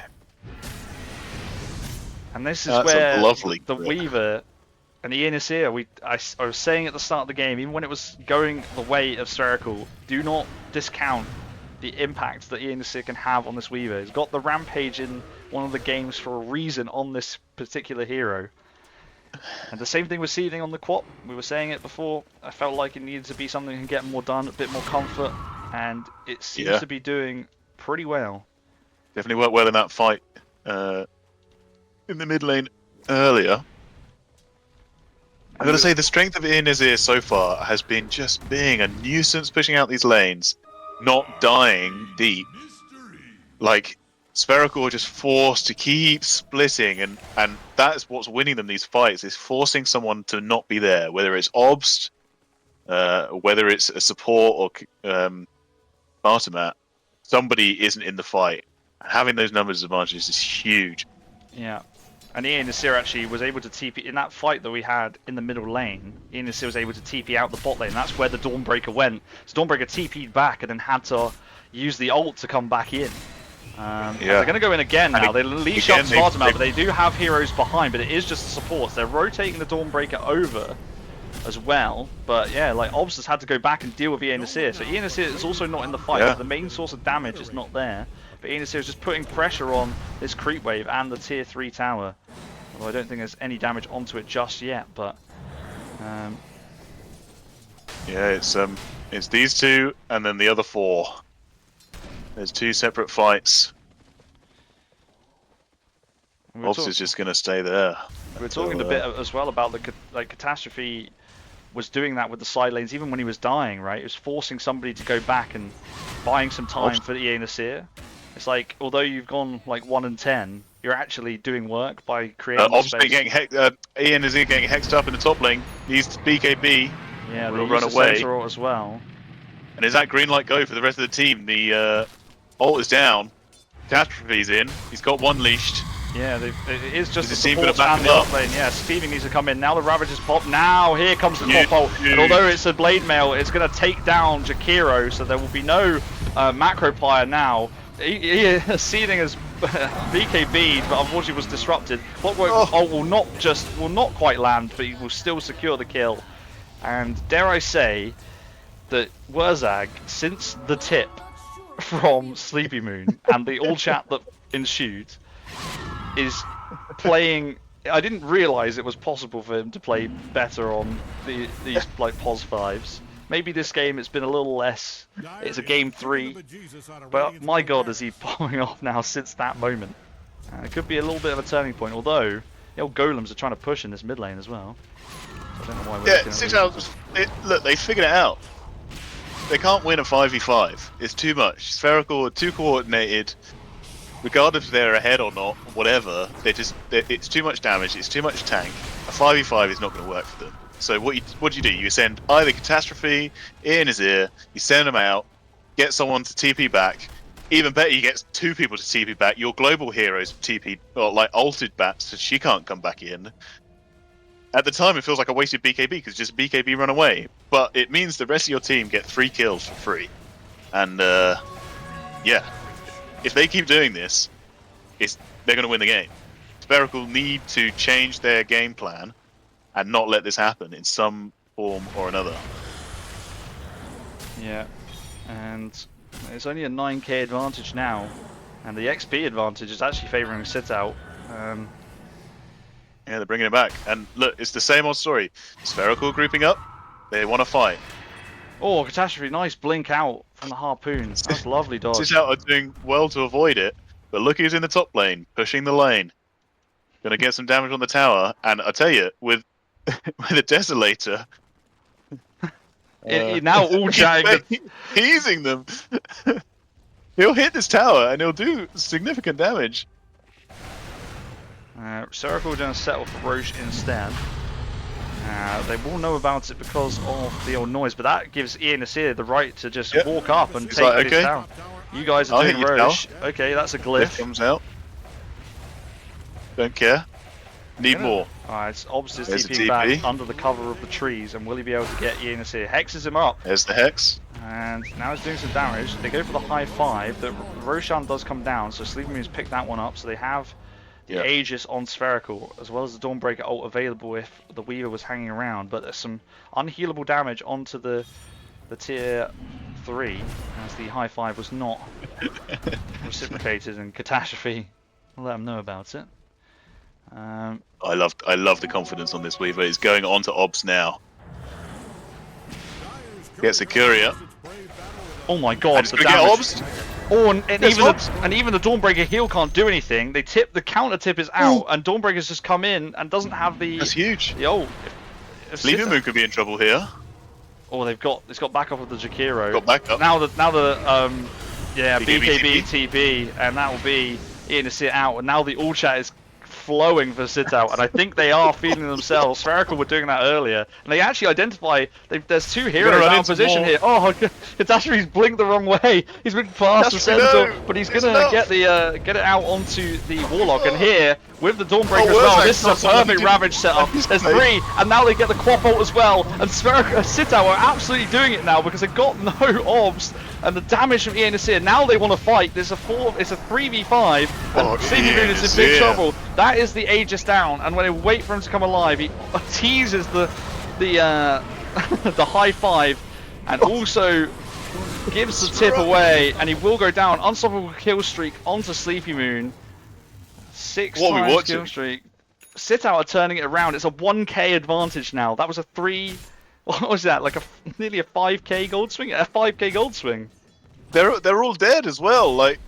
And this is where the grip. Weaver and Ionizim, I was saying at the start of the game, even when it was going the way of Spherical, do not discount the impact that Ionizim can have on this Weaver. He's got the Rampage in one of the games for a reason on this particular hero. And the same thing with Seething on the Quap. We were saying it before. I felt like it needed to be something that can get more done, a bit more comfort, and it seems to be doing pretty well. Definitely worked well in that fight in the mid lane earlier. I've got to say, the strength of Ionizim so far has been just being a nuisance pushing out these lanes, not dying deep. Like, Spherical are just forced to keep splitting, and that's what's winning them these fights, is forcing someone to not be there, whether it's Obst, whether it's a support or Spartamat, somebody isn't in the fight. Having those numbers advantages is huge. Yeah. And Ionizim actually was able to TP in that fight that we had in the middle lane. Ionizim was able to TP out the bot lane. That's where the Dawnbreaker went. So Dawnbreaker TP'd back and then had to use the ult to come back in. They're going to go in again now. They leash up Spartamat, but they do have heroes behind. But it is just the supports. They're rotating the Dawnbreaker over as well. But yeah, like Obs has had to go back and deal with Ionizim. So Ionizim is also not in the fight. Yeah. The main source of damage is not there. But Ionizim is just putting pressure on this creep wave and the tier 3 tower. Although I don't think there's any damage onto it just yet, but yeah, it's these two and then the other 4. There's 2 separate fights. Obs is just going to stay there. We're talking a bit as well about the Catastrophe was doing that with the side lanes even when he was dying, right? It was forcing somebody to go back and buying some time for the Ionizim. It's like, although you've gone like 1 and 10, you're actually doing work by creating space. Ian is getting hexed up in the top lane. Needs to BKB. Yeah, will run away as well. And is that green light go for the rest of the team? The ult is down. Catastrophe's in. He's got 1 leashed. Yeah, it is just the support and the up lane. Yeah, Thieving needs to come in. Now the Ravages pop. Now here comes the top ult. And although it's a Blade Mail, it's going to take down Jakiro, so there will be no macro player now. Seething as BKB'd, but unfortunately was disrupted. Clockwork ult will not quite land, but he will still secure the kill. And dare I say that Wurzag, since the tip from Sleepy Moon and the all chat that ensued, is playing. I didn't realise it was possible for him to play better on these like POS 5s. Maybe this game it's been a little less. It's a game 3, but my god, is he popping off now since that moment? It could be a little bit of a turning point. Although the old golems are trying to push in this mid lane as well. So I don't know why we're Sitout, look, they figured it out. They can't win a 5v5. It's too much. Spherical, too coordinated. Regardless if they're ahead or not, whatever, it's too much damage, it's too much tank. A 5v5 is not going to work for them. So what do you do? You send either Catastrophe, Ionizim, you send them out, get someone to TP back. Even better, you get 2 people to TP back. Your global heroes TP, or like ulted back, so she can't come back in. at the time, it feels like a wasted BKB because just BKB run away. But it means the rest of your team get 3 kills for free. And yeah, if they keep doing this, they're going to win the game. Spherical need to change their game plan and not let this happen in some form or another. Yeah, and it's only a 9k advantage now, and the XP advantage is actually favouring Sitout. Yeah, they're bringing it back. And look, it's the same old story. Spherical grouping up, they want to fight. Oh, Catastrophe, nice blink out from the harpoon. That's lovely dodge. Sitout are doing well to avoid it, but look who's in the top lane, pushing the lane. Gonna get some damage on the tower, and I tell you, with a Desolator, now all chatting. teasing them. He'll hit this tower and he'll do significant damage. Spherical are going to settle for Roche instead. They will know about it because of the old noise, but that gives Ian Nasir the right to just walk up and He's take like, this okay, down. You guys are I'll doing hit your Roche. Okay, that's a Glyph glyph. comes out. Don't care. Need more. Alright, Obs is There's a TPing back TP. under the cover of the trees, and will he be able to get Ian Nasir? Hexes him up, There's the Hex. and now he's doing some damage. They go for the high 5. The Roshan does come down, so Sleeping Moon's picked that one up, so they have the Aegis on Spherical, as well as the Dawnbreaker ult available if the Weaver was hanging around, but there's some unhealable damage onto the tier 3, as the high 5 was not reciprocated, and Catastrophe will let them know about it. I love the confidence on this Weaver. He's going on to Obs now. Gets a Courier. Oh my god, And the he's gonna damage. get Obs. Oh, and Yes, even Obs. the Dawnbreaker heal can't do anything. They the counter tip is out, and Dawnbreaker's just come in and doesn't have the. That's huge. Yo, if Sleeping Moon could be in trouble here. Oh, it's got backup of the Jakiro. Got backup. Now the BKB TP. TP, and that will be in to sit out. And now the all chat is flowing for Sitout, and I think they are feeling themselves. Spherical were doing that earlier, and they actually identify there's 2 heroes run out of into position more. here. Oh, it's actually he's blinked the wrong way. He's been past the That's center, no, but he's it's gonna not. get it out onto the Warlock, and here with the Dawnbreaker as where's well. that This is a cross on? He perfect didn't- Ravage setup. There's 3, and now they get the Quap ult as well. And Sitout are absolutely doing it now because they've got no obs, and the damage from Ian Nasir. Now they want to fight. It's a 3v5, and Oh, Sleeping Moon Ian is in big Nasir. trouble. That is the Aegis down, and when they wait for him to come alive, he teases the the high 5, and also gives the tip away, and he will go down. Unstoppable kill streak onto Sleepy Moon. 6 What are we times watching? kill streak. Sitout are turning it around. It's a 1k advantage now. That was a 3. What was that? Like nearly a 5k gold swing. A 5k gold swing. They're all dead as well. Like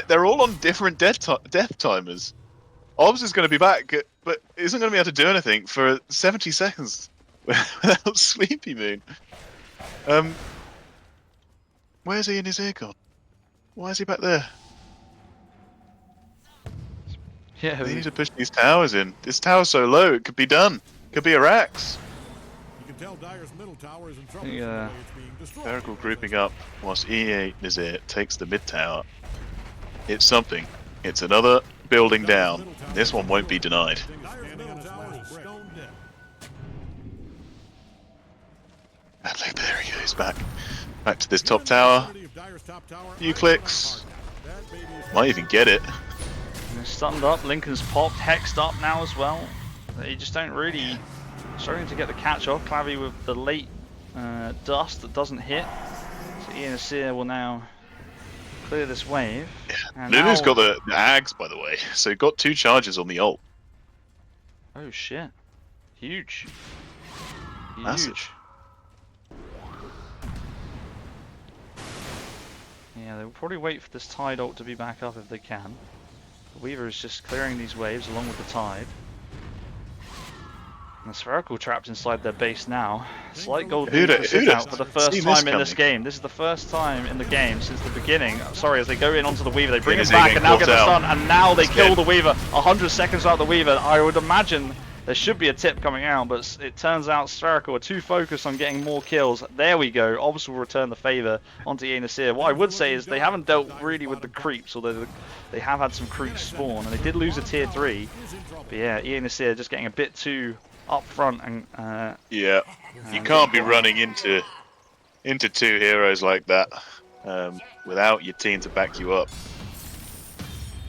they're all on different death timers. Obs is going to be back, but isn't going to be able to do anything for 70 seconds without Sleepy Moon. Where's he in his ear gone? Why is he back there? Yeah. They need to push these towers in. This tower's so low, it could be done. Could be a Rax. You can tell Dyer's middle tower is in trouble. Yeah. from the way it's being destroyed. Spherical grouping up whilst E8 Nazir takes the mid tower. It's something. It's another building down. This one won't be denied. Dyer's middle tower is stone dead. And look, there he goes back to this top tower. Few clicks. Might even get it. They're stunned up. Lincoln's popped. Hexed up now as well. They just don't really. Struggling to get the catch off. Clavy with the late dust that doesn't hit. So Ian Nasir will now clear this wave. And Lulu's now- got the Ags, by the way, so got 2 charges on the ult. Oh shit. Huge. Massive. Huge. Yeah, they'll probably wait for this Tide ult to be back up if they can. The Weaver is just clearing these waves along with the Tide. And the Spherical trapped inside their base now. Slight gold lead for Sitout for the first seen this time in this coming? game. This is the first time in the game since the beginning. Sorry, as they go in onto the Weaver, they bring Yeah, him he's back getting and now get the caught stun, out. and now they He's kill dead. the Weaver. 100 seconds without the Weaver. I would imagine there should be a tip coming out, but it turns out Spherical are too focused on getting more kills. There we go. Obs will return the favor onto Yanasir. What I would say is they haven't dealt really with the creeps, although they have had some creeps spawn, and they did lose a tier 3. But yeah, Yanasir just getting a bit too up front and yeah, you can't be running into 2 heroes like that without your team to back you up.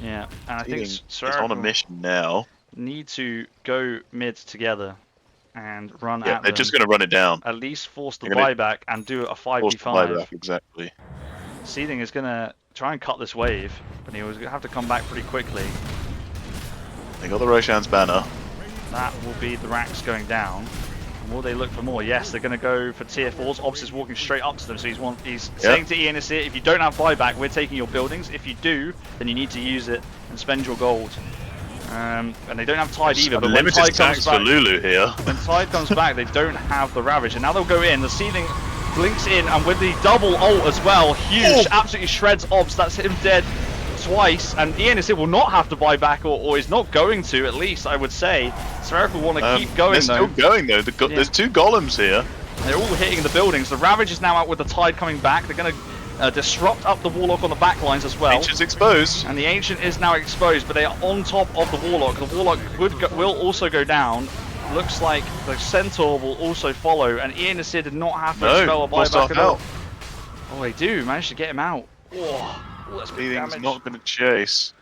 yeah, and I think It's on a Spherical mission now. need to go mid together and run Yeah, at they're them. just going to run it down. At least force the They're gonna buyback and do a Force the 5v5. buyback, exactly. Seething is going to try and cut this wave, but he was going to have to come back pretty quickly. They got the Roshan's banner. That will be the racks going down. And will they look for more? Yes, they're going to go for tier 4s. Obs is walking straight up to them, so he's saying to Eonisir, if you don't have buyback, we're taking your buildings. If you do, then you need to use it and spend your gold. And they don't have Tide either, but when Limited Tide comes stacks for back, Lulu here. when Tide comes back, they don't have the Ravage, and now they'll go in. The Seething blinks in, and with the double ult as well, huge, absolutely shreds Obs. That's him dead twice, and Eonisir will not have to buy back, or is not going to, at least, I would say. Spherical want to keep going, they're though. still going, though. There's 2 golems here. They're all hitting the buildings. The Ravage is now out with the Tide coming back. They're going to disrupt up the Warlock on the back lines as well. Ancient's exposed. And the Ancient is now exposed, but they are on top of the Warlock. The Warlock will also go down. Looks like the Centaur will also follow, and Eonisir did not have to spell a buyback at all. Oh, they do. Managed to get him out. Oh, that's big Seething's damage. not going to chase.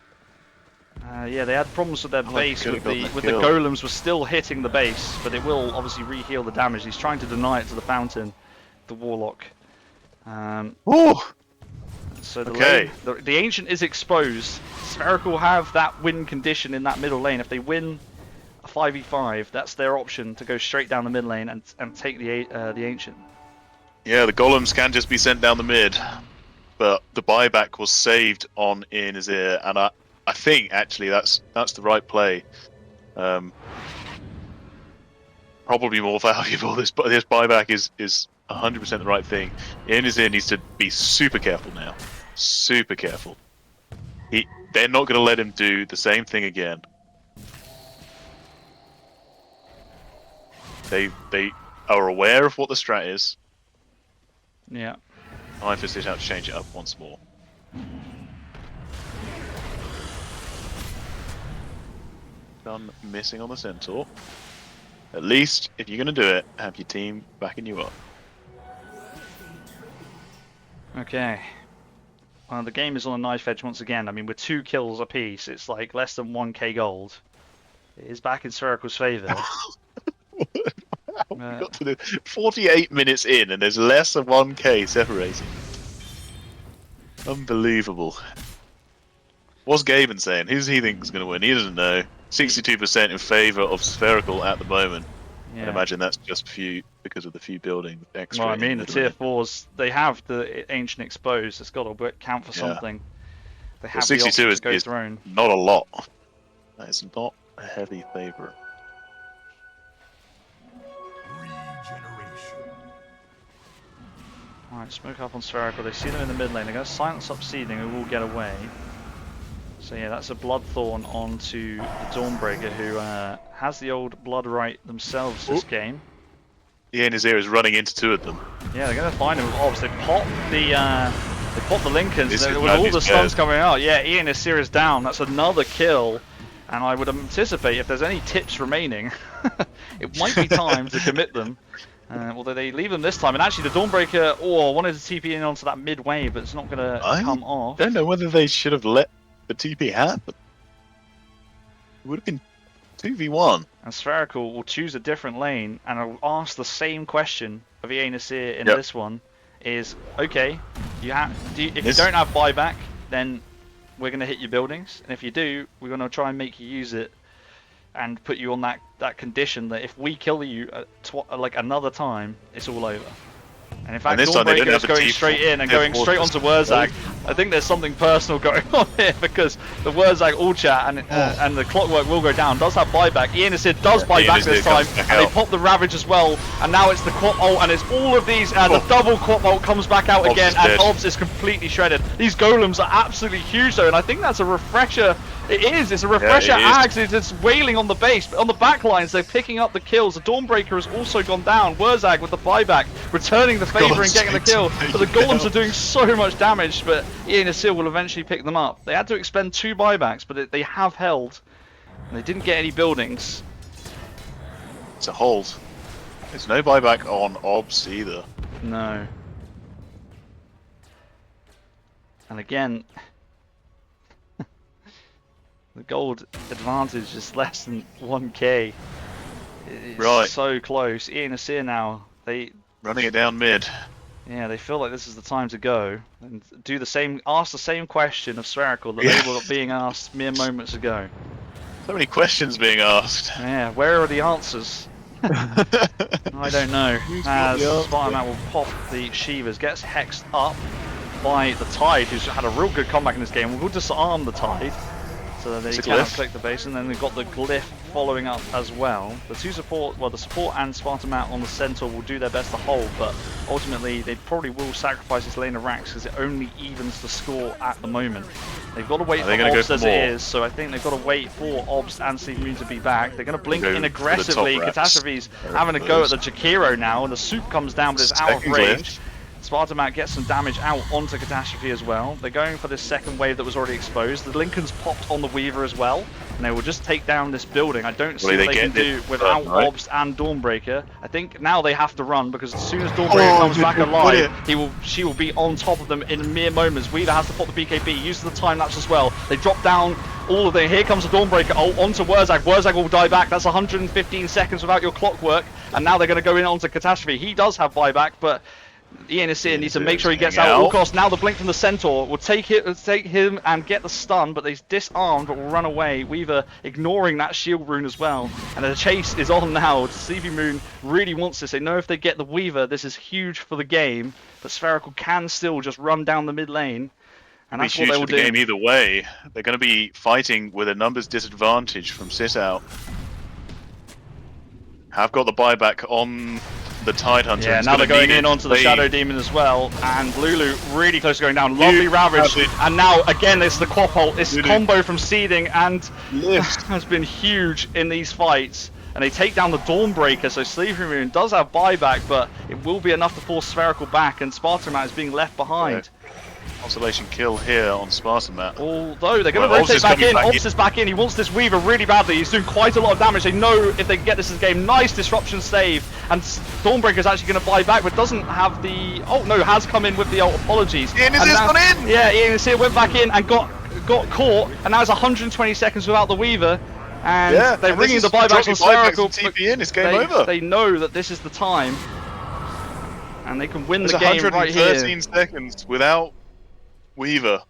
Yeah, they had problems with their base, could've with the gotten the kill. golems were still hitting the base, but it will obviously re-heal the damage. He's trying to deny it to the Fountain, the Warlock. Ooh! So the, Okay. the Ancient is exposed. Spherical have that win condition in that middle lane. If they win a 5v5, that's their option to go straight down the mid lane and take the Ancient. Yeah, the golems can just be sent down the mid, but the buyback was saved on Eonisir, and I think actually that's the right play. Probably more valuable. This buyback is 100% the right thing. Eonisir needs to be super careful now. Super careful. They're not going to let him do the same thing again. They are aware of what the strat is. Yeah. Time for Sitout to change it up once more. Done missing on the Centaur. At least, if you're going to do it, have your team backing you up. Okay. Well, the game is on a knife edge once again. I mean, with 2 kills apiece, it's like less than 1k gold. It is back in Spherical's favour. We got to the 48 minutes in, and there's less than 1k separating. Unbelievable. What's Gaben saying? Who does he think is going to win? He doesn't know. 62% in favour of Spherical at the moment. Yeah. I imagine that's just because of the few building extra. Well, I in mean, the middle tier lane. 4s, they have the Ancient exposed. It's got to count for something. They have the 62 option is to go thrown. not a lot. That is not a heavy favourite. Alright, smoke up on Spherical. They see them in the mid lane. They're going to silence up Seething, who will get away. So yeah, that's a Bloodthorn onto the Dawnbreaker, who has the old Blood right themselves this game. Eonisir is running into 2 of them. Yeah, they're going to find him with Obs. They pop the Lincolns This is with all the Maddie's stuns bad. coming out. Yeah, Eonisir is down. That's another kill. And I would anticipate if there's any tips remaining, it might be time to commit them. Although they leave them this time. And actually the Dawnbreaker wanted to TP in onto that mid wave, but it's not going to come off. I don't know whether they should have let the TP happen. It would have been 2v1. And Spherical will choose a different lane and will ask the same question of Eonisir in this one. Is, okay, if you don't have buyback, then we're going to hit your buildings. And if you do, we're going to try and make you use it and put you on that condition that if we kill you like another time, it's all over. And in fact, this time they Dawnbreaker didn't is have a going T4 straight in and going straight onto Wurzag. I think there's something personal going on here because the Wurzag all chat and the Clockwork will go down. Does have buyback. Eonisir does buy back this time, and they pop the Ravage as well. And now it's the Quap ult, and it's all of these. The double Quap ult comes back out again, and Obs is completely shredded. These golems are absolutely huge though, and I think that's a refresher It is. It's a refresher. it is. Ags is just wailing on the base. But on the back lines, they're picking up the kills. The Dawnbreaker has also gone down. Wurzag with the buyback, returning the favor and getting the kill. But the golems are doing so much damage. But Ian Asil will eventually pick them up. They had to expend 2 buybacks, but they have held. And they didn't get any buildings. It's a hold. There's no buyback on Obs either. No. And again, the gold advantage is less than 1k. It's Right. so close. Ian Asir now, Running it down mid. they feel like this is the time to go and do the same, ask the same question of Spherical that Yeah. they were being asked mere moments ago. So many questions being asked. Yeah, where are the answers? I don't know. got As the answer? Spider-Man will pop the Shivas, gets hexed up by the Tide, who's had a real good comeback in this game. We'll disarm the Tide so that they It's a cannot glyph. click the base, and then we've got the Glyph following up as well. The two support, well, the support and Spartan Matt on the Centaur will do their best to hold, but ultimately they probably will sacrifice this lane of Rax because it only evens the score at the moment. They've got to wait Are for they gonna go Obs for as it more? is, so I think they've got to wait for Obs and Steve Moon to be back. They're going to blink Go in for the top aggressively. Rax. Catastrophe's having a go at the Jakiro now, and the Soup comes down, but it's out of Second range. glyph. Spartamat gets some damage out onto Catastrophe as well. They're going for this second wave that was already exposed. The Lincoln's popped on the Weaver as well, and they will just take down this building. I don't see Well, what they they can get do it without done, right? Obs and Dawnbreaker. I think now they have to run, because as soon as Dawnbreaker comes back got alive, it. she will be on top of them in mere moments. Weaver has to pop the BKB, uses the time lapse as well. They drop down all of them. Here comes the Dawnbreaker. Oh, onto Wurzag. Wurzag will die back. That's 115 seconds without your clockwork, and now they're going to go in onto Catastrophe. He does have buyback, but Ian Asir needs to make sure he gets out at all costs. Now the blink from the Centaur will take him and get the stun, but he's disarmed but will run away. Weaver ignoring that shield rune as well. And the chase is on now. Sleepy Moon really wants this. They know if they get the Weaver, this is huge for the game. But Spherical can still just run down the mid lane. And Be that's what huge they for will the do. game either way. They're going to be fighting with a numbers disadvantage from Sitout. Have got the buyback on the Tide Hunter. Yeah, He's now gonna they're going need in it. onto the They- Shadow Demon as well, and Lulu really close to going down. Lovely ravage, have it. and now again it's the Quap ult. This Lulu. combo from Seeding and Lift. has been huge in these fights, and they take down the Dawnbreaker. So Sleepy Moon does have buyback, but it will be enough to force Spherical back, and Spartamat is being left behind. Consolation kill here on Spartan Matt. Although they're going to Well, Obs rotate is back coming in, back Obs in. is back in. He wants this Weaver really badly. He's doing quite a lot of damage. They know if they can get this in the game. Nice disruption save, and Dawnbreaker's actually going to buy back, but doesn't have the. Oh no, has come in with the ult. Apologies. Ian And Asir's now- gone in! Yeah, Ian Asir went back in and got caught, and now it's 120 seconds without the Weaver. And Yeah, they're and ringing this the is- drop buybacks your on Spherical. buybacks and TP in, it's game they, over. They know that this is the time, and they can win There's the game right 113 here. seconds without Weaver.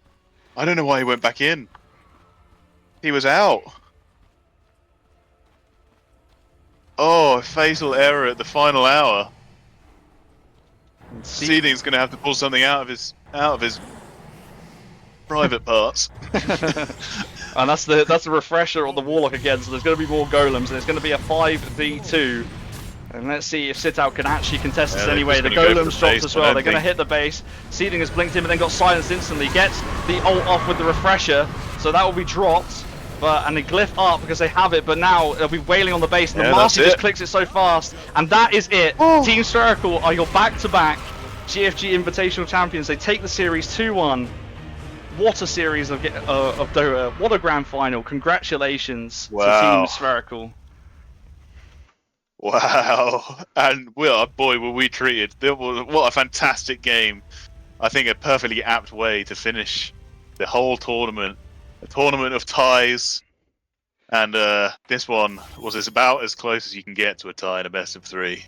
I don't know why he went back in. He was out. Oh, a fatal error at the final hour. Seeding's going to have to pull something out of his private parts. And that's the refresher on the Warlock again, so there's going to be more golems, and it's going to be a 5v2. And let's see if Sitout can actually contest this they're anyway. just The gonna go for golems the dropped base, as I well. don't They're going to think. hit the base. Seeding has blinked him and then got silenced instantly. Gets the ult off with the refresher, so that will be dropped. And they glyph up because they have it, but now they'll be wailing on the base, and Yeah, the Marcy that's just it. clicks it so fast. And that is it. Team Spherical are your back-to-back GFG Invitational champions. They take the series 2-1. What a series of Dota. What a grand final. Congratulations to Wow. Team Spherical. Wow. And boy, were we treated. What a fantastic game. I think a perfectly apt way to finish the whole tournament. A tournament of ties. And this one was about as close as you can get to a tie in a best of 3.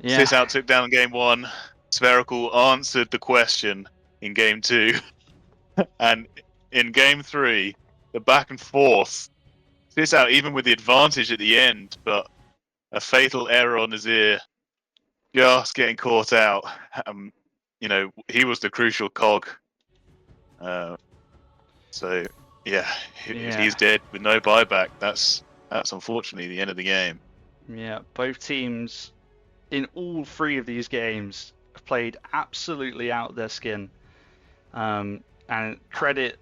Yeah. Sitout took down game 1. Spherical answered the question in game 2. And in game 3, the back and forth. Sitout even with the advantage at the end, but a fatal error on his ear. Just getting caught out. He was the crucial cog. So, yeah, if he's dead with no buyback, that's unfortunately the end of the game. Yeah, both teams in all 3 of these games have played absolutely out of their skin. And credit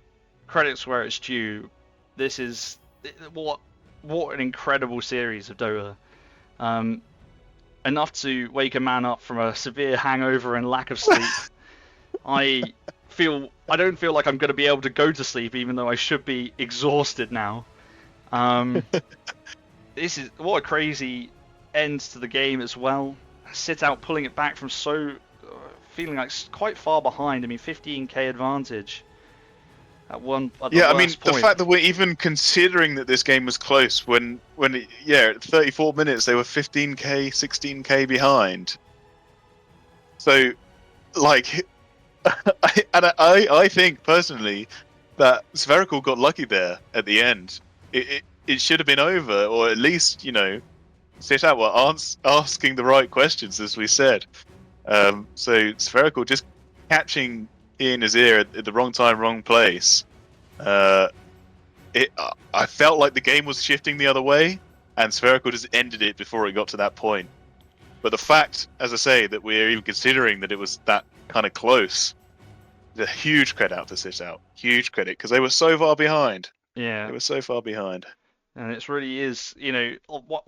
credits where it's due. This is what an incredible series of Dota. Enough to wake a man up from a severe hangover and lack of sleep. I don't feel like I'm going to be able to go to sleep, even though I should be exhausted now. This is what a crazy end to the game as well. Sitout pulling it back from feeling like quite far behind. I mean, 15k advantage at the I mean, worst point. the fact that we're even considering that this game was close when at 34 minutes they were 15k, 16k behind. So, like, I think personally that Spherical got lucky there at the end. It should have been over, or at least, you know, Sitout were asking the right questions, as we said. So Spherical just catching Ian Azir at the wrong time, wrong place. I felt like the game was shifting the other way, and Spherical just ended it before it got to that point. But the fact, as I say, that we're even considering that it was that kind of close, a huge credit out to Sitout. Huge credit, because they were so far behind. Yeah. They were so far behind. And it really is, you know,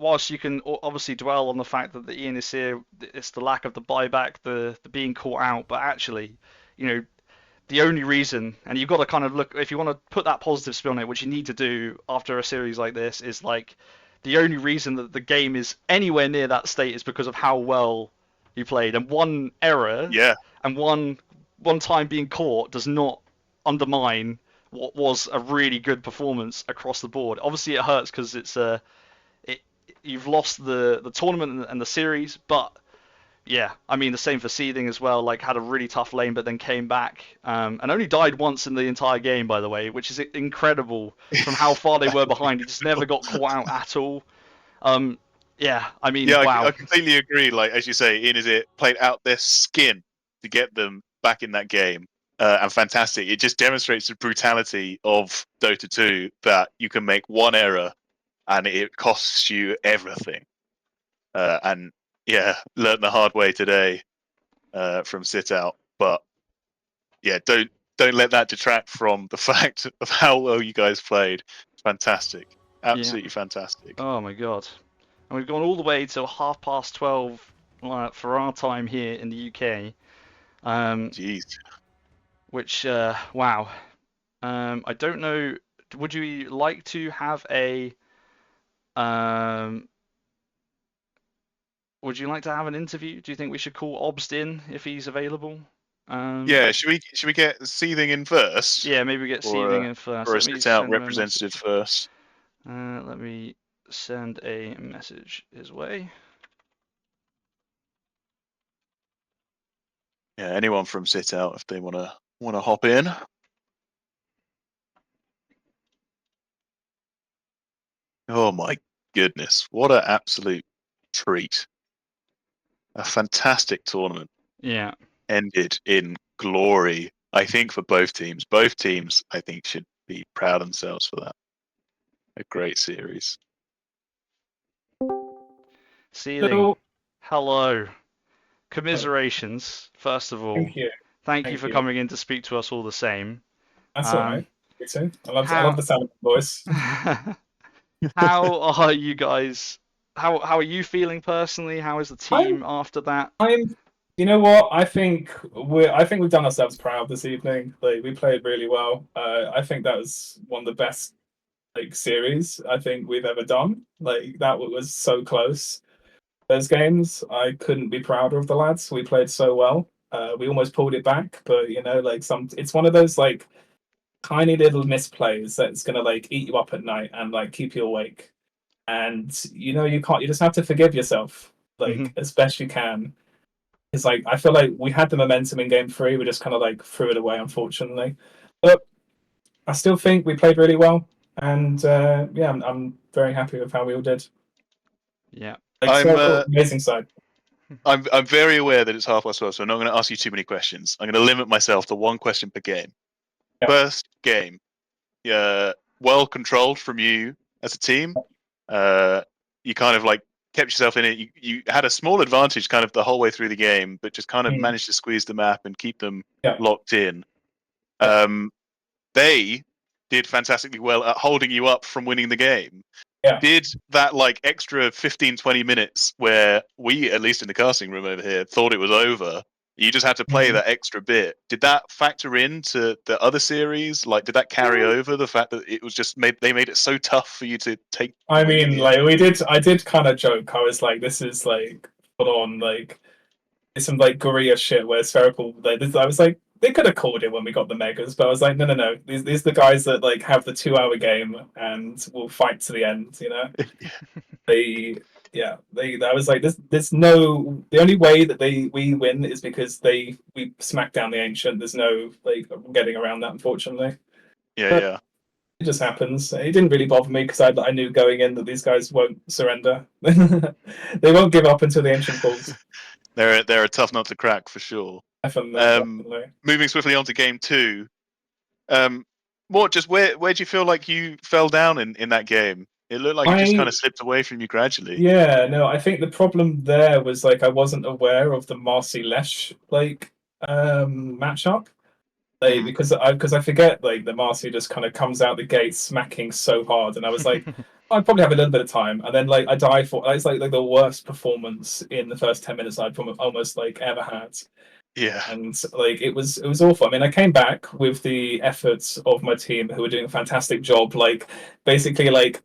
whilst you can obviously dwell on the fact that the Ian is here, it's the lack of the buyback, the being caught out, but actually, you know, the only reason, and you've got to kind of look, if you want to put that positive spin on it, which you need to do after a series like this, is like, the only reason that the game is anywhere near that state is because of how well you played. And one error, and one time being caught does not undermine what was a really good performance across the board. Obviously, it hurts because you've lost the tournament and the series, but yeah, I mean the same for Seething as well. Like, had a really tough lane, but then came back and only died once in the entire game, by the way, which is incredible from how far they were behind. He just never got caught out at all. Yeah, I mean, wow. I completely agree. Like, as you say, Ian Azir played out their skin to get them back in that game. And fantastic. It just demonstrates the brutality of Dota 2 that you can make one error and it costs you everything. And yeah, learned the hard way today from Sitout. But yeah, don't let that detract from the fact of how well you guys played. It's fantastic. Absolutely fantastic. Oh my god. And we've gone all the way till 12:30 for our time here in the UK. Jeez. Which, wow. I don't know. Would you like to have a would you like to have an interview? Do you think we should call Obst in if he's available? Yeah, should we get Seething in first? Yeah, maybe we get Seething in first. Or a Sitout representative first. Let me send a message his way. Yeah, anyone from Sitout if they wanna hop in. Oh my goodness, what an absolute treat. A fantastic tournament. Yeah. Ended in glory, I think, for both teams. Both teams, I think, should be proud of themselves for that. A great series. Seething. Hello. Commiserations, first of all. Thank you. Thank you for coming in to speak to us all the same. That's all right. Me too. I love the sound of the voice. How are you guys? How are you feeling personally? How is the team after that? You know what? I think we've done ourselves proud this evening. Like, we played really well. I think that was one of the best series I think we've ever done. Like, that was so close. Those games, I couldn't be prouder of the lads. We played so well. We almost pulled it back, but it's one of those tiny little misplays that's gonna eat you up at night and keep you awake. And you just have to forgive yourself as best you can. It's I feel like we had the momentum in game 3, we just kind of threw it away, unfortunately. But I still think we played really well, and I'm very happy with how we all did. Yeah. Amazing side. I'm very aware that it's 12:30, so I'm not going to ask you too many questions. I'm going to limit myself to one question per game. Yep. First game, well controlled from you as a team. You kind of kept yourself in it. You had a small advantage kind of the whole way through the game, but just kind of managed to squeeze the map and keep them locked in. They did fantastically well at holding you up from winning the game. Yeah. Did that like extra 15, 20 minutes where we, at least in the casting room over here, thought it was over? You just had to play Mhm. that extra bit. Did that factor into the other series? Like, did that carry over the fact that it was just they made it so tough for you to take? I win the mean, game? like I did kind of joke. I was like, this is like full on like it's some like Korea shit where Spherical. Like, I was like, they could have called it when we got the megas, but I was like, no, no, no. These are the guys that like have the 2 hour game and will fight to the end. You know, they. Yeah, they. I was like, there's no. The only way that we win is because we smack down the ancient. There's no like getting around that, unfortunately. Yeah, But yeah. it just happens. It didn't really bother me because I knew going in that these guys won't surrender. They won't give up until the ancient falls. They're a tough nut to crack for sure. Definitely, Um, definitely. moving swiftly on to game two. What just where do you feel like you fell down in that game? It looked like it just kind I of slipped away from you gradually. Yeah, no, I think the problem there was like I wasn't aware of the Marcy Lesh like matchup. Like Mhm. because I forget like the Marcy just kind of comes out the gate smacking so hard, and I was like, I'd probably have a little bit of time, and then like I die for it's like the worst performance in the first 10 minutes I'd almost like ever had. Yeah, And like it was awful. I mean, I came back with the efforts of my team who were doing a fantastic job, like basically like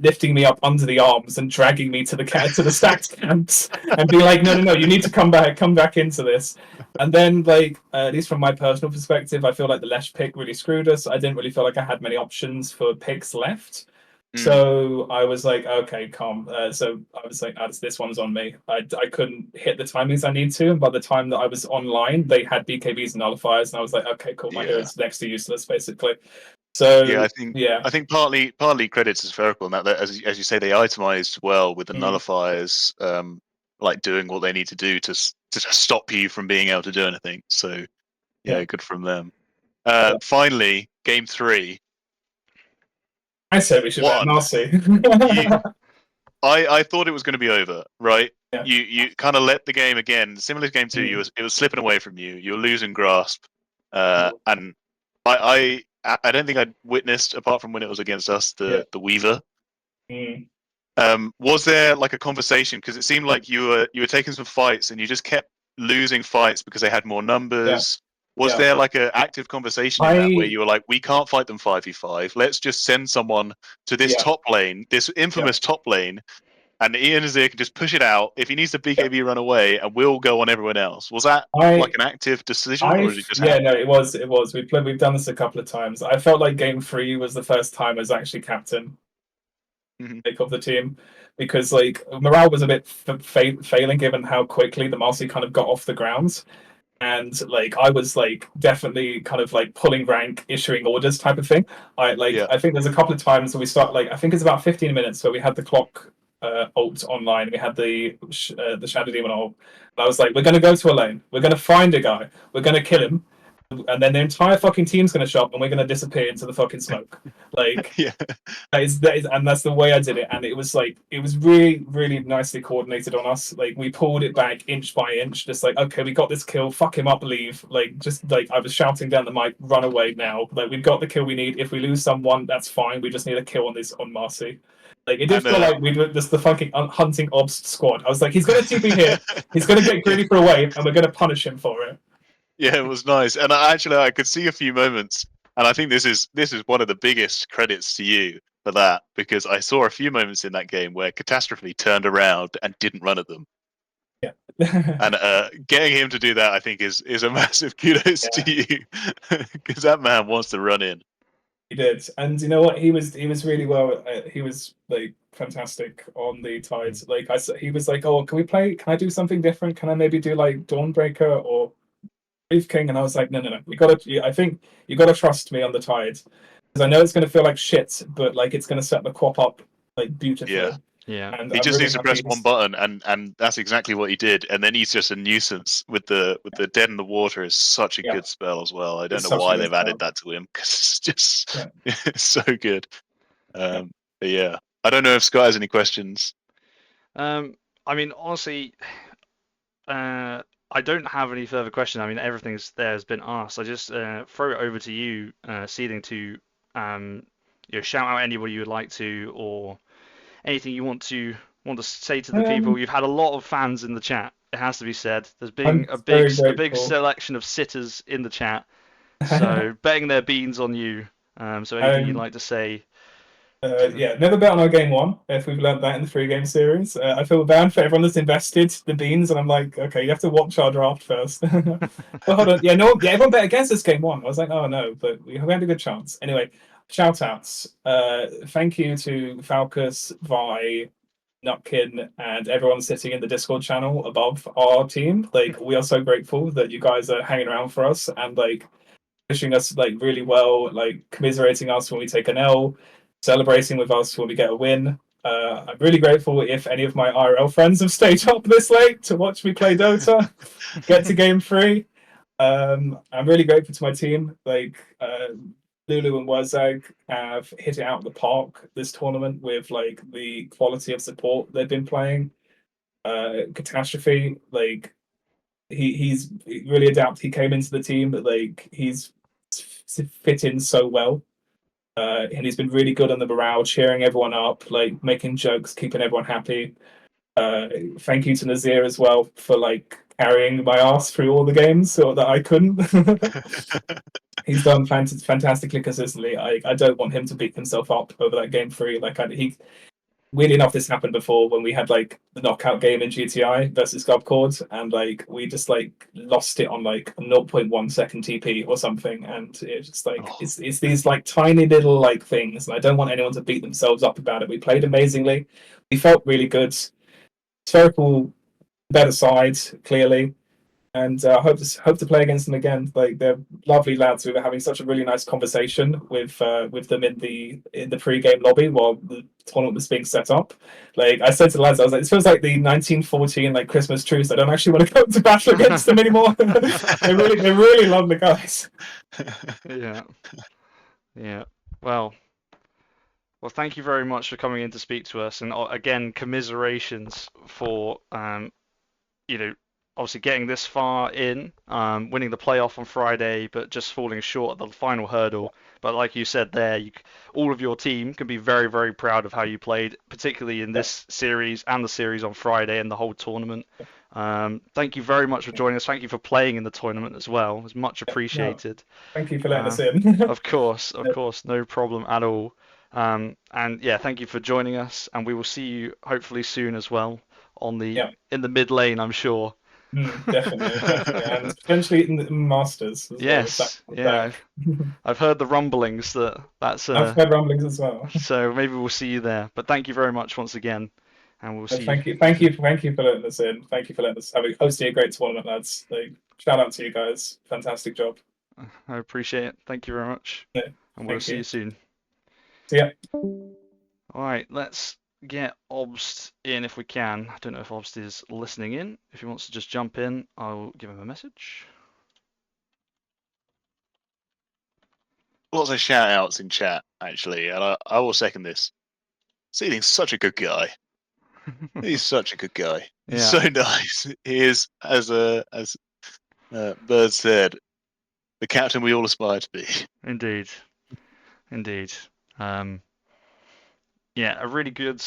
lifting me up under the arms and dragging me to the stacked camps and be like, no, no, no, you need to come back into this. And then like at least from my personal perspective, I feel like the Lesh pick really screwed us. I didn't really feel like I had many options for picks left. Mm. So I was like, okay, calm. So I was like, this one's on me. I couldn't hit the timings I need to. And by the time that I was online, they had BKBs and nullifiers. And I was like, okay, cool. My Yeah, hero's next to useless, basically. yeah. So, I think yeah. I think partly credit to Spherical in that as you say they itemized well with the Mm, nullifiers, like doing what they need to do to stop you from being able to do anything. So yeah. yeah, good from them. Yeah. Finally, game three. I said we should bet One. Marcy. You I thought it was going to be over, right? Yeah. You kind of let the game again, similar to game two. Mm, It was slipping away from you. You were losing grasp, mm, and I don't think I'd witnessed apart from when it was against us yeah. the Weaver. Mm, Was there like a conversation? Because it seemed like you were taking some fights and you just kept losing fights because they had more yeah. numbers. Was Yeah. there like an active conversation in that where I, you were like, we can't fight them 5v5. Let's just send someone to this yeah. top lane, this Yeah. infamous top lane, and Ian Azir can just push it out. If he needs to Yeah. BKB run away, and we'll go on everyone else. Was that like I, an active decision, or did it just yeah, happen? no, it was. We've done this a couple of times. I felt like game three was the first time I was actually captain Hmm. like, of the team because like morale was a bit failing given how quickly the Marcy kind of got off the ground. And like I was like definitely kind of like pulling rank, issuing orders type of thing. Yeah, I think there's a couple of times where we start like I think it's about 15 minutes where we had the clock ult online. We had the Shadow Demon ult. And I was like, we're gonna go to a lane. We're gonna find a guy. We're gonna kill him. And then the entire fucking team's gonna show up, and we're gonna disappear into the fucking smoke. Like yeah, and that's the way I did it. And it was like it was really, really nicely coordinated on us. Like we pulled it back inch by inch, just like okay, we got this kill. Fuck him up, leave. Like just like I was shouting down the mic, run away now. Like we've got the kill we need. If we lose someone, that's fine. We just need a kill on Marcy. Like it did and feel like we were just the fucking hunting obs squad. I was like, he's gonna TP here. He's gonna get greedy for a wave, and we're gonna punish him for it. yeah, it was nice. And I could see a few moments, and I think this is one of the biggest credits to you for that because I saw a few moments in that game where Catastrophe turned around and didn't run at them. Yeah. And getting him to do that, I think, is a massive kudos Yeah. to you because that man wants to run in. He did, and you know what? He was really well. He was like fantastic on the tides. Like he was like, "Oh, can we play? Can I do something different? Can I maybe do like Dawnbreaker or Reef King?" And I was like, "No, no, no. We gotta. I think you gotta trust me on the tide because I know it's gonna feel like shit, but like it's gonna set the quap up like beautifully." Yeah. Yeah. And He I'm just really needs to happy press one button, and that's exactly what he did. And then he's just a nuisance with the dead in the water is such a Yeah, good spell as well. I don't it's know such a why good they've added spell. that to him because it's just Yeah, it's so good. yeah. But yeah, I don't know if Scott has any questions. I mean, honestly, I don't have any further questions. I mean, everything's there has been asked. I just throw it over to you, Seeding, to shout out anybody you would like to, or anything you want to say to the people. You've had a lot of fans in the chat. It has to be said. There's been I'm a big very grateful. selection of sitters in the chat, so betting their beans on you. So anything you'd like to say? Yeah, never bet on our game one if we've learned that in the 3-game series. I feel bad for everyone that's invested the beans, and I'm like, okay, you have to watch our draft first. But hold on, everyone bet against us game one. I was like, oh no, but we had a good chance. Anyway, shout outs. Thank you to Falcus, Vi, Nutkin, and everyone sitting in the Discord channel above our team. Like, we are so grateful that you guys are hanging around for us and like wishing us like really well, like commiserating us when we take an L, celebrating with us when we get a win. I'm really grateful if any of my IRL friends have stayed up this late to watch me play Dota, get to game 3. I'm really grateful to my team. Like Lulu and Wazag have hit it out of the park this tournament with like the quality of support they've been playing. Catastrophe, like he's really adapted. He came into the team, but like he's fit in so well. And he's been really good on the morale, cheering everyone up, like making jokes, keeping everyone happy. Thank you to Nazir as well for like carrying my ass through all the games so that I couldn't. He's done fantastically consistently. I don't want him to beat himself up over that game 3. Like weirdly enough, this happened before when we had like the knockout game in GTI versus Gubcord, and like we just like lost it on like a 0.1 second TP or something, and it's just like it's these like tiny little like things, and I don't want anyone to beat themselves up about it. We played amazingly, we felt really good. Spherical better side clearly, and hope to play against them again. Like they're lovely lads. We were having such a really nice conversation with them in the pre-game lobby while the tournament was being set up. Like I said to the lads, I was like, it feels like the 1914 like Christmas truce. I don't actually want to go to battle against them anymore. they're really lovely guys. Yeah. Well, thank you very much for coming in to speak to us, and again, commiserations for obviously getting this far in, winning the playoff on Friday, but just falling short at the final hurdle. But like you said there, all of your team can be very, very proud of how you played, particularly in this series and the series on Friday and the whole tournament. Thank you very much for joining us. Thank you for playing in the tournament as well. It's much appreciated. Thank you for letting us in. Of course, no problem at all. And yeah, thank you for joining us, and we will see you hopefully soon as well in the mid lane, I'm sure. Definitely, and potentially in the Masters. Yes, yeah. I've heard the rumblings that's. I've heard rumblings as well. So maybe we'll see you there. But thank you very much once again, and we'll see. Thank you for letting us in. Thank you for letting us hosting a great tournament, lads. Like, shout out to you guys. Fantastic job. I appreciate it. Thank you very much. Yeah, and we'll see you soon. See ya. All right, let's get Obst in if we can. I don't know if Obst is listening in. If he wants to just jump in, I'll give him a message. Lots of shout outs in chat, actually, and I will second this. Seeding's such a good guy. He's such a good guy. He's so nice. He is, as Bird said, the captain we all aspire to be. Indeed. Yeah, a really good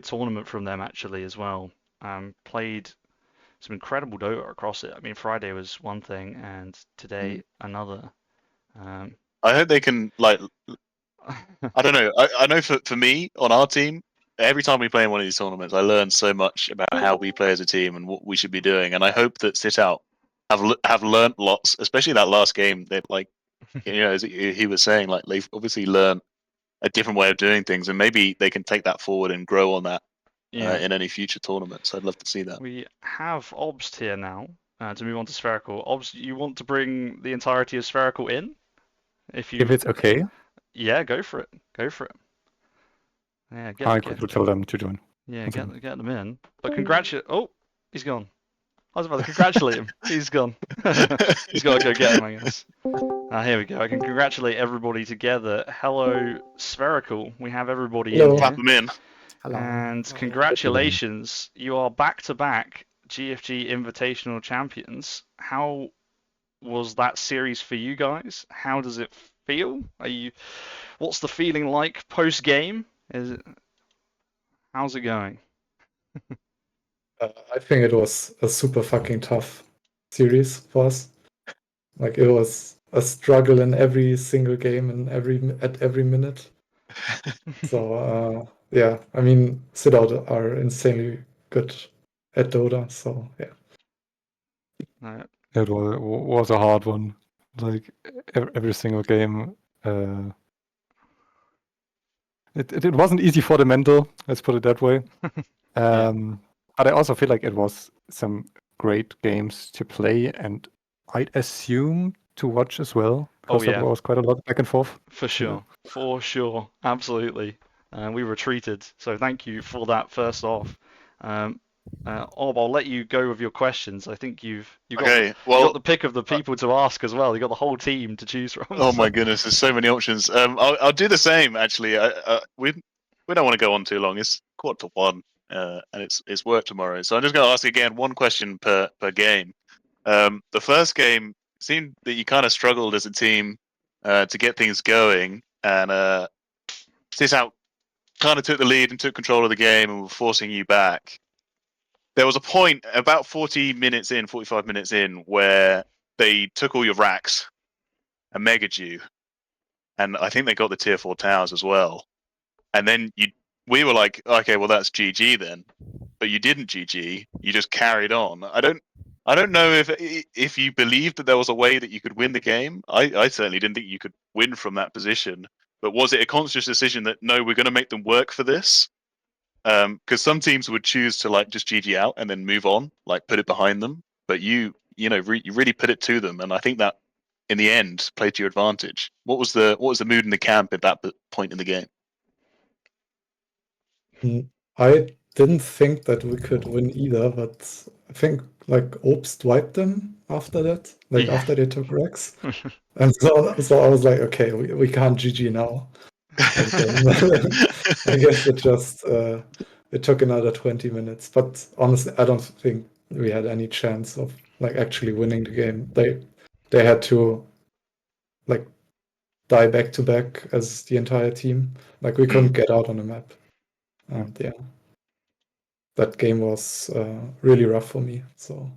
tournament from them actually as well. Played some incredible Dota across it. I mean, Friday was one thing, and today another. I hope they can I don't know. I know for me on our team, every time we play in one of these tournaments, I learn so much about how we play as a team and what we should be doing. And I hope that Sitout have learned lots, especially that last game. They've as he was saying, like they've obviously learned a different way of doing things, and maybe they can take that forward and grow on that in any future tournaments. I'd love to see that. We have Obst here now to move on to Spherical. Obst, you want to bring the entirety of Spherical in? If it's okay. Yeah, go for it. Yeah, I could tell them to join. Yeah, get them in. But congratulate. Oh, he's gone. I was about to congratulate him. He's gone. He's got to go get him, I guess. Here we go. I can congratulate everybody together. Hello, Spherical. We have everybody in. Clap them in. Hello. And congratulations. You are back-to-back GFG Invitational champions. How was that series for you guys? How does it feel? What's the feeling like post game? How's it going? I think it was a super fucking tough series for us. Like it was a struggle in every single game and at every minute. So yeah, I mean, Sitout are insanely good at Dota. So yeah. It was a hard one. Like every single game. It wasn't easy for the mental, let's put it that way. But I also feel like it was some great games to play, and I'd assume to watch as well, Oh because yeah, there was quite a lot back and forth. for sure, absolutely. We retreated, so thank you for that. First off, Ob, I'll let you go with your questions. I think you got Okay, you well, got the pick of the people to ask as well. You got the whole team to choose from. oh so- my goodness, there's so many options. I'll do the same actually. We don't want to go on too long. It's 1:15, and it's work tomorrow. So I'm just going to ask again one question per game. The first game seemed that you kind of struggled as a team to get things going, and Sitout kind of took the lead and took control of the game and were forcing you back. There was a point about 45 minutes in, where they took all your racks and megaed you, and I think they got the tier 4 towers as well. And then we were like, okay, well that's GG then, but you didn't GG. You just carried on. I don't know if you believed that there was a way that you could win the game. I certainly didn't think you could win from that position. But was it a conscious decision that no, we're going to make them work for this? Because some teams would choose to like just GG out and then move on, like put it behind them. But you really put it to them, and I think that in the end played to your advantage. What was the mood in the camp at that point in the game? I didn't think that we could win either, but I think like Obst wiped them after that, like Yeah. after they took Rex. And so I was like, okay, we can't GG now. And then I guess it took another 20 minutes. But honestly, I don't think we had any chance of like actually winning the game. They had to like die back to back as the entire team. Like we couldn't get out on the map. And yeah, that game was really rough for me. So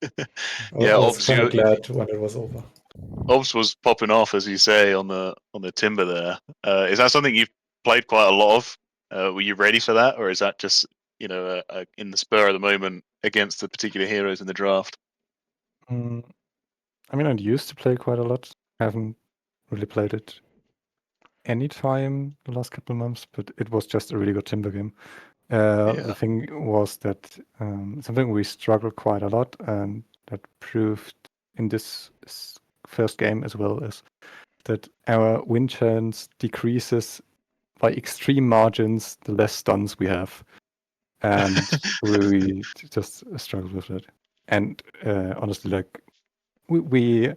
Yeah, I was obviously, kind of glad when it was over. Obs was popping off, as you say, on the timber there. Is that something you've played quite a lot of? Were you ready for that, or is that just in the spur of the moment against the particular heroes in the draft? I mean, I used to play quite a lot. I haven't really played it any time the last couple of months, but it was just a really good timber game. The thing was that something we struggled quite a lot, and that proved in this first game as well, is that our win chance decreases by extreme margins the less stuns we have. And we just struggled with that. And honestly, like we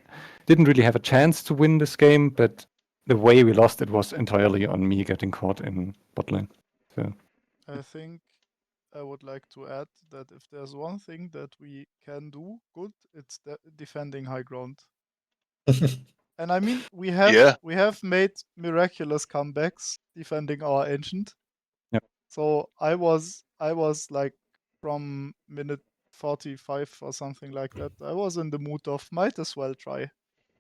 didn't really have a chance to win this game, but the way we lost it was entirely on me getting caught in bot lane. So I think I would like to add that if there's one thing that we can do good, it's defending high ground. And I mean, we have made miraculous comebacks defending our ancient. Yep. So I was like from minute 45 or something like that. I was in the mood of might as well try.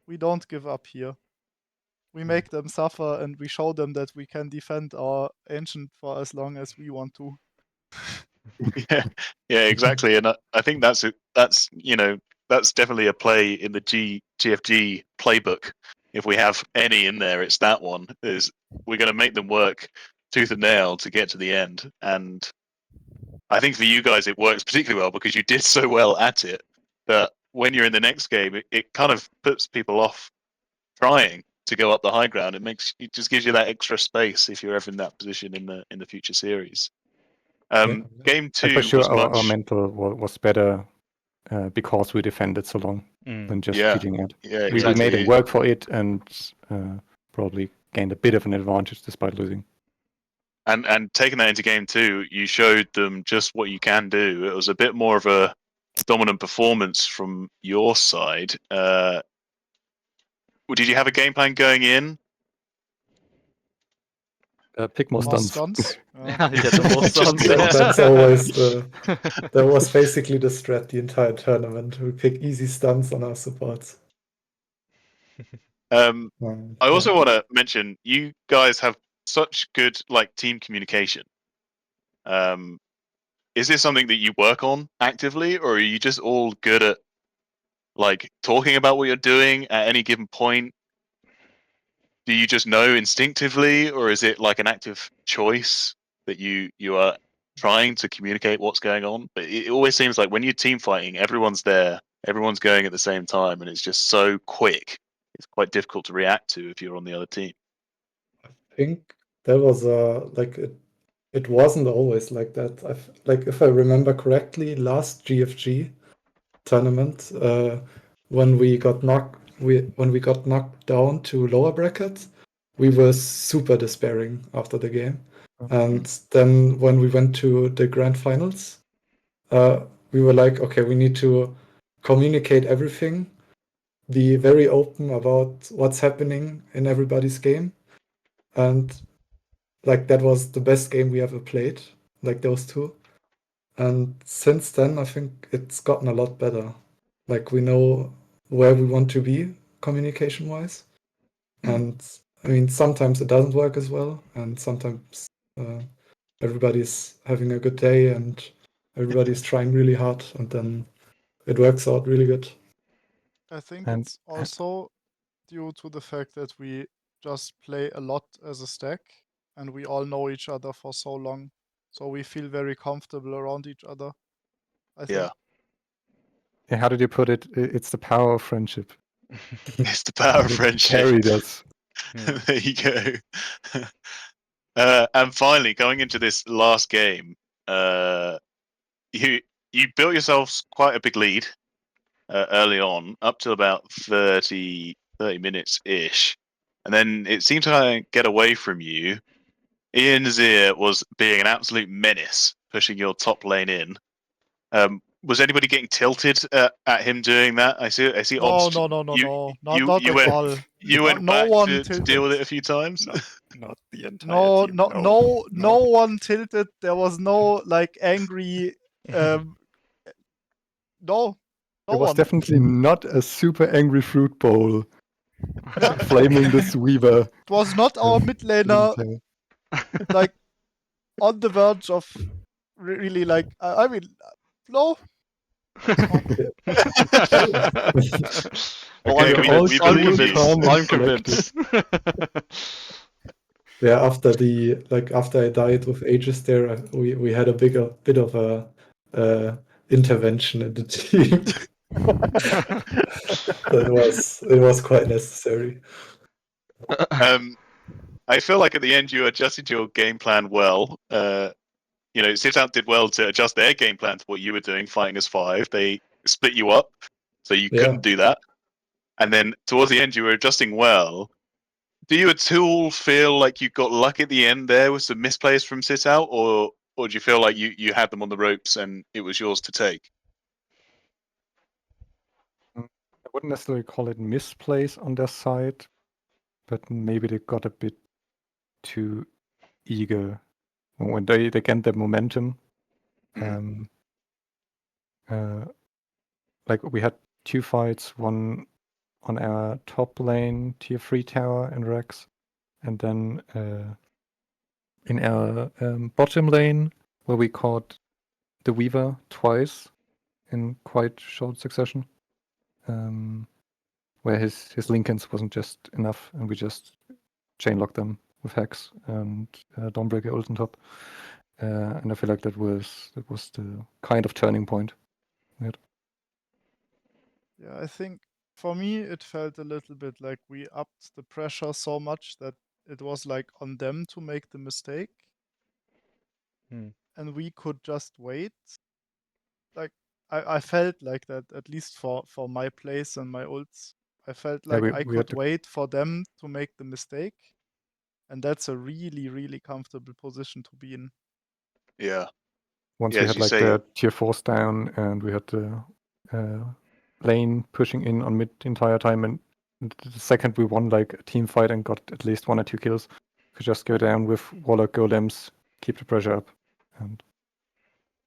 We don't give up here. We make them suffer and we show them that we can defend our ancient for as long as we want to. Yeah, exactly. And I think that's definitely a play in the GFG playbook. If we have any in there, it's that one. Is we're going to make them work tooth and nail to get to the end. And I think for you guys, it works particularly well because you did so well at it that when you're in the next game, it kind of puts people off trying to go up the high ground. It just gives you that extra space if you're ever in that position in the future series. Game two for sure was much. Our mental was better because we defended so long than just cheating out. Yeah, We made it work for it and probably gained a bit of an advantage despite losing. And taking that into game two, you showed them just what you can do. It was a bit more of a dominant performance from your side. did you have a game plan going in? Pick more More stunts. stunts. Yeah, the more Just stunts. pick- Yeah. That's always that was basically the strat the entire tournament. We pick easy stunts on our supports. I Yeah. also want to mention you guys have such good like team communication. Is this something that you work on actively, or are you just all good at like talking about what you're doing at any given point? Do you just know instinctively, or is it like an active choice that you are trying to communicate what's going on? But it always seems like when you're team fighting, everyone's there, everyone's going at the same time, and it's just so quick. It's quite difficult to react to if you're on the other team. I think that was like it wasn't always like that. Like if I remember correctly, last GFG tournament, when we got knocked down to lower brackets, we were super despairing after the game. And then when we went to the grand finals, we were like, okay, we need to communicate everything, be very open about what's happening in everybody's game. And like that was the best game we ever played, like those two. And since then, I think it's gotten a lot better. Like we know where we want to be communication wise. And I mean, sometimes it doesn't work as well, and sometimes everybody's having a good day and everybody's trying really hard, and then it works out really good. I think And- it's also due to the fact that we just play a lot as a stack and we all know each other for so long. So we feel very comfortable around each other. I think. Yeah, Yeah, how did you put it? It's the power of friendship. it's the power of It friendship. carried us. Yeah. There you go. And finally, going into this last game, you built yourselves quite a big lead early on, up to about 30 minutes ish, and then it seemed to kind of get away from you. Ian Nazir was being an absolute menace, pushing your top lane in. Was anybody getting tilted at him doing that? I see. No, Obst, no, not you at went all. you No, went no back one to tilted. deal with it a few times. Not the entire No, team. no one tilted. There was no like angry. No, It was one. definitely not a super angry fruit bowl Yeah. flaming this Weaver. It was not our mid laner like on the verge of really like. I mean, no. Well, Okay, I'm we convinced. I'm believe you. convinced. Calm and I'm convinced. Yeah, after I died with Aegis there, we had a bit of a intervention in the team. It was quite necessary. I feel like at the end you adjusted your game plan well. Sitout did well to adjust their game plan to what you were doing, fighting as 5. They split you up, so you Yeah. couldn't do that. And then towards the end, you were adjusting well. Do you at all feel like you got luck at the end there with some misplays from Sitout, or do you feel like you had them on the ropes and it was yours to take? I wouldn't necessarily call it misplays on their side, but maybe they got a bit too eager when they get the momentum. Like we had 2 fights, one on our top lane, tier 3 tower in Rex, and then in our bottom lane where we caught the Weaver twice in quite short succession, where his Lincolns wasn't just enough, and we just chain locked them with Hex and Dawnbreaker ult on top. And I feel like that was the kind of turning point. Yeah, I think for me it felt a little bit like we upped the pressure so much that it was like on them to make the mistake. And we could just wait. Like I felt like that, at least for my plays and my ults. I felt like I could wait for them to make the mistake. And that's a really, really comfortable position to be in. Yeah. Once we had like the tier 4s down and we had the lane pushing in on mid the entire time, and The second we won like a team fight and got at least 1 or 2 kills, we could just go down with Warlock Golems, keep the pressure up, and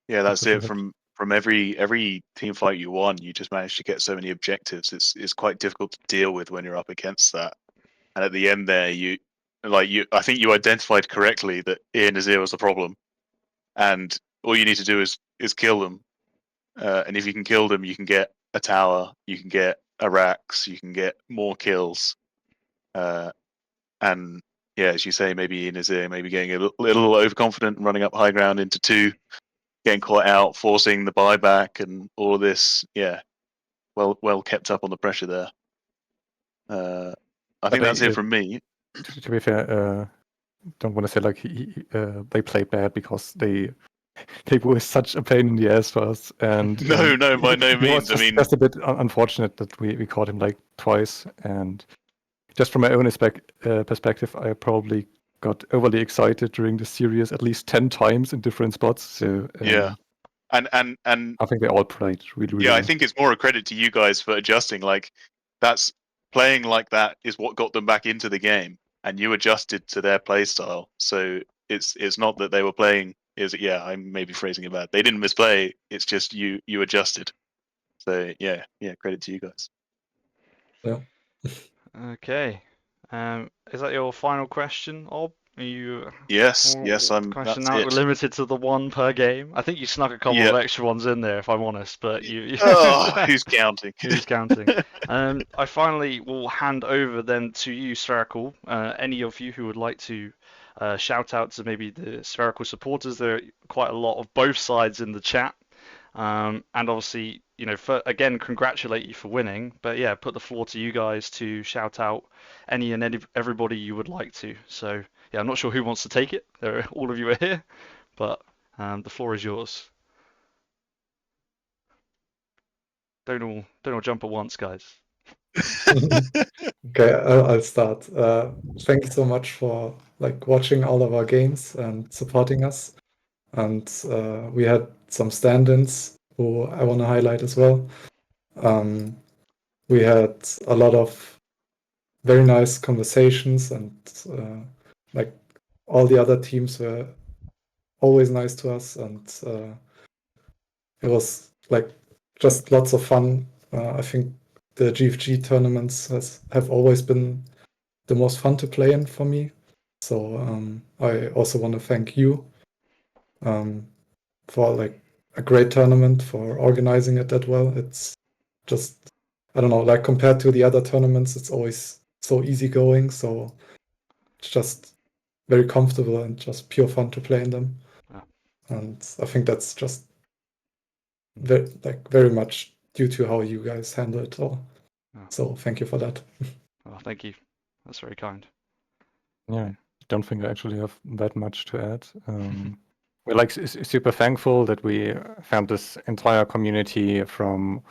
Yeah, that's push it. ahead. From every team fight you won, you just managed to get so many objectives. It's quite difficult to deal with when you're up against that. And at the end there, I think you identified correctly that Ian Nazir was the problem, and all you need to do is kill them. And if you can kill them, you can get a tower, you can get a Rax, you can get more kills. And yeah, as you say, maybe Ian Nazir maybe getting a little overconfident and running up high ground into 2, getting caught out, forcing the buyback, and all of this. Yeah, well kept up on the pressure there. I think that's it from me. To be fair, don't want to say like they played bad because they were such a pain in the ass for us. And No, by no it was means. I mean, just a bit unfortunate that we caught him like twice. And just from my own perspective, I probably got overly excited during the series at least 10 times in different spots. So yeah, and I think they all played really yeah, I well. think it's more a credit to you guys for adjusting. Like, that's playing like that is what got them back into the game, and you adjusted to their play style. So it's not that they were playing. Yeah, I'm maybe phrasing it bad. They didn't misplay. It's just you adjusted. So yeah, credit to you guys. Yeah. Okay. Is that your final question, Ob? Are you Yes, question That's now that we're it. limited to the 1 per game? I think you snuck a couple of Yep. extra ones in there, if I'm honest, but you Oh, who's counting? who's counting? I finally will hand over then to you, Spherical. Any of you who would like to shout out to maybe the Spherical supporters. There are quite a lot of both sides in the chat. And obviously, again, congratulate you for winning. But yeah, put the floor to you guys to shout out any and everybody you would like to. So yeah, I'm not sure who wants to take it. All of you are here, but the floor is yours. Don't all jump at once, guys. Okay, I'll start. Thank you so much for like watching all of our games and supporting us. And we had some stand-ins who I want to highlight as well. We had a lot of very nice conversations, and like all the other teams were always nice to us, and it was like just lots of fun. I think the GFG tournaments have always been the most fun to play in for me. So I also want to thank you for like a great tournament, for organizing it that well. It's just, I don't know, like compared to the other tournaments, it's always so easygoing. So it's just very comfortable and just pure fun to play in them. Yeah. And I think that's just very much due to how you guys handle it all. Yeah. So thank you for that. Well, thank you. That's very kind. Yeah, I don't think I actually have that much to add. We're like super thankful that we found this entire community from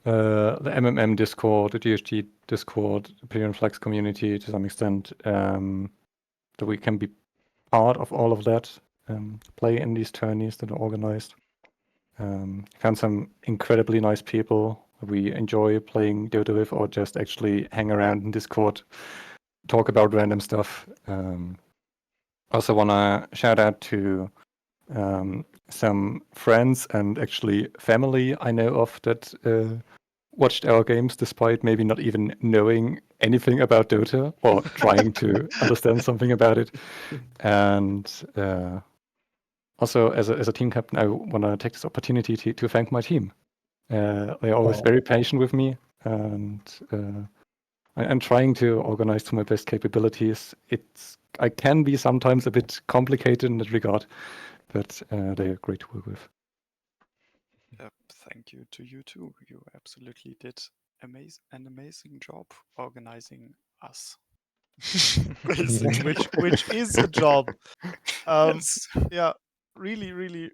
the MMM Discord, the GSG Discord, the Imperial Flags community to some extent, that we can be part of all of that, play in these tourneys that are organized. Found some incredibly nice people we enjoy playing Dota with, or just actually hang around in Discord, talk about random stuff. Also want to shout out to some friends and actually family I know of that watched our games despite maybe not even knowing anything about Dota or trying to understand something about it. And also, as a team captain, I want to take this opportunity to thank my team. They're always very patient with me, and I'm trying to organize to my best capabilities. I can be sometimes a bit complicated in that regard, but they are great to work with. Yep, thank you to you too. You absolutely did an amazing job organizing us. Basically, which is a job. Yes. Yeah, really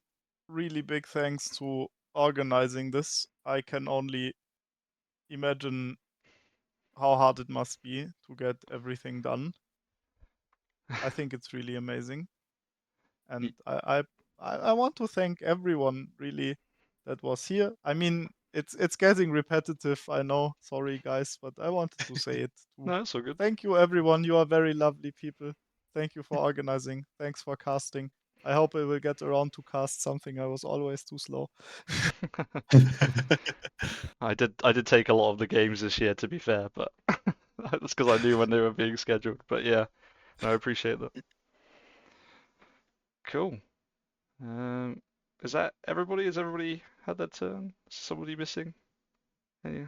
big thanks to organizing this. I can only imagine how hard it must be to get everything done. I think it's really amazing, and I want to thank everyone really that was here. I mean, it's getting repetitive. I know. Sorry, guys, but I wanted to say it. Too. No, it's all good. Thank you, everyone. You are very lovely people. Thank you for organizing. Thanks for casting. I hope I will get around to cast something. I was always too slow. I did take a lot of the games this year, to be fair, but that's because I knew when they were being scheduled. But yeah, no, I appreciate that. Cool. Is that everybody? Has everybody had their turn? Somebody missing? Any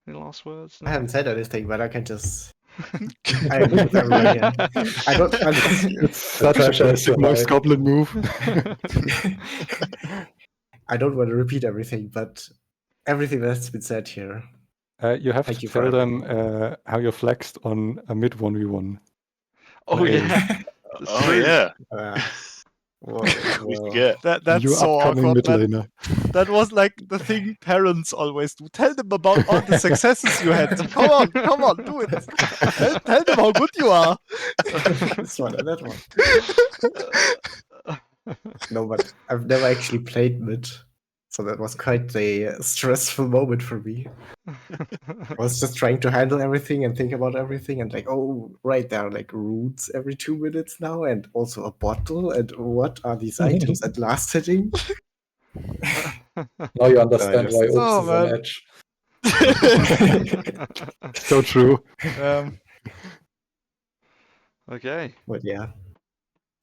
last words? I No? haven't said anything, but I can just. I agree with everybody. I don't. It's such a basic most goblin move. I don't want to repeat everything, but everything that's been said here. You have Thank to you for tell them how you flexed on a mid 1v1. Oh yeah. Oh true. yeah. Well, We forget. That's You so upcoming awkward, mid man. laner. That was like the thing parents always do. Tell them about all the successes you had. Come on, do it. Tell them how good you are. This one and that one. No, but I've never actually played mid, so that was quite a stressful moment for me. I was just trying to handle everything and think about everything, and like, oh, right, there are like roots every 2 minutes now, and also a bottle, and what are these items at last hitting? Now you understand why Oops is on edge. So true. Okay. But yeah.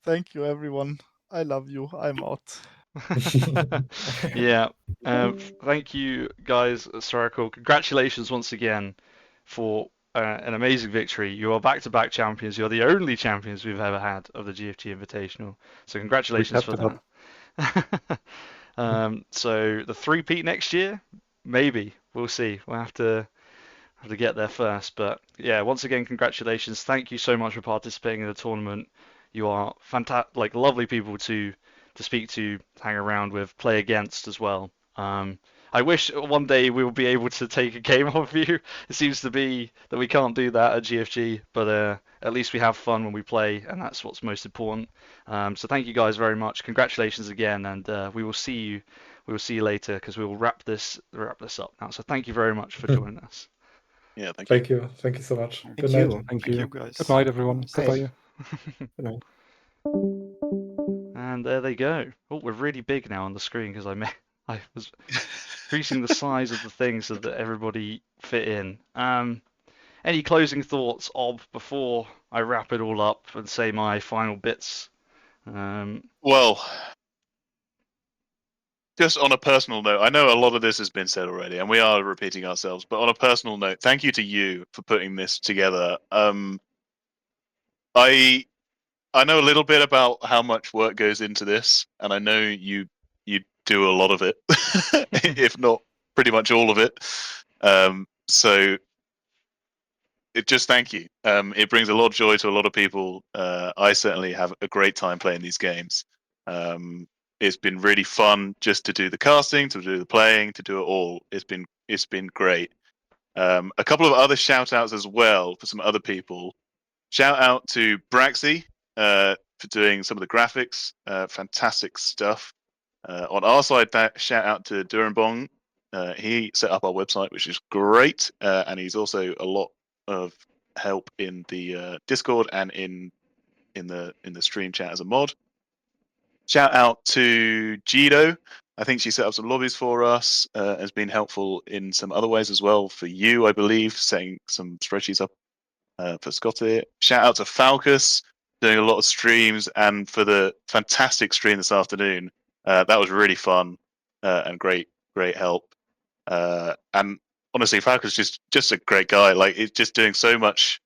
Thank you, everyone. I love you. I'm out. Yeah. Thank you, guys at Spherical. Congratulations once again for an amazing victory. You are back-to-back champions. You're the only champions we've ever had of the GFG Invitational. So congratulations for that. So the 3-peat next year, maybe. We'll see. We'll have to get there first. But yeah, once again, congratulations. Thank you so much for participating in the tournament. You are fantastic, like lovely people to speak to, hang around with, play against as well. I wish one day we will be able to take a game of you. It seems to be that we can't do that at GFG, but at least we have fun when we play, and that's what's most important. So thank you guys very much. Congratulations again, and we will see you. We will see you later because we will wrap this up now. So thank you very much for joining us. Yeah, thank you. Thank you so much. Good night. Thank you guys. Good night, everyone. Goodbye. Good night. And there they go. Oh, we're really big now on the screen because I was increasing the size of the thing so that everybody fit in. Any closing thoughts, Ob, before I wrap it all up and say my final bits? Well, just on a personal note, I know a lot of this has been said already, and we are repeating ourselves. But on a personal note, thank you to you for putting this together. I know a little bit about how much work goes into this, and I know you do a lot of it, if not pretty much all of it. So just thank you. It brings a lot of joy to a lot of people. I certainly have a great time playing these games. It's been really fun just to do the casting, to do the playing, to do it all. It's been great. A couple of other shout outs as well for some other people. Shout out to Braxy for doing some of the graphics. Fantastic stuff. On our side, shout out to Durenbong. He set up our website, which is great, and he's also a lot of help in the Discord and in the stream chat as a mod. Shout out to Jido. I think she set up some lobbies for us. Has been helpful in some other ways as well for you, I believe, setting some spreadsheets up for Scotteh. Shout out to Falcus, doing a lot of streams, and for the fantastic stream this afternoon. That was really fun and great help. And honestly, Falcus is just a great guy. Like, he's just doing so much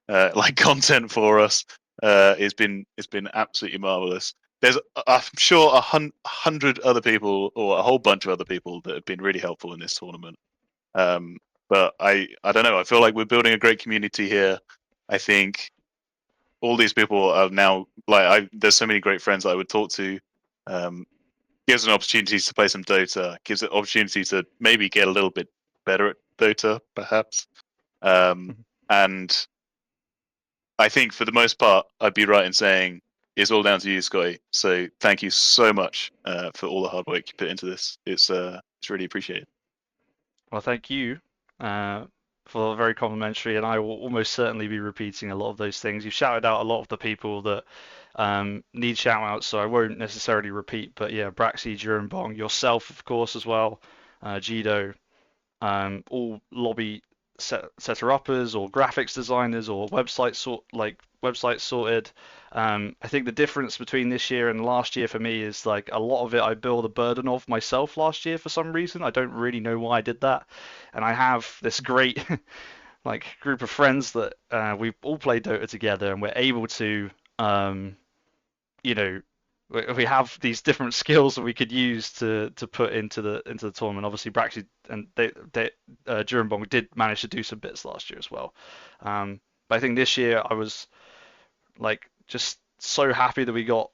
like content for us. It's been absolutely marvelous. There's, I'm sure, 100 other people or a whole bunch of other people that have been really helpful in this tournament. But I don't know. I feel like we're building a great community here. I think all these people are now there's so many great friends that I would talk to. Gives an opportunity to play some Dota. Gives an opportunity to maybe get a little bit better at Dota, perhaps. And I think for the most part, I'd be right in saying it's all down to you, Scotty. So thank you so much for all the hard work you put into this. It's really appreciated. Well, thank you for very complimentary, and I will almost certainly be repeating a lot of those things. You've shouted out a lot of the people that need shout outs, so I won't necessarily repeat. But yeah, Braxy, Bong, yourself, of course, as well, Jido, all lobby setter-uppers or graphics designers or websites sorted. I think the difference between this year and last year for me is like a lot of it I bore the burden of myself last year for some reason. I don't really know why I did that, and I have this great like group of friends that we all play Dota together, and we're able to you know we have these different skills that we could use to put into the tournament. Obviously, Braxy and Bong did manage to do some bits last year as well. But I think this year I was like just so happy that we got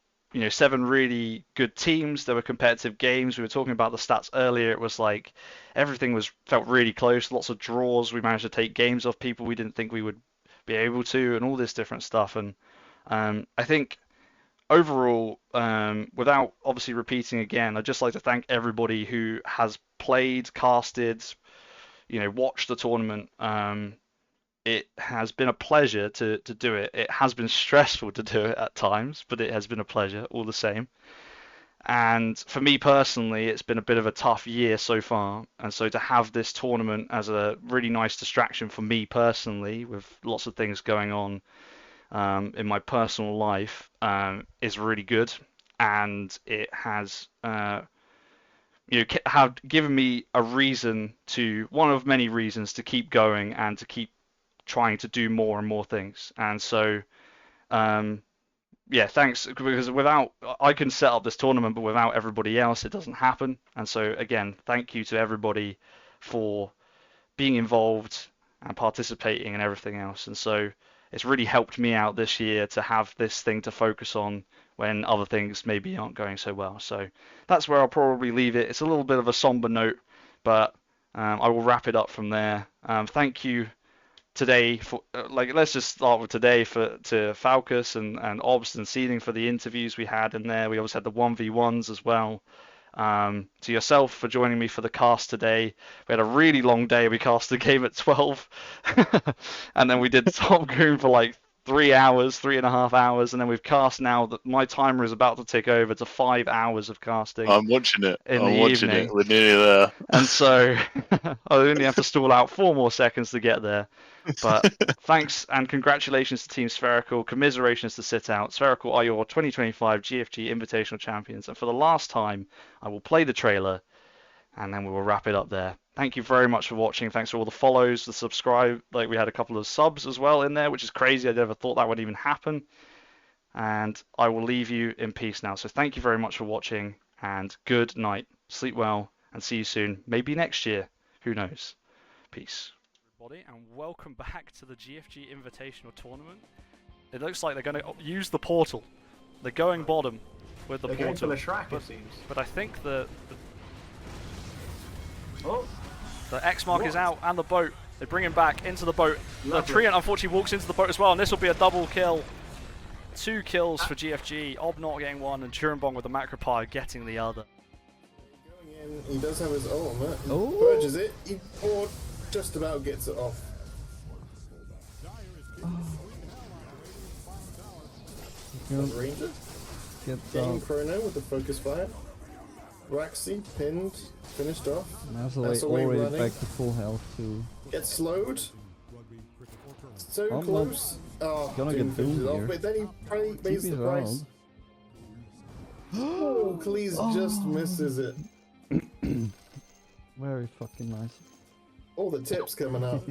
7 really good teams. There were competitive games. We were talking about the stats earlier. It was like everything felt really close. Lots of draws. We managed to take games off people we didn't think we would be able to, and all this different stuff. And I think overall, without obviously repeating again, I'd just like to thank everybody who has played, casted, watched the tournament. It has been a pleasure to do it. It has been stressful to do it at times, but it has been a pleasure all the same. And for me personally, it's been a bit of a tough year so far. And so to have this tournament as a really nice distraction for me personally, with lots of things going on in my personal life, is really good. And it has have given me a reason one of many reasons to keep going and to keep trying to do more and more things. And so yeah, thanks, because I can set up this tournament, but without everybody else it doesn't happen. And so again, thank you to everybody for being involved and participating and everything else. And so it's really helped me out this year to have this thing to focus on when other things maybe aren't going so well. So that's where I'll probably leave it. It's a little bit of a somber note, but I will wrap it up from there. Thank you today for let's just start with today to Falcus and Obst and Seeding for the interviews we had in there. We also had the 1v1s as well. To yourself for joining me for the cast today. We had a really long day. We cast the game at 12 and then we did Top Goon for like 3.5 hours, and then we've cast now that my timer is about to tick over to 5 hours of casting. I'm watching it. I'm watching it. We're nearly there. And so I only have to stall out 4 more seconds to get there. But thanks and congratulations to Team Spherical. Commiserations to Sitout. Spherical are your 2025 GFG Invitational Champions. And for the last time, I will play the trailer and then we will wrap it up there. Thank you very much for watching. Thanks for all the follows, the subscribe. Like, we had a couple of subs as well in there, which is crazy. I never thought that would even happen. And I will leave you in peace now. So thank you very much for watching and good night. Sleep well and see you soon. Maybe next year. Who knows? Peace. Everybody, and welcome back to the GFG Invitational Tournament. It looks like they're going to use the portal. They're going bottom with the portal. Going for the Shrek, it seems. But I think the X mark is out, and the boat. They bring him back into the boat. The Treant unfortunately walks into the boat as well, and this will be a double kill. 2 kills for GFG. Ob not getting one, and Bong with the Macropie getting the other. Going in, he does have his ultimate. He Oh. purges it. He just about gets it off. Ranger Get getting Chrono with the focus fire. Raxi pinned, finished off. That's already running. back to full health too. Gets slowed. So I'm close. Oh, gonna Doom get finishes Doom it off, here. but then he probably pays the TP's price. Oh, Cleese just misses it. Very fucking nice. All the tips coming out.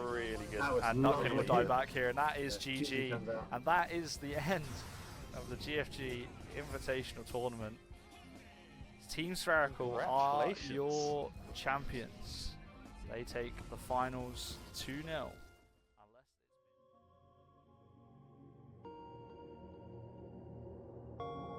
Really good. That was And not nothing will really die good. back here, and that is GG. comes out. And that is the end of the GFG Invitational Tournament. Team Spherical are Congratulations. your champions. They take the finals 2-0. Unless